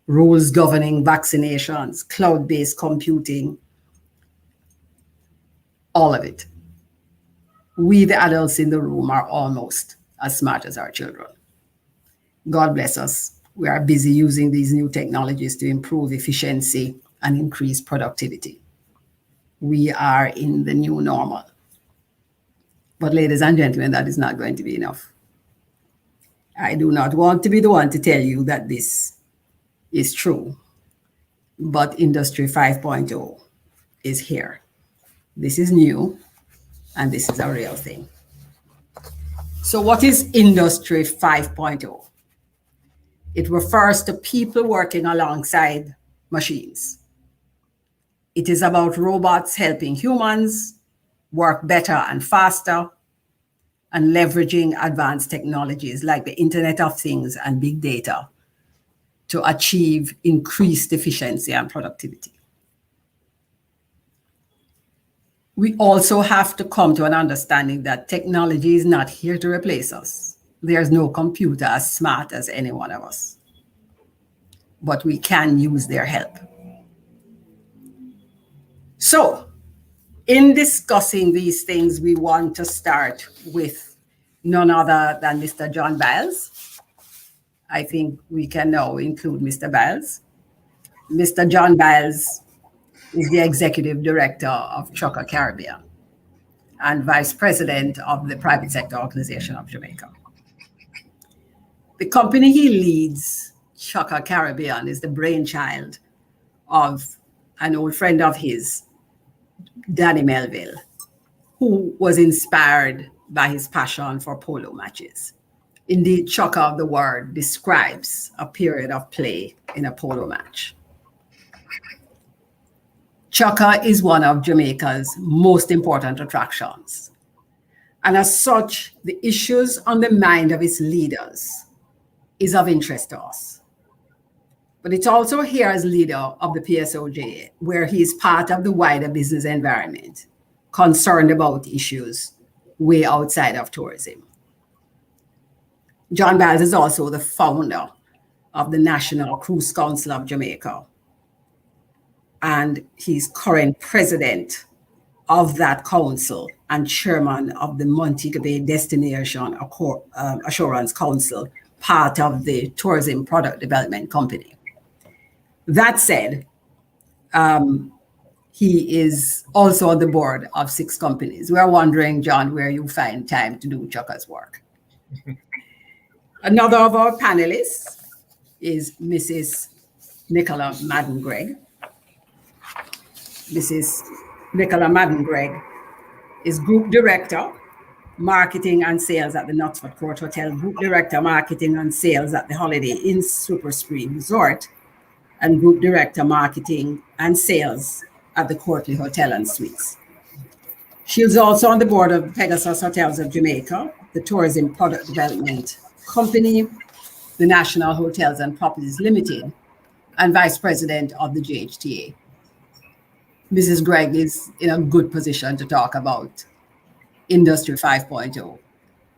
rules governing vaccinations, cloud-based computing, all of it. We, the adults in the room, are almost as smart as our children. God bless us. We are busy using these new technologies to improve efficiency and increase productivity. We are in the new normal. But ladies and gentlemen, that is not going to be enough. I do not want to be the one to tell you that this is true, but Industry 5.0 is here. This is new, and this is a real thing. So what is Industry 5.0? It refers to people working alongside machines. It is about robots helping humans work better and faster, and leveraging advanced technologies like the Internet of Things and big data to achieve increased efficiency and productivity. We also have to come to an understanding that technology is not here to replace us. There's no computer as smart as any one of us, but we can use their help. So, in discussing these things, we want to start with none other than Mr. John Biles. I think we can now include Mr. Biles. Mr. John Biles is the Executive Director of JaCSA Caribbean and Vice President of the Private Sector Organization of Jamaica. The company he leads, JaCSA Caribbean, is the brainchild of an old friend of his, Danny Melville, who was inspired by his passion for polo matches. Indeed, JaCSA of the word describes a period of play in a polo match. JaCSA is one of Jamaica's most important attractions. And as such, the issues on the mind of its leaders is of interest to us. but it's also here as leader of the PSOJ, where he is part of the wider business environment, concerned about issues way outside of tourism. John Biles is also the founder of the National Cruise Council of Jamaica, and he's current president of that council and chairman of the Montego Bay Destination Assurance Council, part of the Tourism Product Development Company. That said, he is also on the board of 6 companies. We're wondering, John, where you find time to do Chucka's work. Another of our panelists is Mrs. Nicola Madden-Gregg. Mrs. Nicola Madden-Gregg is Group Director, Marketing and Sales at the Knutsford Court Hotel, Group Director, Marketing and Sales at the Holiday Inn Super Spree Resort, and Group Director, Marketing and Sales at the Courtly Hotel and Suites. She is also on the board of Pegasus Hotels of Jamaica, the Tourism Product Development Company, the National Hotels and Properties Limited, and Vice President of the JHTA. Mrs. Gregg is in a good position to talk about Industry 5.0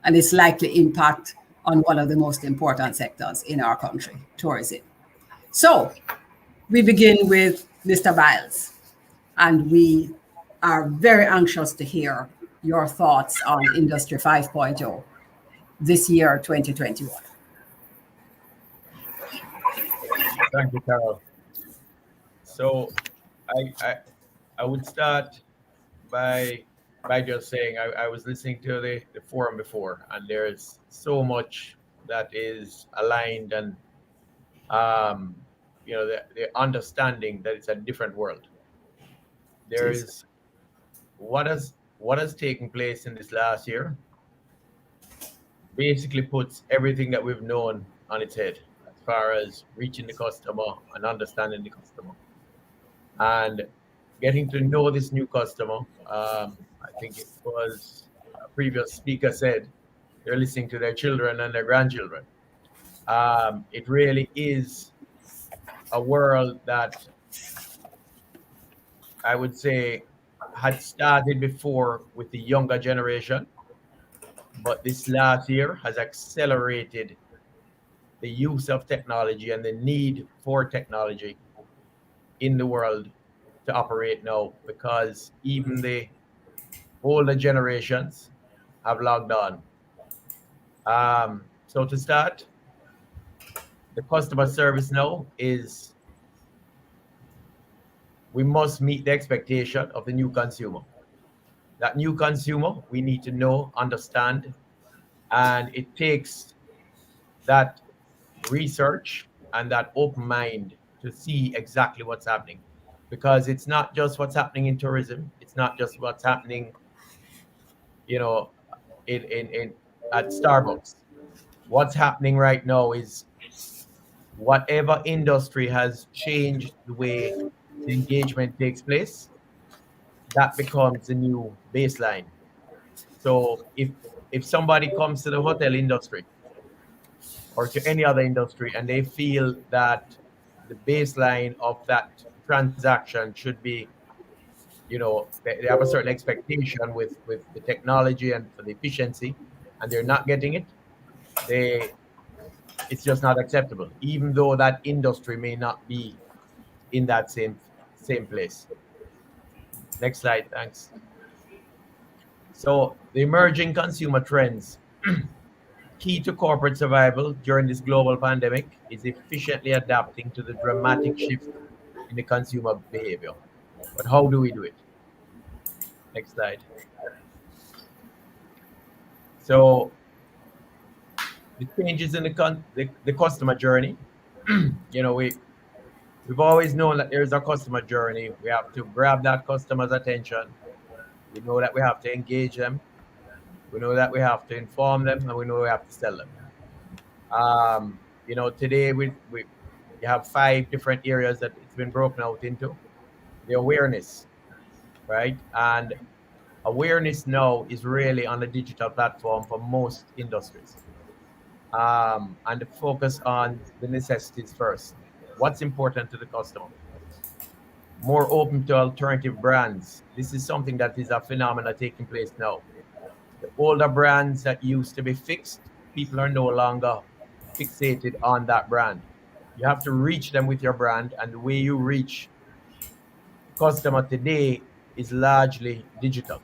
and its likely impact on one of the most important sectors in our country, tourism. So we begin with Mr. Biles, and we are very anxious to hear your thoughts on Industry 5.0 this year, 2021. Thank you, Carol. So I would start by just saying I was listening to the forum before, and there's so much that is aligned, and the understanding that it's a different world. There is what has taken place in this last year basically puts everything that we've known on its head as far as reaching the customer and understanding the customer and getting to know this new customer. I think it was a previous speaker said they're listening to their children and their grandchildren. It really is a world that I would say had started before with the younger generation, but this last year has accelerated the use of technology and the need for technology in the world to operate now, because even the older generations have logged on. So to start, the customer service now is, we must meet the expectation of the new consumer. That new consumer, we need to know, understand, and it takes that research and that open mind to see exactly what's happening, because it's not just what's happening in tourism. It's not just what's happening, in at Starbucks. What's happening right now is whatever industry has changed the way the engagement takes place, that becomes the new baseline. So if somebody comes to the hotel industry or to any other industry and they feel that the baseline of that transaction should be, they have a certain expectation with the technology and for the efficiency, and they're not getting it, it's just not acceptable, even though that industry may not be in that same place. Next slide, thanks. So the emerging consumer trends. Key to corporate survival during this global pandemic is efficiently adapting to the dramatic shift in the consumer behavior. But how do we do it? Next slide. So the changes in the customer journey. We've always known that there's a customer journey. We have to grab that customer's attention. We know that we have to engage them. We know that we have to inform them, and we know we have to sell them. Today you have 5 different areas that it's been broken out into. The awareness, right? And awareness now is really on the digital platform for most industries. And the focus on the necessities first. what's important to the customer. More open to alternative brands. This is something that is a phenomena taking place now. The older brands that used to be fixed, people are no longer fixated on that brand. You have to reach them with your brand, and the way you reach customer today is largely digital.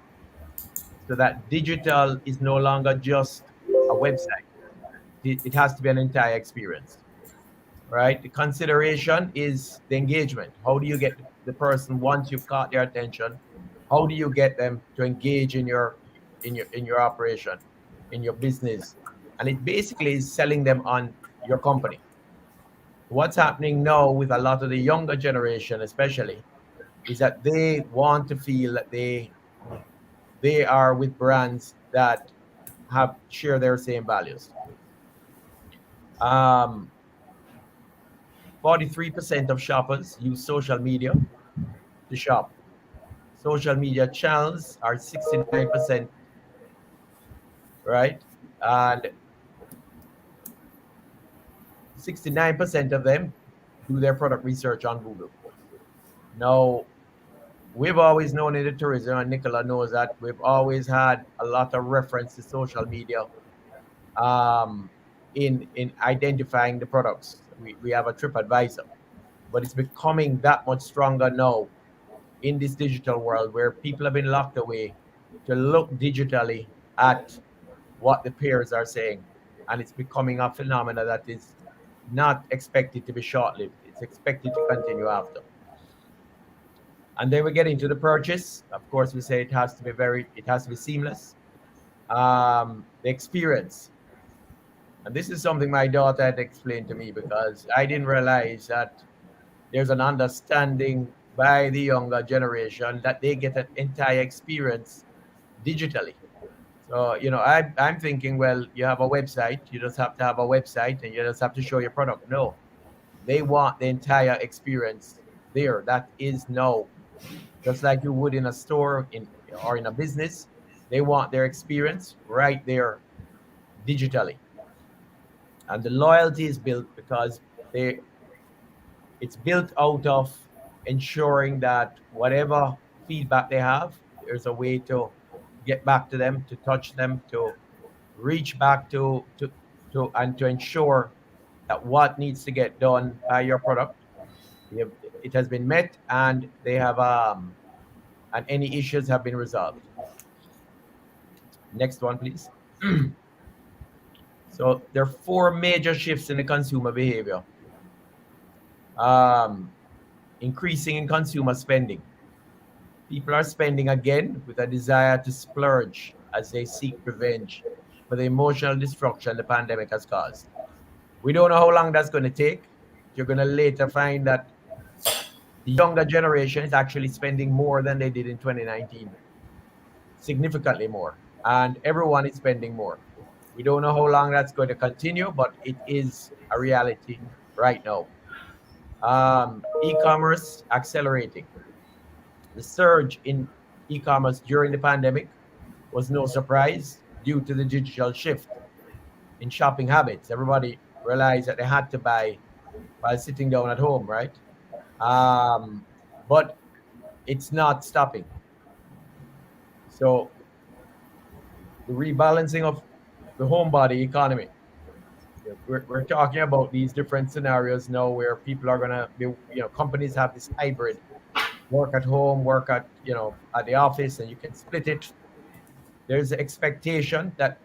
So that digital is no longer just a website. It has to be an entire experience, right? The consideration is the engagement. How do you get the person once you've caught their attention? How do you get them to engage in your operation, in your business? And it basically is selling them on your company. What's happening now with a lot of the younger generation, especially, is that they want to feel that they are with brands that have share their same values. 43% of shoppers use social media to shop. Social media channels are 69%, right? And 69% of them do their product research on Google. Now, we've always known in the tourism, and Nicola knows that we've always had a lot of reference to social media in identifying the products. We have a TripAdvisor, but it's becoming that much stronger now in this digital world where people have been locked away to look digitally at what the peers are saying. And it's becoming a phenomena that is not expected to be short-lived. It's expected to continue after. And then we get into the purchase. Of course, we say it has to be seamless. The experience. And this is something my daughter had explained to me because I didn't realize that there's an understanding by the younger generation that they get an entire experience digitally. So, I'm thinking, well, you have a website, you just have to have a website and you just have to show your product. No, they want the entire experience there. That is no, just like you would in a store or in a business, they want their experience right there digitally. And the loyalty is built because it's built out of ensuring that whatever feedback they have, there's a way to get back to them, to touch them, to reach back and to ensure that what needs to get done by your product, it has been met, and they have and any issues have been resolved. Next one, please. So there are four major shifts in the consumer behavior. Increasing in consumer spending. People are spending again with a desire to splurge as they seek revenge for the emotional destruction the pandemic has caused. We don't know how long that's going to take. You're going to later find that the younger generation is actually spending more than they did in 2019, significantly more, and everyone is spending more. We don't know how long that's going to continue, but it is a reality right now. E-commerce accelerating. The surge in e-commerce during the pandemic was no surprise due to the digital shift in shopping habits. Everybody realized that they had to buy while sitting down at home, right? But it's not stopping. So the rebalancing of the homebody economy. We're talking about these different scenarios now where people are going to be, companies have this hybrid work at home, work at the office, and you can split it. There's the expectation that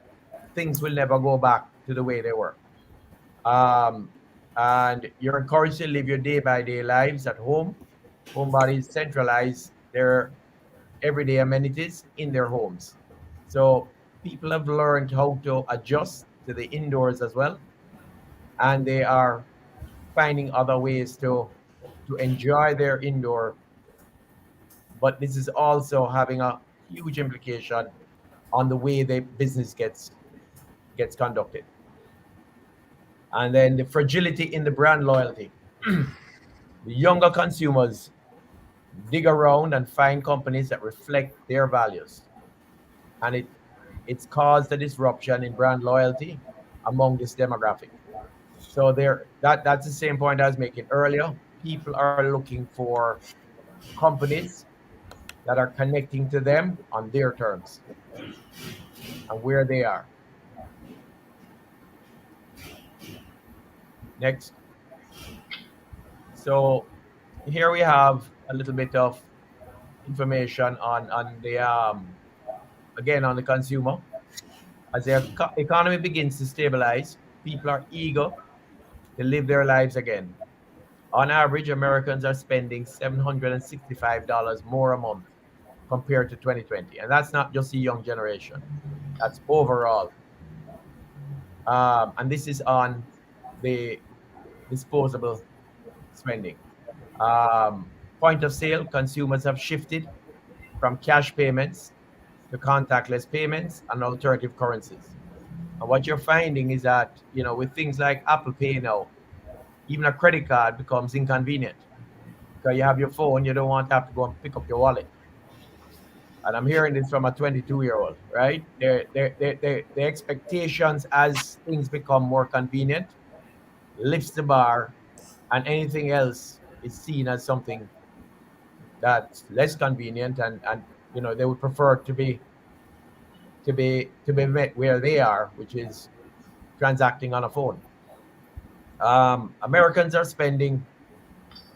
things will never go back to the way they were. And you're encouraged to live your day-by-day lives at home. Homebodies centralize their everyday amenities in their homes. So people have learned how to adjust to the indoors as well. And they are finding other ways to enjoy their indoor. But this is also having a huge implication on the way the business gets conducted. And then the fragility in the brand loyalty. The younger consumers dig around and find companies that reflect their values. And it's caused a disruption in brand loyalty among this demographic. So that's the same point I was making earlier. People are looking for companies that are connecting to them on their terms and where they are. Next. So here we have a little bit of information on the again on the consumer. As the economy begins to stabilize, people are eager to live their lives again. On average, Americans are spending $765 more a month compared to 2020. And that's not just the young generation, that's overall. And this is on the disposable spending. Point of sale, consumers have shifted from cash payments to contactless payments and alternative currencies. And what you're finding is that, with things like Apple Pay now, even a credit card becomes inconvenient because you have your phone, you don't want to have to go and pick up your wallet. And I'm hearing this from a 22-year-old, right? The expectations as things become more convenient lifts the bar, and anything else is seen as something that's less convenient, and they would prefer to be met where they are, which is transacting on a phone. Americans are spending,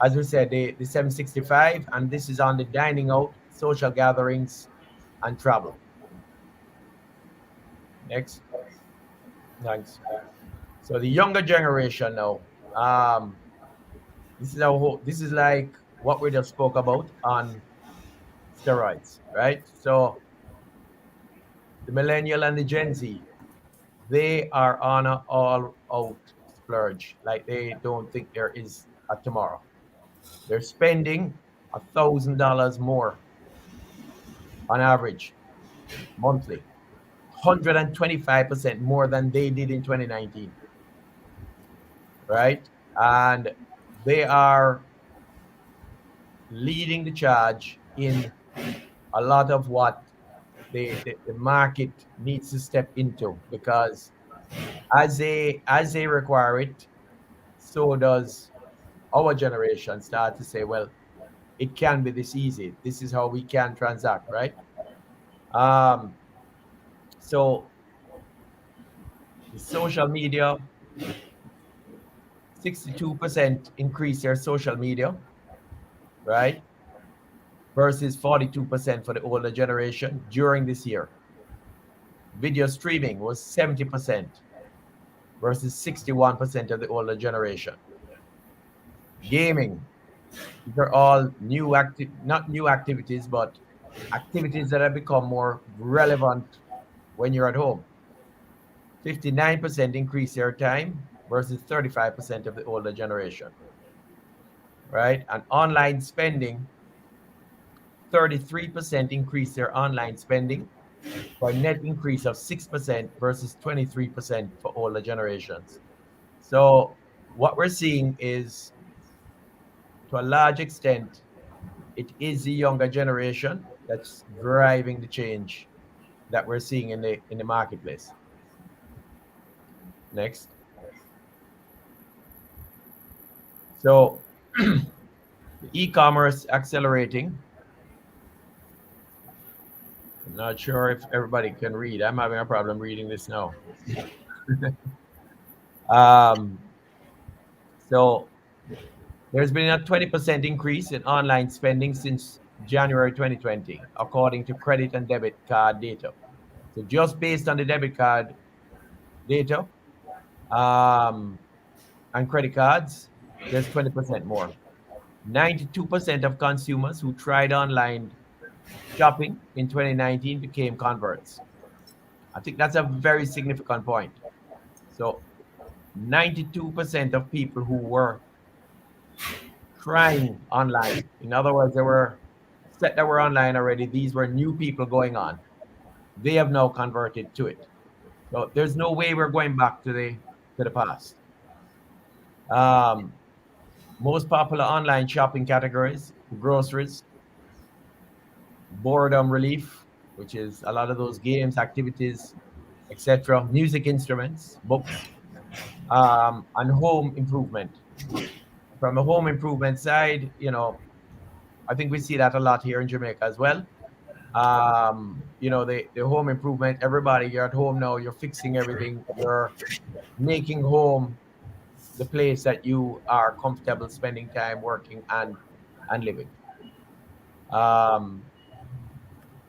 as we said, the 765, and this is on the dining out, social gatherings, and travel. Next. Thanks. So the younger generation now, this is like what we just spoke about on steroids, right? So the millennial and the Gen Z, they are on a all-out splurge. Like they don't think there is a tomorrow. They're spending $1,000 more on average monthly, 125% more than they did in 2019, right? And they are leading the charge in a lot of what the market needs to step into, because as they require it, so does our generation start to say, well, it can be this easy. This is how we can transact, right? So the social media, 62% increase their social media, right? Versus 42% for the older generation during this year. Video streaming was 70% versus 61% of the older generation. Gaming, these are all not new activities, but activities that have become more relevant when you're at home. 59% increase their time versus 35% of the older generation, right? And online spending, 33% increase their online spending for a net increase of 6% versus 23% for older generations. So what we're seeing is, to a large extent, it is the younger generation that's driving the change that we're seeing in the marketplace. Next. So the e-commerce accelerating. I'm not sure if everybody can read. I'm having a problem reading this now. So there's been a 20% increase in online spending since January 2020, according to credit and debit card data. So just based on the debit card data and credit cards, there's 20% more. 92% of consumers who tried online shopping in 2019 became converts. I think that's a very significant point. So 92% of people who were trying online, in other words, there were set that were online already, these were new people going on. They have now converted to it. So there's no way we're going back to the past. Most popular online shopping categories: groceries, boredom relief, which is a lot of those games, activities, etc., music instruments, books, and home improvement. From a home improvement side, I think we see that a lot here in Jamaica as well. The home improvement, everybody, you're at home now, you're fixing everything, you're making home the place that you are comfortable spending time working and living.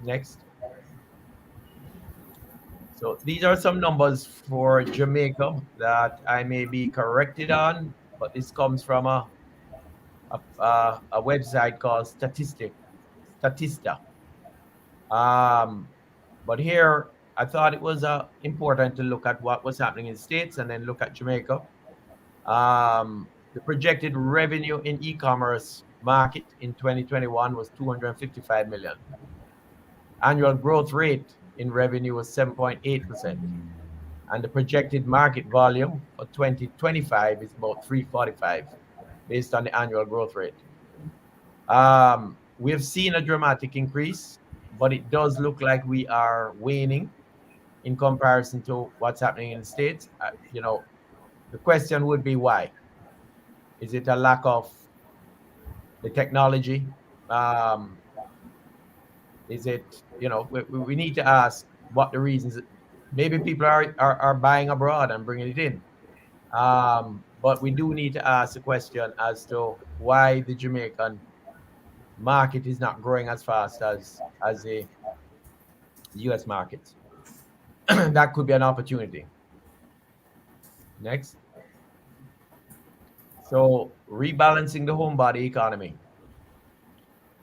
Next. So these are some numbers for Jamaica that I may be corrected on, but this comes from a website called Statista. But here, I thought it was important to look at what was happening in the States and then look at Jamaica. The projected revenue in e-commerce market in 2021 was 255 million. Annual growth rate in revenue was 7.8%. And the projected market volume for 2025 is about 345 based on the annual growth rate. We have seen a dramatic increase, but it does look like we are waning in comparison to what's happening in the States. The question would be why? Is it a lack of the technology? Is it, we need to ask what the reasons. Maybe people are buying abroad and bringing it in. But we do need to ask the question as to why the Jamaican market is not growing as fast as the US market. That could be an opportunity. Next. So rebalancing the homebody economy.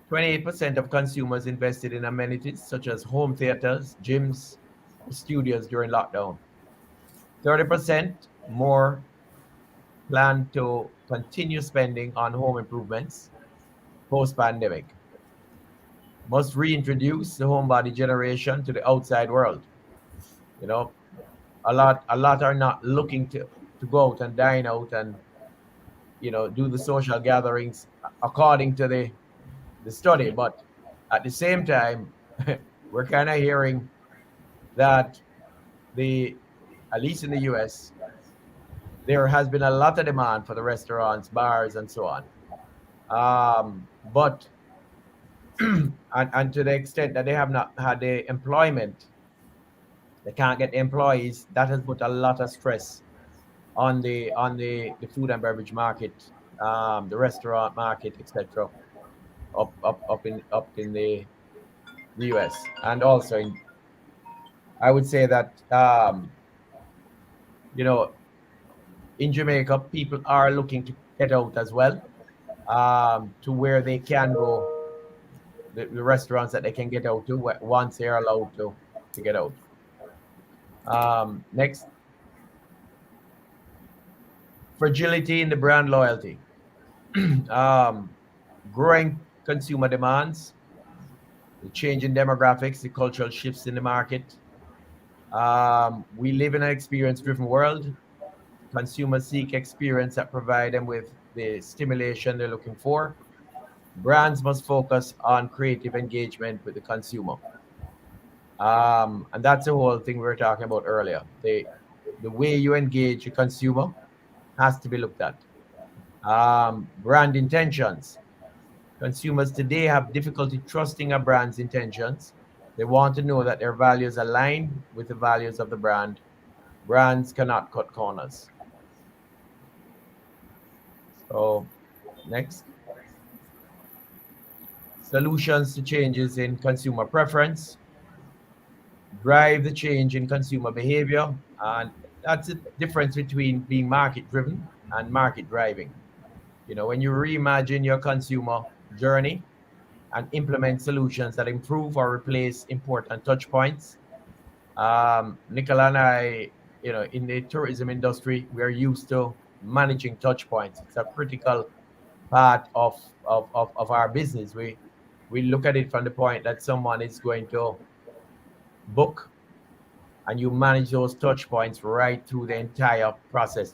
28% of consumers invested in amenities such as home theaters, gyms, or studios during lockdown. 30% more plan to continue spending on home improvements post-pandemic. Must reintroduce the homebody generation to the outside world. A lot are not looking to go out and dine out and do the social gatherings according to the study, but at the same time we're kind of hearing that at least in the US, there has been a lot of demand for the restaurants, bars, and so on. But and to the extent that they have not had the employment, they can't get employees. That has put a lot of stress on the food and beverage market, the restaurant market, etc. up in the US, and also I would say that in Jamaica, people are looking to get out as well, to where they can go, the restaurants that they can get out to once they are allowed to get out. Next. Fragility in the brand loyalty. Growing consumer demands, the change in demographics, the cultural shifts in the market. We live in an experience-driven world. Consumers seek experience that provide them with the stimulation they're looking for. Brands must focus on creative engagement with the consumer. And that's the whole thing we were talking about earlier. The way you engage a consumer has to be looked at. Brand intentions. Consumers today have difficulty trusting a brand's intentions. They want to know that their values align with the values of the brand. Brands cannot cut corners. So, next. Solutions to changes in consumer preference. Drive the change in consumer behavior. And that's the difference between being market-driven and market driving. When you reimagine your consumer journey and implement solutions that improve or replace important touch points. Nicola and I, in the tourism industry, we're used to managing touch points. It's a critical part of our business. We look at it from the point that someone is going to book, and you manage those touch points right through the entire process.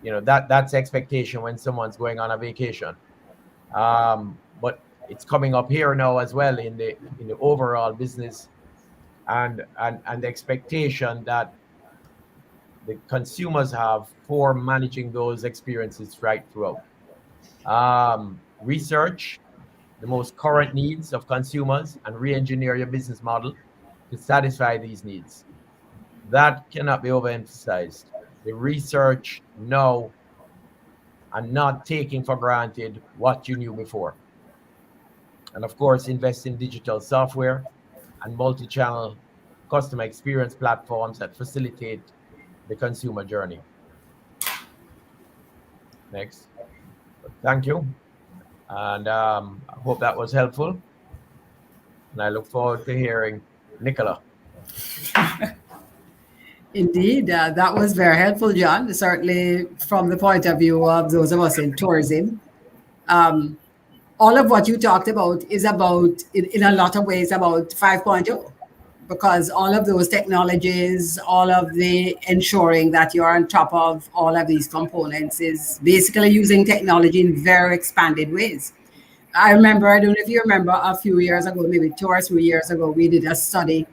That's expectation when someone's going on a vacation. But it's coming up here now as well in the overall business, and the expectation that the consumers have for managing those experiences right throughout. Research the most current needs of consumers and re-engineer your business model to satisfy these needs. That cannot be overemphasized. The research now and not taking for granted what you knew before. And of course, invest in digital software and multi-channel customer experience platforms that facilitate the consumer journey. Next. Thank you. And I hope that was helpful. And I look forward to hearing Nicola. Indeed, that was very helpful, John, certainly from the point of view of those of us in tourism. All of what you talked about is about, in a lot of ways, about 5.0, because all of those technologies, all of the ensuring that you're on top of all of these components is basically using technology in very expanded ways. I remember, I don't know if you remember, a few years ago, maybe 2 or 3 years ago, we did a study.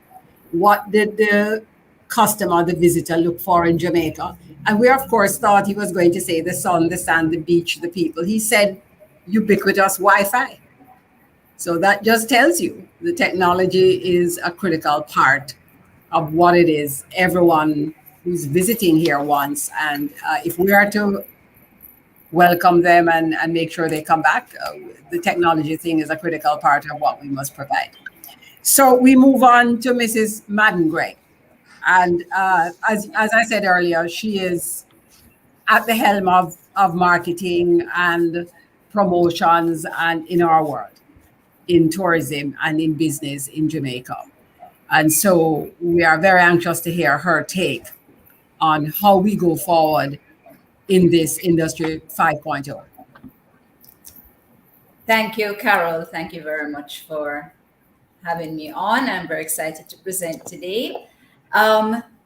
What did the customer, the visitor, look for in Jamaica? And we, of course, thought he was going to say the sun, the sand, the beach, the people. He said ubiquitous Wi-Fi. So that just tells you the technology is a critical part of what it is everyone who's visiting here wants. And if we are to welcome them and make sure they come back, the technology thing is a critical part of what we must provide. So we move on to Mrs. Madden Gray. And as I said earlier, she is at the helm of marketing and promotions and in our world, in tourism and in business in Jamaica. And so we are very anxious to hear her take on how we go forward in this Industry 5.0. Thank you, Carol. Thank you very much for having me on. I'm very excited to present today.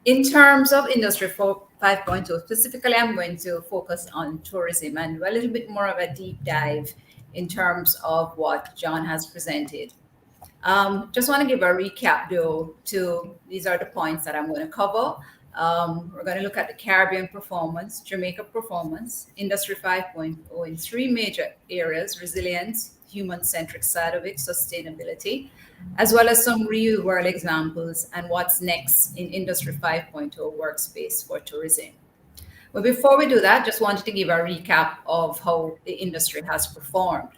In terms of Industry 5.0, specifically, I'm going to focus on tourism and do a little bit more of a deep dive in terms of what John has presented. Just want to give a recap, though, these are the points that I'm going to cover. We're going to look at the Caribbean performance, Jamaica performance, Industry 5.0 in 3 major areas: resilience, human-centric side of it, sustainability, as well as some real-world examples and what's next in Industry 5.0 workspace for tourism. But before we do that, just wanted to give a recap of how the industry has performed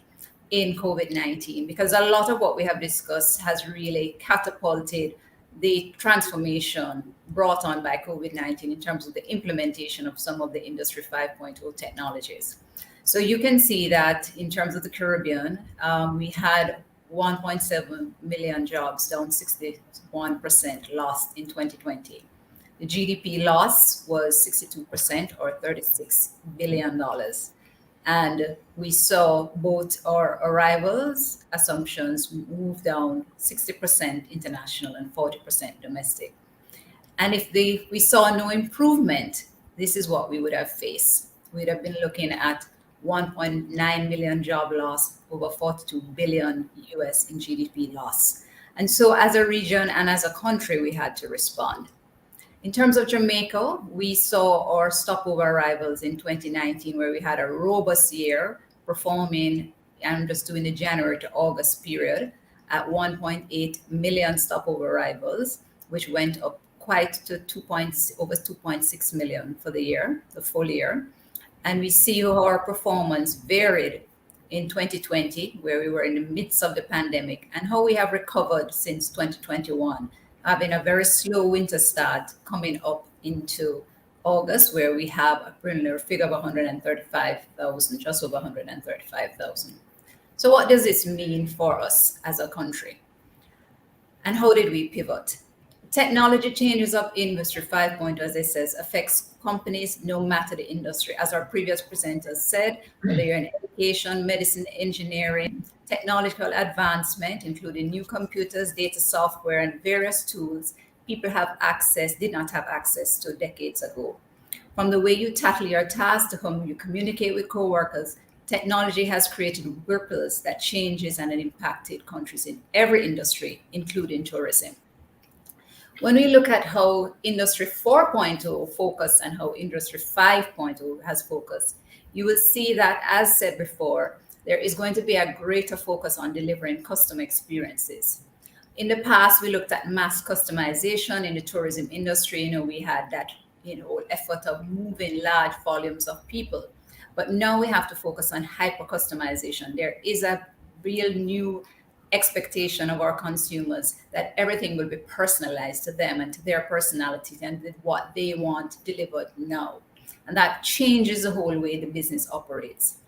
in COVID-19, because a lot of what we have discussed has really catapulted the transformation brought on by COVID-19 in terms of the implementation of some of the Industry 5.0 technologies. So you can see that in terms of the Caribbean, we had 1.7 million jobs, down 61% lost in 2020. The GDP loss was 62% or $36 billion. And we saw both our arrivals assumptions move down 60% international and 40% domestic. And if we saw no improvement, this is what we would have faced. We'd have been looking at 1.9 million job loss, over 42 billion US in GDP loss. And so as a region and as a country, we had to respond. In terms of Jamaica, we saw our stopover arrivals in 2019, where we had a robust year performing, I'm just doing the January to August period, at 1.8 million stopover arrivals, which went up quite to over 2.6 million for the year, the full year. And we see how our performance varied in 2020, where we were in the midst of the pandemic, and how we have recovered since 2021, having a very slow winter start coming up into August, where we have a preliminary figure of 135,000, just over 135,000. So what does this mean for us as a country? And how did we pivot? Technology changes of Industry 5.0, as it says, affects companies no matter the industry. As our previous presenters said, whether you're in education, medicine, engineering, technological advancement, including new computers, data software, and various tools people did not have access to decades ago. From the way you tackle your tasks to how you communicate with coworkers, technology has created ripples that changes and impacted countries in every industry, including tourism. When we look at how Industry 4.0 focused and how Industry 5.0 has focused, you will see that, as said before, there is going to be a greater focus on delivering customer experiences. In the past, we looked at mass customization in the tourism industry. We had that, effort of moving large volumes of people. But now we have to focus on hyper customization. There is a real new expectation of our consumers that everything will be personalized to them and to their personality and what they want delivered now. And that changes the whole way the business operates.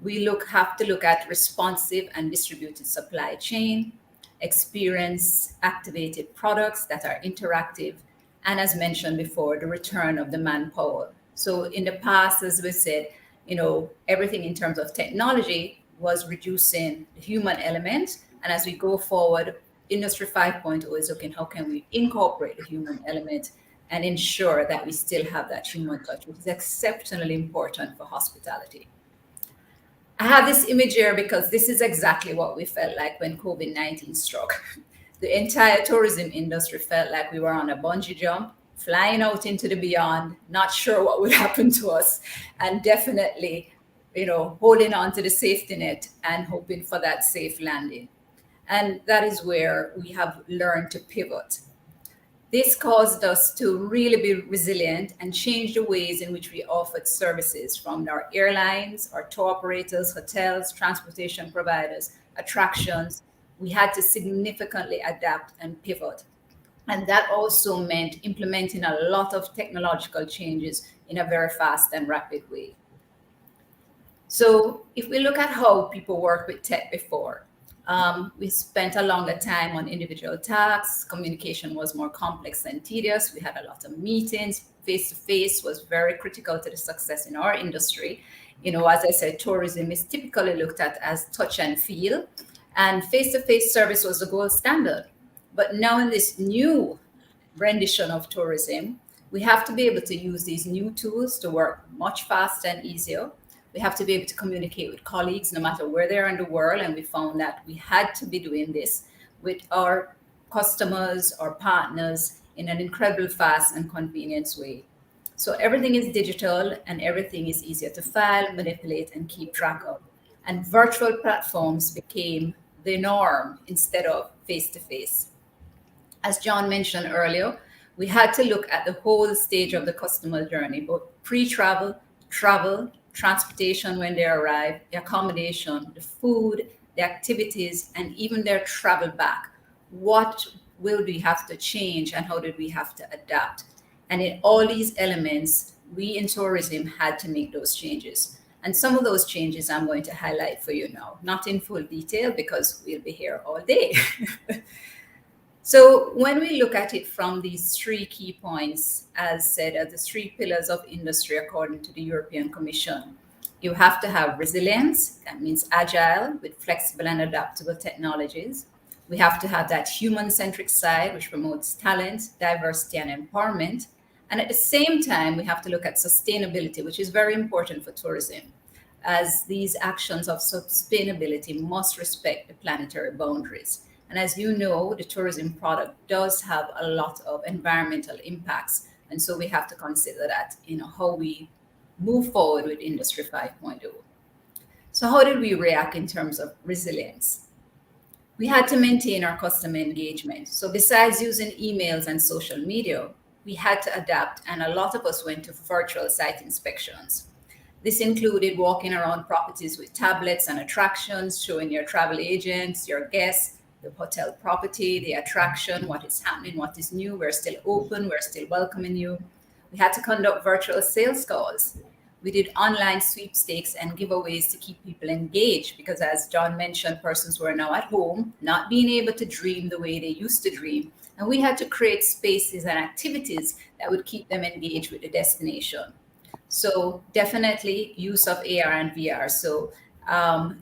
We have to look at responsive and distributed supply chain, experience activated products that are interactive, and as mentioned before, the return of the manpower. So in the past, as we said, everything in terms of technology was reducing the human element. And as we go forward, Industry 5.0 is looking how can we incorporate the human element and ensure that we still have that human touch, which is exceptionally important for hospitality. I have this image here because this is exactly what we felt like when COVID-19 struck. The entire tourism industry felt like we were on a bungee jump, flying out into the beyond, not sure what would happen to us, and definitely, holding on to the safety net and hoping for that safe landing. And that is where we have learned to pivot. This caused us to really be resilient and change the ways in which we offered services from our airlines, our tour operators, hotels, transportation providers, attractions. We had to significantly adapt and pivot. And that also meant implementing a lot of technological changes in a very fast and rapid way. So if we look at how people work with tech before, we spent a longer time on individual tasks. Communication was more complex and tedious. We had a lot of meetings. Face-to-face was very critical to the success in our industry. As I said, tourism is typically looked at as touch and feel, and face-to-face service was the gold standard. But now in this new rendition of tourism, we have to be able to use these new tools to work much faster and easier. We have to be able to communicate with colleagues no matter where they are in the world. And we found that we had to be doing this with our customers, our partners, in an incredibly fast and convenient way. So everything is digital and everything is easier to file, manipulate, and keep track of. And virtual platforms became the norm instead of face-to-face. As John mentioned earlier, we had to look at the whole stage of the customer journey, both pre-travel, travel, transportation when they arrive, the accommodation, the food, the activities, and even their travel back. What will we have to change and how did we have to adapt? And in all these elements, we in tourism had to make those changes. And some of those changes I'm going to highlight for you now, not in full detail because we'll be here all day. So when we look at it from these three key points, as said, as the three pillars of industry according to the European Commission, you have to have resilience, that means agile with flexible and adaptable technologies. We have to have that human-centric side, which promotes talent, diversity, and empowerment. And at the same time, we have to look at sustainability, which is very important for tourism, as these actions of sustainability must respect the planetary boundaries. And as you know, the tourism product does have a lot of environmental impacts. And so we have to consider that, how we move forward with Industry 5.0. So how did we react in terms of resilience? We had to maintain our customer engagement. So besides using emails and social media, we had to adapt, and a lot of us went to virtual site inspections. This included walking around properties with tablets and attractions, showing your travel agents, your guests, the hotel property, the attraction, what is happening, what is new. We're still open, we're still welcoming you. We had to conduct virtual sales calls. We did online sweepstakes and giveaways to keep people engaged because, as John mentioned, persons were now at home, not being able to dream the way they used to dream. And we had to create spaces and activities that would keep them engaged with the destination. So definitely use of AR and VR. So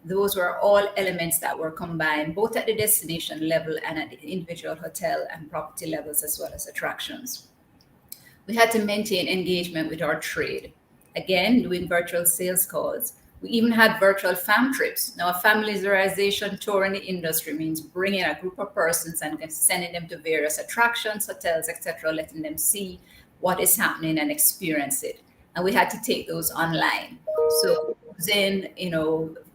those were all elements that were combined both at the destination level and at the individual hotel and property levels, as well as attractions. We had to maintain engagement with our trade. Again, doing virtual sales calls. We even had virtual fam trips. Now, a familiarization tour in the industry means bringing a group of persons and sending them to various attractions, hotels, etc., letting them see what is happening and experience it. And we had to take those online. So then,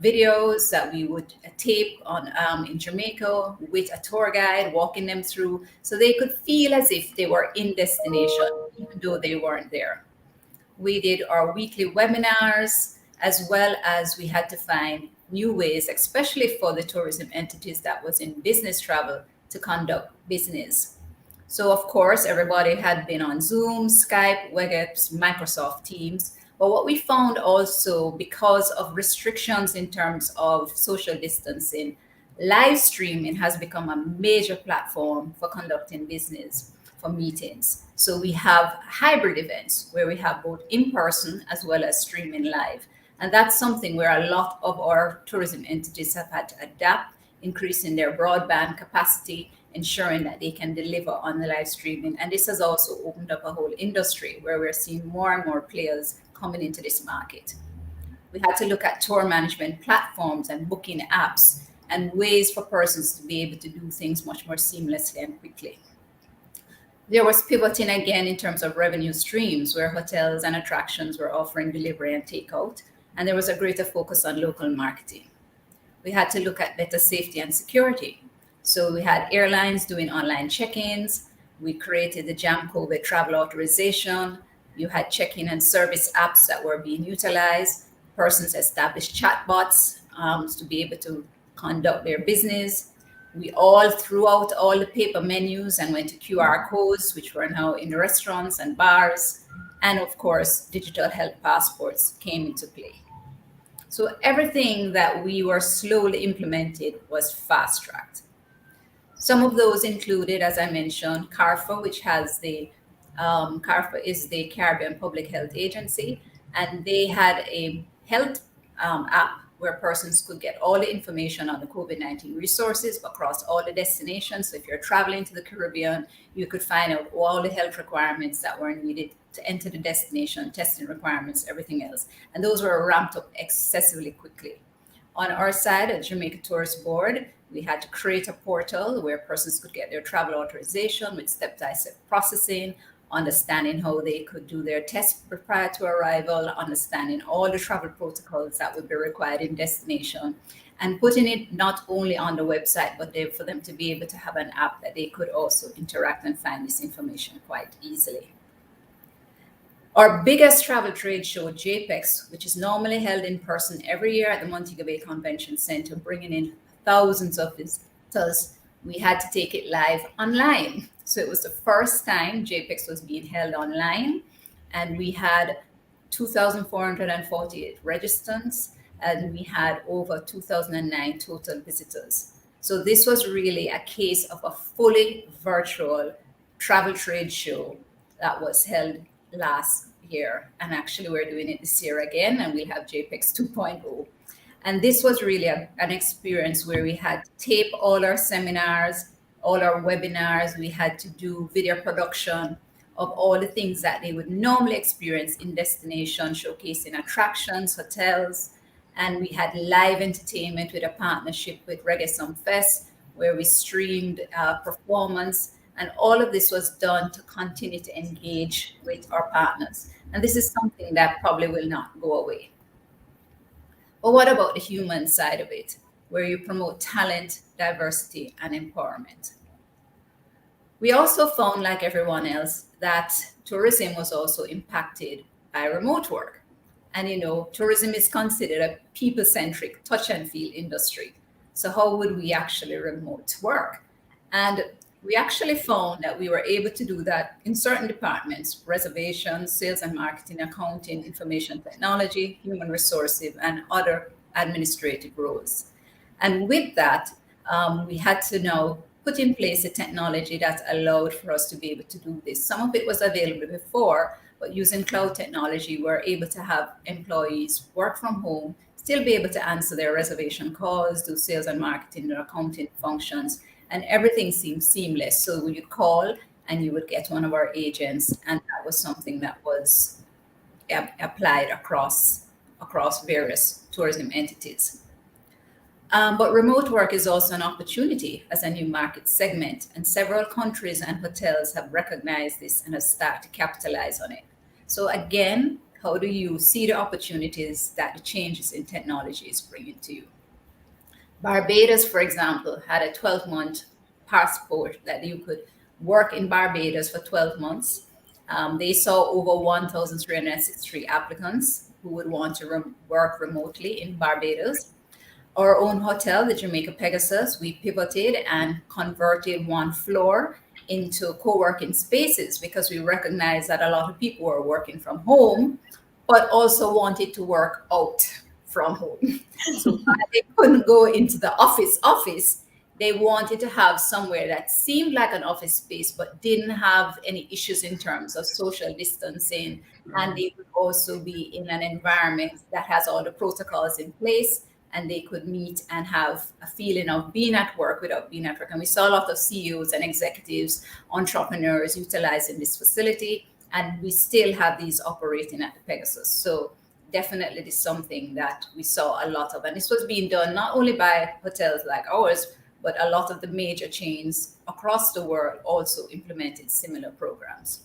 videos that we would tape on in Jamaica with a tour guide, walking them through, so they could feel as if they were in destination, even though they weren't there. We did our weekly webinars, as well as we had to find new ways, especially for the tourism entities that was in business travel, to conduct business. So of course, everybody had been on Zoom, Skype, WebEx, Microsoft Teams. But what we found also, because of restrictions in terms of social distancing, live streaming has become a major platform for conducting business, for meetings. So we have hybrid events where we have both in person as well as streaming live. And that's something where a lot of our tourism entities have had to adapt, increasing their broadband capacity, ensuring that they can deliver on the live streaming. And this has also opened up a whole industry where we're seeing more and more players coming into this market. We had to look at tour management platforms and booking apps and ways for persons to be able to do things much more seamlessly and quickly. There was pivoting again in terms of revenue streams, where hotels and attractions were offering delivery and takeout, and there was a greater focus on local marketing. We had to look at better safety and security. So we had airlines doing online check-ins. We created the JAM COVID travel authorization. You had check-in and service apps that were being utilized. Persons established chatbots to be able to conduct their business. We all threw out all the paper menus and went to QR codes, which were now in restaurants and bars. And of course, digital health passports came into play. So everything that we were slowly implemented was fast-tracked. Some of those included, as I mentioned, CARFA, which has CARFA is the Caribbean Public Health Agency, and they had a health app where persons could get all the information on the COVID-19 resources across all the destinations. So if you're traveling to the Caribbean, you could find out all the health requirements that were needed to enter the destination, testing requirements, everything else. And those were ramped up excessively quickly. On our side at Jamaica Tourist Board, we had to create a portal where persons could get their travel authorization with step-by-step processing, understanding how they could do their test prior to arrival, understanding all the travel protocols that would be required in destination, and putting it not only on the website, but for them to be able to have an app that they could also interact and find this information quite easily. Our biggest travel trade show, JPEX, which is normally held in person every year at the Montego Bay Convention Center, bringing in thousands of visitors, we had to take it live online. So it was the first time JPEX was being held online, and we had 2,448 registrants, and we had over 2,009 total visitors. So this was really a case of a fully virtual travel trade show that was held last year. And actually we're doing it this year again, and we'll have JPEX 2.0. And this was really an experience where we had to tape all our seminars, all our webinars. We had to do video production of all the things that they would normally experience in destination, showcasing attractions, hotels. And we had live entertainment with a partnership with Reggae Fest, where we streamed performance. And all of this was done to continue to engage with our partners. And this is something that probably will not go away. But what about the human side of it, where you promote talent, diversity, and empowerment? We also found, like everyone else, that tourism was also impacted by remote work. And tourism is considered a people-centric touch and feel industry. So how would we actually remote work? And we actually found that we were able to do that in certain departments: reservations, sales and marketing, accounting, information technology, human resources, and other administrative roles. And with that, we had to now put in place a technology that allowed for us to be able to do this. Some of it was available before, but using cloud technology, we're able to have employees work from home, still be able to answer their reservation calls, do sales and marketing and accounting functions, and everything seemed seamless. So you call and you would get one of our agents, and that was something that was applied across across various tourism entities. But remote work is also an opportunity as a new market segment, and several countries and hotels have recognized this and have started to capitalize on it. So again, how do you see the opportunities that the changes in technology is bringing to you? Barbados, for example, had a 12-month passport that you could work in Barbados for 12 months. They saw over 1,363 applicants who would want to work remotely in Barbados. Our own hotel, the Jamaica Pegasus, we pivoted and converted one floor into co-working spaces because we recognized that a lot of people were working from home, but also wanted to work out from home. So they couldn't go into the office. They wanted to have somewhere that seemed like an office space, but didn't have any issues in terms of social distancing. And they would also be in an environment that has all the protocols in place, and they could meet and have a feeling of being at work without being at work. And we saw a lot of CEOs and executives, entrepreneurs utilizing this facility, and we still have these operating at the Pegasus. So definitely this is something that we saw a lot of. And this was being done not only by hotels like ours, but a lot of the major chains across the world also implemented similar programs.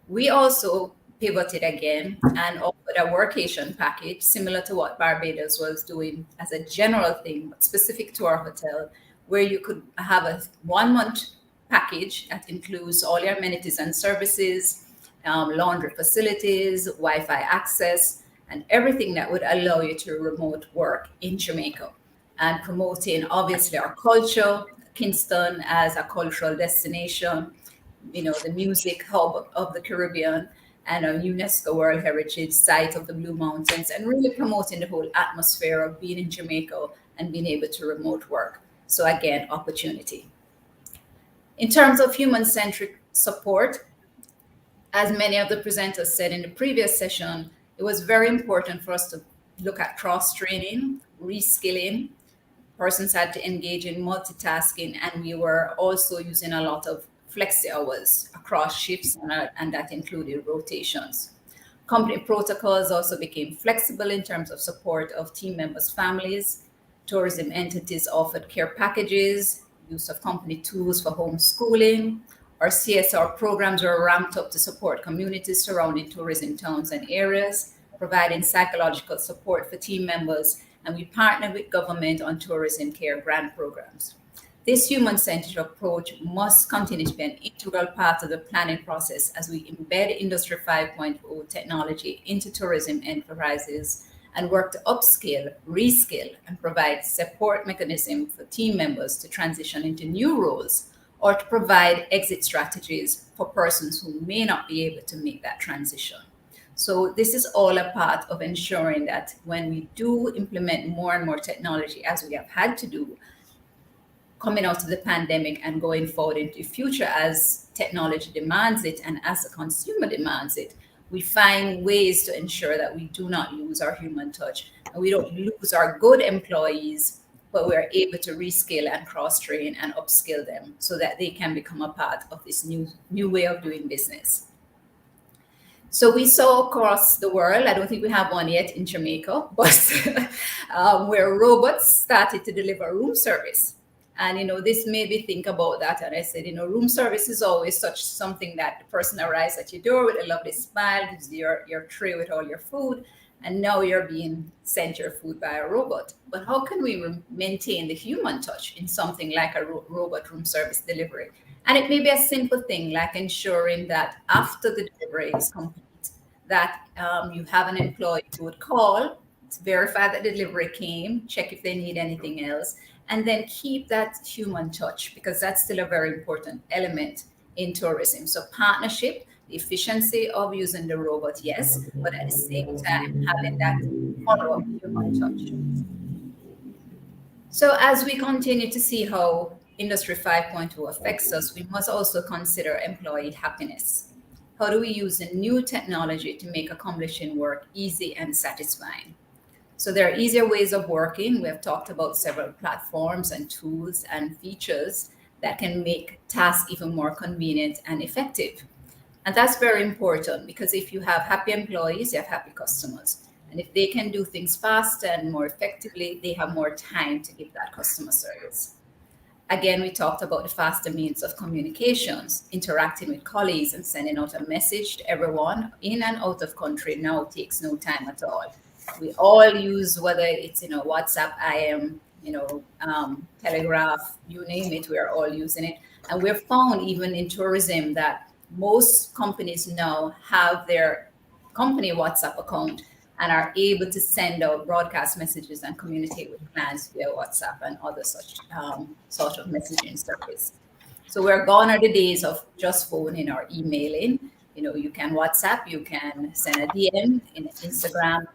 We also pivoted again and offered a workation package similar to what Barbados was doing as a general thing, but specific to our hotel, where you could have a 1-month package that includes all your amenities and services, laundry facilities, Wi-Fi access, and everything that would allow you to remote work in Jamaica, and promoting obviously our culture, Kingston as a cultural destination, the music hub of the Caribbean, and a UNESCO World Heritage Site of the Blue Mountains, and really promoting the whole atmosphere of being in Jamaica and being able to remote work. So again, opportunity. In terms of human-centric support, as many of the presenters said in the previous session, it was very important for us to look at cross-training, reskilling. Persons had to engage in multitasking, and we were also using a lot of flexi hours across shifts, and that included rotations. Company protocols also became flexible in terms of support of team members' families. Tourism entities offered care packages, use of company tools for homeschooling. Our CSR programs were ramped up to support communities surrounding tourism towns and areas, providing psychological support for team members, and we partnered with government on tourism care grant programs. This human-centered approach must continue to be an integral part of the planning process as we embed Industry 5.0 technology into tourism enterprises and work to upskill, reskill, and provide support mechanism for team members to transition into new roles, or to provide exit strategies for persons who may not be able to make that transition. So this is all a part of ensuring that when we do implement more and more technology, as we have had to do, coming out of the pandemic and going forward into the future as technology demands it and as the consumer demands it, we find ways to ensure that we do not lose our human touch and we don't lose our good employees, but we're able to reskill and cross-train and upskill them so that they can become a part of this new way of doing business. So we saw across the world, I don't think we have one yet in Jamaica, but where robots started to deliver room service. And, this made me think about that. And I said, room service is always something that the person arrives at your door with a lovely smile, gives you your tray with all your food, and now you're being sent your food by a robot. But how can we maintain the human touch in something like a robot room service delivery? And it may be a simple thing like ensuring that after the delivery is complete, that you have an employee who would call to verify that the delivery came, check if they need anything else, and then keep that human touch, because that's still a very important element in tourism. So partnership, the efficiency of using the robot, yes, but at the same time, having that follow-up human touch. So as we continue to see how Industry 5.0 affects us, we must also consider employee happiness. How do we use the new technology to make accomplishing work easy and satisfying? So there are easier ways of working. We have talked about several platforms and tools and features that can make tasks even more convenient and effective. And that's very important, because if you have happy employees, you have happy customers. And if they can do things faster and more effectively, they have more time to give that customer service. Again, we talked about the faster means of communications. Interacting with colleagues and sending out a message to everyone in and out of country now takes no time at all. We all use, whether it's WhatsApp, IM, Telegraph, you name it, we are all using it. And we've found even in tourism that most companies now have their company WhatsApp account and are able to send out broadcast messages and communicate with clients via WhatsApp and other such sort of messaging service. So we're gone are the days of just phoning or emailing. You can WhatsApp, you can send a DM in Instagram.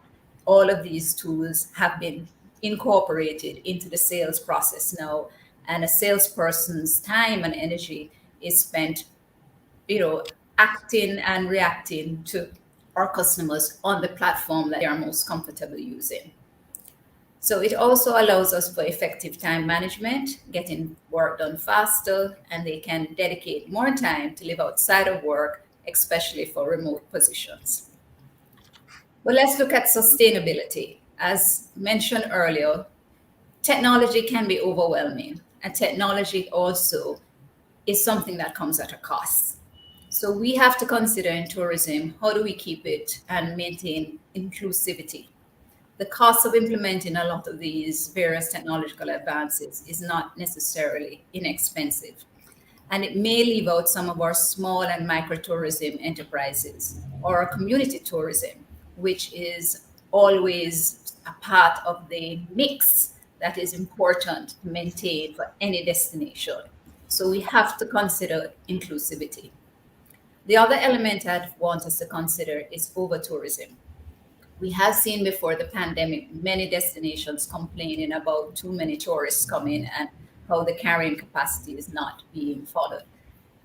All of these tools have been incorporated into the sales process now, and a salesperson's time and energy is spent, acting and reacting to our customers on the platform that they are most comfortable using. So it also allows us for effective time management, getting work done faster, and they can dedicate more time to live outside of work, especially for remote positions. But let's look at sustainability. As mentioned earlier, technology can be overwhelming, and technology also is something that comes at a cost. So we have to consider in tourism, how do we keep it and maintain inclusivity? The cost of implementing a lot of these various technological advances is not necessarily inexpensive. And it may leave out some of our small and micro tourism enterprises or our community tourism, which is always a part of the mix that is important to maintain for any destination. So we have to consider inclusivity. The other element I want us to consider is over-tourism. We have seen before the pandemic many destinations complaining about too many tourists coming and how the carrying capacity is not being followed.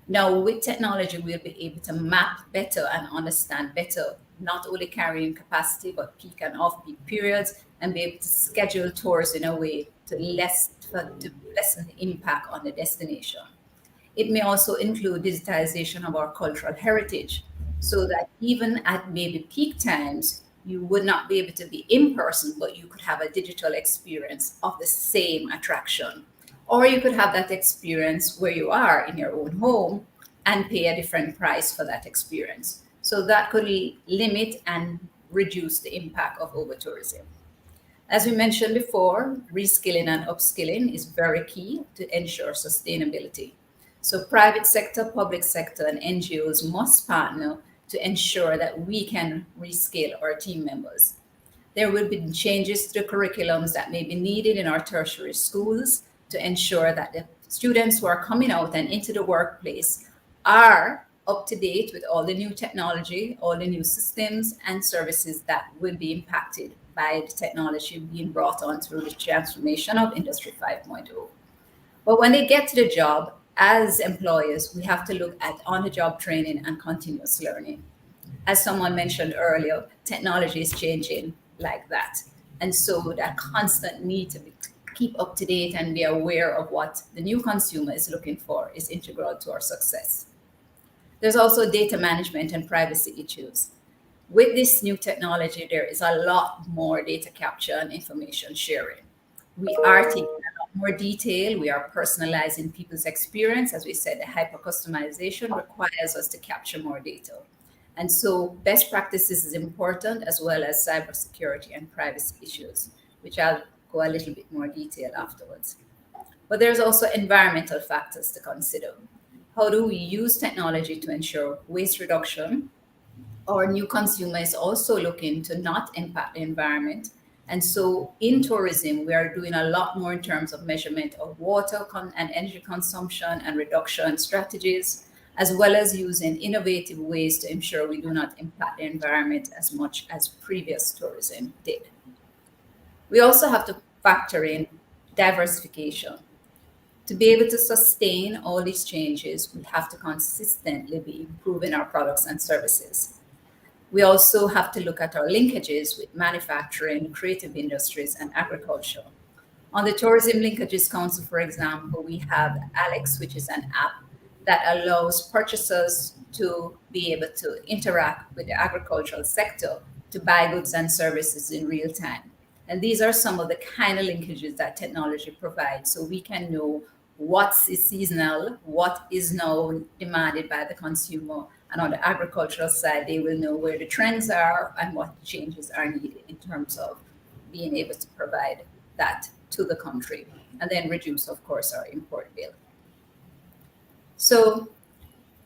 Now, with technology, we'll be able to map better and understand better, not only carrying capacity, but peak and off-peak periods, and be able to schedule tours in a way to lessen the impact on the destination. It may also include digitization of our cultural heritage, so that even at maybe peak times, you would not be able to be in person, but you could have a digital experience of the same attraction. Or you could have that experience where you are in your own home and pay a different price for that experience. So that could limit and reduce the impact of over-tourism. As we mentioned before, reskilling and upskilling is very key to ensure sustainability. So private sector, public sector, and NGOs must partner to ensure that we can reskill our team members. There will be changes to the curriculums that may be needed in our tertiary schools to ensure that the students who are coming out and into the workplace are up to date with all the new technology, all the new systems and services that will be impacted by the technology being brought on through the transformation of Industry 5.0. But when they get to the job, as employers, we have to look at on-the-job training and continuous learning. As someone mentioned earlier, technology is changing like that. And so that constant need to keep up to date and be aware of what the new consumer is looking for is integral to our success. There's also data management and privacy issues. With this new technology, there is a lot more data capture and information sharing. We are taking a lot more detail. We are personalizing people's experience. As we said, the hyper-customization requires us to capture more data. And so best practices is important, as well as cybersecurity and privacy issues, which I'll go a little bit more detail afterwards. But there's also environmental factors to consider. How do we use technology to ensure waste reduction? Our new consumer is also looking to not impact the environment. And so in tourism, we are doing a lot more in terms of measurement of water and energy consumption and reduction strategies, as well as using innovative ways to ensure we do not impact the environment as much as previous tourism did. We also have to factor in diversification. To be able to sustain all these changes, we have to consistently be improving our products and services. We also have to look at our linkages with manufacturing, creative industries, and agriculture. On the Tourism Linkages Council, for example, we have Alex, which is an app that allows purchasers to be able to interact with the agricultural sector to buy goods and services in real time. And these are some of the kind of linkages that technology provides. So we can know what is seasonal, what is now demanded by the consumer. And on the agricultural side, they will know where the trends are and what changes are needed in terms of being able to provide that to the country. And then reduce, of course, our import bill. So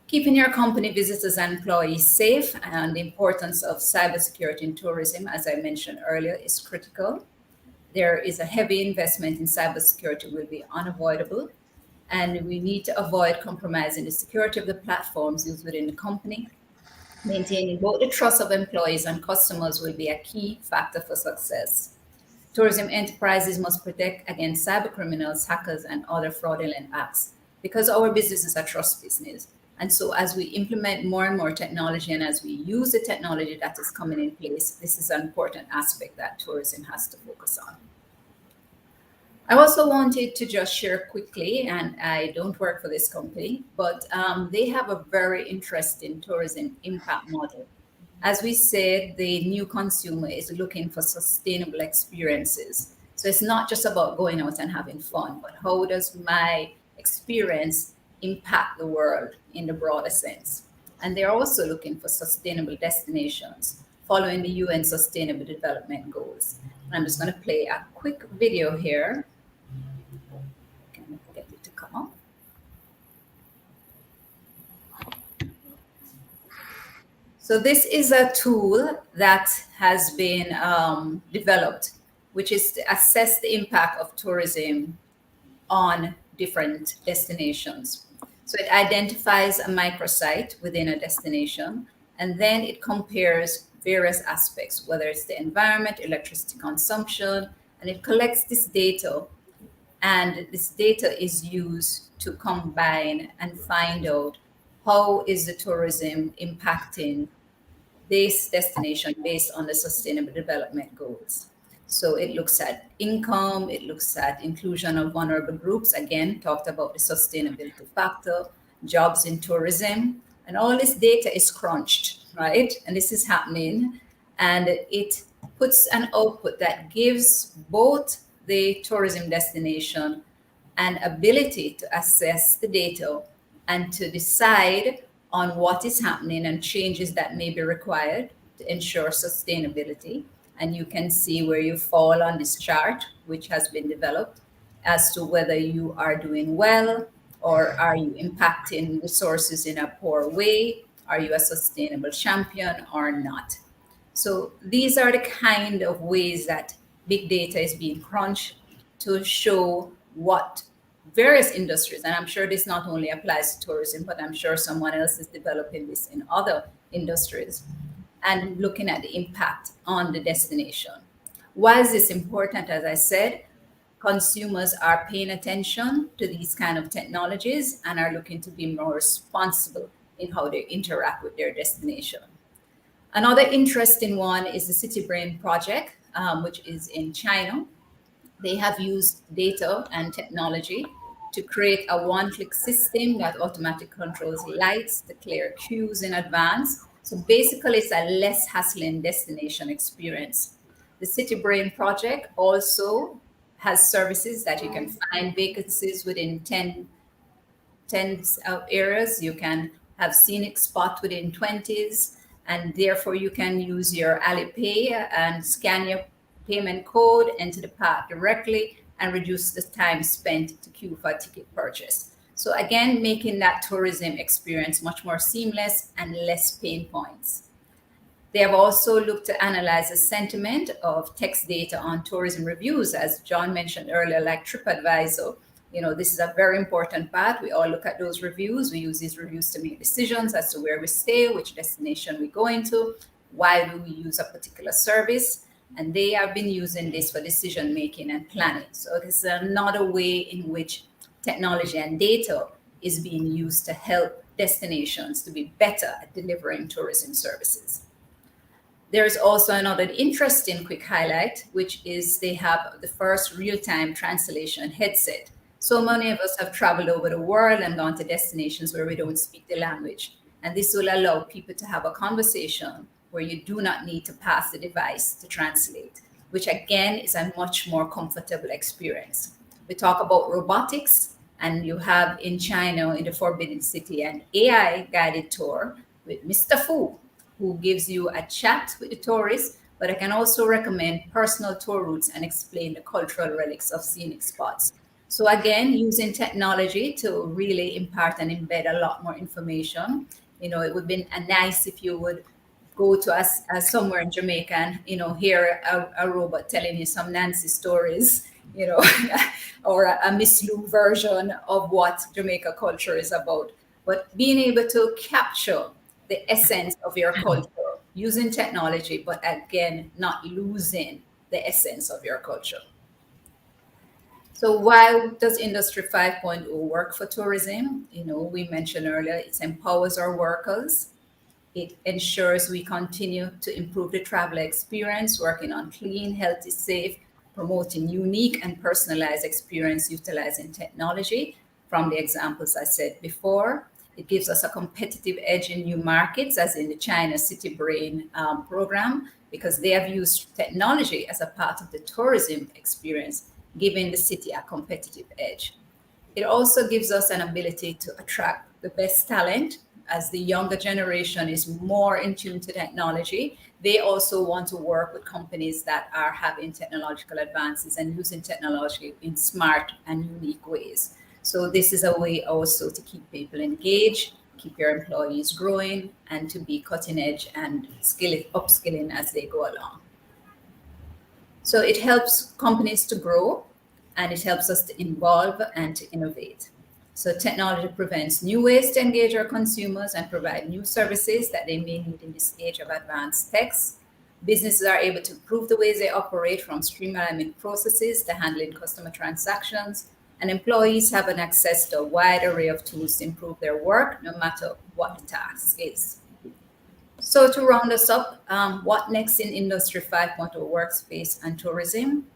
keeping your company visitors and employees safe and the importance of cybersecurity in tourism, as I mentioned earlier, is critical. There is a heavy investment in cybersecurity will be unavoidable, and we need to avoid compromising the security of the platforms used within the company. Maintaining both the trust of employees and customers will be a key factor for success. Tourism enterprises must protect against cyber criminals, hackers, and other fraudulent acts because our business is a trust business. And so as we implement more and more technology and as we use the technology that is coming in place, this is an important aspect that tourism has to focus on. I also wanted to just share quickly, and I don't work for this company, but they have a very interesting tourism impact model. As we said, the new consumer is looking for sustainable experiences. So it's not just about going out and having fun, but how does my experience impact the world in the broader sense? And they're also looking for sustainable destinations, following the UN Sustainable Development Goals. And I'm just going to play a quick video here. Can I get it to come up? So this is a tool that has been developed, which is to assess the impact of tourism on different destinations. So it identifies a microsite within a destination, and then it compares various aspects, whether it's the environment, electricity consumption, and it collects this data. And this data is used to combine and find out how is the tourism impacting this destination based on the Sustainable Development Goals. So it looks at income, it looks at inclusion of vulnerable groups, again, talked about the sustainability factor, jobs in tourism, and all this data is crunched, right? And this is happening, and it puts an output that gives both the tourism destination an ability to assess the data and to decide on what is happening and changes that may be required to ensure sustainability. And you can see where you fall on this chart, which has been developed, as to whether you are doing well or are you impacting resources in a poor way? Are you a sustainable champion or not? So these are the kind of ways that big data is being crunched to show what various industries, and I'm sure this not only applies to tourism, but I'm sure someone else is developing this in other industries, and looking at the impact on the destination. Why is this important? As I said, consumers are paying attention to these kind of technologies and are looking to be more responsible in how they interact with their destination. Another interesting one is the City Brain project, which is in China. They have used data and technology to create a one-click system that automatically controls lights to clear queues in advance. So basically, it's a less hassling destination experience. The City Brain project also has services that you can find vacancies within 10 areas. You can have scenic spot within 20s, and therefore you can use your Alipay and scan your payment code, enter the path directly, and reduce the time spent to queue for a ticket purchase. So again, making that tourism experience much more seamless and less pain points. They have also looked to analyze the sentiment of text data on tourism reviews, as John mentioned earlier, like TripAdvisor. You know, this is a very important part. We all look at those reviews. We use these reviews to make decisions as to where we stay, which destination we go into, why do we use a particular service. And they have been using this for decision making and planning. So this is another way in which technology and data is being used to help destinations to be better at delivering tourism services. There is also another interesting quick highlight, which is they have the first real-time translation headset. So many of us have traveled over the world and gone to destinations where we don't speak the language. And this will allow people to have a conversation where you do not need to pass the device to translate, which again is a much more comfortable experience. We talk about robotics, and you have in China, in the Forbidden City, an AI guided tour with Mr. Fu, who gives you a chat with the tourists, but I can also recommend personal tour routes and explain the cultural relics of scenic spots. So again, using technology to really impart and embed a lot more information. It would be nice if you would go to us somewhere in Jamaica and, hear a robot telling you some Nancy stories, or a Miss Lou version of what Jamaica culture is about. But being able to capture the essence of your culture using technology, but again, not losing the essence of your culture. So why does Industry 5.0 work for tourism? We mentioned earlier, it empowers our workers. It ensures we continue to improve the traveler experience, working on clean, healthy, safe, promoting unique and personalized experience utilizing technology. From the examples I said before, it gives us a competitive edge in new markets, as in the China City Brain program, because they have used technology as a part of the tourism experience, giving the city a competitive edge. It also gives us an ability to attract the best talent. As the younger generation is more in tune to technology, they also want to work with companies that are having technological advances and using technology in smart and unique ways. So this is a way also to keep people engaged, keep your employees growing, and to be cutting edge and upskilling as they go along. So it helps companies to grow, and it helps us to evolve and to innovate. So technology prevents new ways to engage our consumers and provide new services that they may need in this age of advanced techs. Businesses are able to improve the ways they operate, from streamlining processes to handling customer transactions, and employees have an access to a wide array of tools to improve their work, no matter what the task is. So to round us up, what next in Industry 5.0 workspace and tourism?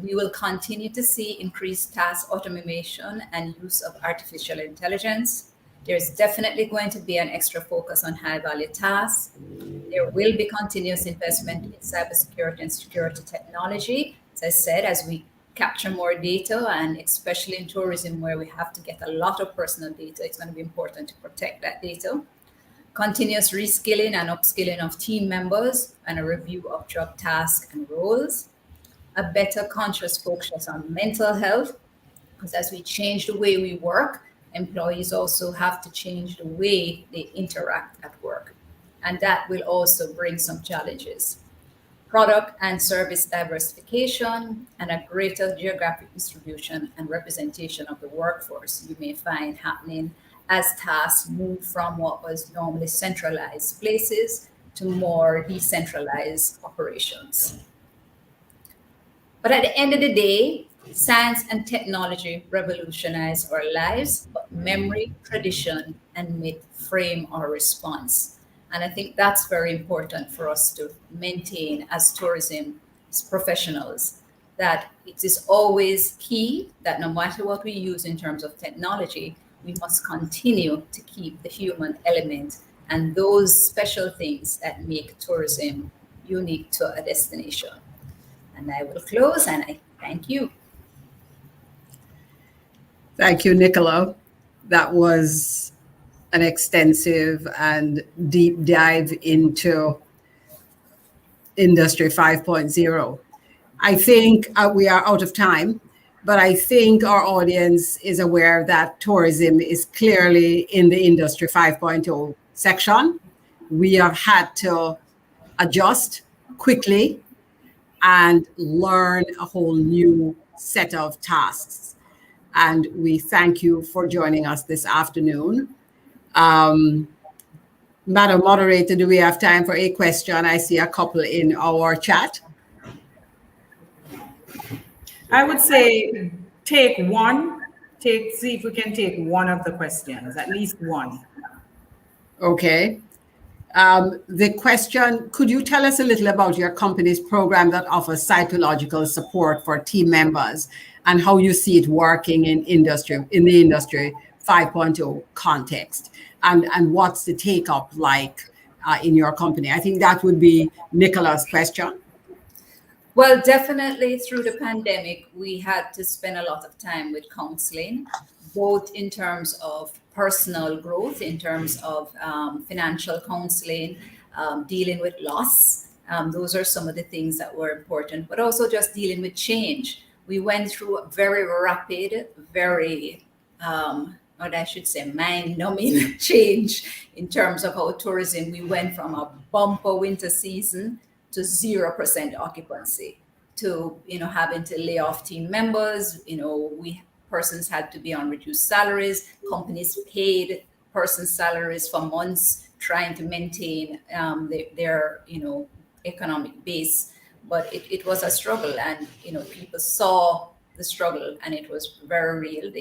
We will continue to see increased task automation and use of artificial intelligence. There's definitely going to be an extra focus on high-value tasks. There will be continuous investment in cybersecurity and security technology. As I said, as we capture more data, and especially in tourism where we have to get a lot of personal data, it's going to be important to protect that data. Continuous reskilling and upskilling of team members, and a review of job tasks and roles. A better conscious focus on mental health, because as we change the way we work, employees also have to change the way they interact at work. And that will also bring some challenges. Product and service diversification, and a greater geographic distribution and representation of the workforce you may find happening as tasks move from what was normally centralized places to more decentralized operations. But at the end of the day, science and technology revolutionize our lives, but memory, tradition, and myth frame our response. And I think that's very important for us to maintain as tourism professionals, that it is always key that no matter what we use in terms of technology, we must continue to keep the human element and those special things that make tourism unique to a destination. And I will close, and I thank you. Thank you, Nicola. That was an extensive and deep dive into Industry 5.0. I think we are out of time, but I think our audience is aware that tourism is clearly in the Industry 5.0 section. We have had to adjust quickly and learn a whole new set of tasks. And we thank you for joining us this afternoon. Madam Moderator, do we have time for a question? I see a couple in our chat. I would say take one. See if we can take one of the questions, at least one. Okay. The question, could you tell us a little about your company's program that offers psychological support for team members and how you see it working in the Industry 5.0 context? And what's the take-up like in your company? I think that would be Nicola's question. Well, definitely through the pandemic, we had to spend a lot of time with counseling, both in terms of personal growth, in terms of financial counseling, dealing with loss. Those are some of the things that were important, but also just dealing with change. We went through a very rapid, very, what I should say, mind-numbing change in terms of how tourism, we went from a bumper winter season to 0% occupancy, to having to lay off team members. Persons had to be on reduced salaries. Companies paid persons' salaries for months, trying to maintain their economic base. But it was a struggle, and people saw the struggle, and it was very real.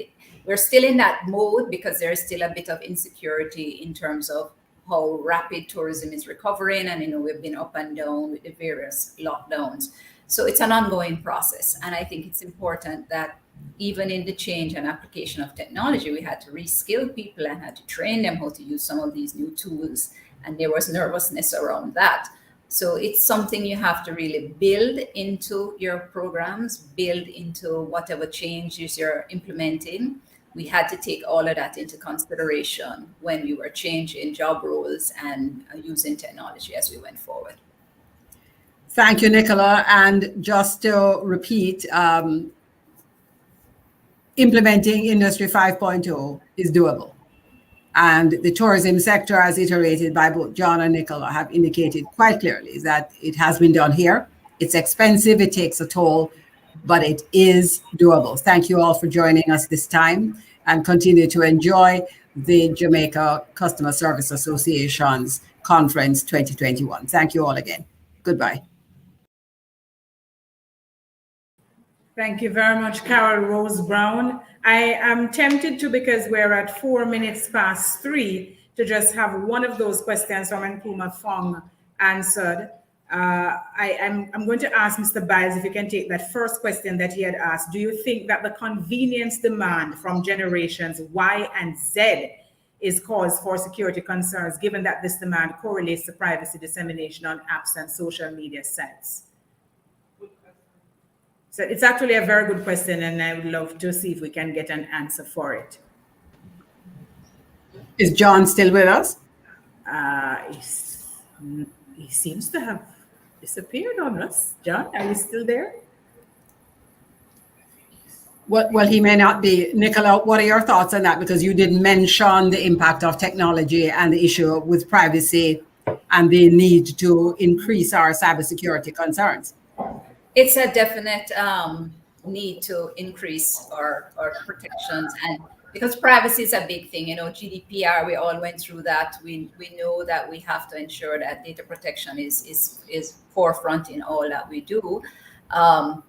We're still in that mode because there is still a bit of insecurity in terms of how rapid tourism is recovering, and we've been up and down with the various lockdowns. So it's an ongoing process, and I think it's important that even in the change and application of technology, we had to reskill people and had to train them how to use some of these new tools, and there was nervousness around that. So it's something you have to really build into your programs, build into whatever changes you're implementing. We had to take all of that into consideration when we were changing job roles and using technology as we went forward. Thank you, Nicola. And just to repeat, implementing Industry 5.0 is doable. And the tourism sector, as iterated by both John and Nicola, have indicated quite clearly that it has been done here. It's expensive, it takes a toll, but it is doable. Thank you all for joining us this time, and continue to enjoy the Jamaica Customer Service Association's Conference 2021. Thank you all again. Goodbye. Thank you very much, Carol Rose Brown. I am tempted to, because we're at 4 minutes past 3, to just have one of those questions from Nkrumah Fong answered. I'm going to ask Mr. Biles if you can take that first question that he had asked. Do you think that the convenience demand from generations Y and Z is cause for security concerns, given that this demand correlates to privacy dissemination on apps and social media sites? So it's actually a very good question, and I would love to see if we can get an answer for it. Is John still with us? He seems to have disappeared on us. John, are you still there? Well, he may not be. Nicola, what are your thoughts on that? Because you did mention the impact of technology and the issue with privacy and the need to increase our cybersecurity concerns. It's a definite need to increase our protections, and because privacy is a big thing, GDPR, we all went through that. We know that we have to ensure that data protection is forefront in all that we do. And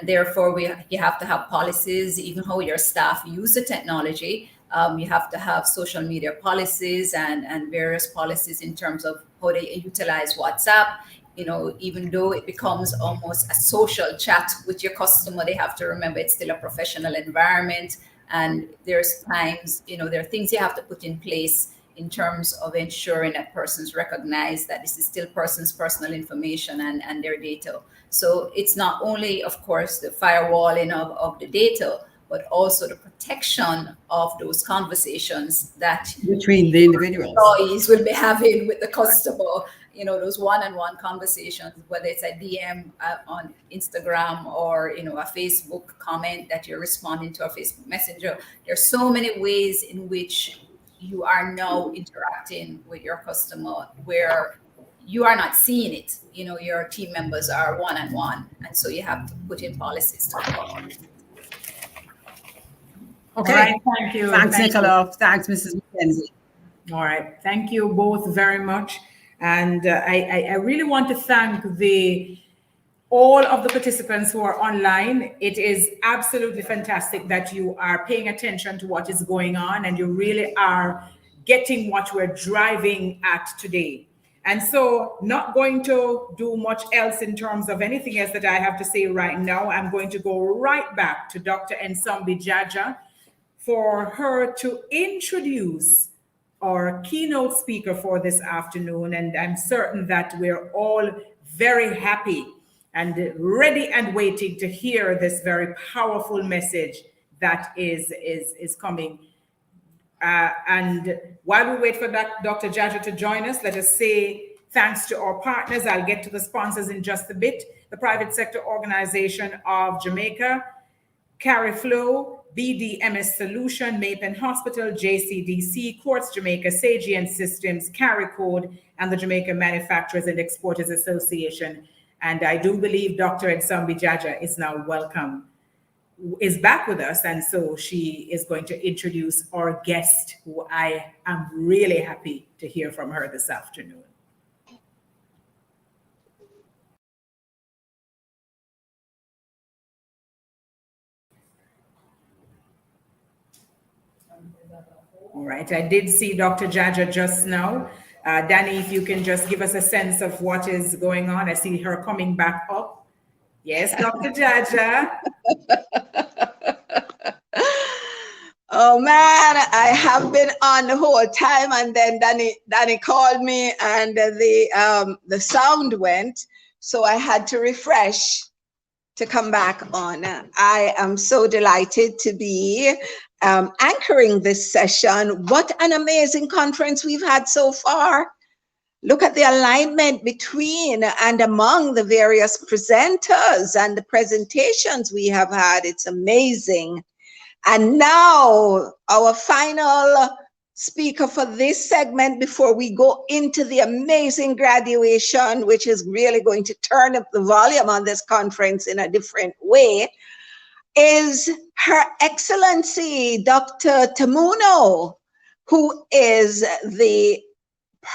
therefore, you have to have policies, even how your staff use the technology. You have to have social media policies and various policies in terms of how they utilize WhatsApp. Even though it becomes almost a social chat with your customer, they have to remember it's still a professional environment. And there's times, there are things you have to put in place in terms of ensuring that persons recognize that this is still person's personal information and their data. So it's not only, of course, the firewalling of the data, but also the protection of those conversations that between the individuals employees will be having with the customer. Those one-on-one conversations, whether it's a DM on Instagram or, a Facebook comment that you're responding to a Facebook Messenger. There's so many ways in which you are now interacting with your customer where you are not seeing it. Your team members are one-on-one, and so you have to put in policies to follow. Okay. All right, thank you. Thanks, Nicola. Thanks, Mrs. McKenzie. All right, thank you both very much. And I really want to thank all of the participants who are online. It is absolutely fantastic that you are paying attention to what is going on, and you really are getting what we're driving at today. And so, not going to do much else in terms of anything else that I have to say right now. I'm going to go right back to Dr. Nsombi Jaja for her to introduce our keynote speaker for this afternoon, and I'm certain that we're all very happy and ready and waiting to hear this very powerful message that is coming. And while we wait for Dr. JaCSA to join us, let us say thanks to our partners. I'll get to the sponsors in just a bit. The Private Sector Organization of Jamaica, CariFlow, BDMS Solution, Mapen Hospital, JCDC, Quartz Jamaica, Sagian Systems, CariCode, and the Jamaica Manufacturers and Exporters Association. And I do believe Dr. Nsombi JaCSA is back with us, and so she is going to introduce our guest, who I am really happy to hear from her this afternoon. All right, I did see Dr. JaCSA just now. Danny, if you can just give us a sense of what is going on. I see her coming back up. Yes, Dr. JaCSA. Oh man, I have been on the whole time, and then Danny called me, and the sound went, so I had to refresh to come back on. I am so delighted to be anchoring this session. What an amazing conference we've had so far. Look at the alignment between and among the various presenters and the presentations we have had. It's amazing. And now our final speaker for this segment before we go into the amazing graduation, which is really going to turn up the volume on this conference in a different way, is Her Excellency Dr. Tamuno, who is the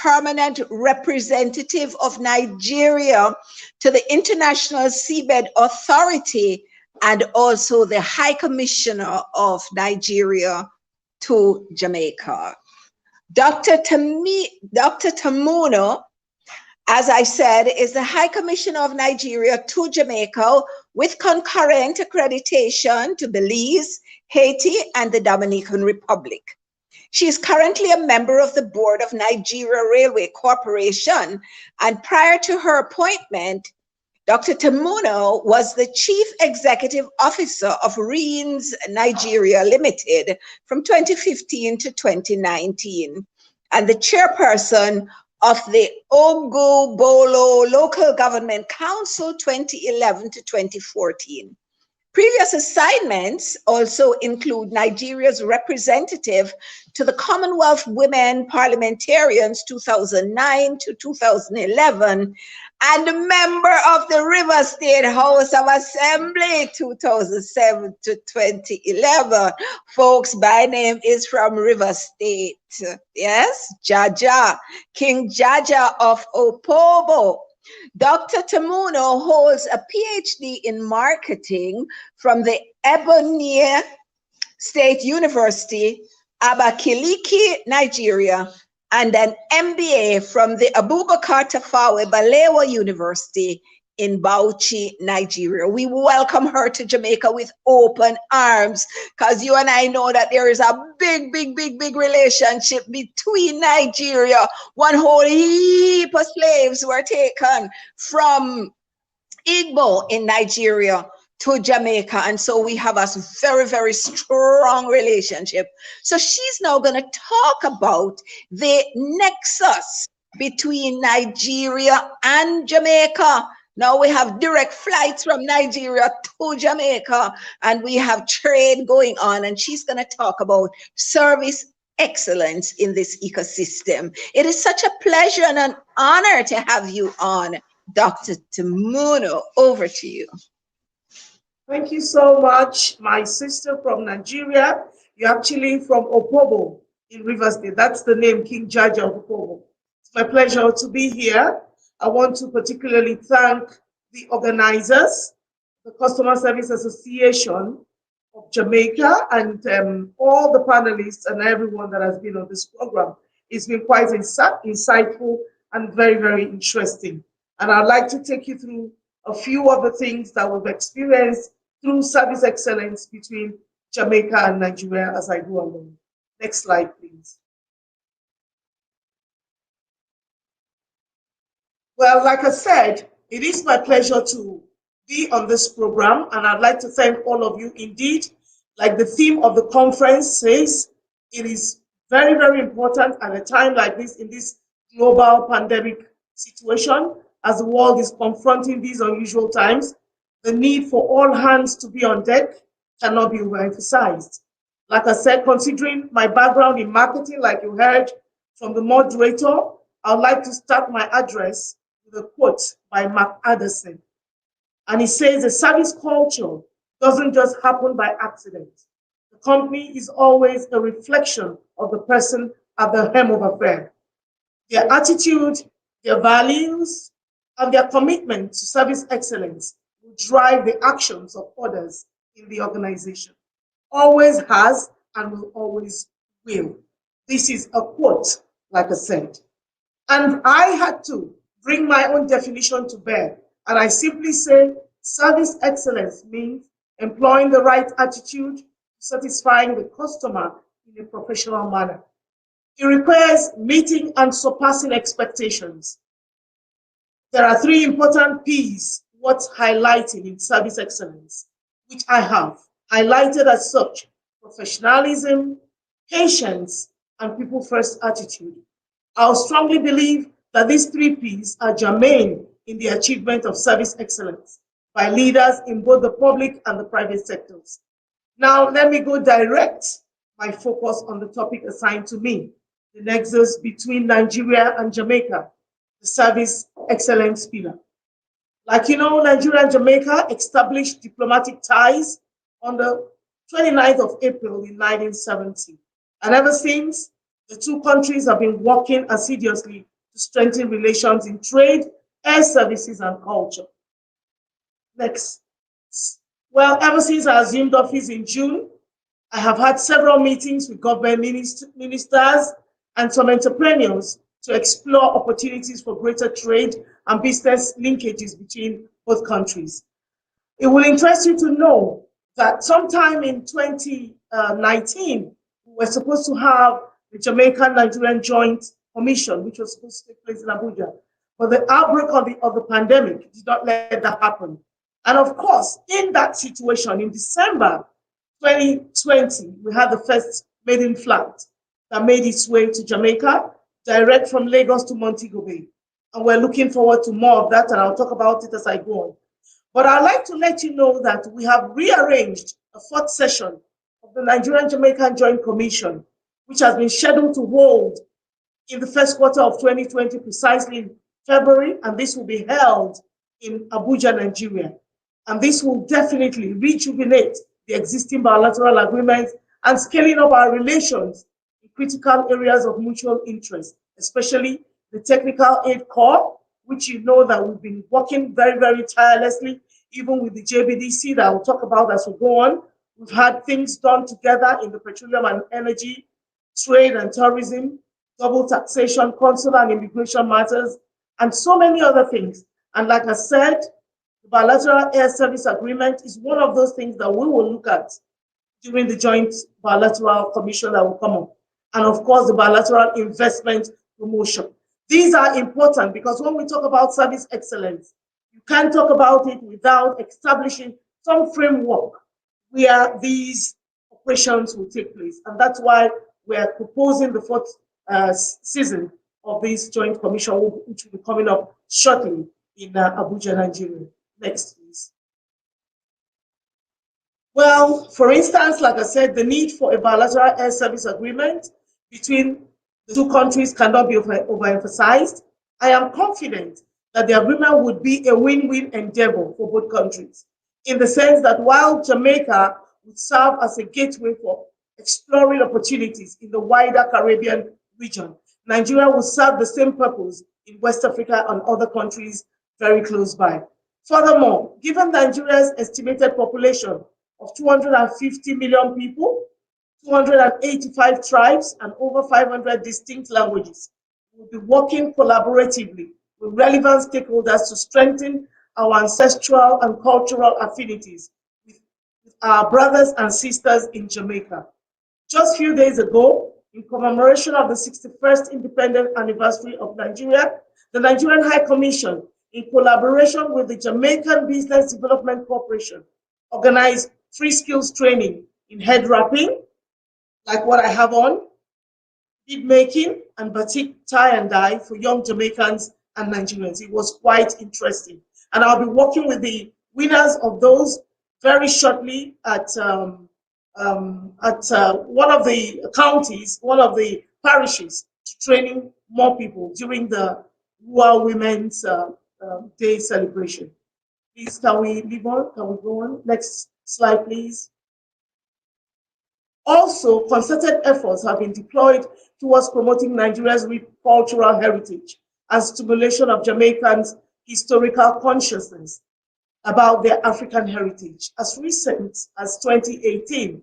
permanent representative of Nigeria to the International Seabed Authority and also the High Commissioner of Nigeria to Jamaica. Dr. Tamuno, as I said, is the High Commissioner of Nigeria to Jamaica with concurrent accreditation to Belize, Haiti, and the Dominican Republic. She is currently a member of the board of Nigeria Railway Corporation, and prior to her appointment, Dr. Tamuno was the Chief Executive Officer of Reens Nigeria Limited from 2015 to 2019, and the chairperson of the Ogo-Bolo Local Government Council 2011 to 2014. Previous assignments also include Nigeria's representative to the Commonwealth Women Parliamentarians 2009 to 2011, and a member of the River State House of Assembly 2007 to 2011. Folks, by name is from River State. Yes, JaCSA, King JaCSA of Opobo. Dr. Tamuno holds a PhD in marketing from the Ebonyi State University, Abakaliki, Nigeria, and an MBA from the Abubakar Tafawa Balewa University in Bauchi, Nigeria. We welcome her to Jamaica with open arms, because you and I know that there is a big relationship between Nigeria. One whole heap of slaves were taken from Igbo in Nigeria to Jamaica, and so we have a very strong relationship. So she's now going to talk about the nexus between Nigeria and Jamaica. Now we have direct flights from Nigeria to Jamaica, and we have trade going on, and she's going to talk about service excellence in this ecosystem. It is such a pleasure and an honor to have you on, Dr. Tamuno. Over to you. Thank you so much, my sister from Nigeria. You're actually from Opobo in Rivers State. That's the name, King JaCSA of Opobo. It's my pleasure to be here. I want to particularly thank the organizers, the Customer Service Association of Jamaica, and all the panelists and everyone that has been on this program. It's been quite insightful and very interesting. And I'd like to take you through a few of the things that we've experienced through service excellence between Jamaica and Nigeria as I go along. Next slide, please. Well, like I said, it is my pleasure to be on this program, and I'd like to thank all of you indeed. Like the theme of the conference says, it is very, very important at a time like this, in this global pandemic situation, as the world is confronting these unusual times. The need for all hands to be on deck cannot be overemphasized. Like I said, considering my background in marketing, like you heard from the moderator, I would like to start my address with a quote by Mark Anderson. And he says, a service culture doesn't just happen by accident. The company is always a reflection of the person at the helm of affairs. Their attitude, their values, and their commitment to service excellence will drive the actions of others in the organization. Always has and will always will. This is a quote, like I said. And I had to bring my own definition to bear. And I simply say service excellence means employing the right attitude, satisfying the customer in a professional manner. It requires meeting and surpassing expectations. There are three important P's worth highlighting in service excellence, which I have highlighted as such: professionalism, patience, and people-first attitude. I strongly believe that these three P's are germane in the achievement of service excellence by leaders in both the public and the private sectors. Now, let me go direct my focus on the topic assigned to me, the nexus between Nigeria and Jamaica, the service excellence pillar. Like you know, Nigeria and Jamaica established diplomatic ties on the 29th of April in 1970. And ever since, the two countries have been working assiduously to strengthen relations in trade, air services, and culture. Next. Well, ever since I assumed office in June, I have had several meetings with government ministers and some entrepreneurs to explore opportunities for greater trade and business linkages between both countries. It will interest you to know that sometime in 2019, we were supposed to have the Jamaican-Nigerian Joint Commission, which was supposed to take place in Abuja. But the outbreak of the pandemic did not let that happen. And of course, in that situation, in December 2020, we had the first maiden flight that made its way to Jamaica, direct from Lagos to Montego Bay. And we're looking forward to more of that, and I'll talk about it as I go on. But I'd like to let you know that we have rearranged a fourth session of the Nigerian-Jamaican Joint Commission, which has been scheduled to hold in the first quarter of 2020, precisely in February, and this will be held in Abuja, Nigeria. And this will definitely rejuvenate the existing bilateral agreements and scaling up our relations in critical areas of mutual interest, especially the technical aid corps, which you know that we've been working very, very tirelessly, even with the JBDC that I'll talk about as we go on. We've had things done together in the petroleum and energy, trade and tourism, double taxation, consular and immigration matters, and so many other things. And like I said, the bilateral air service agreement is one of those things that we will look at during the joint bilateral commission that will come up. And of course, the bilateral investment promotion. These are important because when we talk about service excellence, you can't talk about it without establishing some framework where these operations will take place. And that's why we are proposing the fourth season of this joint commission, which will be coming up shortly in Abuja, Nigeria. Next, please. Well, for instance, like I said, the need for a bilateral air service agreement between the two countries cannot be overemphasized. I am confident that the agreement would be a win-win endeavor for both countries, in the sense that while Jamaica would serve as a gateway for exploring opportunities in the wider Caribbean region, Nigeria will serve the same purpose in West Africa and other countries very close by. Furthermore, given Nigeria's estimated population of 250 million people, 285 tribes, and over 500 distinct languages, we will be working collaboratively with relevant stakeholders to strengthen our ancestral and cultural affinities with our brothers and sisters in Jamaica. Just a few days ago, in commemoration of the 61st independent anniversary of Nigeria, The Nigerian High Commission, in collaboration with the Jamaican Business Development Corporation, organized free skills training in head wrapping, like what I have on, bead making, and batik tie and dye for young Jamaicans and Nigerians. It was quite interesting. And I'll be working with the winners of those very shortly at one of the counties, one of the parishes, to training more people during the Rural Women's Day celebration. Please, can we move on? Can we go on? Next slide, please. Also, concerted efforts have been deployed towards promoting Nigeria's rich cultural heritage and stimulation of Jamaicans' historical consciousness about their African heritage. As recent as 2018,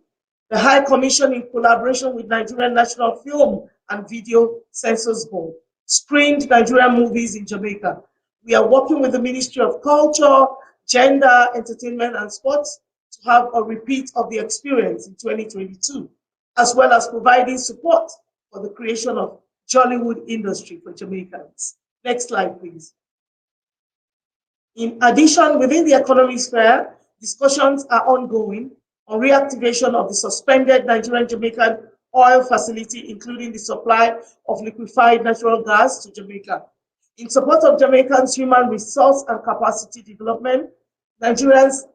the High Commission, in collaboration with Nigerian National Film and Video Censors Board, screened Nigerian movies in Jamaica. We are working with the Ministry of Culture, Gender, Entertainment and Sports to have a repeat of the experience in 2022, as well as providing support for the creation of Jollywood industry for Jamaicans. Next slide, please. In addition, within the economic sphere, discussions are ongoing on reactivation of the suspended Nigerian-Jamaican oil facility, including the supply of liquefied natural gas to Jamaica. In support of Jamaicans' human resource and capacity development, Nigeria's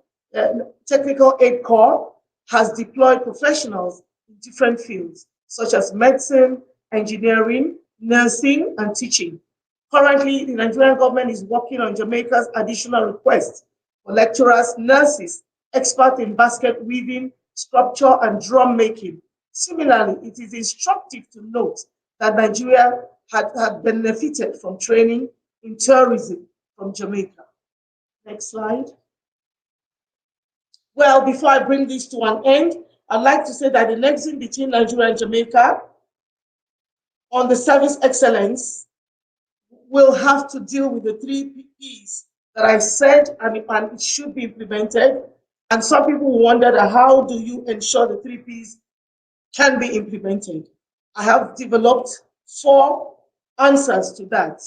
Technical Aid Corps has deployed professionals in different fields, such as medicine, engineering, nursing, and teaching. Currently, the Nigerian government is working on Jamaica's additional requests for lecturers, nurses, experts in basket weaving, sculpture, and drum making. Similarly, it is instructive to note that Nigeria had benefited from training in tourism from Jamaica. Next slide. Well, before I bring this to an end, I'd like to say that the nexus between Nigeria and Jamaica on the service excellence will have to deal with the 3 Ps that I said, and it should be implemented. And some people wondered, how do you ensure the 3 Ps can be implemented? I have developed 4 answers to that.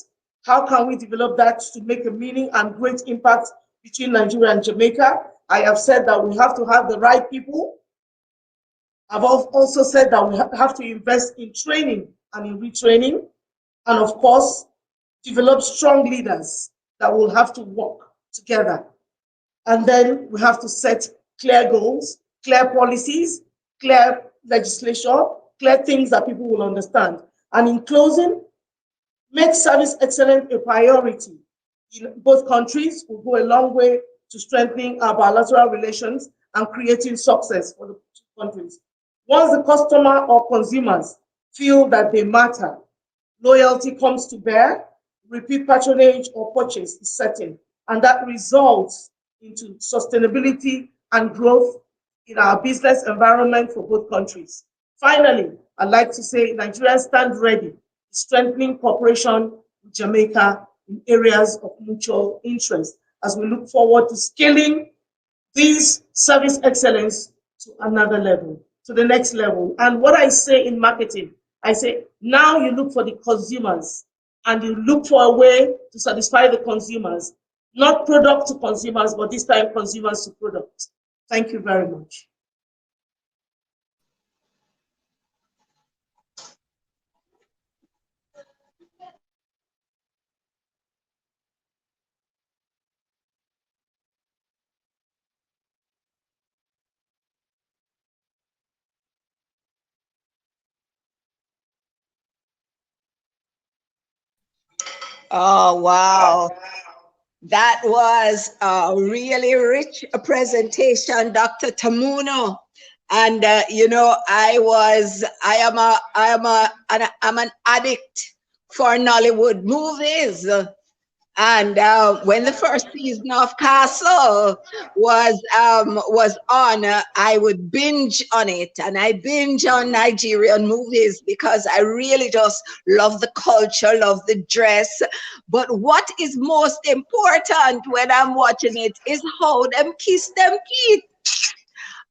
How can we develop that to make a meaning and great impact between Nigeria and Jamaica? I have said that we have to have the right people. I've also said that we have to invest in training and in retraining. And of course, develop strong leaders that will have to work together. And then we have to set clear goals, clear policies, clear legislation, clear things that people will understand. And in closing, make service excellence a priority in both countries will go a long way to strengthening our bilateral relations and creating success for the two countries. Once the customer or consumers feel that they matter, loyalty comes to bear, repeat patronage or purchase is certain, and that results into sustainability and growth in our business environment for both countries. Finally, I'd like to say Nigeria stands ready to strengthening cooperation with Jamaica in areas of mutual interest as we look forward to scaling this service excellence to another level, to the next level. And what I say in marketing, I say, now you look for the consumers and you look for a way to satisfy the consumers, not product to consumers, but this time consumers to product. Thank you very much. Oh, wow. That was a really rich presentation, Dr. Tamuno. And you know, I'm an addict for Nollywood movies. And when the first season of Castle was on, I would binge on it, and I binge on Nigerian movies because I really just love the culture, love the dress. But what is most important when I'm watching it is how them kiss them teeth.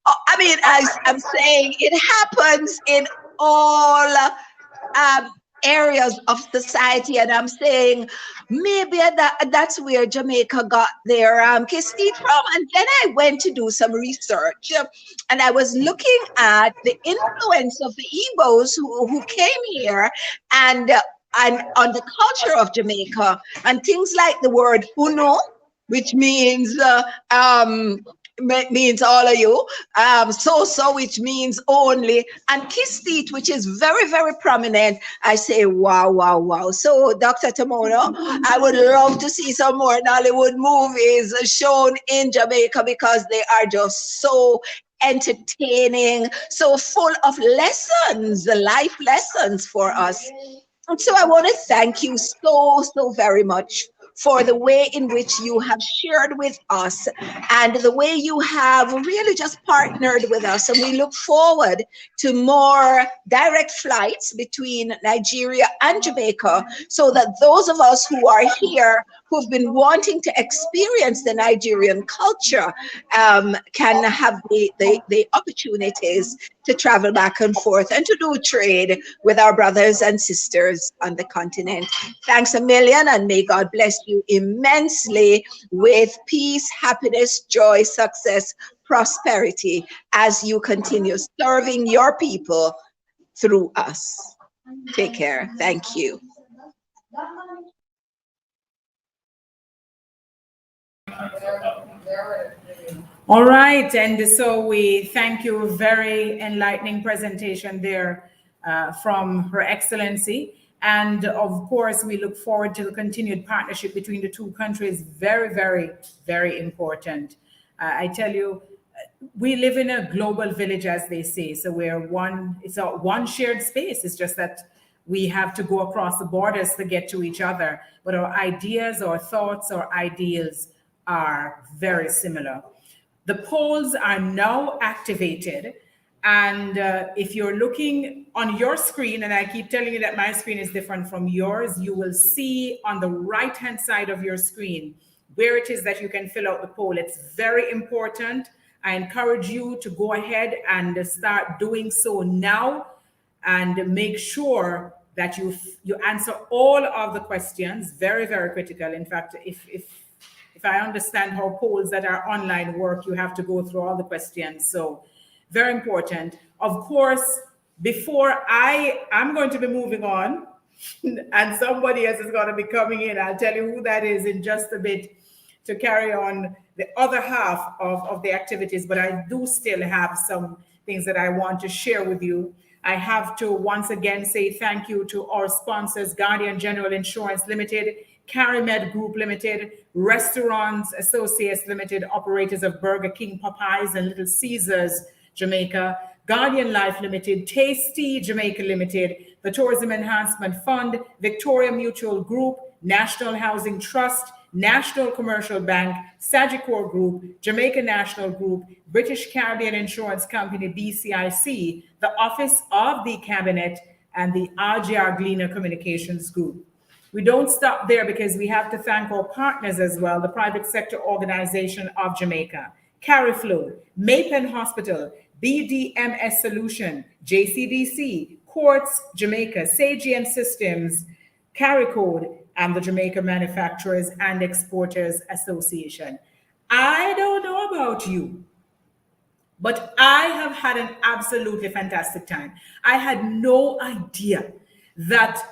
I mean, as I'm saying, it happens in all areas of society, and I'm saying maybe that's where Jamaica got their Kistit from. And then I went to do some research, and I was looking at the influence of the Igbos who came here and on the culture of Jamaica, and things like the word uno, which means means all of you, so which means only, and Kistit, which is very, very prominent. I say wow, wow, wow. So Dr. Tamono, I would love to see some more Nollywood movies shown in Jamaica, because they are just so entertaining, so full of lessons, life lessons for us. And so I want to thank you so very much for the way in which you have shared with us and the way you have really just partnered with us. And we look forward to more direct flights between Nigeria and Jamaica, so that those of us who are here, who've been wanting to experience the Nigerian culture, can have the opportunities to travel back and forth and to do trade with our brothers and sisters on the continent. Thanks a million, and may God bless you immensely with peace, happiness, joy, success, prosperity as you continue serving your people through us. Take care. Thank you. All right, and so we thank you. Very enlightening presentation there from Her Excellency. And of course, we look forward to the continued partnership between the two countries. Very, very, very important. I tell you, we live in a global village, as they say. So we're one, it's a one shared space. It's just that we have to go across the borders to get to each other. But our ideas, our thoughts, our ideals are very similar. The polls are now activated. And if you're looking on your screen, and I keep telling you that my screen is different from yours, you will see on the right-hand side of your screen where it is that you can fill out the poll. It's very important. I encourage you to go ahead and start doing so now, and make sure that you answer all of the questions. Very, very critical. In fact, if I understand how polls that are online work, you have to go through all the questions. So very important. Of course, before I'm going to be moving on and somebody else is going to be coming in, I'll tell you who that is in just a bit, to carry on the other half of the activities. But I do still have some things that I want to share with you. I have to once again say thank you to our sponsors, Guardian General Insurance Limited, CariMed Group Limited, Restaurants Associates Limited, operators of Burger King, Popeyes, and Little Caesars, Jamaica, Guardian Life Limited, Tasty Jamaica Limited, the Tourism Enhancement Fund, Victoria Mutual Group, National Housing Trust, National Commercial Bank, Sagicor Group, Jamaica National Group, British Caribbean Insurance Company, BCIC, the Office of the Cabinet, and the RGR Gleaner Communications Group. We don't stop there, because we have to thank our partners as well, the Private Sector Organization of Jamaica, CariFlow, Maypen Hospital, BDMS Solution, JCDC, Quartz Jamaica, SageM Systems, CariCode, and the Jamaica Manufacturers and Exporters Association. I don't know about you, but I have had an absolutely fantastic time. I had no idea that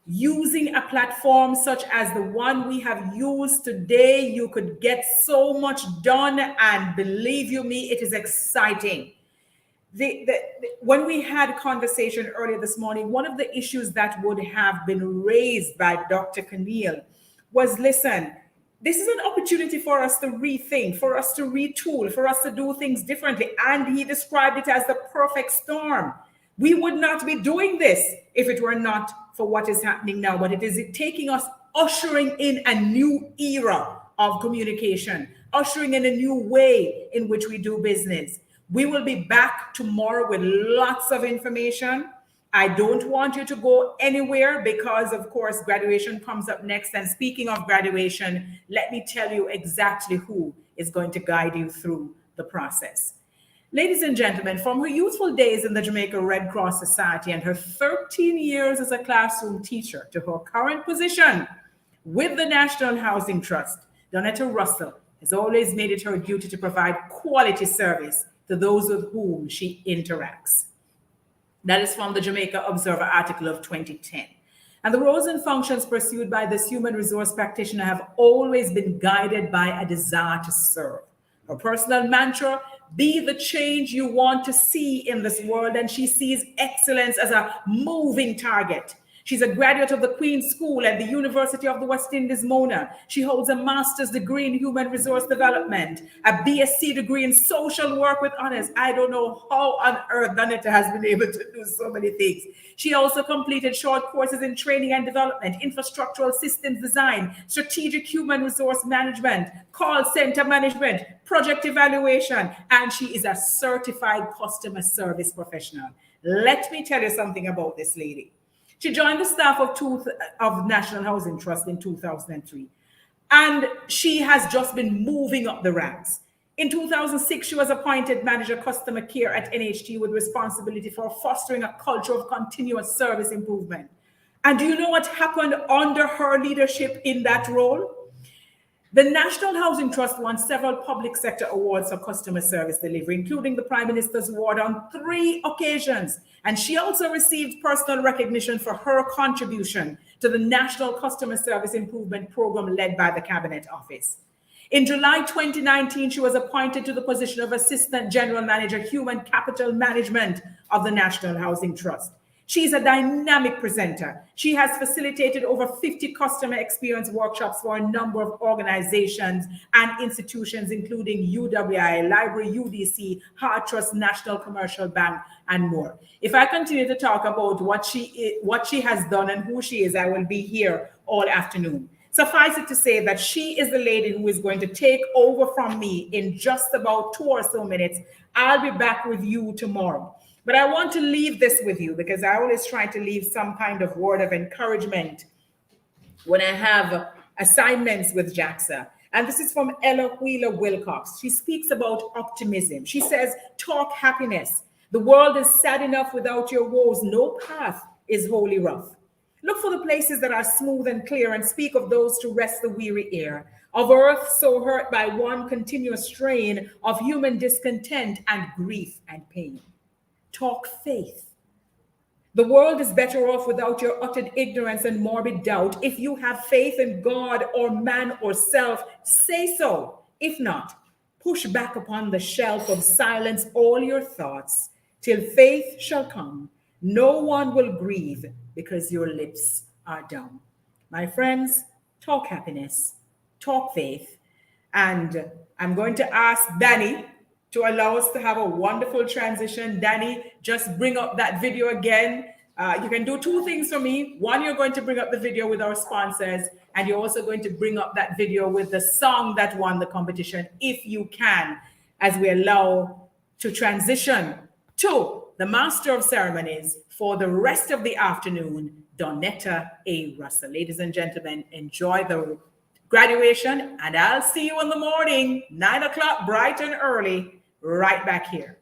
using a platform such as the one we have used today, you could get so much done, and believe you me, it is exciting. When we had conversation earlier this morning, one of the issues that would have been raised by Dr. Keneal was, listen, this is an opportunity for us to rethink, for us to retool, for us to do things differently. And he described it as the perfect storm. We would not be doing this if it were not for what is happening now, but it is taking us, ushering in a new era of communication, ushering in a new way in which we do business. We will be back tomorrow with lots of information. I don't want you to go anywhere, because of course graduation comes up next. And speaking of graduation, let me tell you exactly who is going to guide you through the process. Ladies and gentlemen, from her youthful days in the Jamaica Red Cross Society and her 13 years as a classroom teacher to her current position with the National Housing Trust, Donetta Russell has always made it her duty to provide quality service to those with whom she interacts. That is from the Jamaica Observer article of 2010. And the roles and functions pursued by this human resource practitioner have always been guided by a desire to serve. Her personal mantra, be the change you want to see in this world, and she sees excellence as a moving target. She's a graduate of the Queen's School at the University of the West Indies, Mona. She holds a master's degree in human resource development, a BSc degree in social work with honors. I don't know how on earth Donetta has been able to do so many things. She also completed short courses in training and development, infrastructural systems design, strategic human resource management, call center management, project evaluation, and she is a certified customer service professional. Let me tell you something about this lady. She joined the staff of National Housing Trust in 2003, and she has just been moving up the ranks. In 2006, she was appointed Manager Customer Care at NHT with responsibility for fostering a culture of continuous service improvement. And do you know what happened under her leadership in that role? The National Housing Trust won several public sector awards for customer service delivery, including the Prime Minister's Award on 3 occasions. And she also received personal recognition for her contribution to the National Customer Service Improvement Program led by the Cabinet Office. In July 2019, she was appointed to the position of Assistant General Manager, Human Capital Management of the National Housing Trust. She's a dynamic presenter. She has facilitated over 50 customer experience workshops for a number of organizations and institutions, including UWI, Library, UDC, Heart Trust, National Commercial Bank, and more. If I continue to talk about what she has done and who she is, I will be here all afternoon. Suffice it to say that she is the lady who is going to take over from me in just about 2 or so minutes. I'll be back with you tomorrow. But I want to leave this with you because I always try to leave some kind of word of encouragement when I have assignments with JaCSA. And this is from Ella Wheeler Wilcox. She speaks about optimism. She says, talk happiness. The world is sad enough without your woes. No path is wholly rough. Look for the places that are smooth and clear and speak of those to rest the weary ear. Of earth so hurt by one continuous strain of human discontent and grief and pain. Talk faith. The world is better off without your uttered ignorance and morbid doubt. If you have faith in God or man or self, say so. If not, push back upon the shelf of silence all your thoughts till faith shall come. No one will grieve because your lips are dumb. My friends, talk happiness, talk faith. And I'm going to ask Danny to allow us to have a wonderful transition. Danny, just bring up that video again. You can do 2 things for me. One, you're going to bring up the video with our sponsors, and you're also going to bring up that video with the song that won the competition, if you can, as we allow to transition to the Master of Ceremonies for the rest of the afternoon, Donetta A. Russell. Ladies and gentlemen, enjoy the graduation, and I'll see you in the morning, 9 o'clock, bright and early, right back here.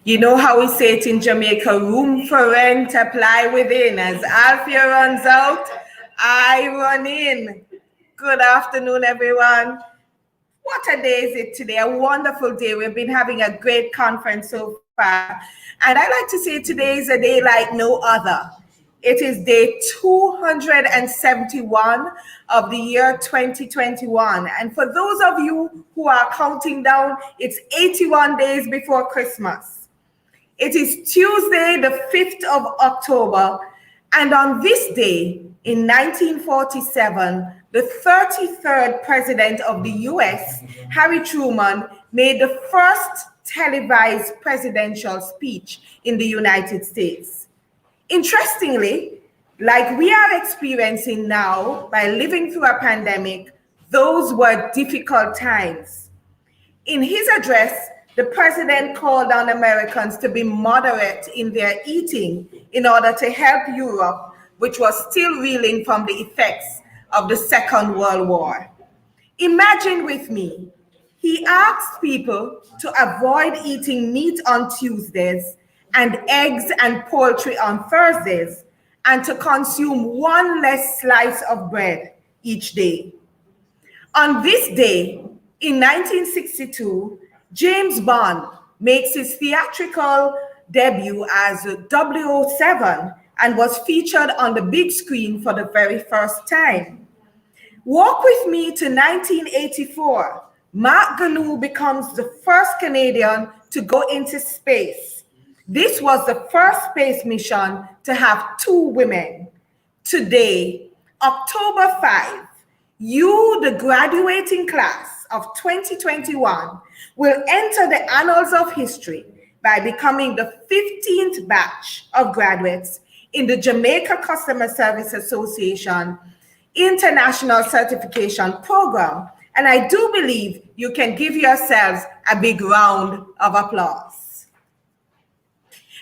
You know how we say it in Jamaica, room for rent, apply within. As Alfia runs out, I run in. Good afternoon, everyone. What a day is it today? A wonderful day. We've been having a great conference so far. And I like to say today is a day like no other. It is day 271 of the year 2021. And for those of you who are counting down, it's 81 days before Christmas. It is Tuesday, the 5th of October. And on this day in 1947, the 33rd president of the US, Harry Truman, made the first televised presidential speech in the United States. Interestingly, like we are experiencing now by living through a pandemic, those were difficult times. In his address, the president called on Americans to be moderate in their eating in order to help Europe, which was still reeling from the effects of the Second World War. Imagine with me, he asked people to avoid eating meat on Tuesdays and eggs and poultry on Thursdays, and to consume one less slice of bread each day. On this day, in 1962, James Bond makes his theatrical debut as 007 and was featured on the big screen for the very first time. Walk with me to 1984. Mark Ganu becomes the first Canadian to go into space. This was the first space mission to have 2 women. Today, October 5, you, the graduating class of 2021, will enter the annals of history by becoming the 15th batch of graduates in the Jamaica Customer Service Association International Certification Program. And I do believe you can give yourselves a big round of applause.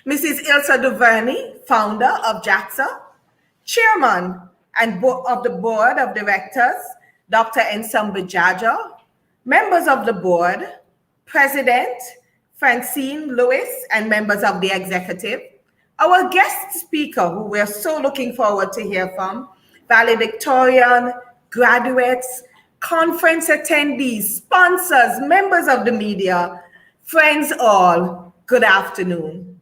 Mrs. Ilsa Duvernay, founder of JaCSA, Chairman and of the Board of Directors, Dr. Ensamba Jaja, members of the board, President Francine Lewis, and members of the executive, our guest speaker, who we're so looking forward to hear from, valedictorian, graduates, conference attendees, sponsors, members of the media, friends all, good afternoon.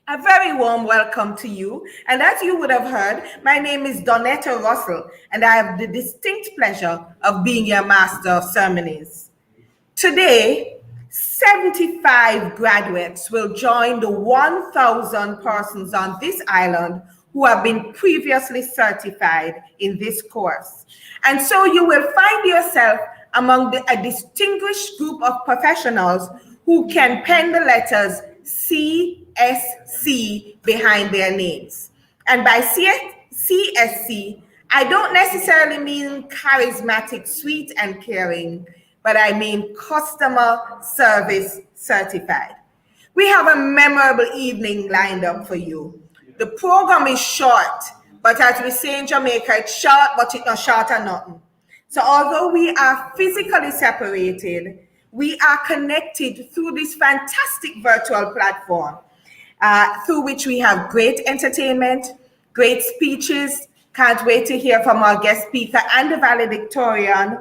A very warm welcome to you. And as you would have heard, my name is Donetta Russell, and I have the distinct pleasure of being your master of ceremonies. Today, 75 graduates will join the 1,000 persons on this island who have been previously certified in this course. And so you will find yourself among a distinguished group of professionals who can pen the letters CSC behind their names. And by CSC, I don't necessarily mean charismatic, sweet, and caring, but I mean customer service certified. We have a memorable evening lined up for you. The program is short, but as we say in Jamaica, it's short, but it's not short or nothing. So although we are physically separated, we are connected through this fantastic virtual platform, through which we have great entertainment, great speeches. Can't wait to hear from our guest speaker and the valedictorian.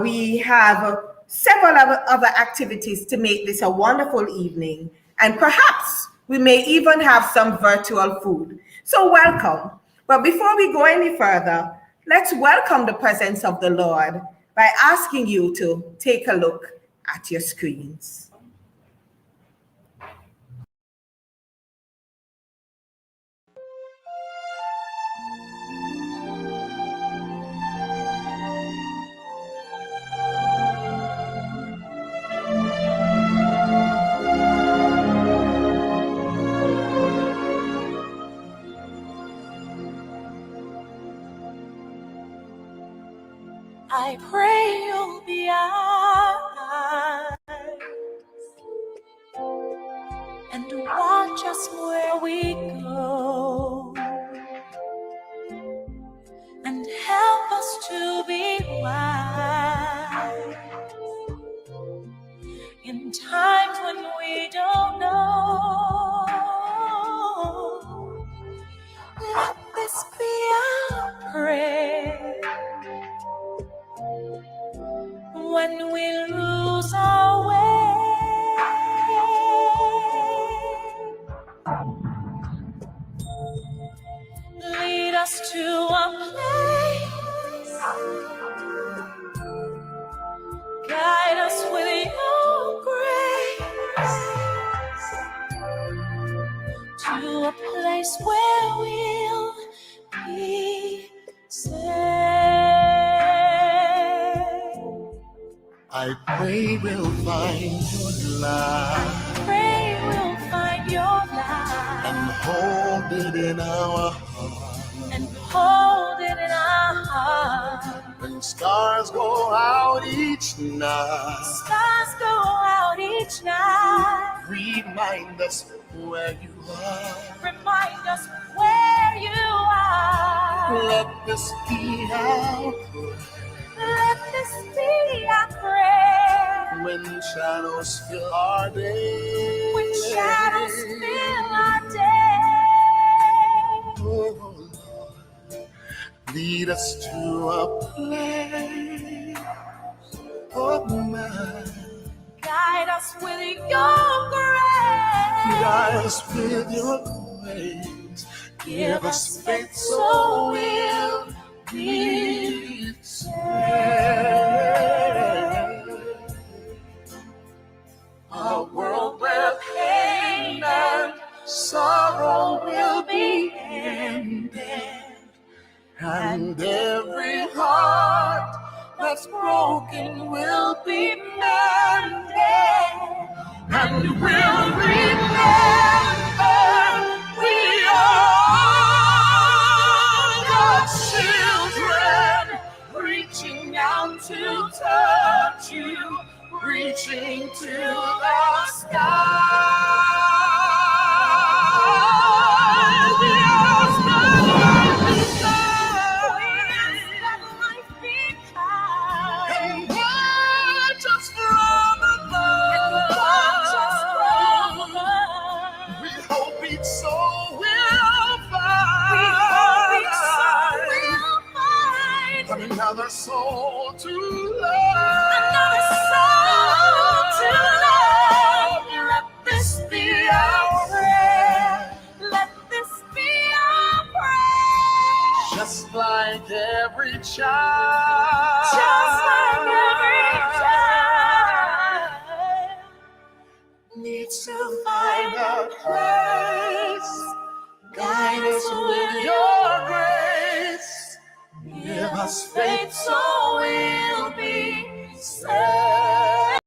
We have several other activities to make this a wonderful evening, and perhaps we may even have some virtual food. So welcome. But before we go any further, let's welcome the presence of the Lord by asking you to take a look at your screens. I pray you'll be eyes and watch us where we go, and help us to be wise in times when we don't us to a place. Guide us with your grace to a place where we'll be safe. I pray we'll find your light. Pray we'll find your light And hold it in our heart. and hold it in our heart. When stars go out each night, Stars go out each night. remind us where you are. Remind us where you are. Let this be our prayer. Let this be our prayer. When shadows fill our day. When shadows fill our day. Oh Lord, lead us to a place of mine. Guide us with your grace. Guide us with your grace. Give us faith so we'll be saved. A world where pain and sorrow will be ended, and every heart that's broken will be mended, and we'll remember we are God's children, reaching out to touch you, reaching to the sky. And watch us from above. We hope each soul will find another soul to love. Another soul to love. Let this be our prayer. Let this be our prayer. Just like every child. Just like every child needs to find a place. Guide us with your grace. Give us faith so we'll be saved.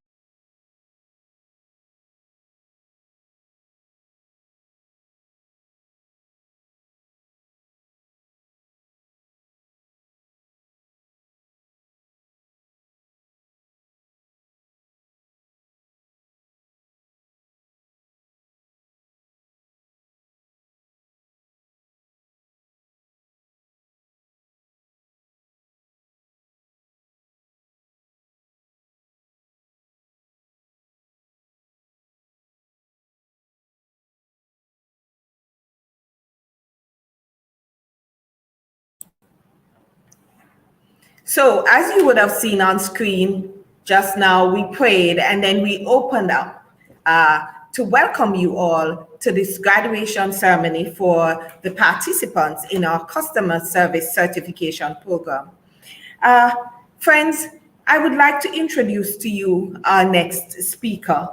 So, as you would have seen on screen just now, we prayed and then we opened up to welcome you all to this graduation ceremony for the participants in our customer service certification program. Friends, I would like to introduce to you our next speaker.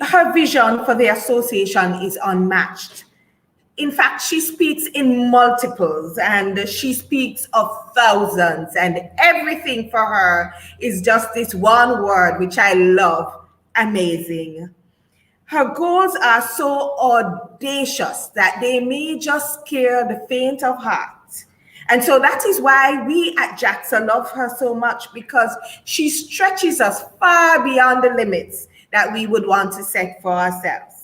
Her vision for the association is unmatched. In fact, she speaks in multiples and she speaks of thousands, and everything for her is just this one word, which I love: amazing. Her goals are so audacious that they may just scare the faint of heart. And so that is why we at JaCSA love her so much, because she stretches us far beyond the limits that we would want to set for ourselves.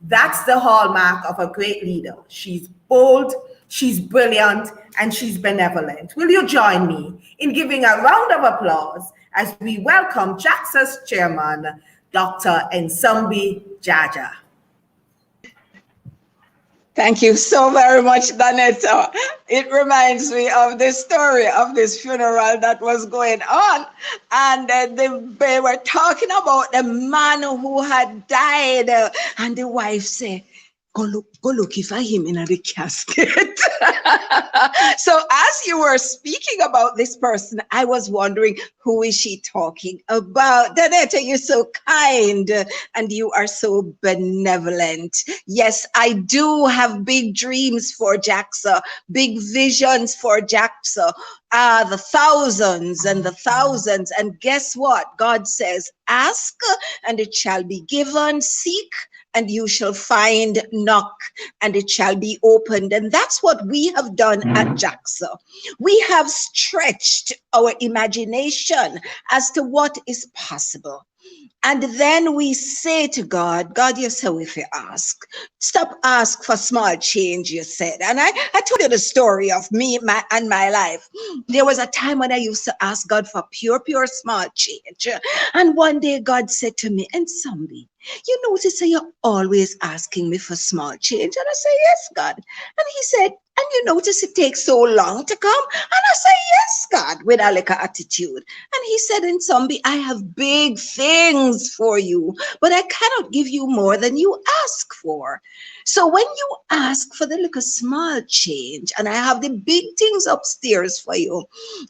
That's the hallmark of a great leader. She's bold, she's brilliant, and she's benevolent. Will you join me in giving a round of applause as we welcome JaCSA's chairman, Dr. Nsumbi Jaja. Thank you so very much, Danetta. It reminds me of the story of this funeral that was going on. And they were talking about the man who had died. And the wife said, go look if I him in the casket. So as you were speaking about this person, I was wondering, who is she talking about? Danetta, you're so kind and you are so benevolent. Yes, I do have big dreams for JaCSA, big visions for JaCSA. The thousands and the thousands. And guess what? God says, ask and it shall be given, seek and you shall find, knock and it shall be opened. And that's what we have done at JaCSA. We have stretched our imagination as to what is possible. And then we say to God, God, you say if you ask, stop ask for small change, you said. And I told you the story of me and my life. There was a time when I used to ask God for pure small change. And one day God said to me, and Zombie, you notice that you're always asking me for small change. And I say, yes, God. And he said, and you notice it takes so long to come? And I say, yes, God, with a little attitude. And he said, and Zombie, I have big things for you, but I cannot give you more than you ask for. So when you ask for the little small change, and I have the big things upstairs for you,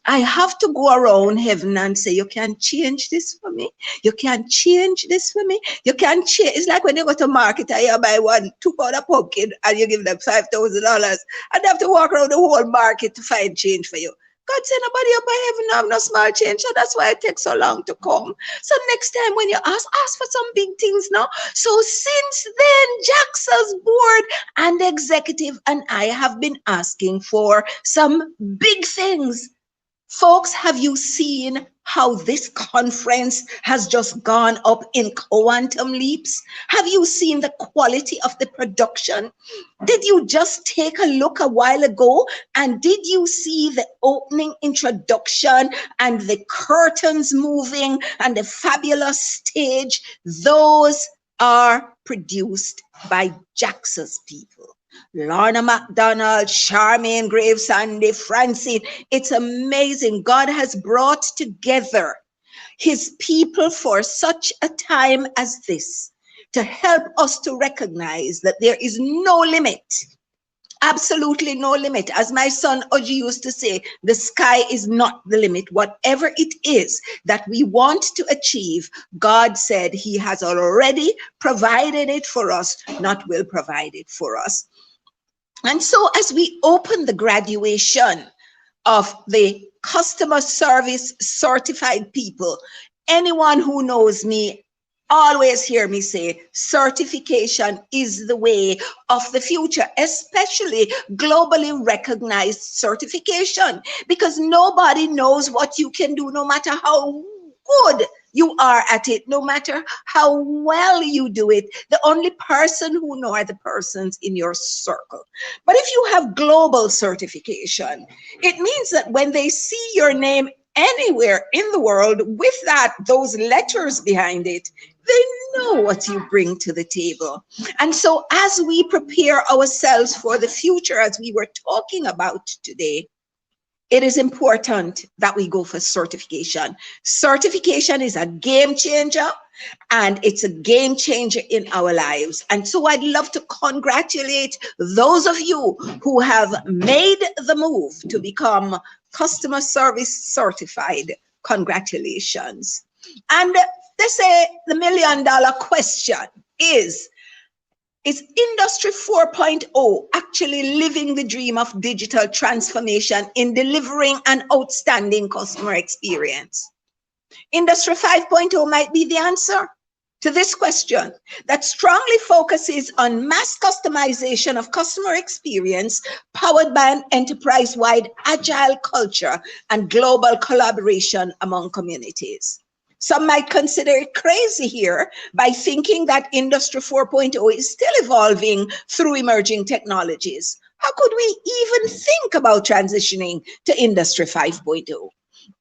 I have to go around heaven and say, you can change this for me. You can change this for me. You can change. It's like when you go to market and you buy 2 pound of pumpkin and you give them $5,000 and they have to walk around the whole market to find change for you. God said, nobody up by heaven have no small change, so that's why it takes so long to come. So next time when you ask for some big things now. So since then, JaCSA's board and executive and I have been asking for some big things. Folks, have you seen how this conference has just gone up in quantum leaps? Have you seen the quality of the production? Did you just take a look a while ago and did you see the opening introduction and the curtains moving and the fabulous stage? Those are produced by JaCSA's people. Lorna MacDonald, Charmaine Graves, Sandy, Francine. It's amazing. God has brought together his people for such a time as this to help us to recognize that there is no limit. Absolutely no limit. As my son Oji used to say, the sky is not the limit. Whatever it is that we want to achieve, God said he has already provided it for us, not will provide it for us. And so as we open the graduation of the customer service certified people, anyone who knows me always hear me say certification is the way of the future, especially globally recognized certification, because nobody knows what you can do no matter how good you are at it, no matter how well you do it. The only person who know are the persons in your circle. But if you have global certification, it means that when they see your name anywhere in the world with those letters behind it, they know what you bring to the table. And so as we prepare ourselves for the future, as we were talking about today, it is important that we go for certification. Certification is a game changer, and it's a game changer in our lives. And so I'd love to congratulate those of you who have made the move to become customer service certified. Congratulations. And they say the $1 million question is Industry 4.0 actually living the dream of digital transformation in delivering an outstanding customer experience? Industry 5.0 might be the answer to this question that strongly focuses on mass customization of customer experience powered by an enterprise-wide agile culture and global collaboration among communities. Some might consider it crazy here by thinking that Industry 4.0 is still evolving through emerging technologies. How could we even think about transitioning to Industry 5.0?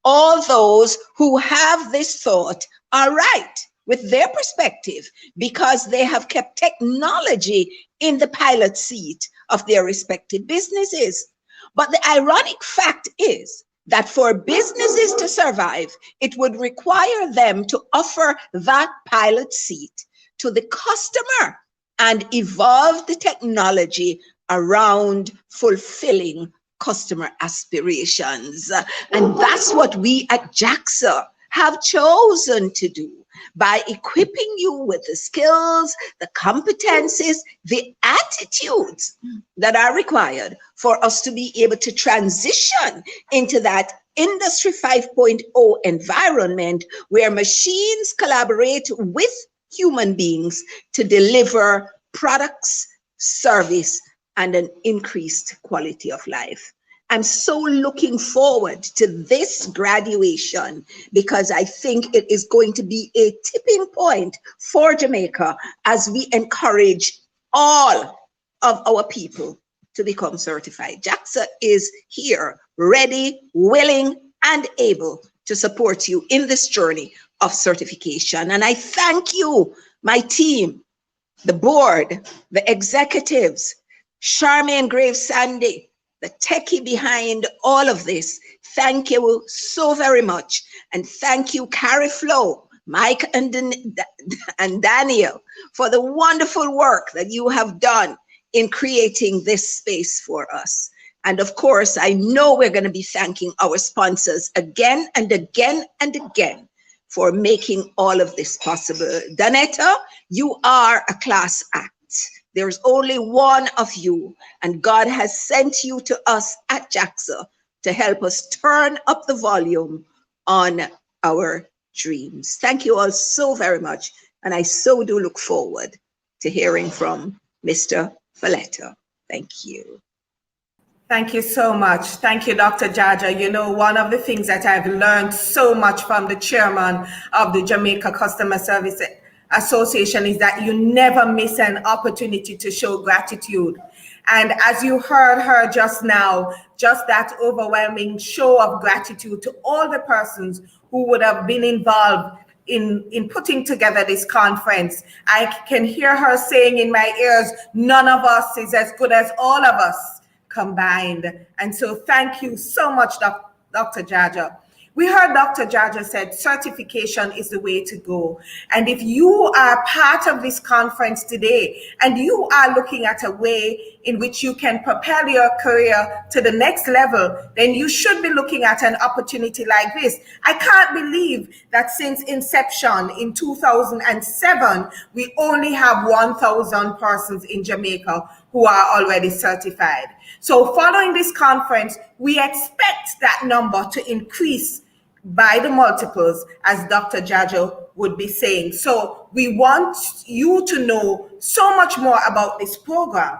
All those who have this thought are right with their perspective because they have kept technology in the pilot seat of their respective businesses. But the ironic fact is that for businesses to survive, it would require them to offer that pilot seat to the customer and evolve the technology around fulfilling customer aspirations. And that's what we at JaCSA have chosen to do by equipping you with the skills, the competencies, the attitudes that are required for us to be able to transition into that Industry 5.0 environment where machines collaborate with human beings to deliver products, service, and an increased quality of life. I'm so looking forward to this graduation because I think it is going to be a tipping point for Jamaica as we encourage all of our people to become certified. JaCSA is here, ready, willing, and able to support you in this journey of certification. And I thank you, my team, the board, the executives, Charmaine Graves Sandy, the techie behind all of this. Thank you so very much. And thank you, Carrie Flo, Mike and Daniel, for the wonderful work that you have done in creating this space for us. And of course, I know we're going to be thanking our sponsors again and again and again for making all of this possible. Danetta, you are a class act. There's only one of you, and God has sent you to us at JaCSA to help us turn up the volume on our dreams. Thank you all so very much, and I so do look forward to hearing from Mr. Valletta. Thank you. Thank you so much. Thank you, Dr. Jaja. You know, one of the things that I've learned so much from the chairman of the Jamaica Customer Service Association is that you never miss an opportunity to show gratitude. And as you heard her just now, just that overwhelming show of gratitude to all the persons who would have been involved in putting together this conference. I can hear her saying in my ears, none of us is as good as all of us combined. And so thank you so much, Dr. Jaja. We heard Dr. Jaja said certification is the way to go. And if you are part of this conference today and you are looking at a way in which you can propel your career to the next level, then you should be looking at an opportunity like this. I can't believe that since inception in 2007, we only have 1,000 persons in Jamaica who are already certified. So following this conference, we expect that number to increase by the multiples, as Dr. Jajo would be saying. So we want you to know so much more about this program.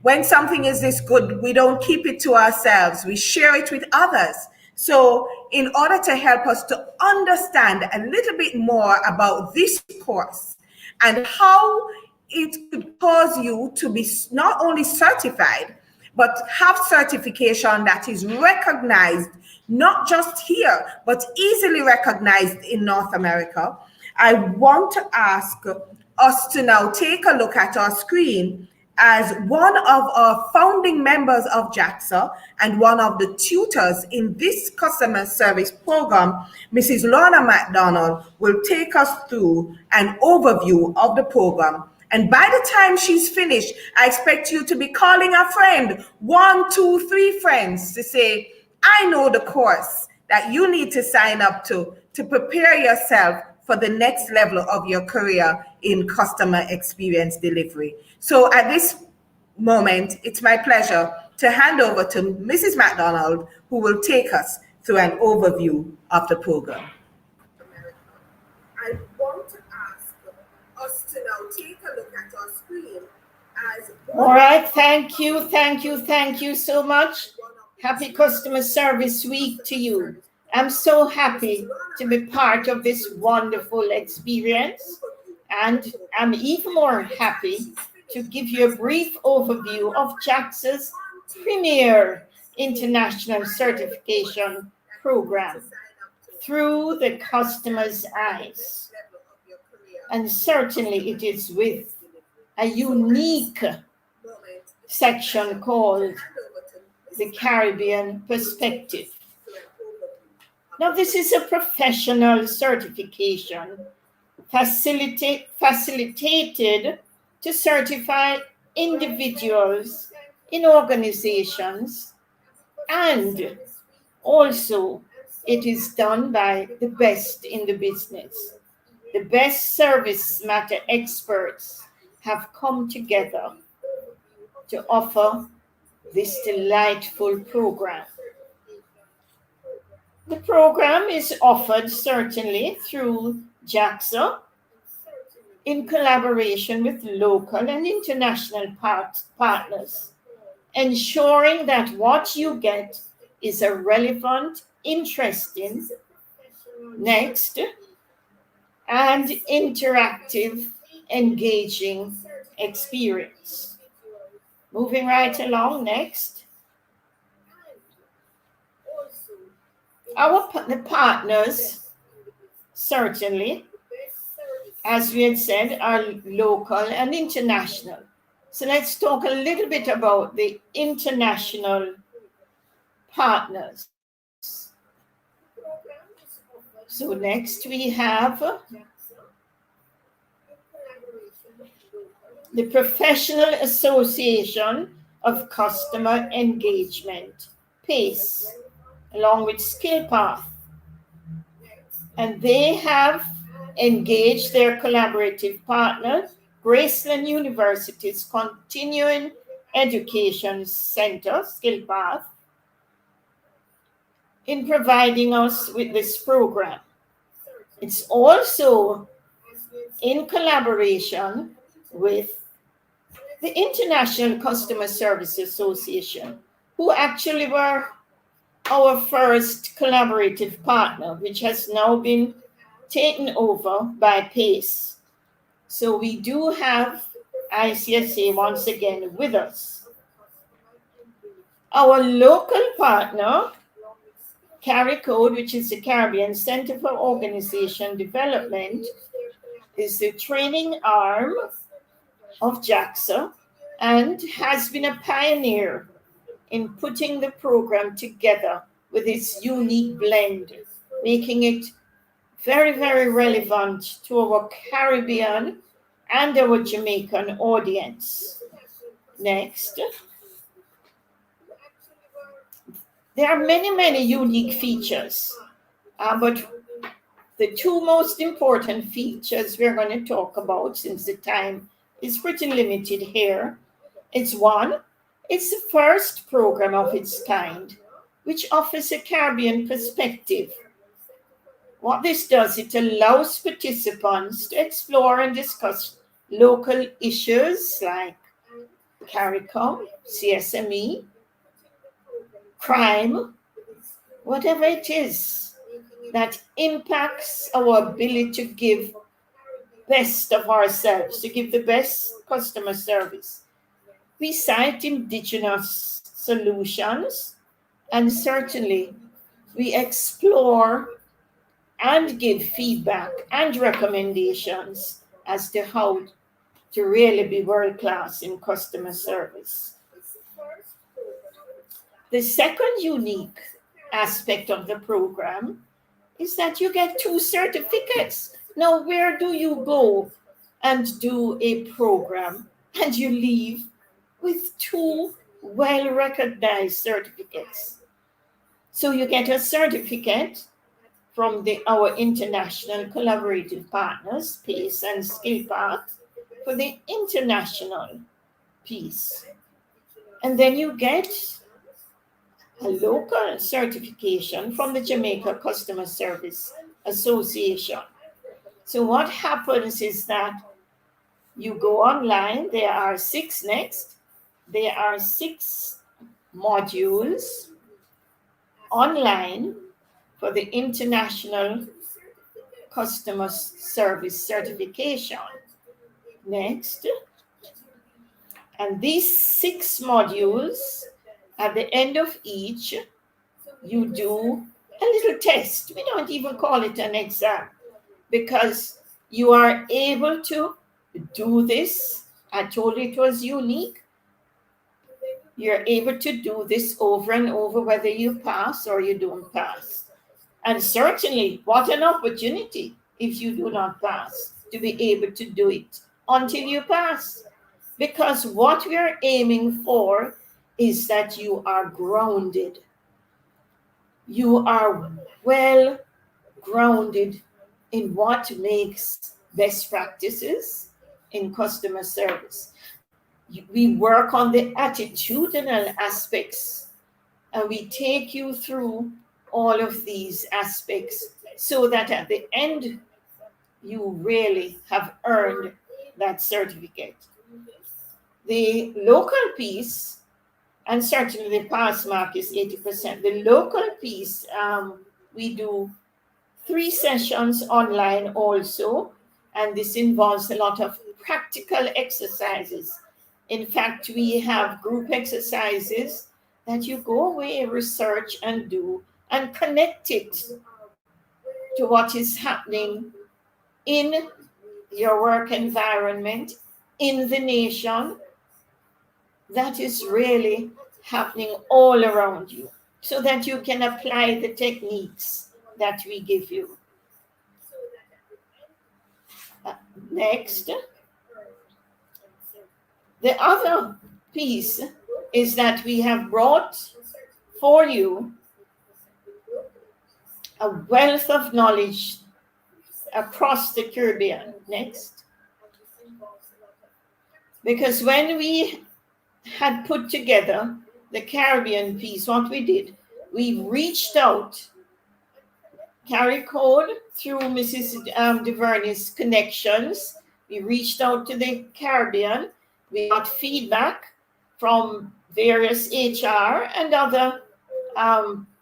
When something is this good, we don't keep it to ourselves. We share it with others. So in order to help us to understand a little bit more about this course and how it could cause you to be not only certified, but have certification that is recognized, not just here, but easily recognized in North America, I want to ask us to now take a look at our screen as one of our founding members of JaCSA and one of the tutors in this customer service program, Mrs. Lorna McDonald, will take us through an overview of the program. And by the time she's finished, I expect you to be calling a friend, 1, 2, 3 friends, to say, I know the course that you need to sign up to prepare yourself for the next level of your career in customer experience delivery. So at this moment, it's my pleasure to hand over to Mrs. McDonald, who will take us through an overview of the program. I want to ask us to now take a look at our screen as... All right, thank you so much. Happy Customer Service Week to you. I'm so happy to be part of this wonderful experience, and I'm even more happy to give you a brief overview of JaCSA's premier international certification program through the customer's eyes. And certainly it is with a unique section called the Caribbean Perspective. Now, this is a professional certification facilitated to certify individuals in organizations, and also it is done by the best in the business. The best service matter experts have come together to offer this delightful program. The program is offered certainly through JaCSA in collaboration with local and international partners, ensuring that what you get is a relevant, interesting, next, and interactive, engaging experience. Moving right along, next. The partners, certainly, as we had said, are local and international. So let's talk a little bit about the international partners. So next we have the Professional Association of Customer Engagement, PACE, along with SkillPath. And they have engaged their collaborative partner, Graceland University's Continuing Education Center, SkillPath, in providing us with this program. It's also in collaboration with the International Customer Service Association, who actually were our first collaborative partner, which has now been taken over by PACE. So we do have ICSA once again with us. Our local partner, CARICODE, which is the Caribbean Center for Organization Development, is the training arm of JaCSA and has been a pioneer in putting the program together with its unique blend, making it very, very relevant to our Caribbean and our Jamaican audience. Next. There are many, many unique features, but the two most important features we're going to talk about, since the time is pretty limited here, it's one, it's the first program of its kind, which offers a Caribbean perspective. What this does, it allows participants to explore and discuss local issues like CARICOM, CSME, crime, whatever it is that impacts our ability to give best of ourselves, to give the best customer service. We cite indigenous solutions, and certainly we explore and give feedback and recommendations as to how to really be world-class in customer service. The second unique aspect of the program is that you get 2 certificates. Now, where do you go and do a program and you leave with 2 well-recognized certificates? So you get a certificate from our international collaborative partners, PACE and SkillPath, for the international piece. And then you get a local certification from the Jamaica Customer Service Association. So what happens is that you go online, there are 6 next, there are 6 modules online for the International Customer Service Certification. Next. And these 6 modules, at the end of each, you do a little test. We don't even call it an exam, because you are able to do this. I told you it was unique. You're able to do this over and over, whether you pass or you don't pass. And certainly, what an opportunity if you do not pass, to be able to do it until you pass. Because what we are aiming for is that you are grounded. You are well grounded in what makes best practices in customer service. We work on the attitudinal aspects, and we take you through all of these aspects so that at the end you really have earned that certificate. The local piece, and certainly the pass mark is 80%. The local piece, we do 3 sessions online also, and this involves a lot of practical exercises. In fact, we have group exercises that you go away, research and do, and connect it to what is happening in your work environment, in the nation, that is really happening all around you, so that you can apply the techniques that we give you. Next, the other piece is that we have brought for you a wealth of knowledge across the Caribbean. Next. Because when we had put together the Caribbean piece, what we did, we reached out, carry code through Mrs. DuVernay's connections. We reached out to the Caribbean. We got feedback from various HR and other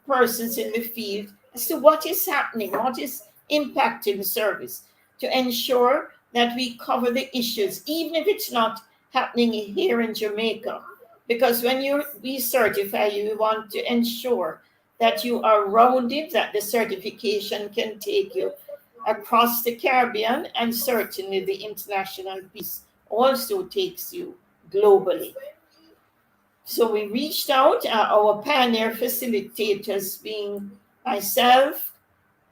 persons in the field as to what is happening, what is impacting service, to ensure that we cover the issues, even if it's not happening here in Jamaica. Because when we certify you, we want to ensure that you are rounded, that the certification can take you across the Caribbean, and certainly the international piece also takes you globally. So we reached out, our pioneer facilitators being myself,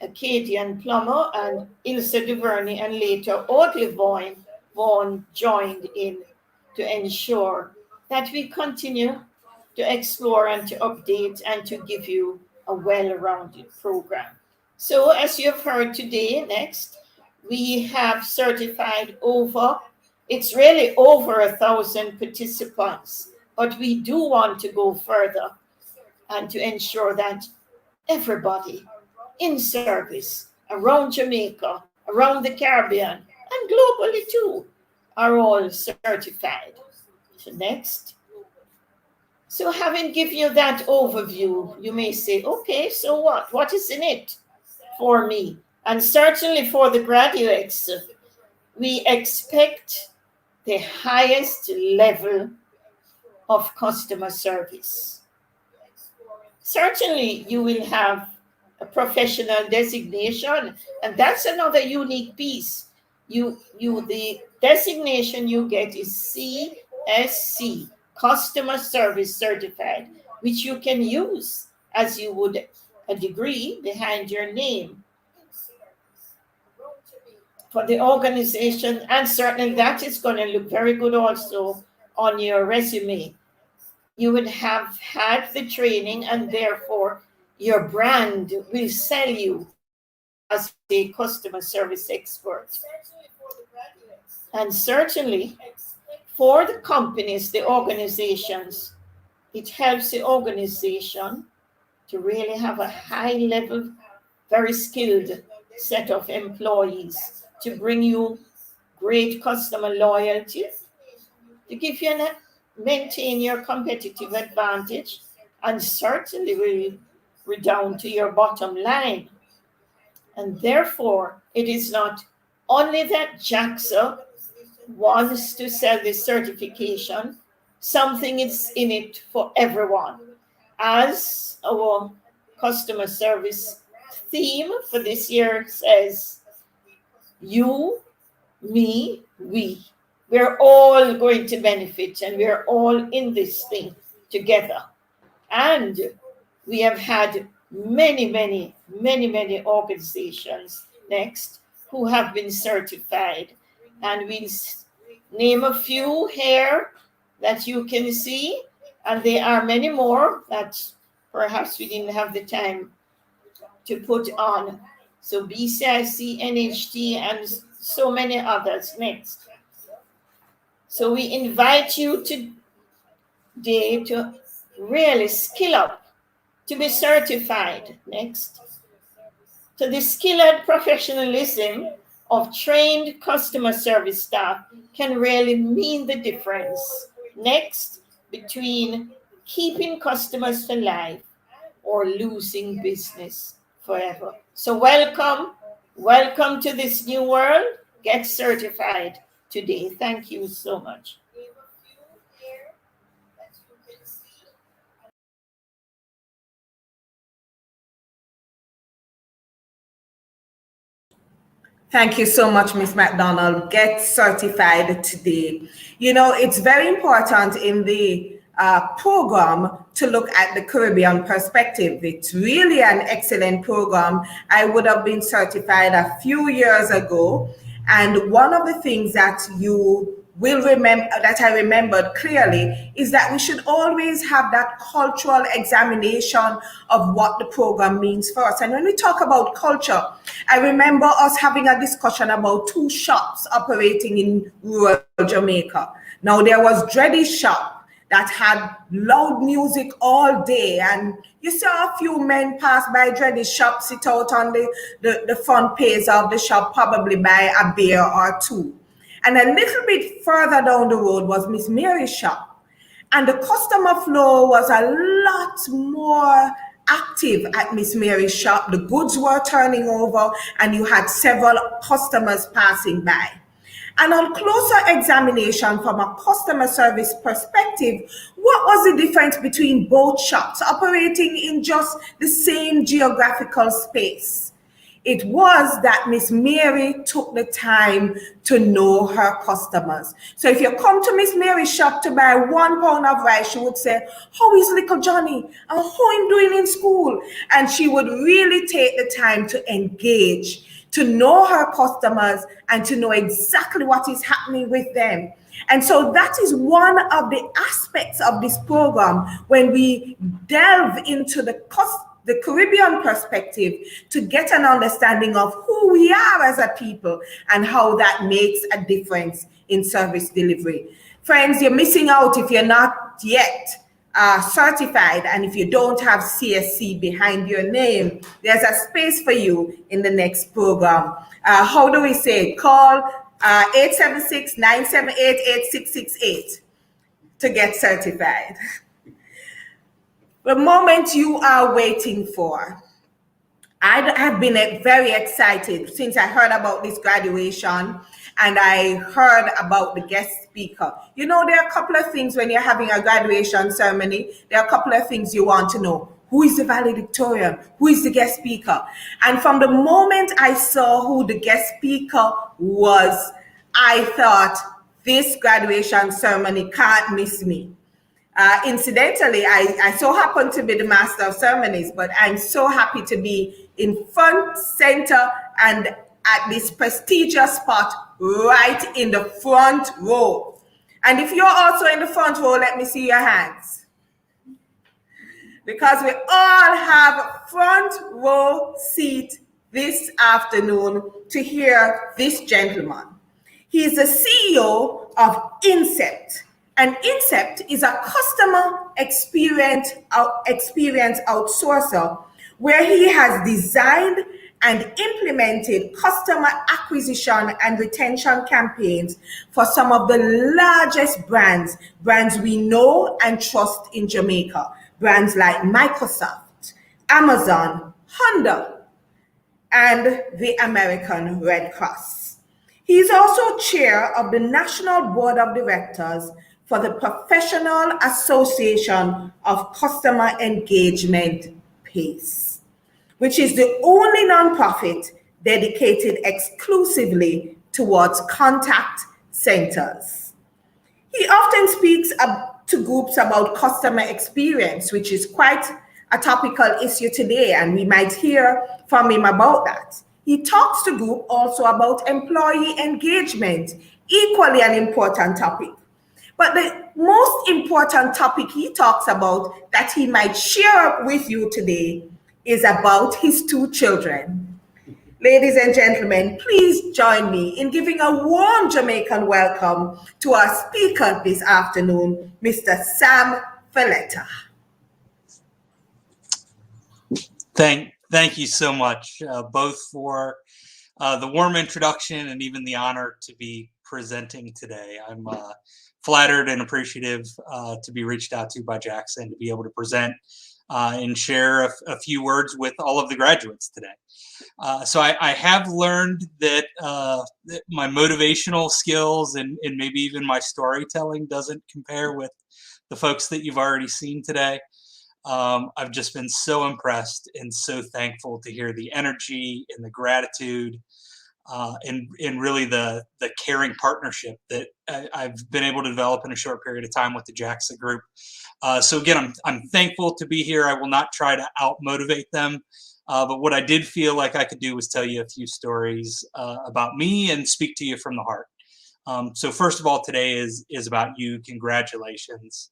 Acadian Plummer, and Ilse DuVernay, and later Audley Vaughan joined in to ensure that we continue to explore and to update and to give you a well-rounded program. So as you've heard today, next, we have certified it's really over 1,000 participants, but we do want to go further and to ensure that everybody in service around Jamaica, around the Caribbean, and globally too, are all certified. So next. So having given you that overview, you may say, okay, so what? What is in it for me? And certainly for the graduates, we expect the highest level of customer service. Certainly you will have a professional designation, and that's another unique piece. The designation you get is CSC, Customer Service Certified, which you can use as you would a degree behind your name for the organization, and certainly that is going to look very good also on your resume. You would have had the training, and therefore your brand will sell you as a customer service expert. And certainly for the companies, the organizations, it helps the organization to really have a high level, very skilled set of employees to bring you great customer loyalty, to give you maintain your competitive advantage, and certainly will redound to your bottom line. And therefore, it is not only that JaCSA wants to sell this certification, something is in it for everyone. As our customer service theme for this year says, you, me, we. We're all going to benefit, and we're all in this thing together. And we have had many organizations next who have been certified, and we'll name a few here that you can see, and there are many more that perhaps we didn't have the time to put on. So BCIC, NHT, and so many others next. So we invite you today to really skill up, to be certified next. So the skill and professionalism of trained customer service staff can really mean the difference next between keeping customers for life or losing business forever. So welcome to this new world. Get certified today. Thank you so much. Thank you so much, Ms. McDonald. Get certified today. You know, it's very important in the program to look at the Caribbean perspective. It's really an excellent program. I would have been certified a few years ago. And one of the things that you will remember, that I remembered clearly, is that we should always have that cultural examination of what the program means for us. And when we talk about culture, I remember us having a discussion about two shops operating in rural Jamaica. Now, there was Dreddy's shop that had loud music all day, and you saw a few men pass by Dreddy's shop, sit out on the front page of the shop, probably buy a beer or two. And a little bit further down the road was Miss Mary's shop. And the customer flow was a lot more active at Miss Mary's shop. The goods were turning over and you had several customers passing by. And on closer examination from a customer service perspective, what was the difference between both shops operating in just the same geographical space? It was that Miss Mary took the time to know her customers. So if you come to Miss Mary's shop to buy 1 pound of rice, she would say, "How is little Johnny? And how him doing in school?" And she would really take the time to engage, to know her customers and to know exactly what is happening with them. And so that is one of the aspects of this program when we delve into the Caribbean perspective to get an understanding of who we are as a people and how that makes a difference in service delivery. Friends, you're missing out if you're not yet certified, and if you don't have CSC behind your name, there's a space for you in the next program. How do we say it? Call 876-978-8668 to get certified. The moment you are waiting for, I have been very excited since I heard about this graduation and I heard about the guest speaker. You know, there are a couple of things when you're having a graduation ceremony, there are a couple of things you want to know. Who is the valedictorian? Who is the guest speaker? And from the moment I saw who the guest speaker was, I thought, this graduation ceremony can't miss me. Incidentally, I so happen to be the master of ceremonies, but I'm so happy to be in front, center, and at this prestigious spot right in the front row. And if you're also in the front row, let me see your hands. Because we all have front row seat this afternoon to hear this gentleman. He's the CEO of Incept. And Incept is a customer experience outsourcer where he has designed and implemented customer acquisition and retention campaigns for some of the largest brands we know and trust in Jamaica. Brands like Microsoft, Amazon, Honda, and the American Red Cross. He is also chair of the National Board of Directors for the Professional Association of Customer Engagement, PACE, which is the only nonprofit dedicated exclusively towards contact centers. He often speaks to groups about customer experience, which is quite a topical issue today, and we might hear from him about that. He talks to group also about employee engagement, equally an important topic. But the most important topic he talks about that he might share with you today is about his two children. Ladies and gentlemen, please join me in giving a warm Jamaican welcome to our speaker this afternoon, Mr. Sam Falletta. Thank you so much, both for the warm introduction and even the honor to be presenting today. I'm flattered and appreciative to be reached out to by JaCSA and to be able to present and share a few words with all of the graduates today. So I have learned that my motivational skills and maybe even my storytelling doesn't compare with the folks that you've already seen today. I've just been so impressed and so thankful to hear the energy and the gratitude and really the caring partnership that I've been able to develop in a short period of time with the JaCSA group. So again, I'm thankful to be here. I will not try to out-motivate them, but what I did feel like I could do was tell you a few stories about me and speak to you from the heart. So first of all, today is about you. Congratulations.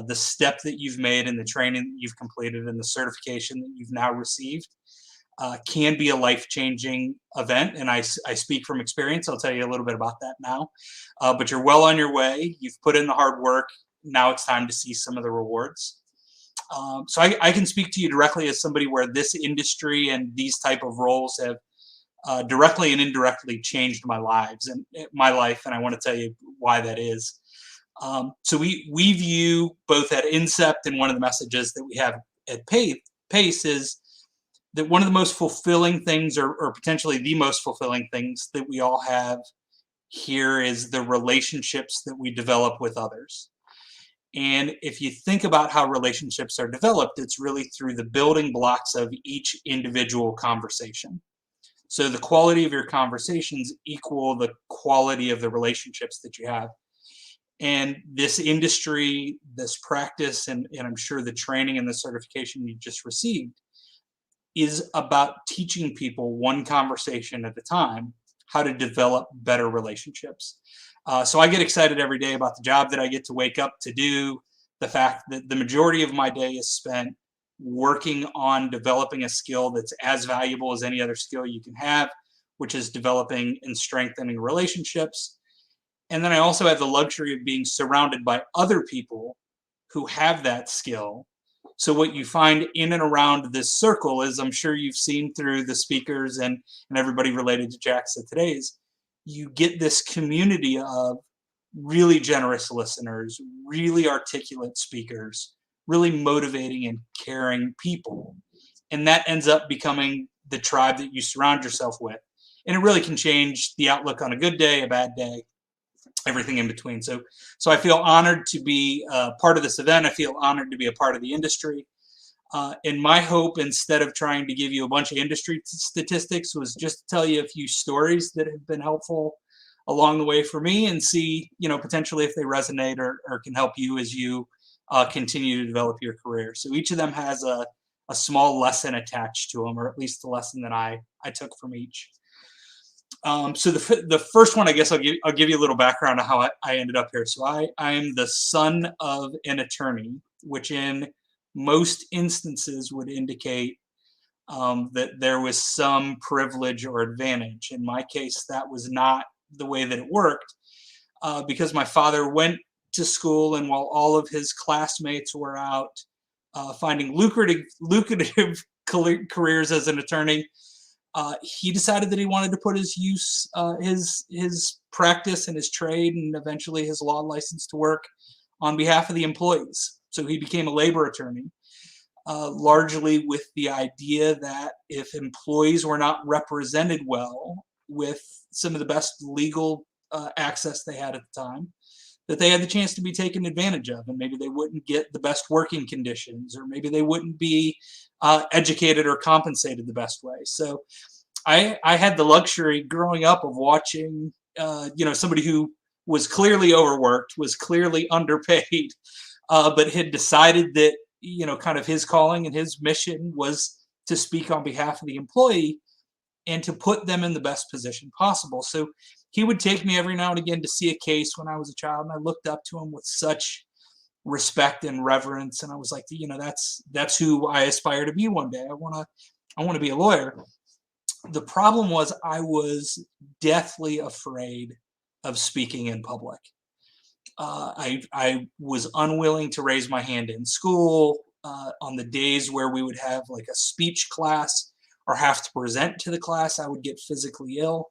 The step that you've made in the training that you've completed and the certification that you've now received can be a life-changing event. And I speak from experience. I'll tell you a little bit about that now. But you're well on your way. You've put in the hard work. Now it's time to see some of the rewards. So I can speak to you directly as somebody where this industry and these type of roles have directly and indirectly changed my life, and I want to tell you why that is. So we view both at Incept and one of the messages that we have at PACE is that one of the most fulfilling things or potentially the most fulfilling things that we all have here is the relationships that we develop with others. And if you think about how relationships are developed, it's really through the building blocks of each individual conversation. So the quality of your conversations equal the quality of the relationships that you have. And this industry, this practice, and I'm sure the training and the certification you just received is about teaching people one conversation at a time how to develop better relationships. So I get excited every day about the job that I get to wake up to do, the fact that the majority of my day is spent working on developing a skill that's as valuable as any other skill you can have, which is developing and strengthening relationships. And then I also have the luxury of being surrounded by other people who have that skill. So what you find in and around this circle is, I'm sure you've seen through the speakers and everybody related to JaCSA today, is you get this community of really generous listeners, really articulate speakers, really motivating and caring people. And that ends up becoming the tribe that you surround yourself with. And it really can change the outlook on a good day, a bad day, everything in between. So I feel honored to be part of this event. I feel honored to be a part of the industry. And my hope, instead of trying to give you a bunch of industry statistics, was just to tell you a few stories that have been helpful along the way for me, and see, potentially if they resonate or can help you as you continue to develop your career. So each of them has a small lesson attached to them, or at least the lesson that I took from each. So the first one, I guess I'll give you a little background on how I ended up here. So I am the son of an attorney, which in most instances would indicate that there was some privilege or advantage. In my case, that was not the way that it worked, because my father went to school, and while all of his classmates were out finding lucrative careers as an attorney, he decided that he wanted to put his practice and his trade and eventually his law license to work on behalf of the employees. So he became a labor attorney, largely with the idea that if employees were not represented well with some of the best legal access they had at the time, that they had the chance to be taken advantage of, and maybe they wouldn't get the best working conditions, or maybe they wouldn't be educated or compensated the best way. So I had the luxury growing up of watching, somebody who was clearly overworked, was clearly underpaid, but had decided that, kind of his calling and his mission was to speak on behalf of the employee and to put them in the best position possible. So he would take me every now and again to see a case when I was a child, and I looked up to him with such respect and reverence. And I was like, you know, that's who I aspire to be one day. I want to be a lawyer. The problem was I was deathly afraid of speaking in public. I was unwilling to raise my hand in school on the days where we would have like a speech class or have to present to the class. I would get physically ill.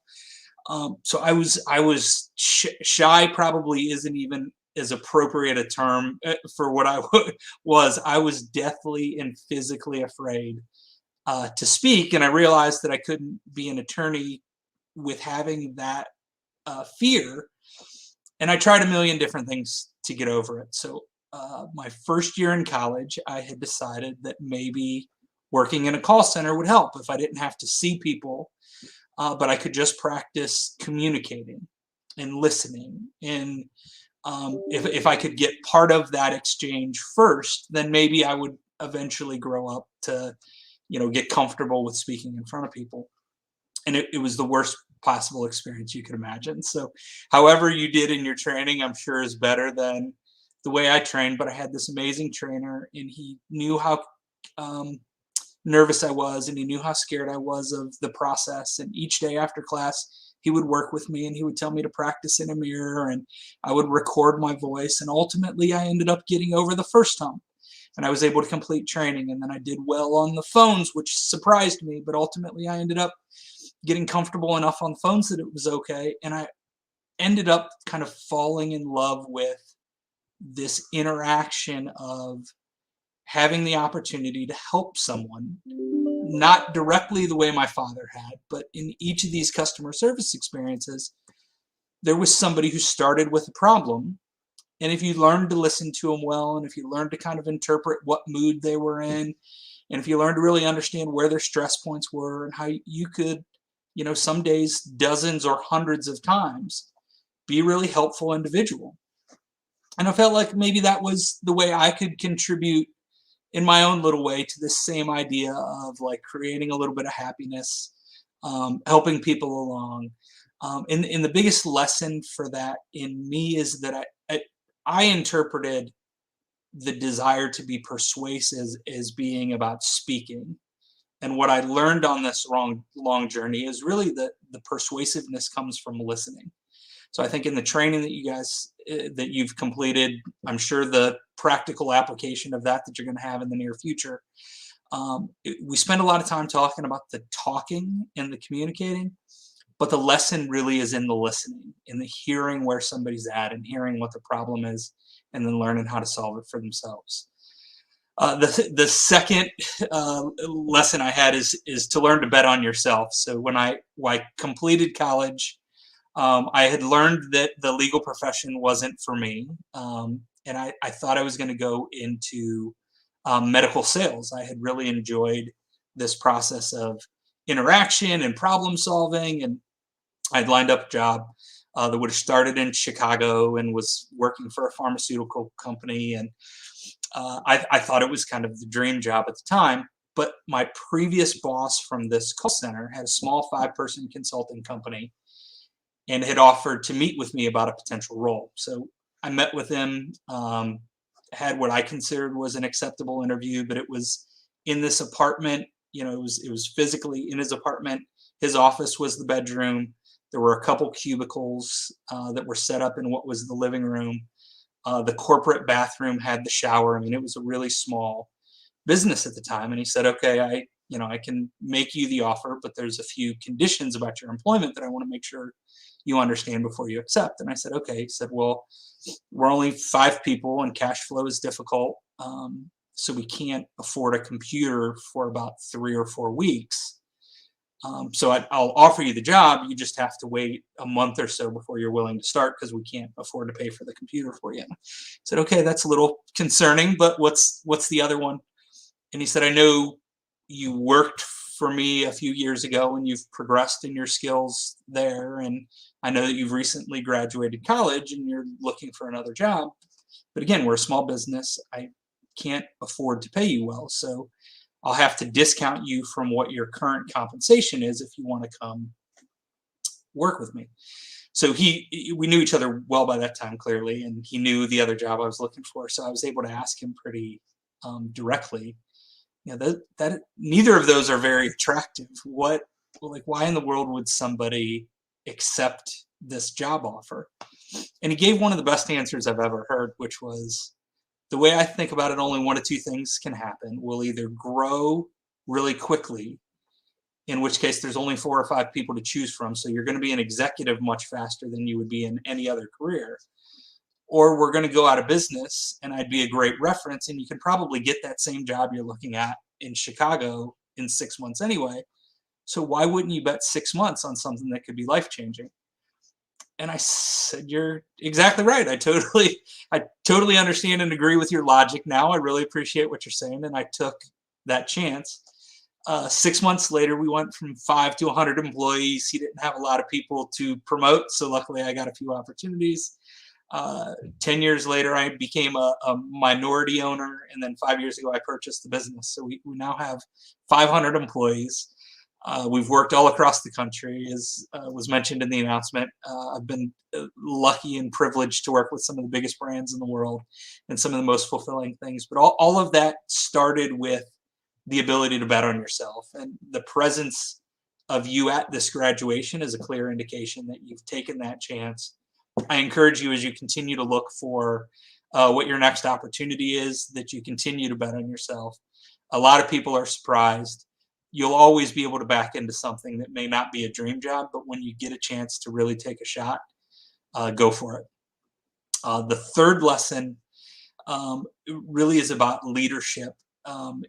So I was shy. Probably isn't even as appropriate a term for what I was. I was deathly and physically afraid to speak, and I realized that I couldn't be an attorney with having that fear. And I tried a million different things to get over it. So my first year in college, I had decided that maybe working in a call center would help if I didn't have to see people, but I could just practice communicating and listening. And if I could get part of that exchange first, then maybe I would eventually grow up to, you know, get comfortable with speaking in front of people. And it was the worst possible experience you could imagine. So however you did in your training, I'm sure is better than the way I trained. But I had this amazing trainer, and he knew how nervous I was, and he knew how scared I was of the process. And each day after class, he would work with me, and he would tell me to practice in a mirror, and I would record my voice. And ultimately I ended up getting over the first hump, and I was able to complete training. And then I did well on the phones, which surprised me, but ultimately I ended up getting comfortable enough on phones that it was okay. And I ended up kind of falling in love with this interaction of having the opportunity to help someone, not directly the way my father had, but in each of these customer service experiences, there was somebody who started with a problem. And if you learned to listen to them well, and if you learned to kind of interpret what mood they were in, and if you learned to really understand where their stress points were and how you could, you know, some days dozens or hundreds of times be a really helpful individual. And I felt like maybe that was the way I could contribute in my own little way to this same idea of like creating a little bit of happiness, helping people along. And the biggest lesson for that in me is that I interpreted the desire to be persuasive as being about speaking. And what I learned on this long journey is really that the persuasiveness comes from listening. So I think in the training that you guys, that you've completed, I'm sure the practical application of that you're going to have in the near future, we spend a lot of time talking about the talking and the communicating, but the lesson really is in the listening, in the hearing where somebody's at and hearing what the problem is, and then learning how to solve it for themselves. The second lesson I had is to learn to bet on yourself. So when I completed college, I had learned that the legal profession wasn't for me, and I thought I was going to go into medical sales. I had really enjoyed this process of interaction and problem solving, and I'd lined up a job that would have started in Chicago and was working for a pharmaceutical company. And I thought it was kind of the dream job at the time. But my previous boss from this call center had a small 5-person consulting company and had offered to meet with me about a potential role. So I met with him, had what I considered was an acceptable interview, but it was in this apartment. You know, it was physically in his apartment. His office was the bedroom. There were a couple cubicles that were set up in what was the living room. The corporate bathroom had the shower. I mean, it was a really small business at the time. And he said, okay, I can make you the offer, but there's a few conditions about your employment that I want to make sure you understand before you accept. And I said, okay. He said, well, we're only 5 people and cash flow is difficult. So we can't afford a computer for about 3 or 4 weeks. So I'll offer you the job. You just have to wait a month or so before you're willing to start, because we can't afford to pay for the computer for you. I said, okay, that's a little concerning, but what's the other one? And he said, I know you worked for me a few years ago and you've progressed in your skills there. And I know that you've recently graduated college and you're looking for another job. But again, we're a small business. I can't afford to pay you well. So I'll have to discount you from what your current compensation is if you want to come work with me. So we knew each other well by that time, clearly, and he knew the other job I was looking for. So I was able to ask him pretty directly, that neither of those are very attractive. Why in the world would somebody accept this job offer? And he gave one of the best answers I've ever heard, which was, the way I think about it, only one of two things can happen. We'll either grow really quickly, in which case there's only 4 or 5 people to choose from, so you're going to be an executive much faster than you would be in any other career, or we're going to go out of business and I'd be a great reference, and you can probably get that same job you're looking at in Chicago in 6 months anyway. So why wouldn't you bet 6 months on something that could be life-changing? And I said, you're exactly right. I totally understand and agree with your logic now. I really appreciate what you're saying. And I took that chance. 6 months later, we went from 5 to 100 employees. He didn't have a lot of people to promote, so luckily I got a few opportunities. 10 years later, I became a minority owner, and then 5 years ago, I purchased the business. So we now have 500 employees. We've worked all across the country, as was mentioned in the announcement. I've been lucky and privileged to work with some of the biggest brands in the world and some of the most fulfilling things. But all of that started with the ability to bet on yourself. And the presence of you at this graduation is a clear indication that you've taken that chance. I encourage you, as you continue to look for what your next opportunity is, that you continue to bet on yourself. A lot of people are surprised. You'll always be able to back into something that may not be a dream job, but when you get a chance to really take a shot, go for it. The third lesson really is about leadership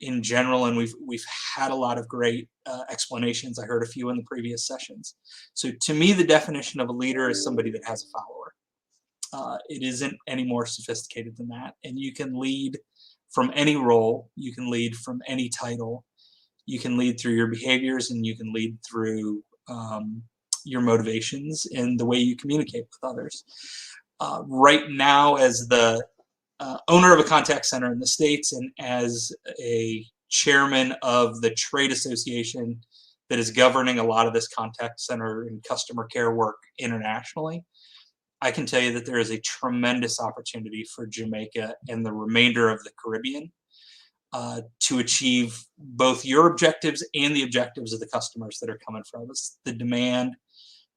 in general, and we've had a lot of great explanations. I heard a few in the previous sessions. So to me, the definition of a leader is somebody that has a follower. It isn't any more sophisticated than that. And you can lead from any role, you can lead from any title, you can lead through your behaviors, and you can lead through your motivations and the way you communicate with others. Right now, as the owner of a contact center in the States and as a chairman of the trade association that is governing a lot of this contact center and customer care work internationally, I can tell you that there is a tremendous opportunity for Jamaica and the remainder of the Caribbean to achieve both your objectives and the objectives of the customers that are coming from us. The demand,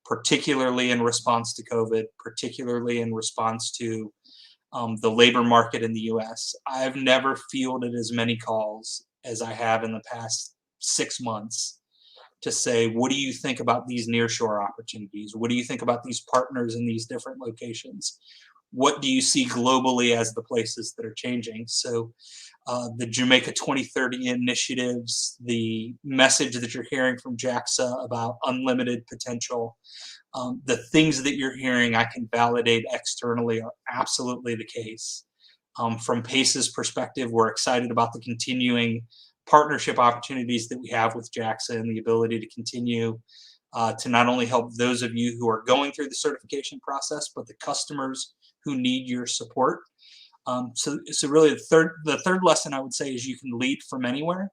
particularly in response to COVID, particularly in response to the labor market in the US. I've never fielded as many calls as I have in the past 6 months to say, what do you think about these nearshore opportunities? What do you think about these partners in these different locations? What do you see globally as the places that are changing? So the Jamaica 2030 initiatives, the message that you're hearing from JaCSA about unlimited potential, the things that you're hearing I can validate externally are absolutely the case. From PACE's perspective, we're excited about the continuing partnership opportunities that we have with JaCSA and the ability to continue to not only help those of you who are going through the certification process, but the customers who need your support. So really the third lesson I would say is you can lead from anywhere,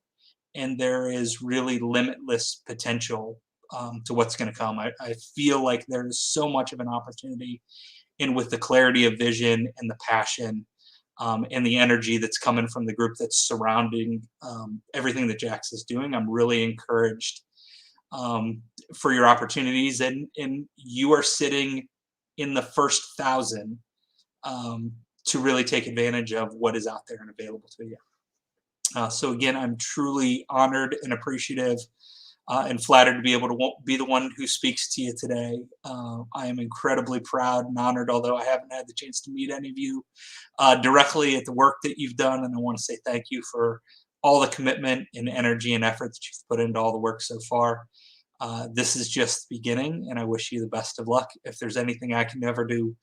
and there is really limitless potential to what's going to come. I feel like there is so much of an opportunity, and with the clarity of vision and the passion and the energy that's coming from the group that's surrounding everything that JaCSA is doing, I'm really encouraged for your opportunities, and you are sitting in the first 1,000 to really take advantage of what is out there and available to you. So again, I'm truly honored and appreciative and flattered to be able to be the one who speaks to you today. I am incredibly proud and honored, although I haven't had the chance to meet any of you directly, at the work that you've done. And I want to say thank you for all the commitment and energy and effort that you've put into all the work so far. This is just the beginning, and I wish you the best of luck. If there's anything I can ever do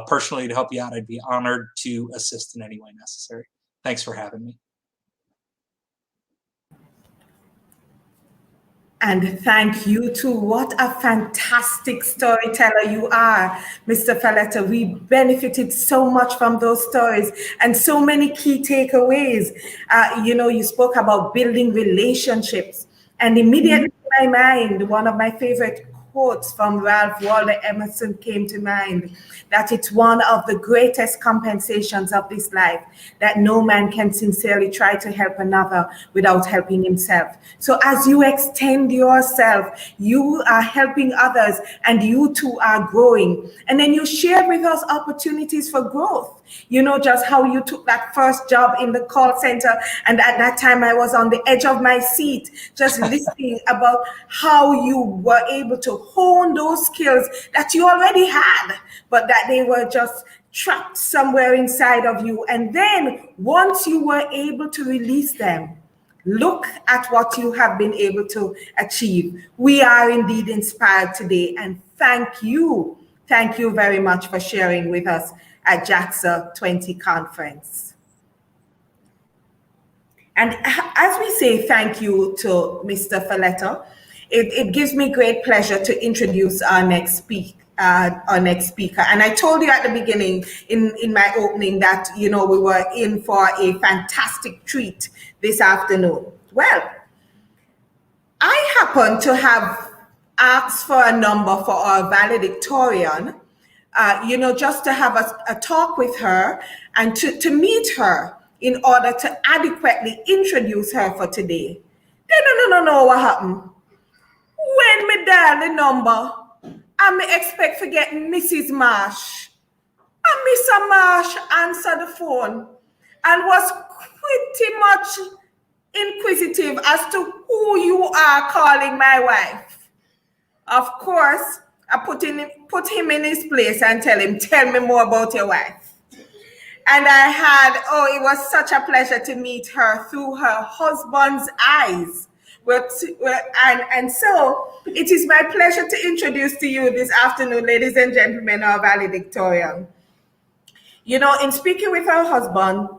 personally to help you out, I'd be honored to assist in any way necessary. Thanks for having me. And thank you too. What a fantastic storyteller you are, Mr. Faletta. We benefited so much from those stories and so many key takeaways. You spoke about building relationships, and immediately in my mind, one of my favorite quotes from Ralph Waldo Emerson came to mind, that it's one of the greatest compensations of this life, that no man can sincerely try to help another without helping himself. So as you extend yourself, you are helping others and you too are growing. And then you shared with us opportunities for growth. You know, just how you took that first job in the call center. And at that time, I was on the edge of my seat, just listening about how you were able to hone those skills that you already had, but that they were just trapped somewhere inside of you. And then once you were able to release them, look at what you have been able to achieve. We are indeed inspired today. And thank you. Thank you very much for sharing with us at JaCSA 20 conference. And as we say thank you to Mr. Faletta, it gives me great pleasure to introduce our next speaker. And I told you at the beginning in my opening that, you know, we were in for a fantastic treat this afternoon. Well, I happen to have asked for a number for our valedictorian, you know, just to have a talk with her and to meet her in order to adequately introduce her for today. Then no, what happened? When me dial the number, I may expect to get Mrs. Marsh. And Mr. Marsh answered the phone and was pretty much inquisitive as to who you are calling my wife. Of course, I put him in his place and tell me more about your wife. And it was such a pleasure to meet her through her husband's eyes. And so it is my pleasure to introduce to you this afternoon, ladies and gentlemen, our valedictorian. You know, in speaking with her husband,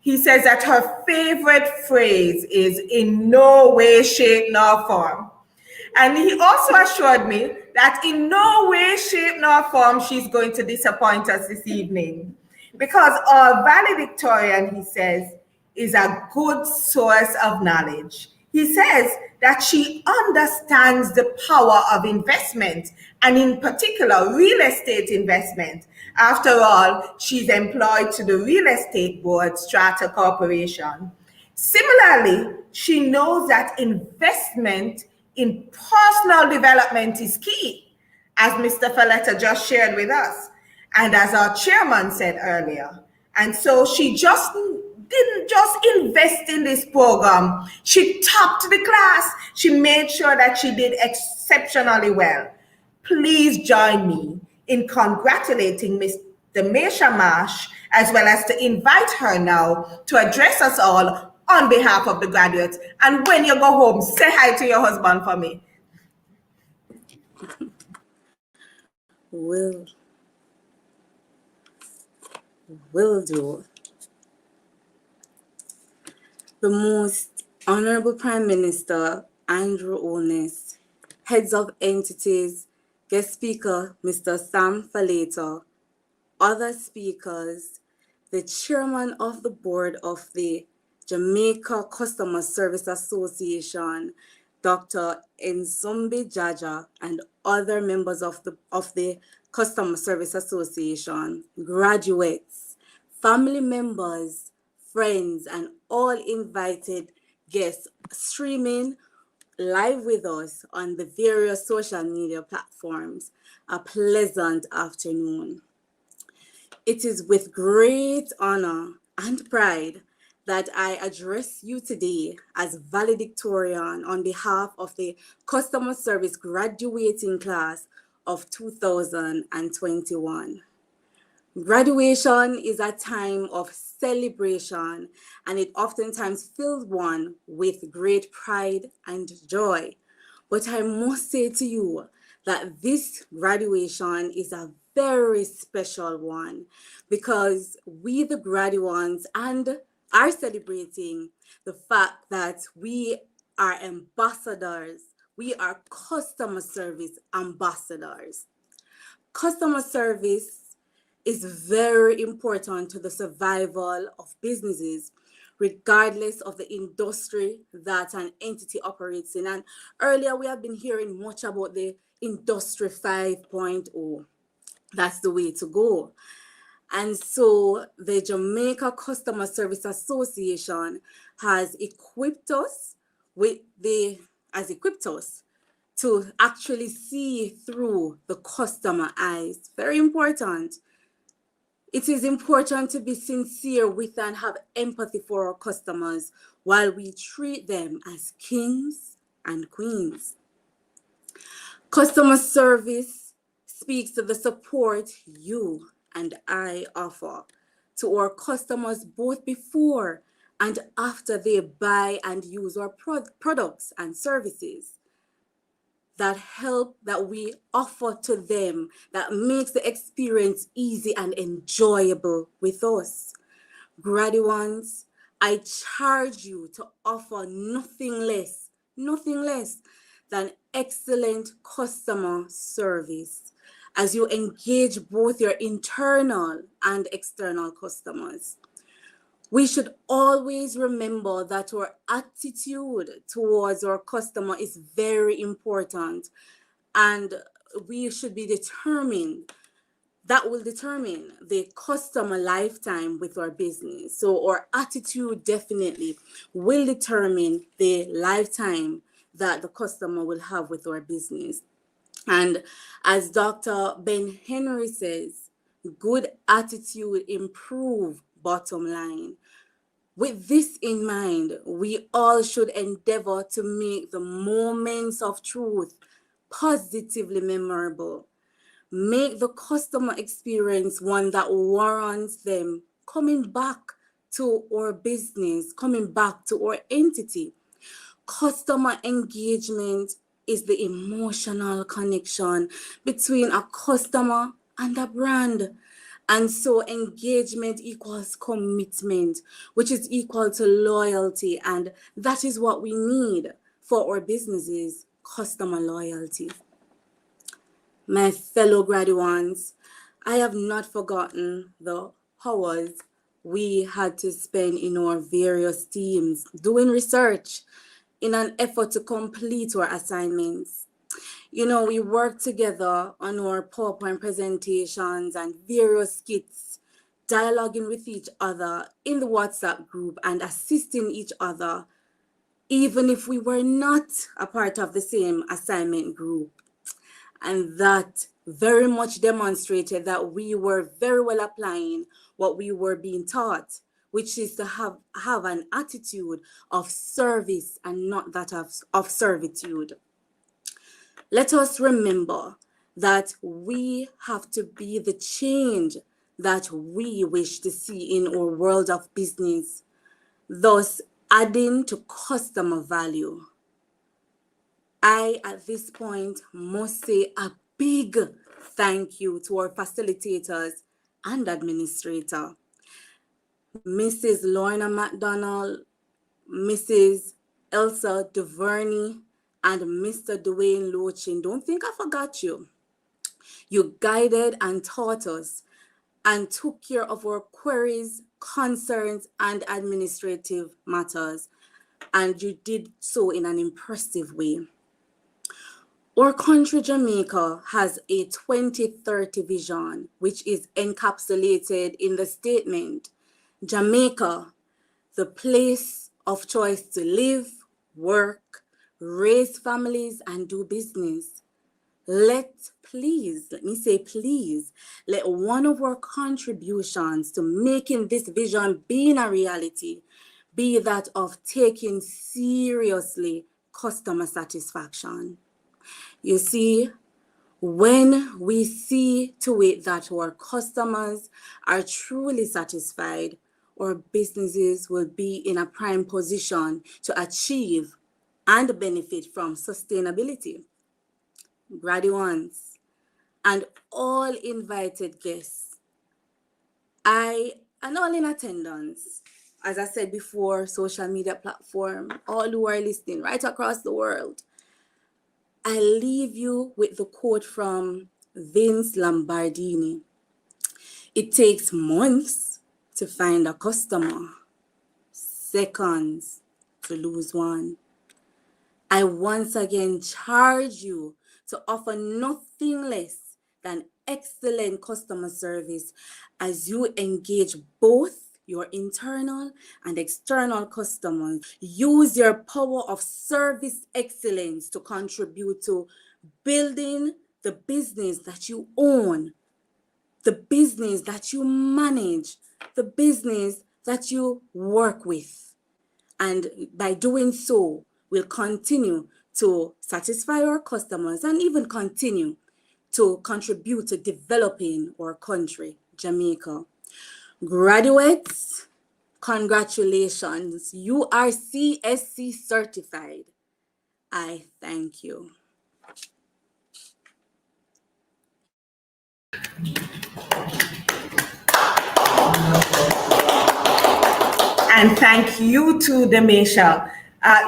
he says that her favorite phrase is "in no way, shape, nor form." And he also assured me that in no way, shape, nor form she's going to disappoint us this evening. Because our valedictorian, he says, is a good source of knowledge. He says that she understands the power of investment, and in particular, real estate investment. After all, she's employed to the Real Estate Board, Strata Corporation. Similarly, she knows that investment in personal development is key, as Mr. Faletta just shared with us, and as our chairman said earlier. And so she didn't just invest in this program, she topped the class. She made sure that she did exceptionally well. Please join me in congratulating Ms. Demisha Marsh, as well as to invite her now to address us all on behalf of the graduates. And when you go home, say hi to your husband for me. Will do. The Most Honorable Prime Minister Andrew Holness, heads of entities, guest speaker Mr. Sam Faletta, other speakers, the chairman of the board of the Jamaica Customer Service Association, Dr. Nsumbi Jaja, and other members of the Customer Service Association, graduates, family members, friends, and all invited guests streaming live with us on the various social media platforms. A pleasant afternoon. It is with great honor and pride that I address you today as valedictorian on behalf of the Customer Service graduating class of 2021. Graduation is a time of celebration, and it oftentimes fills one with great pride and joy. But I must say to you that this graduation is a very special one, because we, the graduates, are celebrating the fact that we are ambassadors. We are customer service ambassadors. Customer service is very important to the survival of businesses, regardless of the industry that an entity operates in. And earlier we have been hearing much about the Industry 5.0. That's the way to go. And so the Jamaica Customer Service Association has equipped us to actually see through the customer eyes. Very important. It is important to be sincere with and have empathy for our customers while we treat them as kings and queens. Customer service speaks to the support you and I offer to our customers both before and after they buy and use our products and services. That help that we offer to them that makes the experience easy and enjoyable with us. Graduates, I charge you to offer nothing less than excellent customer service as you engage both your internal and external customers. We should always remember that our attitude towards our customer is very important, and we should be determined. That will determine the customer lifetime with our business. So our attitude definitely will determine the lifetime that the customer will have with our business. And as Dr. Ben Henry says, good attitude improve bottom line. With this in mind, we all should endeavor to make the moments of truth positively memorable. Make the customer experience one that warrants them coming back to our business, coming back to our entity. Customer engagement is the emotional connection between a customer and a brand. And so engagement equals commitment, which is equal to loyalty. And that is what we need for our businesses, customer loyalty. My fellow graduates, I have not forgotten the hours we had to spend in our various teams doing research in an effort to complete our assignments. You know, we worked together on our PowerPoint presentations and various skits, dialoguing with each other in the WhatsApp group and assisting each other, even if we were not a part of the same assignment group. And that very much demonstrated that we were very well applying what we were being taught, which is to have an attitude of service and not that of servitude. Let us remember that we have to be the change that we wish to see in our world of business, thus adding to customer value. I, at this point, must say a big thank you to our facilitators and administrator, Mrs. Lorna McDonald, Mrs. Elsa DuVerney, and Mr. Dwayne Lochin. Don't think I forgot you. You guided and taught us and took care of our queries, concerns, and administrative matters. And you did so in an impressive way. Our country, Jamaica, has a 2030 vision, which is encapsulated in the statement, Jamaica, the place of choice to live, work, raise families, and do business. Let me say please, let one of our contributions to making this vision being a reality be that of taking seriously customer satisfaction. You see, when we see to it that our customers are truly satisfied, our businesses will be in a prime position to achieve and benefit from sustainability. Graduates and all invited guests, and all in attendance, as I said before, social media platform, all who are listening right across the world, I leave you with the quote from Vince Lombardini. It takes months to find a customer, seconds to lose one. I once again charge you to offer nothing less than excellent customer service as you engage both your internal and external customers. Use your power of service excellence to contribute to building the business that you own, the business that you manage, the business that you work with. And by doing so, we'll continue to satisfy our customers and even continue to contribute to developing our country, Jamaica. Graduates, congratulations. You are CSC certified. I thank you. And thank you to Demisha.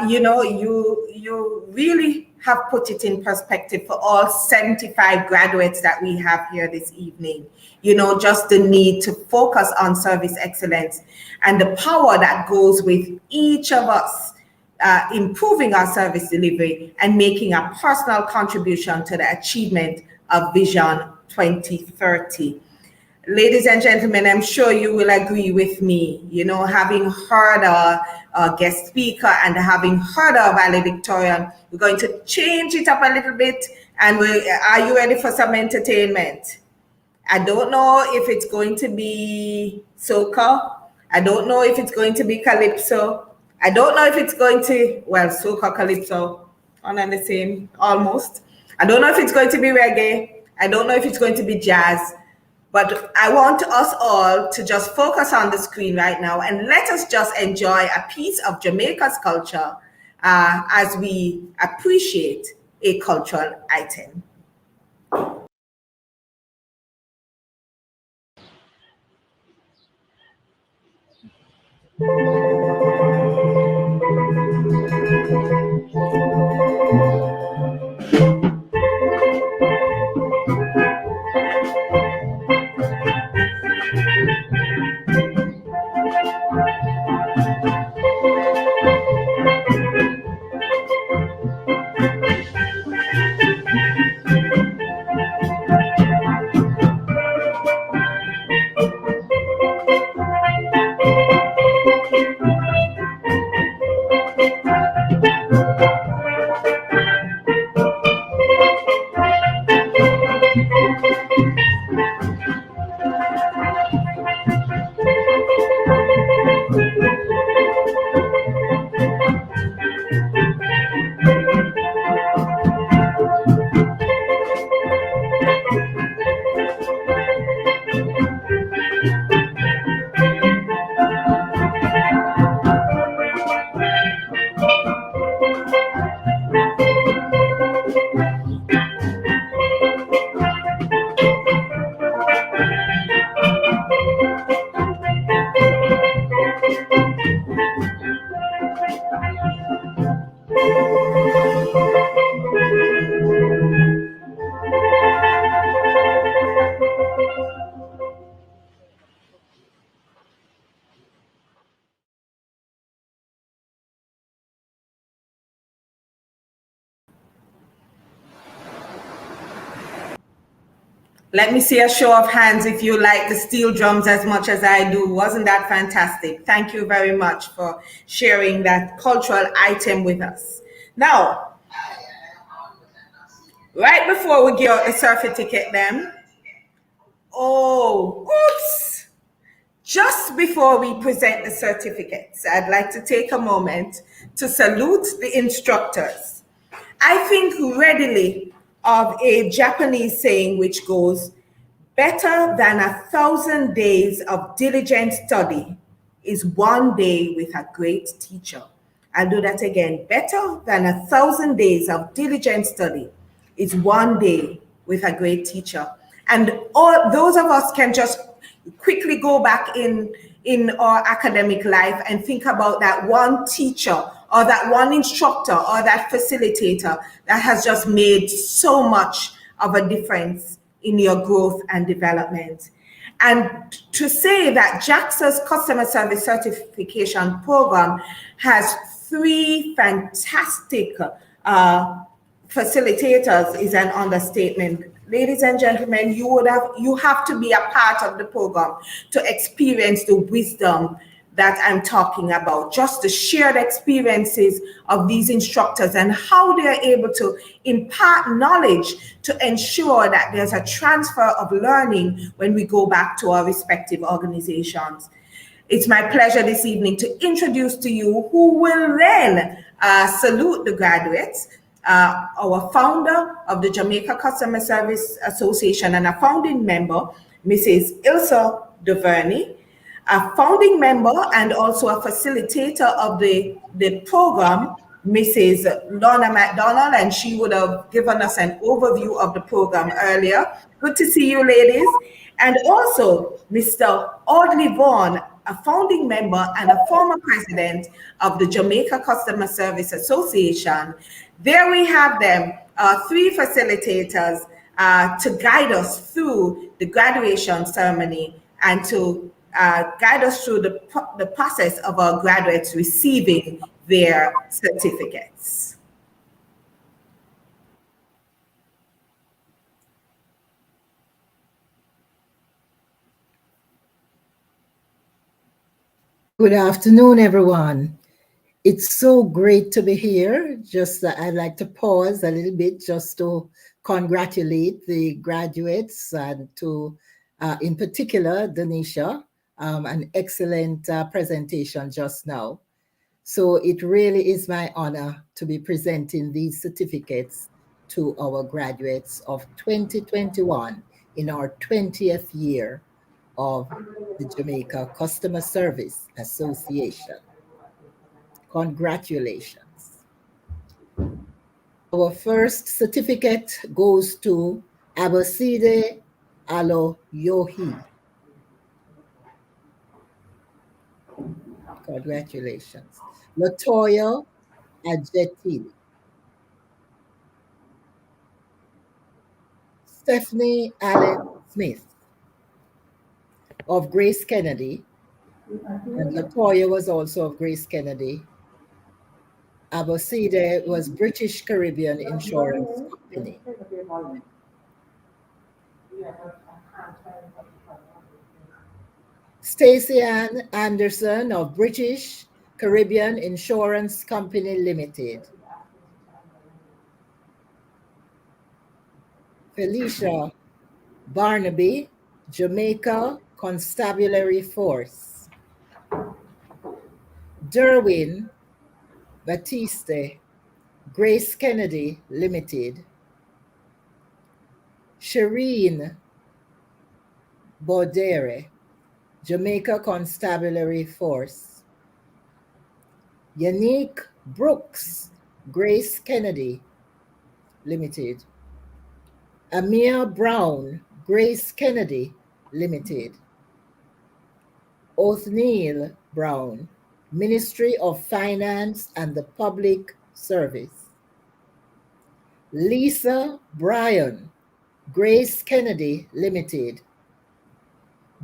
You really have put it in perspective for all 75 graduates that we have here this evening. Just the need to focus on service excellence and the power that goes with each of us improving our service delivery and making a personal contribution to the achievement of Vision 2030. Ladies and gentlemen, I'm sure you will agree with me, having heard our guest speaker and having heard our valedictorian, we're going to change it up a little bit. And are you ready for some entertainment? I don't know if it's going to be soca. I don't know if it's going to be calypso. I don't know if it's going to, soca, calypso, one and the same, almost. I don't know if it's going to be reggae. I don't know if it's going to be jazz. But I want us all to just focus on the screen right now and let us just enjoy a piece of Jamaica's culture as we appreciate a cultural item. Let me see a show of hands if you like the steel drums as much as I do. Wasn't that fantastic? Thank you very much for sharing that cultural item with us. Now, right before we give out the certificate then, just before we present the certificates, I'd like to take a moment to salute the instructors. I think readily of a Japanese saying which goes, better than 1,000 days of diligent study is one day with a great teacher. I'll do that again. Better than 1,000 days of diligent study is one day with a great teacher. And all those of us can just quickly go back in our academic life and think about that one teacher or that one instructor or that facilitator that has just made so much of a difference in your growth and development. And to say that JaCSA's customer service certification program has 3 fantastic facilitators is an understatement. Ladies and gentlemen, you have to be a part of the program to experience the wisdom that I'm talking about, just the shared experiences of these instructors and how they're able to impart knowledge to ensure that there's a transfer of learning when we go back to our respective organizations. It's my pleasure this evening to introduce to you who will then salute the graduates. Our founder of the Jamaica Customer Service Association and a founding member, Mrs. Ilsa DuVernay, a founding member and also a facilitator of the program, Mrs. Lorna McDonald, and she would have given us an overview of the program earlier. Good to see you, ladies. And also Mr. Audley Vaughan, a founding member and a former president of the Jamaica Customer Service Association. There we have them, 3 facilitators to guide us through the graduation ceremony and to guide us through the process of our graduates receiving their certificates. Good afternoon, everyone. It's so great to be here. I'd like to pause a little bit just to congratulate the graduates and to, in particular, Denisha, an excellent presentation just now. So it really is my honor to be presenting these certificates to our graduates of 2021 in our 20th year of the Jamaica Customer Service Association. Congratulations. Our first certificate goes to Aboside Alo Yohi. Congratulations. Latoya Adjetili. Stephanie Allen Smith of Grace Kennedy, and Latoya was also of Grace Kennedy. Aboside was British Caribbean Insurance Company. Stacey Ann Anderson of British Caribbean Insurance Company Limited. Felicia Barnaby, Jamaica Constabulary Force. Derwin Batiste, Grace Kennedy Limited. Shireen Baudere, Jamaica Constabulary Force. Yannick Brooks, Grace Kennedy Limited. Amir Brown, Grace Kennedy Limited. Othniel Brown, Ministry of Finance and the Public Service. Lisa Bryan, Grace Kennedy Limited.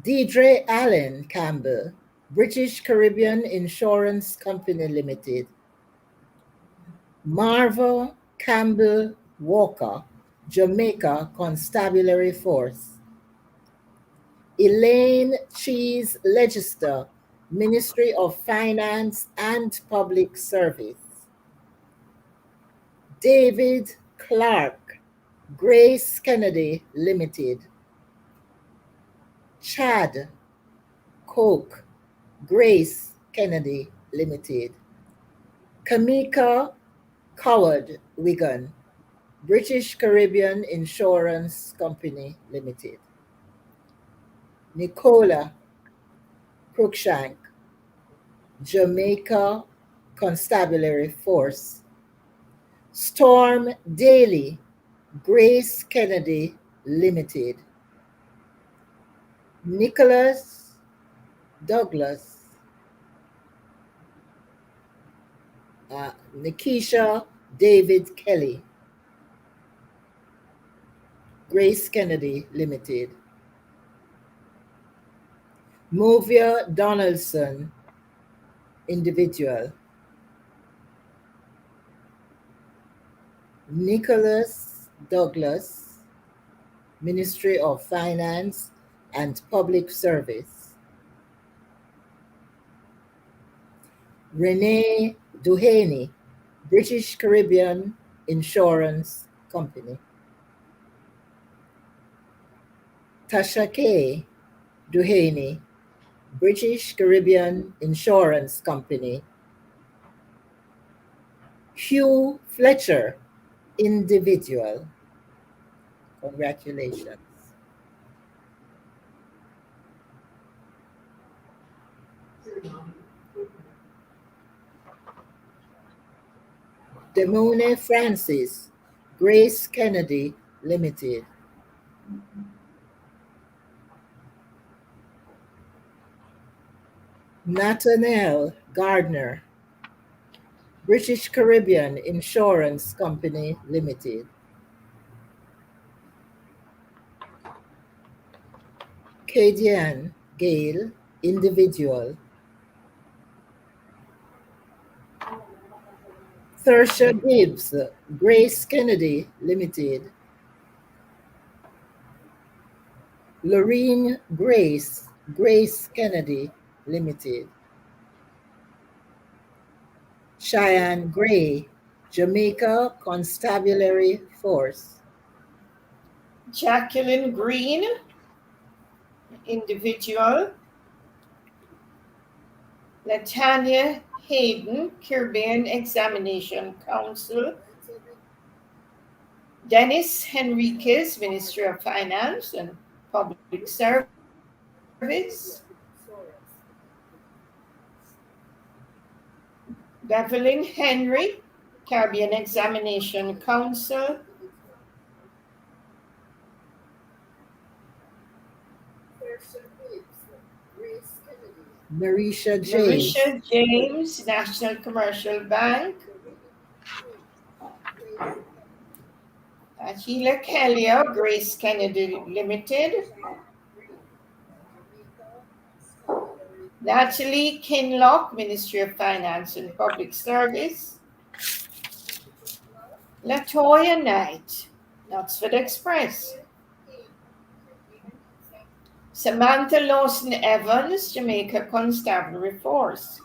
Deidre Allen Campbell, British Caribbean Insurance Company Limited. Marva Campbell Walker, Jamaica Constabulary Force. Elaine Cheese Legister, Ministry of Finance and Public Service. David Clark, Grace Kennedy Limited. Chad Coke, Grace Kennedy Limited. Kamika Coward Wigan, British Caribbean Insurance Company Limited. Nicola Cruikshank, Jamaica Constabulary Force. Storm Daly, Grace Kennedy Limited. Nicholas Douglas, Nikisha David Kelly, Grace Kennedy Limited. Movia Donaldson, individual. Nicholas Douglas, Ministry of Finance and Public Service. Renee Duhaney, British Caribbean Insurance Company. Tasha K. Duhaney, British Caribbean Insurance Company. Hugh Fletcher, individual. Congratulations. Demone Francis, Grace Kennedy Limited. Nathaniel Gardner, British Caribbean Insurance Company Limited. Kadian Gale, individual. Thersia Gibbs, Grace Kennedy Limited. Lorene Grace, Grace Kennedy Limited. Cheyenne Gray, Jamaica Constabulary Force. Jacqueline Green, individual. Latanya Hayden, Caribbean Examination Council. Dennis Henriquez, Ministry of Finance and Public Service. Bevelyn Henry, Caribbean Examination Council. Marisha James. Marisha James, National Commercial Bank. Sheila Kelly, Grace Kennedy Limited. Natalie Kinlock, Ministry of Finance and Public Service. Latoya Knight, Oxford Express. Samantha Lawson Evans, Jamaica Constabulary Force.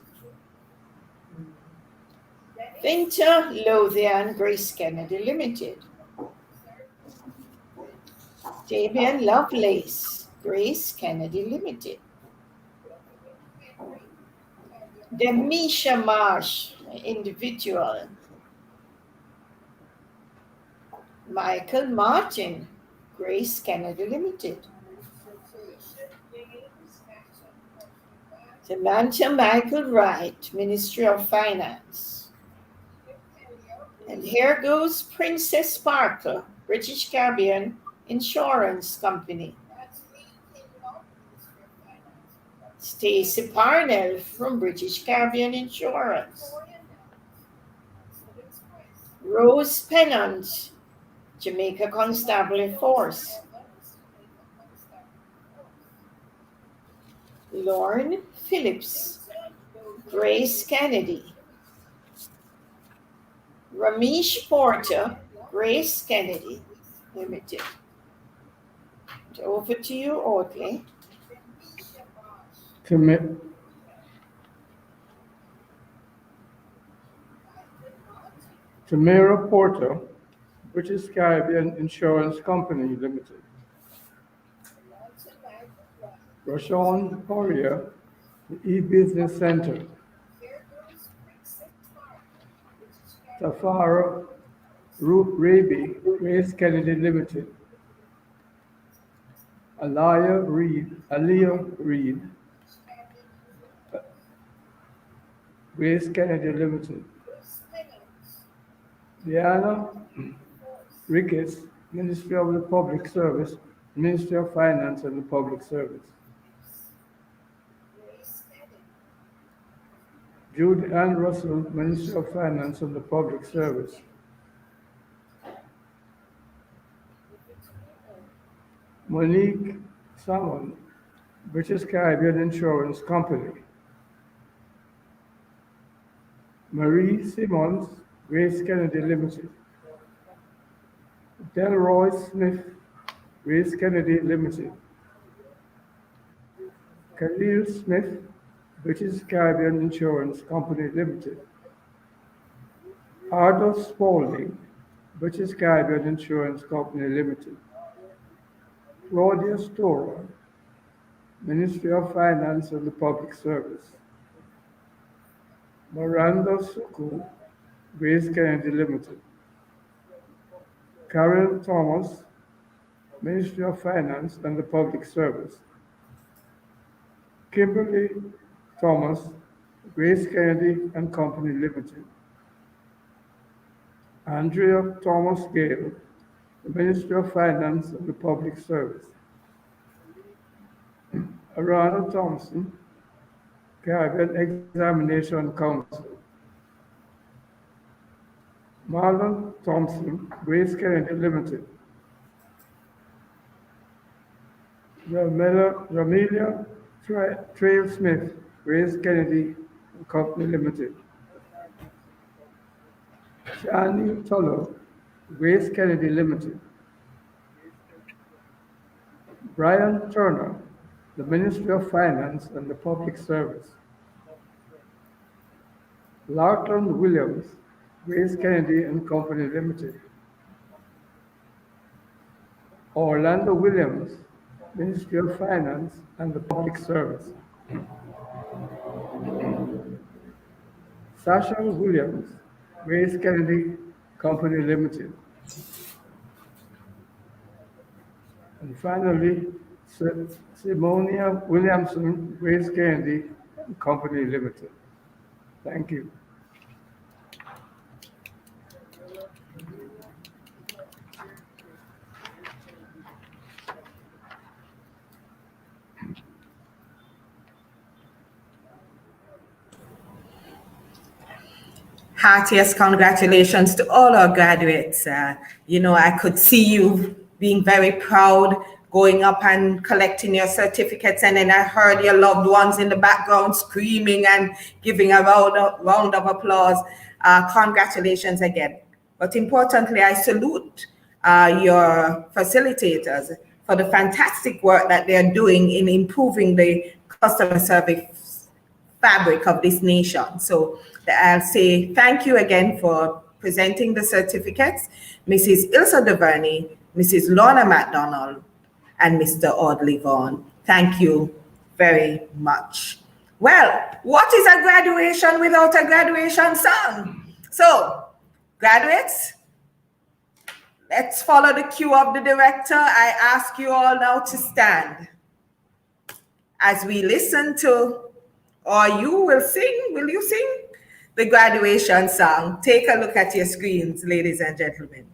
Vinta Lothian, Grace Kennedy Limited. Damian Lovelace, Grace Kennedy Limited. Demisha Marsh, individual. Michael Martin, Grace Kennedy Limited. Samantha Michael Wright, Ministry of Finance. And here goes Princess Sparkle, British Caribbean Insurance Company. Stacey Parnell from British Caribbean Insurance. Rose Pennant, Jamaica Constabulary Force. Lauren Phillips, Grace Kennedy. Ramesh Porter, Grace Kennedy Limited. Over to you, Audley. Tamara Porter, British Caribbean Insurance Company Limited. Rashawn Poirier, the E-Business Center. Tafara Raby, Grace Kennedy Limited. Aliyah Reed, Grace Kennedy Limited. Diana Ricketts, Ministry of the Public Service, Ministry of Finance and the Public Service. Jude Ann Russell, Ministry of Finance and the Public Service. Monique Salmon, British Caribbean Insurance Company. Marie Simmons, Grace Kennedy Limited. Delroy Smith, Grace Kennedy Limited. Khalil Smith, British Caribbean Insurance Company Limited. Arthur Spaulding, British Caribbean Insurance Company Limited. Claudia Storer, Ministry of Finance and the Public Service. Miranda Suku, Grace Kennedy Limited. Karen Thomas, Ministry of Finance and the Public Service. Kimberly Thomas, Grace Kennedy and Company Limited. Andrea Thomas Gale, the Ministry of Finance and the Public Service. Arana Thompson, Caribbean Examination Council. Marlon Thompson, Grace Kennedy Limited. Ramelia Trail Smith, Grace Kennedy and Company Limited. Shani Tullo, Grace Kennedy Limited. Brian Turner, the Ministry of Finance and the Public Service. Larkin Williams, Grace Kennedy and Company Limited. Orlando Williams, Ministry of Finance and the Public Service. Sasha Williams, Grace Kennedy Company Limited. And finally, Simonia Williamson, Grace Kennedy Company Limited. Thank you. Heartiest congratulations to all our graduates. I could see you being very proud, going up and collecting your certificates, and then I heard your loved ones in the background screaming and giving a round of applause. Congratulations again. But importantly, I salute your facilitators for the fantastic work that they're doing in improving the customer service fabric of this nation. So I'll say thank you again for presenting the certificates, Mrs. Ilsa DeVerney, Mrs. Lorna McDonald, and Mr. Audley Vaughan. Thank you very much. Well, what is a graduation without a graduation song? So, graduates, let's follow the cue of the director. I ask you all now to stand as we listen to, or you will sing, will you sing the graduation song? Take a look at your screens, ladies and gentlemen.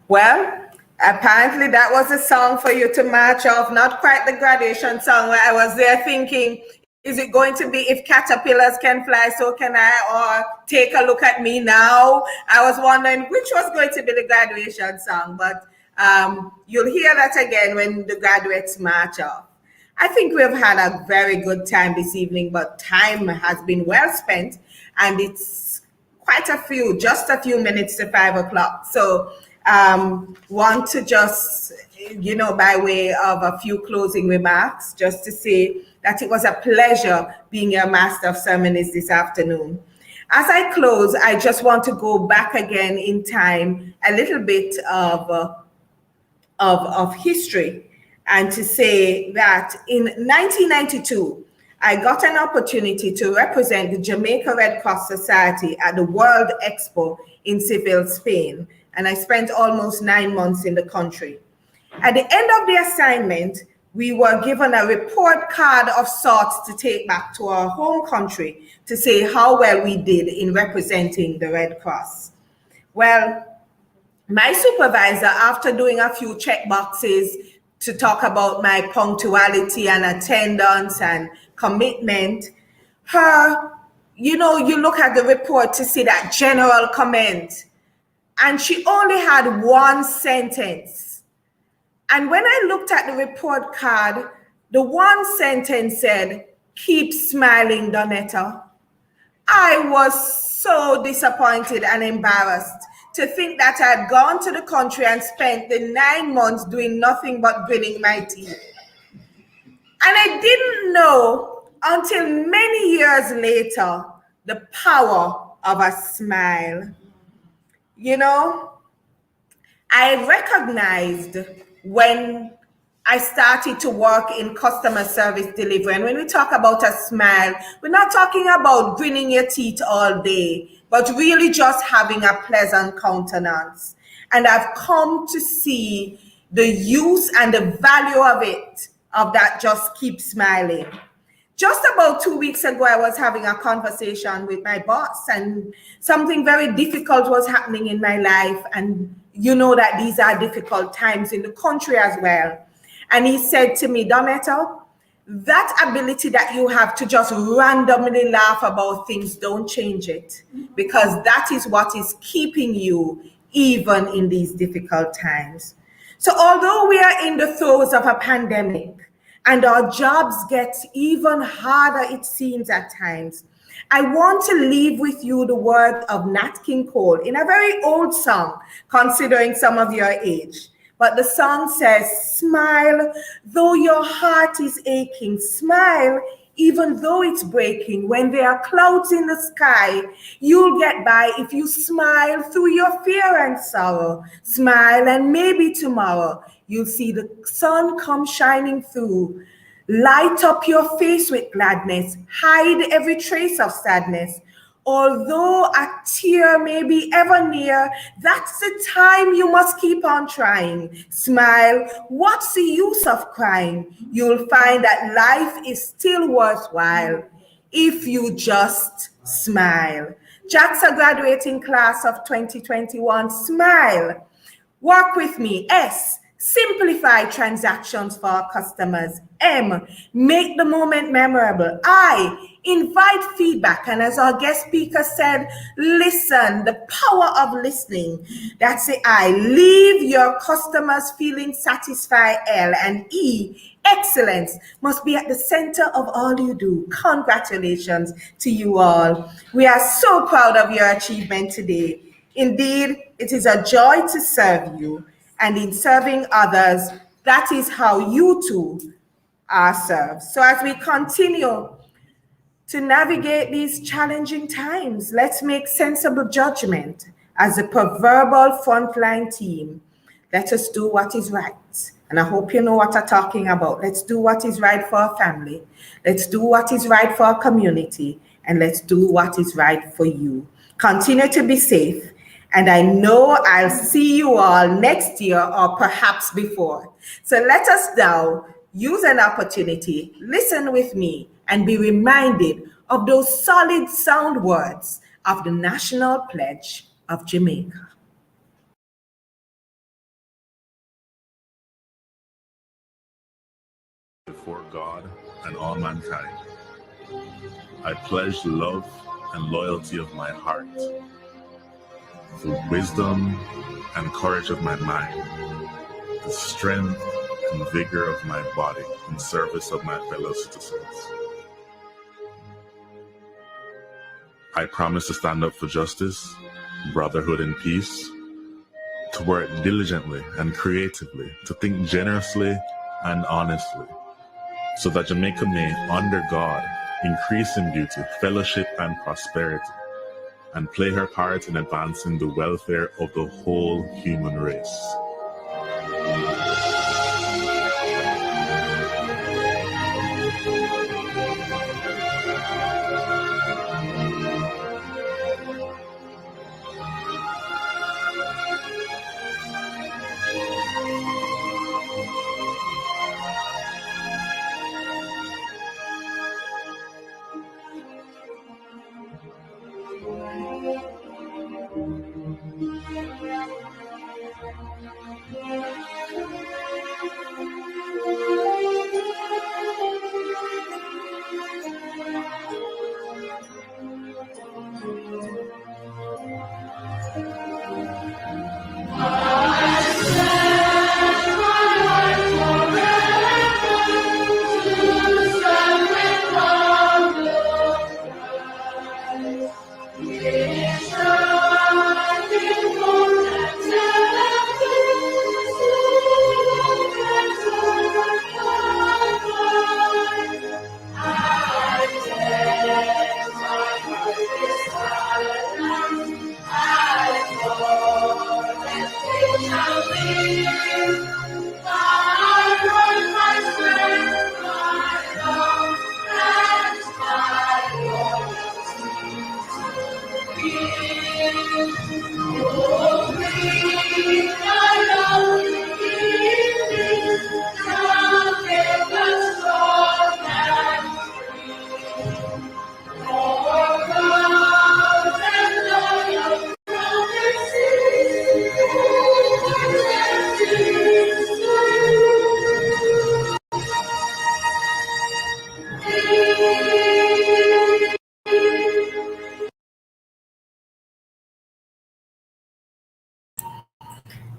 Well, apparently that was a song for you to march off, not quite the graduation song where I was there thinking, is it going to be if caterpillars can fly, so can I, or take a look at me now? I was wondering which was going to be the graduation song, but you'll hear that again when the graduates march off. I think we've had a very good time this evening, but time has been well spent, and it's quite just a few minutes to 5 o'clock. So want to just, by way of a few closing remarks, just to say that it was a pleasure being your master of ceremonies this afternoon. As I close, I just want to go back again in time, a little bit of history, and to say that in 1992, I got an opportunity to represent the Jamaica Red Cross Society at the World Expo in Seville, Spain, and I spent almost 9 months in the country. At the end of the assignment, we were given a report card of sorts to take back to our home country to say how well we did in representing the Red Cross. Well, my supervisor, after doing a few check boxes to talk about my punctuality and attendance and commitment, you look at the report to see that general comment, and she only had one sentence. And when I looked at the report card, the one sentence said, "Keep smiling, Donetta." I was so disappointed and embarrassed to think that I'd gone to the country and spent the 9 months doing nothing but gritting my teeth. And I didn't know until many years later the power of a smile. I recognized when I started to work in customer service delivery. And when we talk about a smile, we're not talking about grinning your teeth all day, but really just having a pleasant countenance. And I've come to see the use and the value of that just keep smiling. Just about 2 weeks ago, I was having a conversation with my boss, and something very difficult was happening in my life. And you know that these are difficult times in the country as well. And he said to me, "Donetta, that ability that you have to just randomly laugh about things, don't change it, because that is what is keeping you even in these difficult times." So although we are in the throes of a pandemic and our jobs get even harder, it seems at times, I want to leave with you the words of Nat King Cole in a very old song, considering some of your age. But the song says, "Smile, though your heart is aching. Smile, even though it's breaking. When there are clouds in the sky, you'll get by if you smile through your fear and sorrow. Smile, and maybe tomorrow you'll see the sun come shining through. Light up your face with gladness. Hide every trace of sadness. Although a tear may be ever near, that's the time you must keep on trying. Smile, what's the use of crying? You'll find that life is still worthwhile if you just smile." JaCSA graduating class of 2021, smile. Work with me. S, simplify transactions for our customers. M, make the moment memorable. I, invite feedback. And as our guest speaker said, listen, the power of listening. That's the I. Leave your customers feeling satisfied. L. And E, excellence must be at the center of all you do. Congratulations to you all. We are so proud of your achievement today. Indeed, it is a joy to serve you, and in serving others, that is how you too are served. So as we continue to navigate these challenging times, let's make sensible judgment as a proverbial frontline team. Let us do what is right. And I hope you know what I'm talking about. Let's do what is right for our family. Let's do what is right for our community. And let's do what is right for you. Continue to be safe. And I know I'll see you all next year or perhaps before. So let us now use an opportunity, listen with me, and be reminded of those solid sound words of the National Pledge of Jamaica. Before God and all mankind, I pledge the love and loyalty of my heart, the wisdom and courage of my mind, the strength and vigor of my body in service of my fellow citizens. I promise to stand up for justice, brotherhood, and peace, to work diligently and creatively, to think generously and honestly, so that Jamaica may, under God, increase in beauty, fellowship, and prosperity, and play her part in advancing the welfare of the whole human race.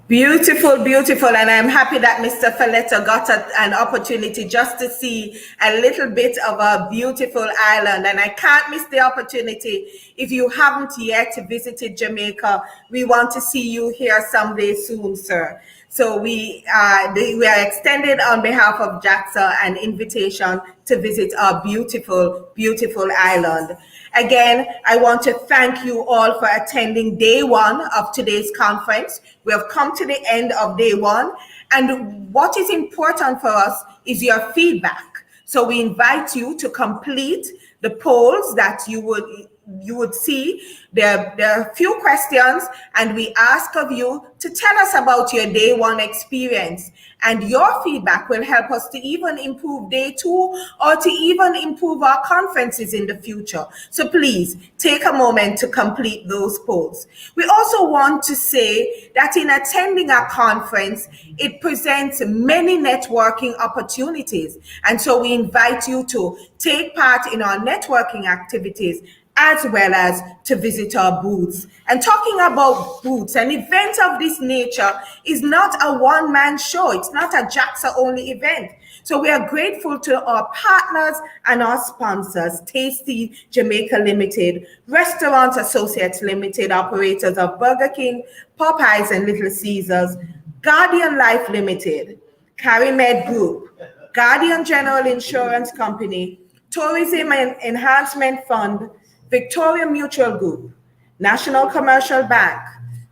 Beautiful, beautiful. And I'm happy that Mr. Faletta got an opportunity just to see a little bit of a beautiful island. And I can't miss the opportunity. If you haven't yet visited Jamaica, we want to see you here someday soon, sir. So we are extended on behalf of JaCSA an invitation to visit our beautiful, beautiful island. Again, I want to thank you all for attending day one of today's conference. We have come to the end of day one, and what is important for us is your feedback. So we invite you to complete the polls that you would see. There are a few questions, and we ask of you to tell us about your day one experience. And your feedback will help us to even improve day two or to even improve our conferences in the future. So please take a moment to complete those polls. We also want to say that in attending our conference, it presents many networking opportunities. And so we invite you to take part in our networking activities as well as to visit our booths. And talking about booths, an event of this nature is not a one-man show. It's not a JaCSA only event. So we are grateful to our partners and our sponsors, Tasty Jamaica Limited, Restaurant Associates Limited, operators of Burger King, Popeyes, and Little Caesars, Guardian Life Limited, CariMed Group, Guardian General Insurance Company, Tourism and Enhancement Fund, Victoria Mutual Group, National Commercial Bank,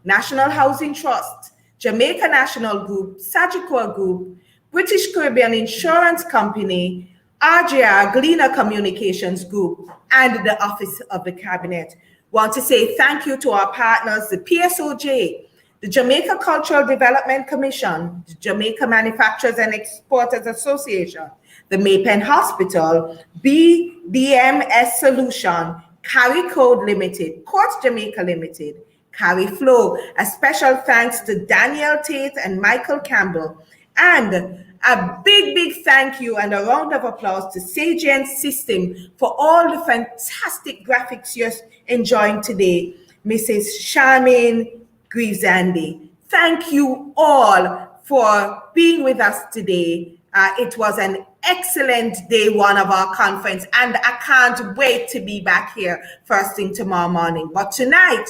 National Housing Trust, Jamaica National Group, Sagicor Group, British Caribbean Insurance Company, RJR Gleaner Communications Group, and the Office of the Cabinet. Want to say thank you to our partners, the PSOJ, the Jamaica Cultural Development Commission, the Jamaica Manufacturers and Exporters Association, the Maypen Hospital, BDMS Solution, Carry Code Limited, Courts Jamaica Limited, Carry Flow. A special thanks to Daniel Tate and Michael Campbell. And a big thank you and a round of applause to Sagent System for all the fantastic graphics you're enjoying today. Mrs. Charmaine Greaves-Andy. Thank you all for being with us today. It was an excellent day one of our conference, and I can't wait to be back here first thing tomorrow morning. But tonight,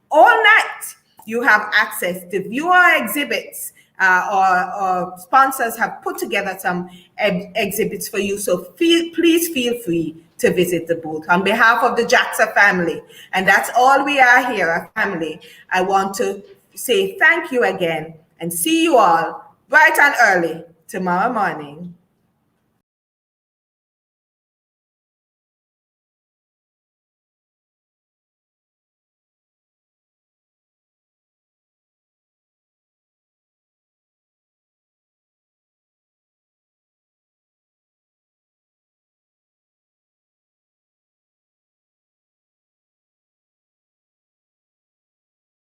all night, you have access to view our exhibits. Or sponsors have put together some exhibits for you, so please feel free to visit the booth. On behalf of the JaCSA family, and that's all we are here, a family, I want to say thank you again and see you all bright and early tomorrow morning.